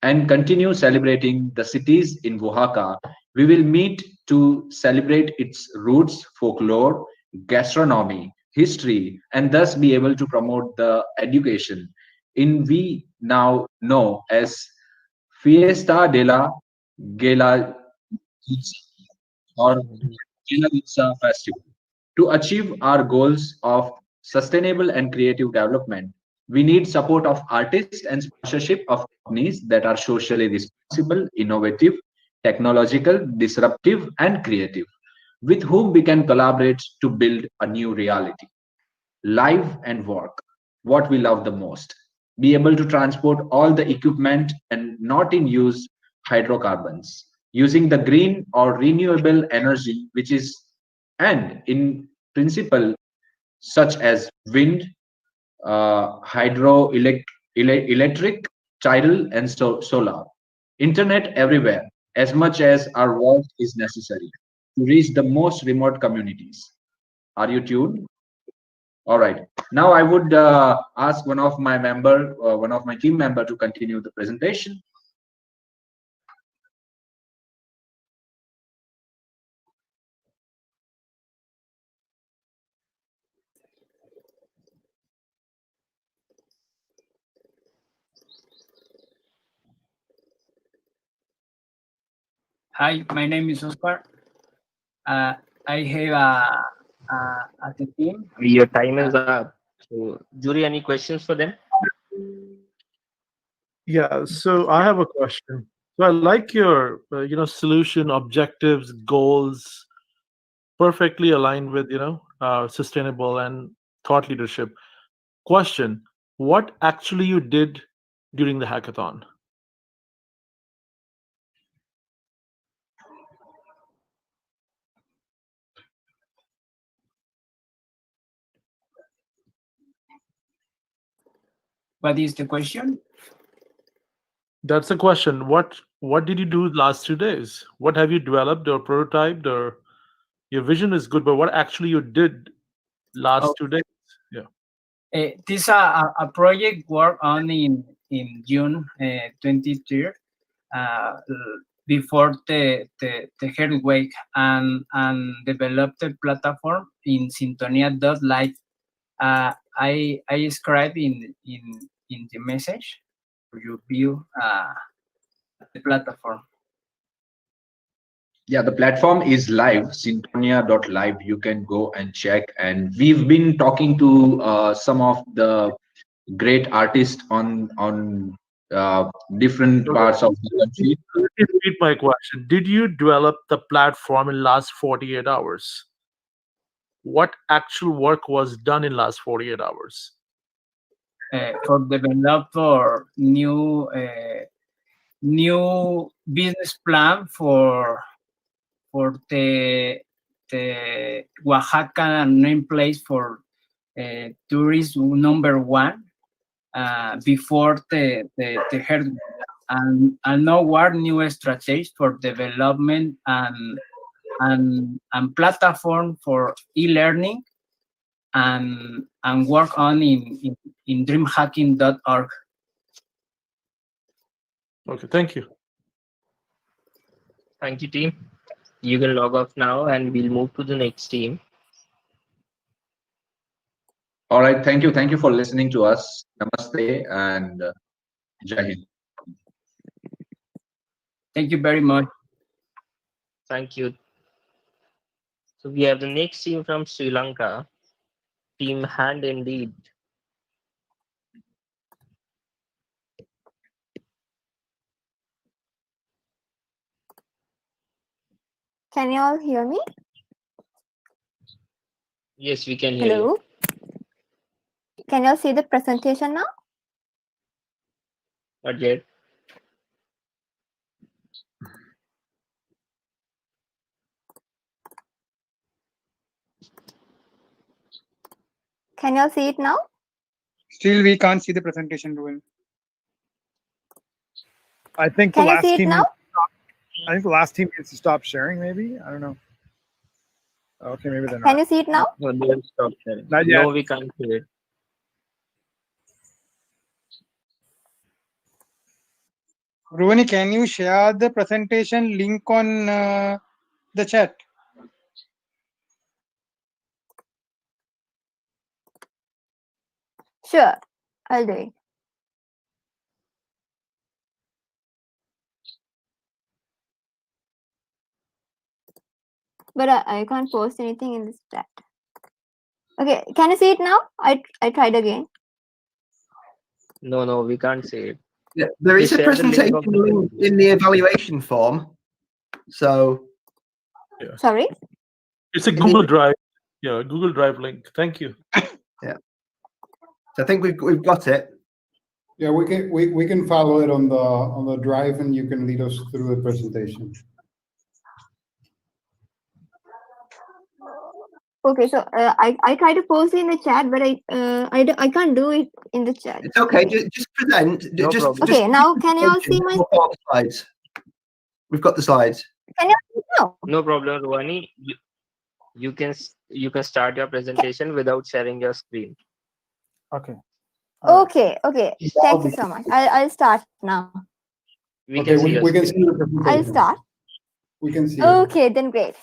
and continue celebrating the cities in Oaxaca. We will meet to celebrate its roots, folklore, gastronomy, history, and thus be able to promote the education in we now know as Fiesta de la Gela or Gela Festival. To achieve our goals of sustainable and creative development, we need support of artists and sponsorship of companies that are socially responsible, innovative, technological, disruptive, and creative, with whom we can collaborate to build a new reality. Live and work, what we love the most. Be able to transport all the equipment and not in use hydrocarbons, using the green or renewable energy, which is, and in principle, such as wind, hydroelectric, tidal, and solar. Internet everywhere, as much as our work is necessary to reach the most remote communities. Are you tuned? All right. Now I would ask one of my team member to continue the presentation. Hi, my name is Oscar. I have a team. Your time is up. So, Jury, any questions for them? Yeah, so I have a question. So I like your, solution, objectives, goals, perfectly aligned with, sustainable and thought leadership. Question: what actually you did during the hackathon? What is the question? That's the question. What What did you do last 2 days? What have you developed or prototyped? Or your vision is good, but what actually you did last 2 days? Yeah. This a project work on in June 23rd, before the earthquake, and developed a platform in Sintonia.live. I described in the message for you view the platform. Yeah, the platform is live, Sintonia.live. You can go and check. And we've been talking to some of the great artists on different parts of the country. Let me repeat my question. Did you develop the platform in last 48 hours? What actual work was done in last 48 hours? For develop for new business plan for the Oaxaca name place for tourist #1 before the health, and now what new strategies for development and platform for e-learning and work on in dreamhacking.org. Okay, thank you. Thank you, team. You can log off now and we'll move to the next team. All right, thank you. Thank you for listening to us. Namaste and Jai Hind. Thank you very much. Thank you. So we have the next team from Sri Lanka, Team Hand Indeed. Can you all hear me? Yes, we can hear Hello? Can you all see the presentation now? you. Not yet. Can you all see it now? Still, we can't see the presentation, Ruben. I think the Can you last see it team. now? I think the last team needs to stop sharing. Maybe I don't know. Okay, maybe they're not. Can you see it now? No, they will stop sharing. Not yet. No, we can't see it. Ruvani, can you share the presentation link on the chat? Sure, I'll do it. But I can't post anything in this chat. Okay, can you see it now? I tried again. No, we can't see it. Yeah, there is a presentation link in the evaluation form. So, Sorry? It's a Google Drive. Yeah, Google Drive link. Thank you. Yeah. So I think we've got it. Yeah, we can follow it on the drive, and you can lead us through the presentation. Okay, so I try to post it in the chat, but I can't do it in the chat. It's okay. Just present. No problem. Okay, now can you all see my? Slides. We've got the slides. Can you all see now? No problem, Ruani. You can start your presentation without sharing your screen. Okay. Okay. Thank you so much. I'll start now. We can see we can see the presentation. I'll start. We can see it. Okay, then great.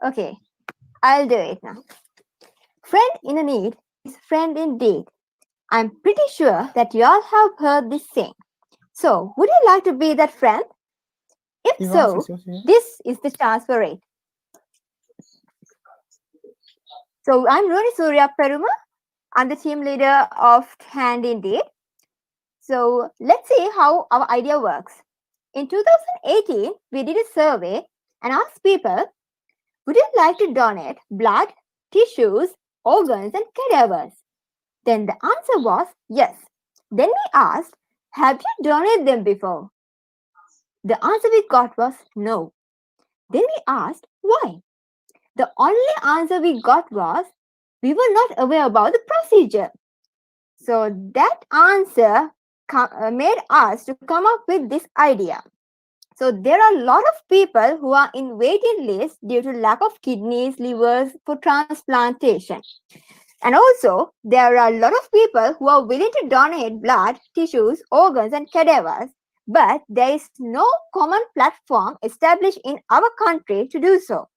Okay, I'll do it now. Friend in a need is friend indeed. I'm pretty sure that you all have heard this saying. So, would you like to be that friend? If so, this is the chance for it. So, I'm Roni Surya Peruma. I'm the team leader of Hand Indeed. So, let's see how our idea works. In 2018, we did a survey and asked people, would you like to donate blood, tissues, organs, and cadavers? Then the answer was yes. Then we asked, have you donated them before? The answer we got was no. Then we asked, why? The only answer we got was, we were not aware about the procedure. So that answer made us to come up with this idea. So there are a lot of people who are in waiting list due to lack of kidneys, livers for transplantation. And also, there are a lot of people who are willing to donate blood, tissues, organs, and cadavers, but there is no common platform established in our country to do so.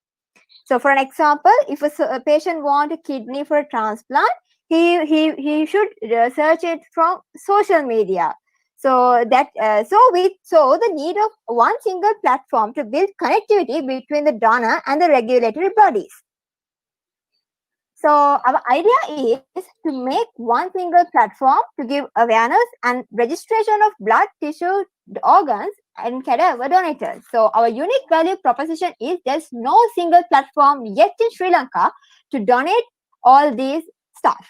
So, for an example, if a patient wants a kidney for a transplant, he should search it from social media. So the need of one single platform to build connectivity between the donor and the regulatory bodies. So our idea is to make one single platform to give awareness and registration of blood, tissue, organs, and cadaver donators. So our unique value proposition is there's no single platform yet in Sri Lanka to donate all these stuff.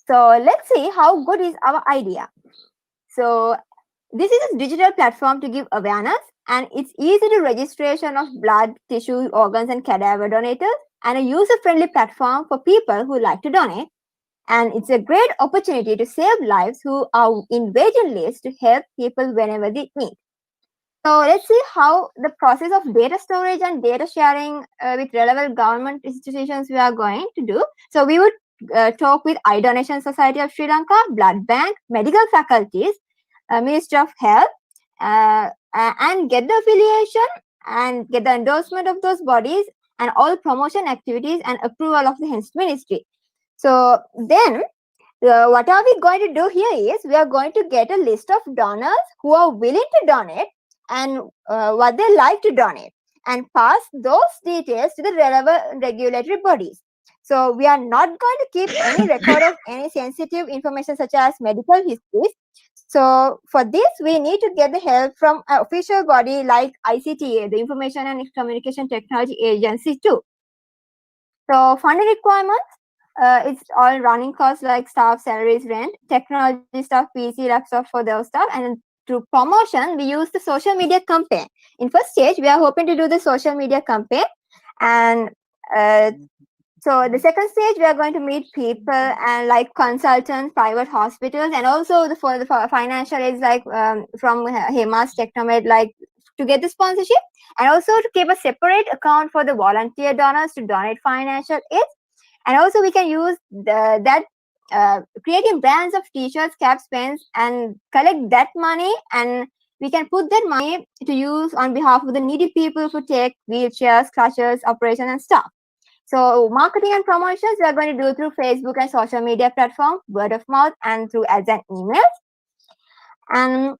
So let's see how good is our idea. So this is a digital platform to give awareness, and it's easy to registration of blood, tissue, organs, and cadaver donators, and a user-friendly platform for people who like to donate. And it's a great opportunity to save lives who are in waiting lists to help people whenever they need. So let's see how the process of data storage and data sharing with relevant government institutions we are going to do. So we would talk with Eye Donation Society of Sri Lanka, Blood Bank, medical faculties, Ministry of Health, and get the affiliation and get the endorsement of those bodies and all promotion activities and approval of the health ministry. So then what are we going to do here is we are going to get a list of donors who are willing to donate and what they like to donate and pass those details to the relevant regulatory bodies. So we are not going to keep any record of any sensitive information such as medical histories. So for this, we need to get the help from an official body like ICTA, the Information and Communication Technology Agency too. So funding requirements, it's all running costs like staff, salaries, rent, technology stuff, PC, laptop for those stuff. And through promotion, we use the social media campaign. In first stage, we are hoping to do the social media campaign. And so the second stage, we are going to meet people and like consultants, private hospitals, and also for the financial aids like from HEMAS, Technomed, like to get the sponsorship, and also to keep a separate account for the volunteer donors to donate financial aid. And also we can use creating brands of t-shirts, caps, pens, and collect that money, and we can put that money to use on behalf of the needy people who take wheelchairs, crutches, operation, and stuff. So marketing and promotions we are going to do through Facebook and social media platform, word of mouth, and through ads and emails. And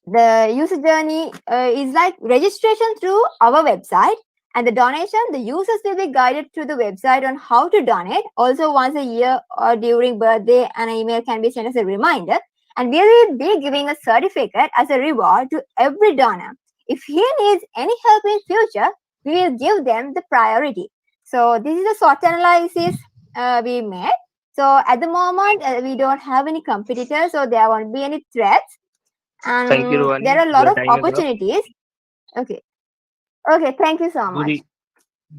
the user journey is like registration through our website, and the donation, the users will be guided to the website on how to donate. Also once a year or during birthday, an email can be sent as a reminder, and we will be giving a certificate as a reward to every donor. If he needs any help in future, we will give them the priority. So this is a SWOT analysis we made. So at the moment, we don't have any competitors, so there won't be any threats. And Thank you, Rohani. there are a lot Your of time is up. opportunities. Okay. Okay, thank you so much.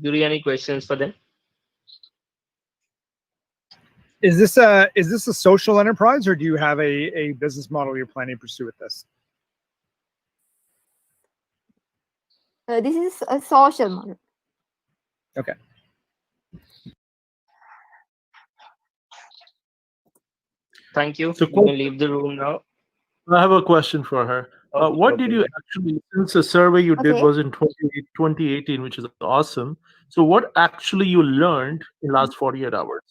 Yuri, any questions for them? Is this a social enterprise, or do you have a business model you're planning to pursue with this? This is a social model. Okay. Thank you. So You can leave the room now. I have a question for her. What did you actually, since the survey you did was in 2018, which is awesome. So what actually you learned in last 48 hours?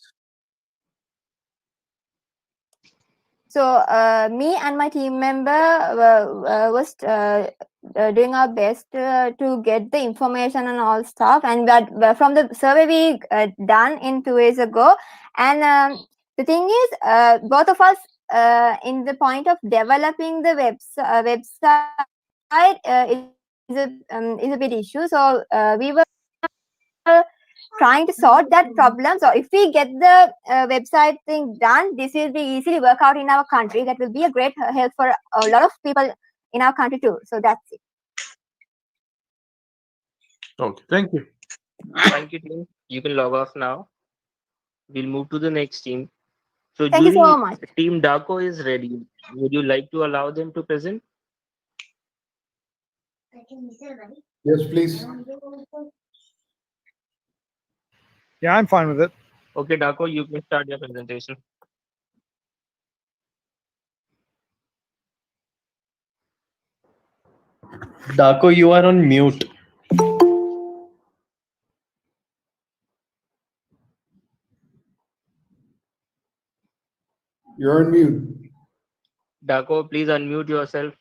So me and my team member was doing our best to get the information and all stuff, and that from the survey we done in 2 years ago. And the thing is, both of us in the point of developing the website is a bit issue. So we were trying to sort that problem. So if we get the website thing done, this will be easily work out in our country. That will be a great help for a lot of people in our country too. So that's it. Okay, thank you. Thank you, team. You can log off now. We'll move to the next team. So Thank you so much. Team Daco is ready. Would you like to allow them to present? Yes, please. Yeah, I'm fine with it. Okay, Daco, you can start your presentation. Daco, you are on mute. You're on mute. Daco, please unmute yourself.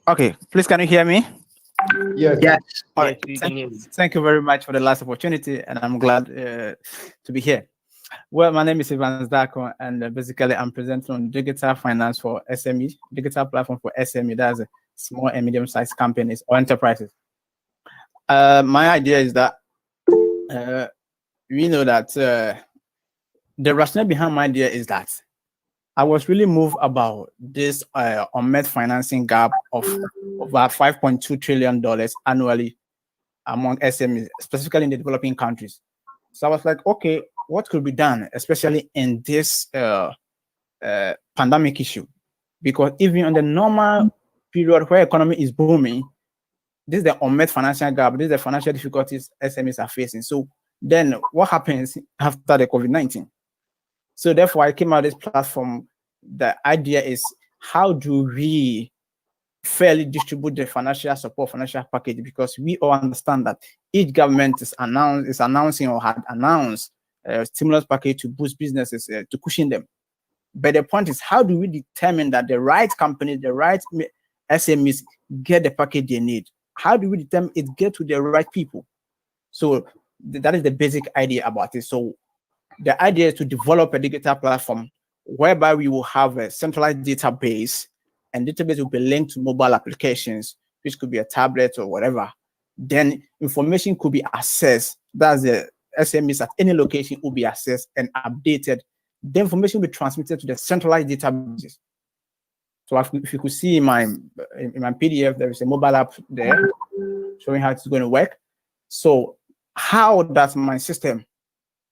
Okay, please can you hear me? Yes. Yes. All Yes, right. we can hear you. Thank you very much for the last opportunity, and I'm glad to be here. Well, my name is Ivan Zdako, and basically I'm presenting on digital finance for SME, digital platform for SME, that's small and medium-sized companies or enterprises. My idea is that we know that the rationale behind my idea is that I was really moved about this unmet financing gap of about $5.2 trillion annually among SMEs, specifically in the developing countries. So I was like, okay, what could be done, especially in this pandemic issue? Because even on the normal period where economy is booming, this is the unmet financial gap, this is the financial difficulties SMEs are facing. So then what happens after the COVID-19? So therefore, I came out with this platform. The idea is, how do we fairly distribute the financial support, financial package? Because we all understand that each government is announcing or had announced a stimulus package to boost businesses, to cushion them. But the point is, how do we determine that the right companies, the right SMEs get the package they need? How do we determine it get to the right people? So that is the basic idea about it. So the idea is to develop a digital platform whereby we will have a centralized database, and database will be linked to mobile applications, which could be a tablet or whatever. Then information could be accessed. That's the SMEs at any location will be accessed and updated. The information will be transmitted to the centralized databases. So if you could see in my PDF, there is a mobile app there showing how it's going to work. So how does my system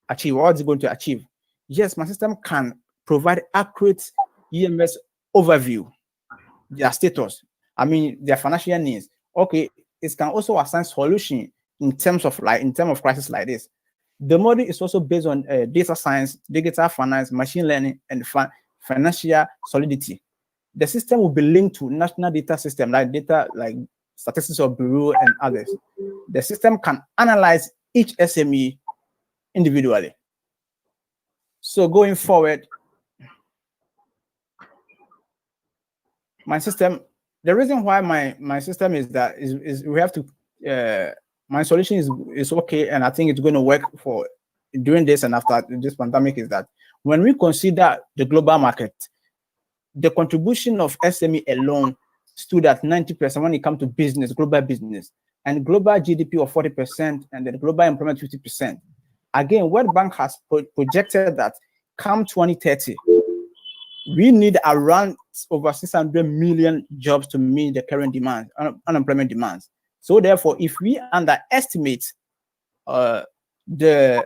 achieve? What is it going to achieve? Yes, my system can provide accurate EMS overview, their status, their financial needs. Okay, it can also assign solution in terms of crisis like this. The model is also based on data science, digital finance, machine learning, and financial solidity. The system will be linked to national data system like Statistics of Bureau and others. The system can analyze each SME individually. So going forward, my system, the reason why my system is that is we have to my solution is okay, and I think it's going to work for during this and after this pandemic, is that when we consider the global market, the contribution of SME alone stood at 90% when it comes to business, global business, and global GDP of 40%, and then global employment 50%. Again, World Bank has projected that come 2030, we need around over 600 million jobs to meet the current demand, unemployment demands. So therefore, if we underestimate the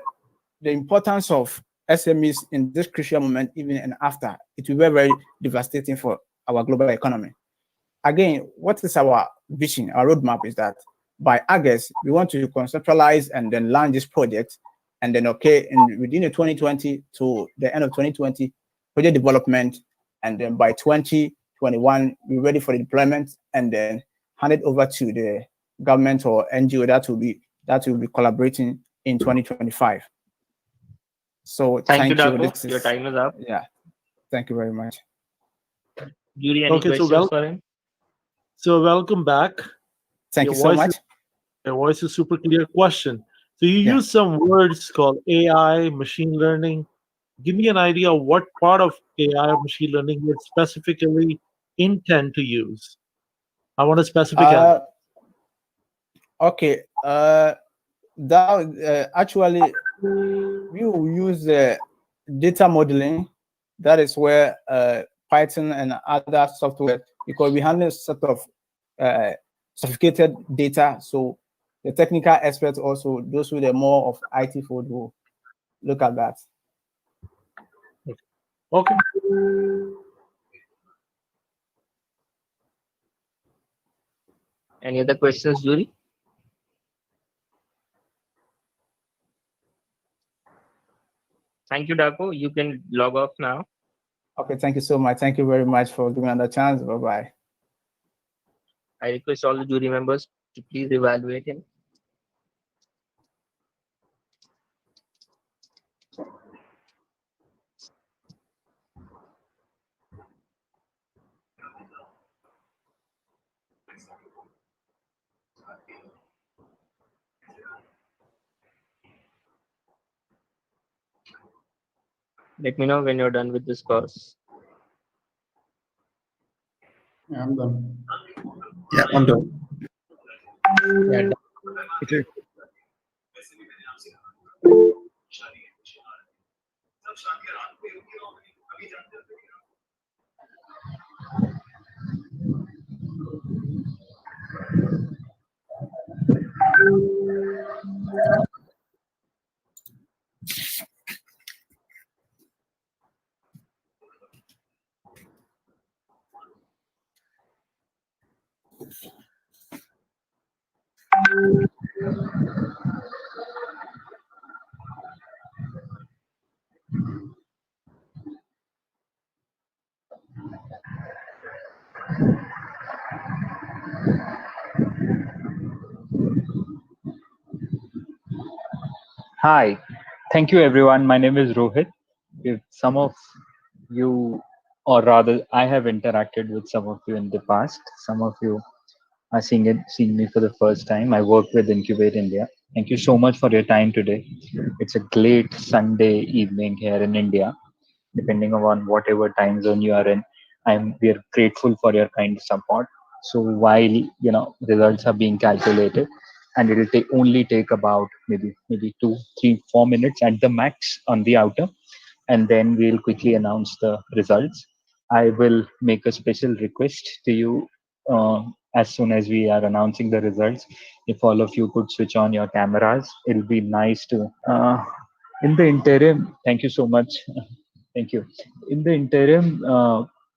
importance of SMEs in this crucial moment, even and after, it will be very devastating for our global economy. Again, what is our vision, our roadmap is that by August, we want to conceptualize and then launch this project, and then within the 2020 to the end of 2020, project development, and then by 2021, we're ready for the deployment, and then hand it over to the government or NGO that will be collaborating in 2025. So thank you, Daco. Your time is up. Yeah, thank you very much. Jury, any questions for him? So welcome back. Thank you so much. Your voice is super clear. Question. So you use some words called AI, machine learning. Give me an idea of what part of AI or machine learning you specifically intend to use. I want a specific answer. Okay. Actually, we will use data modeling. That is where Python and other software, because we handle a set of sophisticated data. So the technical experts, also those with the more of IT field, will look at that. Okay. Any other questions, jury? Thank you, Daco. You can log off now. Okay, thank you so much. Thank you very much for giving me the chance. Bye-bye. I request all the jury members to please evaluate him. Let me know when you're done with this course. Yeah, I'm done. Yeah, I'm done. Yeah, done. Me too. Hi, thank you everyone. My name is Rohit. If some of you, or rather, I have interacted with some of you in the past. Some of you are seeing me for the first time. I work with Incubate India. Thank you so much for your time today. It's a great Sunday evening here in India, depending on whatever time zone you are in. We are grateful for your kind support. So while results are being calculated, and it will only take about maybe 2, 3, 4 minutes at the max on the outer, and then we'll quickly announce the results. I will make a special request to you as soon as we are announcing the results. If all of you could switch on your cameras, it'll be nice to. In the interim, thank you so much. Thank you. In the interim,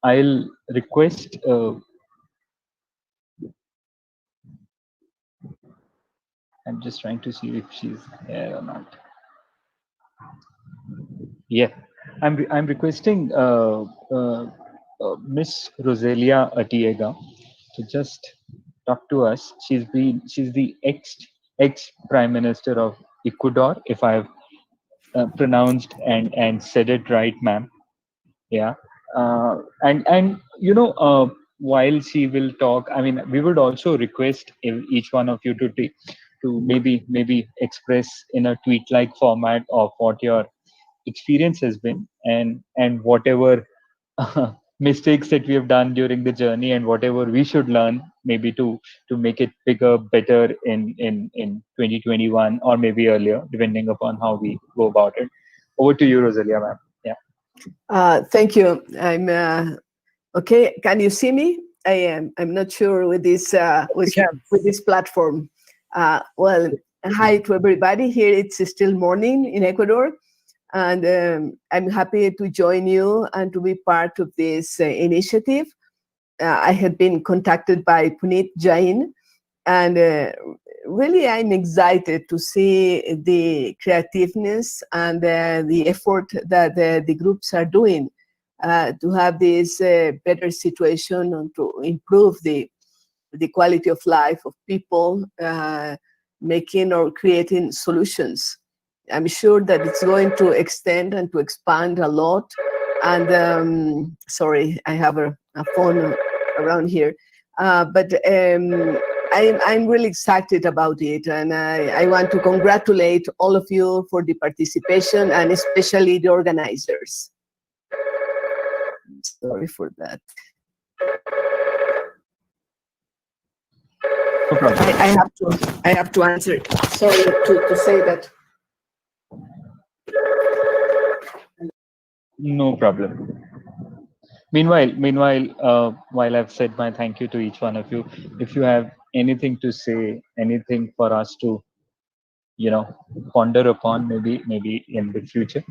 I'll request. I'm just trying to see if she's here or not. Yeah, I'm requesting Miss Roselia Atiega to just talk to us. She's the ex Prime Minister of Ecuador, if I've pronounced and said it right, ma'am. Yeah, and while she will talk, I mean, we would also request each one of you to maybe express in a tweet-like format of what your experience has been, and whatever mistakes that we have done during the journey, and whatever we should learn maybe to make it bigger, better in 2021 or maybe earlier, depending upon how we go about it. Over to you, Roselia, ma'am. Yeah. Thank you. I'm okay. Can you see me? I am. I'm not sure with this with this platform. Well, hi to everybody here. It's still morning in Ecuador, and I'm happy to join you and to be part of this initiative. I have been contacted by Puneet Jain, and really I'm excited to see the creativeness and the effort that the groups are doing to have this better situation and to improve the quality of life of people, making or creating solutions. I'm sure that it's going to extend and to expand a lot. And sorry, I have a phone around here, but I'm really excited about it, and I want to congratulate all of you for the participation, and especially the organizers. Sorry for that. I have to answer. Sorry to say that. No problem. Meanwhile, while I've said my thank you to each one of you, if you have anything to say, anything for us to, ponder upon, maybe in the future,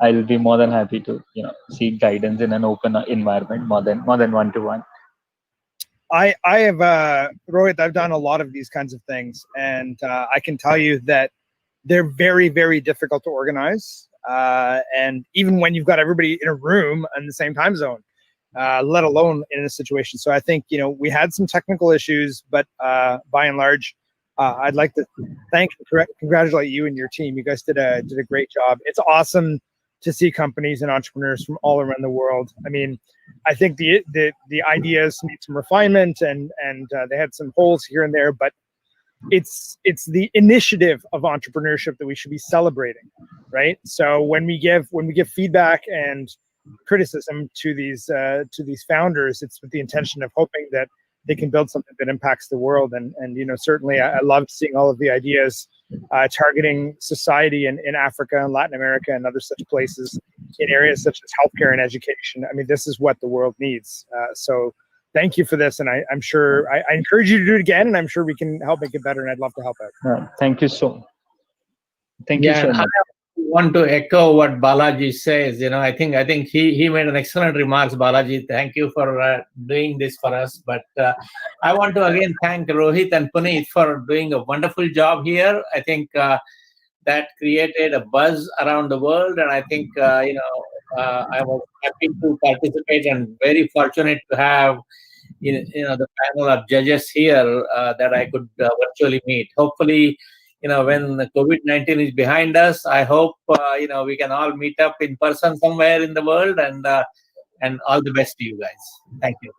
I'll be more than happy to, seek guidance in an open environment, more than one-to-one. I have Rohit, I've done a lot of these kinds of things, and I can tell you that they're very, very difficult to organize. And even when you've got everybody in a room in the same time zone, let alone in a situation. So I think, you know, we had some technical issues, but by and large, I'd like to congratulate you and your team. You guys did a great job. It's awesome to see companies and entrepreneurs from all around the world. I mean, I think the ideas need some refinement, and they had some holes here and there, but it's the initiative of entrepreneurship that we should be celebrating, right? So when we give feedback and criticism to these founders, it's with the intention of hoping that they can build something that impacts the world. And you know, certainly I love seeing all of the ideas targeting society in Africa and Latin America and other such places, in areas such as healthcare and education. I mean, this is what the world needs. So thank you for this, and I'm sure I encourage you to do it again, and I'm sure we can help make it better, and I'd love to help out. Thank you so much. I want to echo what Balaji says. You know, I think he made an excellent remarks, Balaji. Thank you for doing this for us. But I want to again thank Rohit and Puneet for doing a wonderful job here. I think that created a buzz around the world, and I think you know, I was happy to participate and very fortunate to have you know the panel of judges here that I could virtually meet. Hopefully, you know, when the COVID-19 is behind us, I hope you know, we can all meet up in person somewhere in the world, and all the best to you guys. Thank you.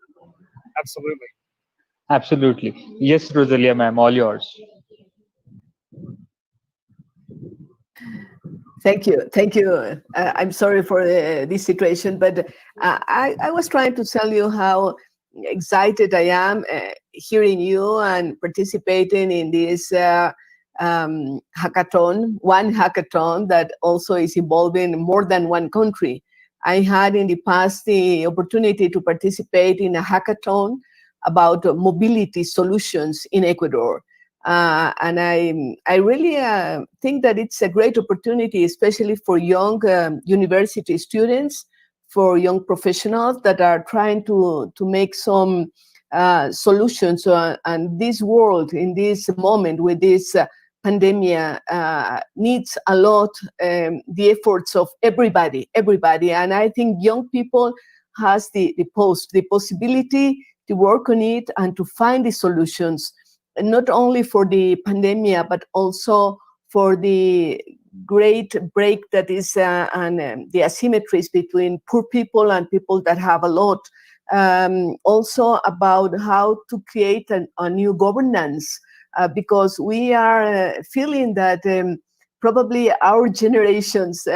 Absolutely. Yes, Rosalia ma'am, all yours. Thank you. I'm sorry for this situation, but I was trying to tell you how excited I am hearing you and participating in this hackathon, one hackathon that also is involving more than one country. I had in the past the opportunity to participate in a hackathon about mobility solutions in Ecuador. And I really think that it's a great opportunity, especially for young university students, for young professionals that are trying to make some solutions. And this world, in this moment with this pandemic, needs a lot the efforts of everybody. And I think young people has the possibility to work on it and to find the solutions, not only for the pandemic, but also for the great break that is and the asymmetries between poor people and people that have a lot. Also about how to create a new governance, because we are feeling that probably our generations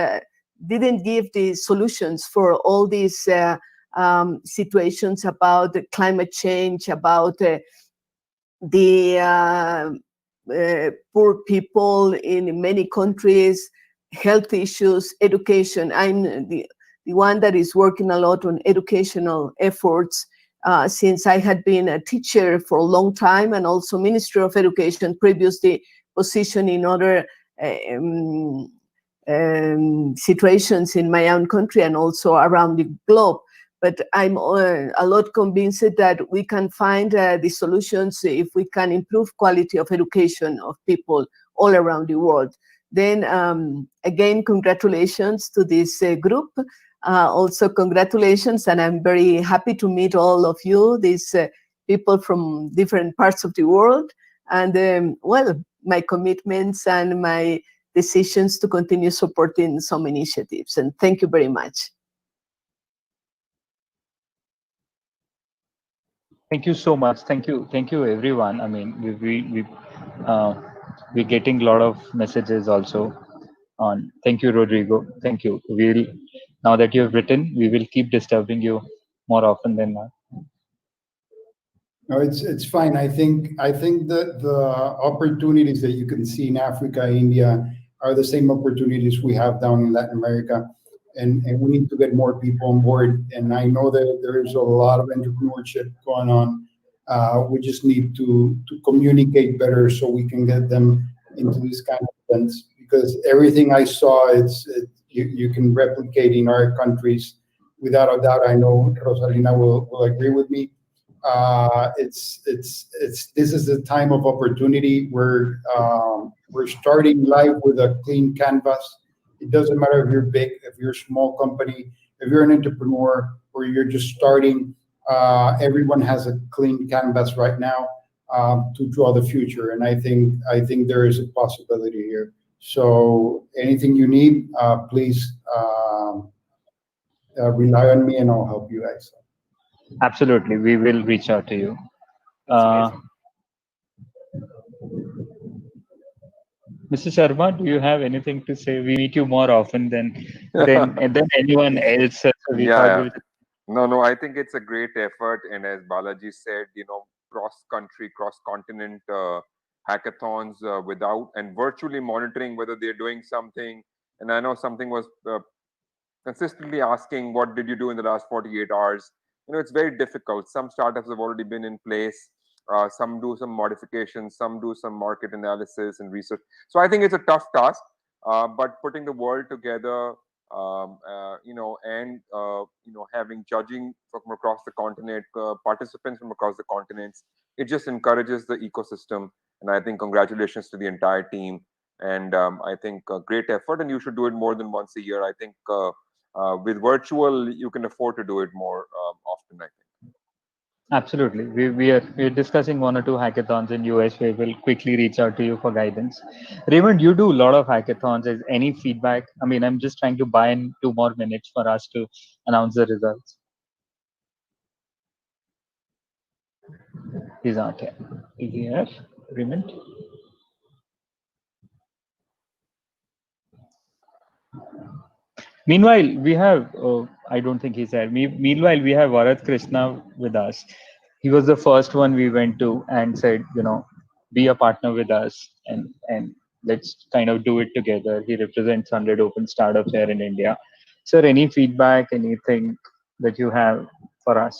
didn't give the solutions for all these situations about climate change, about the poor people in many countries, health issues, education. I'm the one that is working a lot on educational efforts since I had been a teacher for a long time, and also Minister of Education, previously position in other situations in my own country and also around the globe. But I'm a lot convinced that we can find the solutions if we can improve quality of education of people all around the world. Then again, congratulations to this group. Also congratulations, and I'm very happy to meet all of you, these people from different parts of the world. And well, my commitments and my decisions to continue supporting some initiatives. And thank you very much. Thank you so much. Thank you everyone. I mean, we're getting a lot of messages also on. Thank you, Rodrigo. Thank you. We'll, now that you have written, we will keep disturbing you more often than not. No, it's fine. I think that the opportunities that you can see in Africa, India, are the same opportunities we have down in Latin America. And we need to get more people on board. And I know that there is a lot of entrepreneurship going on. We just need to communicate better so we can get them into these kind of events. Because everything I saw, you can replicate in our countries without a doubt. I know Rosalina will agree with me. This is the time of opportunity where we're starting live with a clean canvas. It doesn't matter if you're big, if you're a small company, if you're an entrepreneur, or you're just starting. Everyone has a clean canvas right now to draw the future, and I think there is a possibility here. So anything you need, please rely on me, and I'll help you guys. Absolutely, we will reach out to you. Mr. Sharma, do you have anything to say? We meet you more often than anyone else. So we thought we'll- No, I think it's a great effort, and as Balaji said, cross-country, cross-continent hackathons without and virtually monitoring whether they're doing something. And I know something was consistently asking, what did you do in the last 48 hours? It's very difficult. Some startups have already been in place. Some do some modifications, some do some market analysis and research. So I think it's a tough task, but putting the world together, and having judging from across the continent, participants from across the continents, it just encourages the ecosystem. And I think congratulations to the entire team. And I think a great effort, and you should do it more than once a year. I think with virtual, you can afford to do it more often, I think. Absolutely. We're discussing 1 or 2 hackathons in US. We will quickly reach out to you for guidance. Raymond, you do a lot of hackathons. Is any feedback? I mean, I'm just trying to buy in 2 more minutes for us to announce the results. He's not here. Is he here, Raymond? Meanwhile, we have, I don't think he's here. Meanwhile, we have Varat Krishna with us. He was the first one we went to and said, be a partner with us and let's kind of do it together. He represents 100 open startups here in India. Sir, any feedback, anything that you have for us?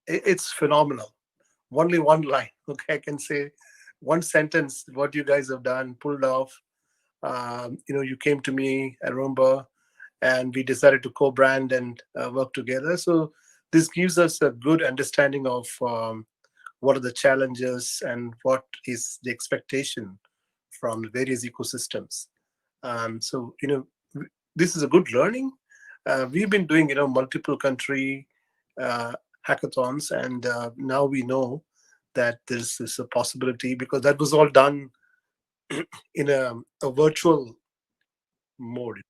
It's phenomenal. Only one line. Okay, I can say one sentence. What you guys have done, pulled off. You came to me, I remember, and we decided to co-brand and work together. So this gives us a good understanding of what are the challenges and what is the expectation from the various ecosystems. So this is a good learning. We've been doing multiple country hackathons, and now we know that this is a possibility because that was all done in a virtual mode.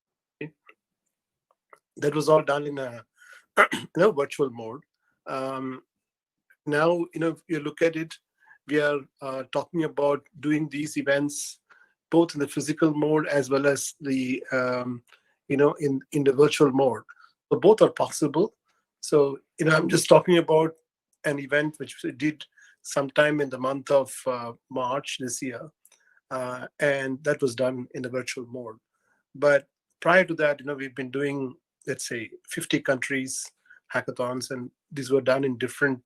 That was all done in a virtual mode. Now, if you look at it, we are talking about doing these events both in the physical mode as well as the in the virtual mode. So both are possible. So I'm just talking about an event which we did sometime in the month of March this year, and that was done in the virtual mode. But prior to that, we've been doing, let's say, 50 countries hackathons, and these were done in different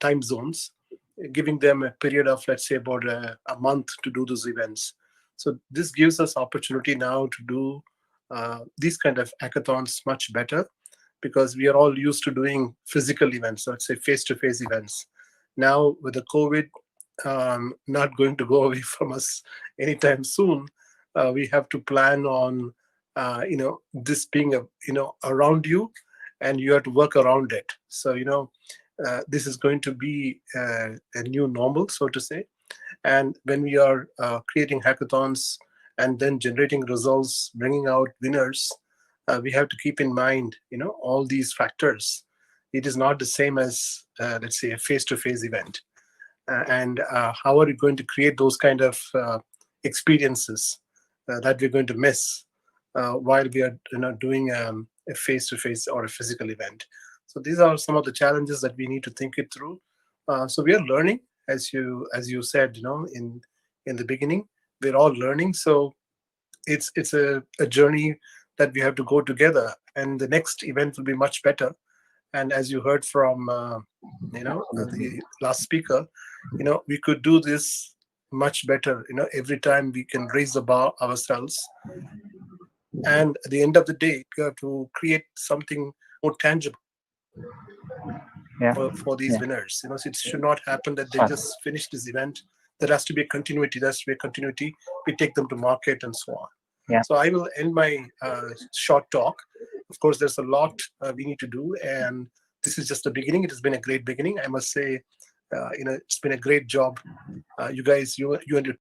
time zones, giving them a period of, let's say, about a month to do those events. So this gives us opportunity now to do these kind of hackathons much better, because we are all used to doing physical events, let's say face-to-face events. Now with the COVID not going to go away from us anytime soon, we have to plan on this being around you, and you have to work around it. So this is going to be a new normal, so to say. And when we are creating hackathons and then generating results, bringing out winners, we have to keep in mind all these factors. It is not the same as let's say a face-to-face event. And how are you going to create those kind of experiences that we're going to miss while we are doing a face-to-face or a physical event? So these are some of the challenges that we need to think it through. So we are learning, as you said, in the beginning, we're all learning. So it's a journey that we have to go together, and the next event will be much better. And as you heard from the last speaker, we could do this much better. Every time we can raise the bar ourselves. And at the end of the day, we have to create something more tangible for these winners. So it should not happen that they just finish this event. There has to be a continuity. There has to be a continuity. We take them to market and so on. So I will end my short talk. Of course, there's a lot we need to do, and this is just the beginning. It has been a great beginning, I must say. It's been a great job. You guys, you and your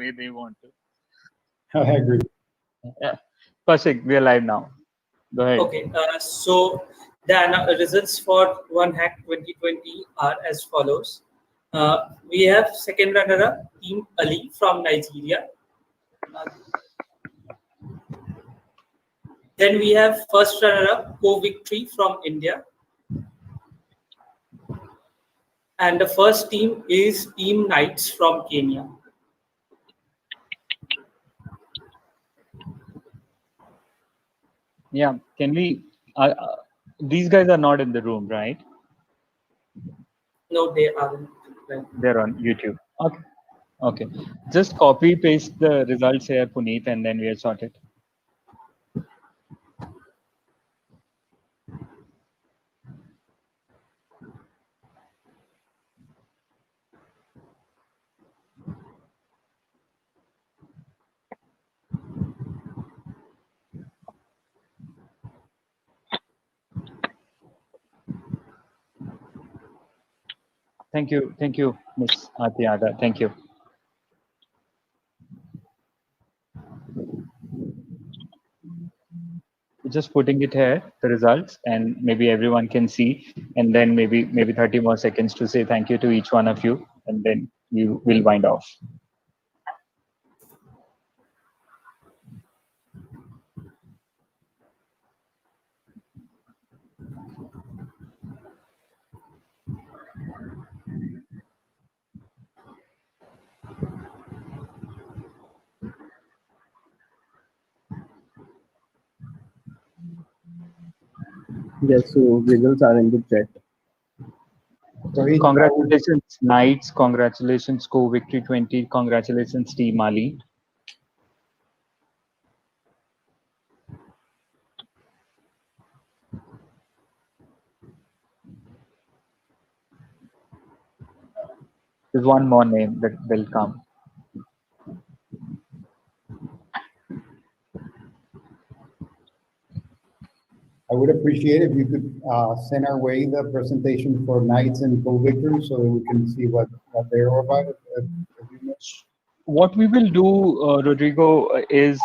way they want to. I agree. Yeah. Kaushik, we are live now. Go ahead. Okay, so the results for One Hack 2020 are as follows. We have second runner-up, Team Ali from Nigeria. Then we have first runner-up, Cov Victory from India. And the first team is Team Knights from Kenya. Yeah, can we? These guys are not in the room, right? No, they aren't. They're on YouTube. Okay. Okay. Just copy paste the results here, Puneet, and then we are sorted. Thank you, Ms. Atiaga. Thank you. Just putting it here, the results, and maybe everyone can see, and then maybe 30 more seconds to say thank you to each one of you, and then you will wind off. Yes, so results are in the chat. Congratulations, Knights. Congratulations, Cov Victory 20. Congratulations, Team Ali. There's one more name that will come. I would appreciate if you could send our way the presentation for Knights and Cov Victory so that we can see what they're all about. What we will do, Rodrigo, is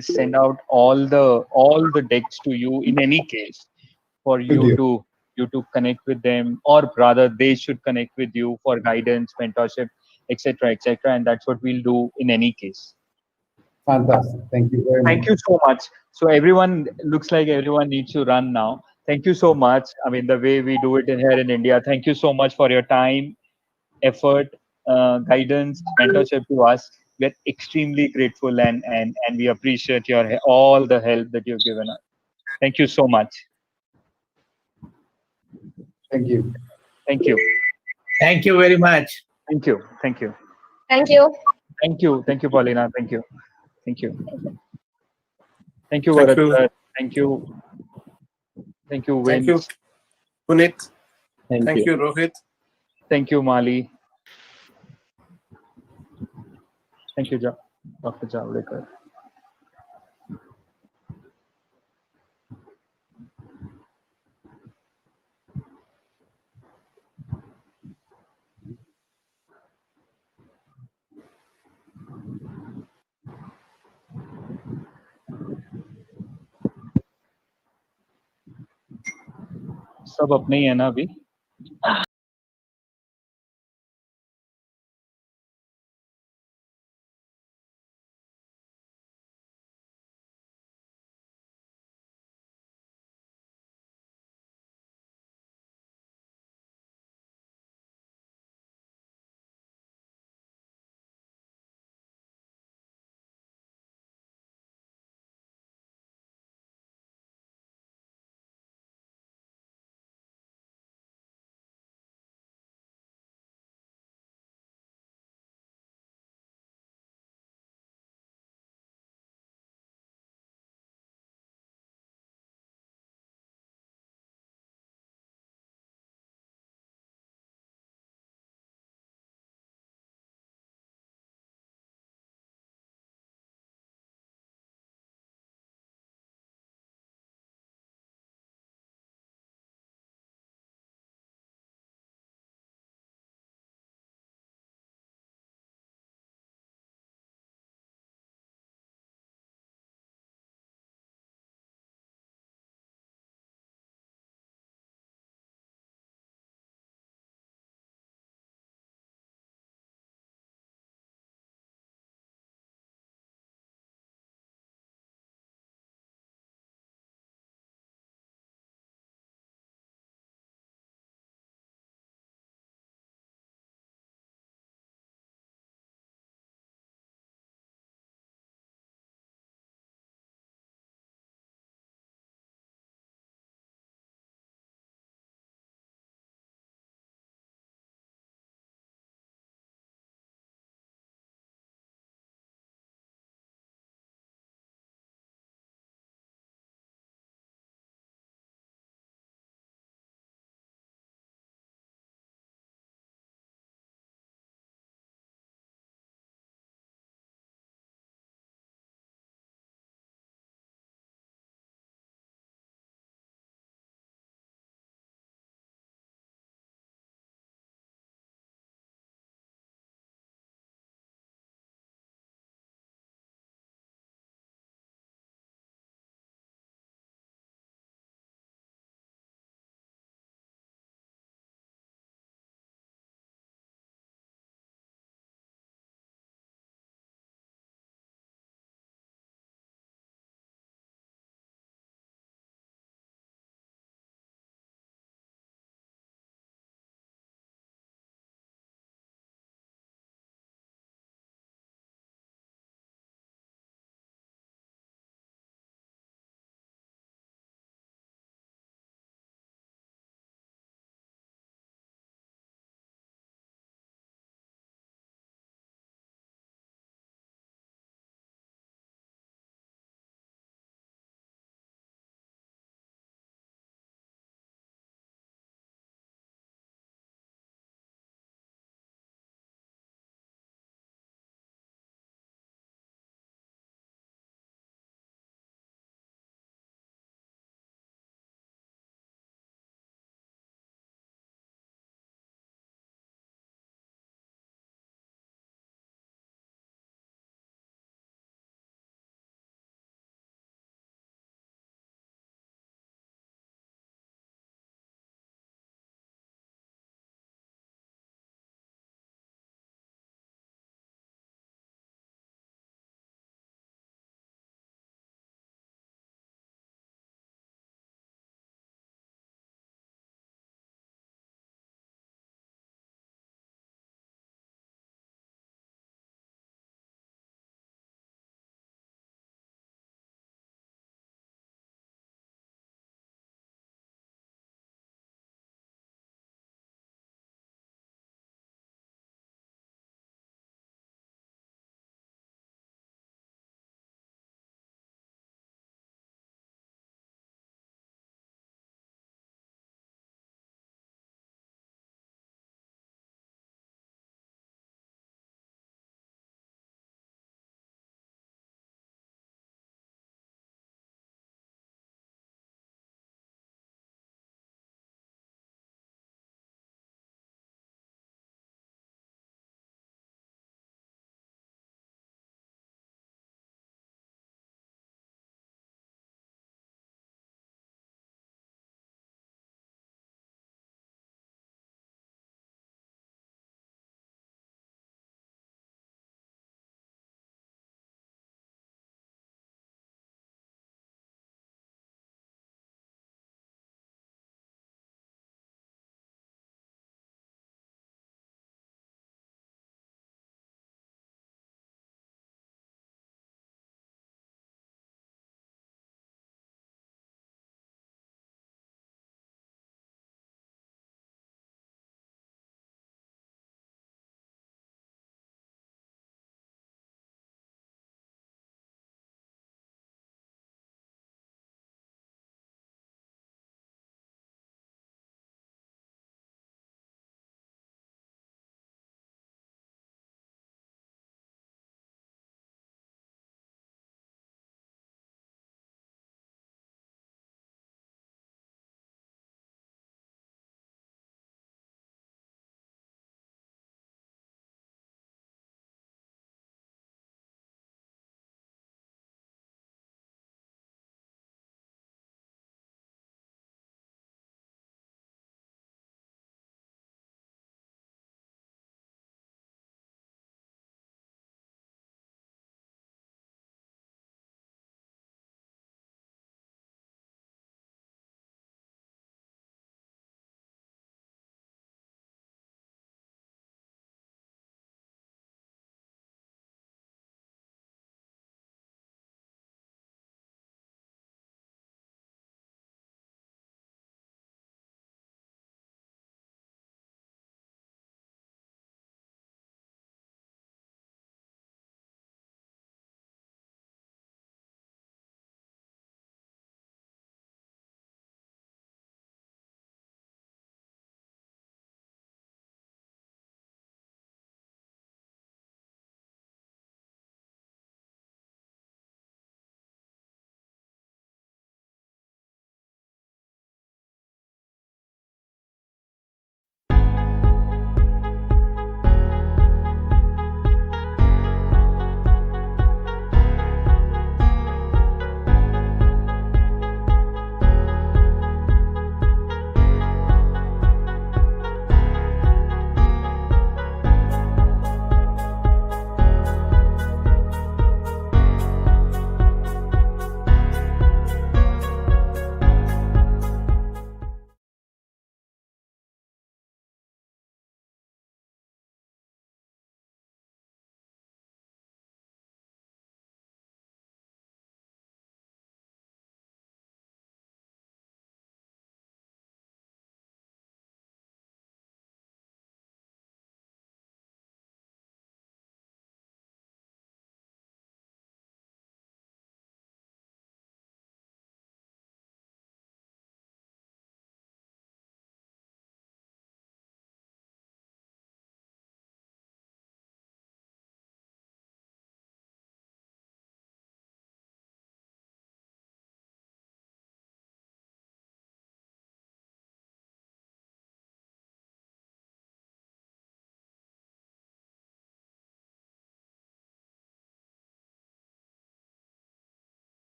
send out all the decks to you in any case for you to connect with them, or rather they should connect with you for guidance, mentorship, etc., and that's what we'll do in any case. Fantastic. Thank you very much. Thank you so much. So everyone, looks like everyone needs to run now. Thank you so much. I mean, the way we do it here in India. Thank you so much for your time, effort, guidance, mentorship to us. We're extremely grateful and we appreciate all the help that you've given us. Thank you so much. Thank you. Thank you. Thank you very much. Thank you. Thank you. Thank you. Thank you. Thank you, Paulina. Thank you. Thank you. Thank you, Thank Bharat. you. Thank you. Thank you, Thank Vince. you, Puneet. Thank you, Rohit. Thank you, Mali. Thank you, Dr. Javadekar. सब अपने ही है ना अभी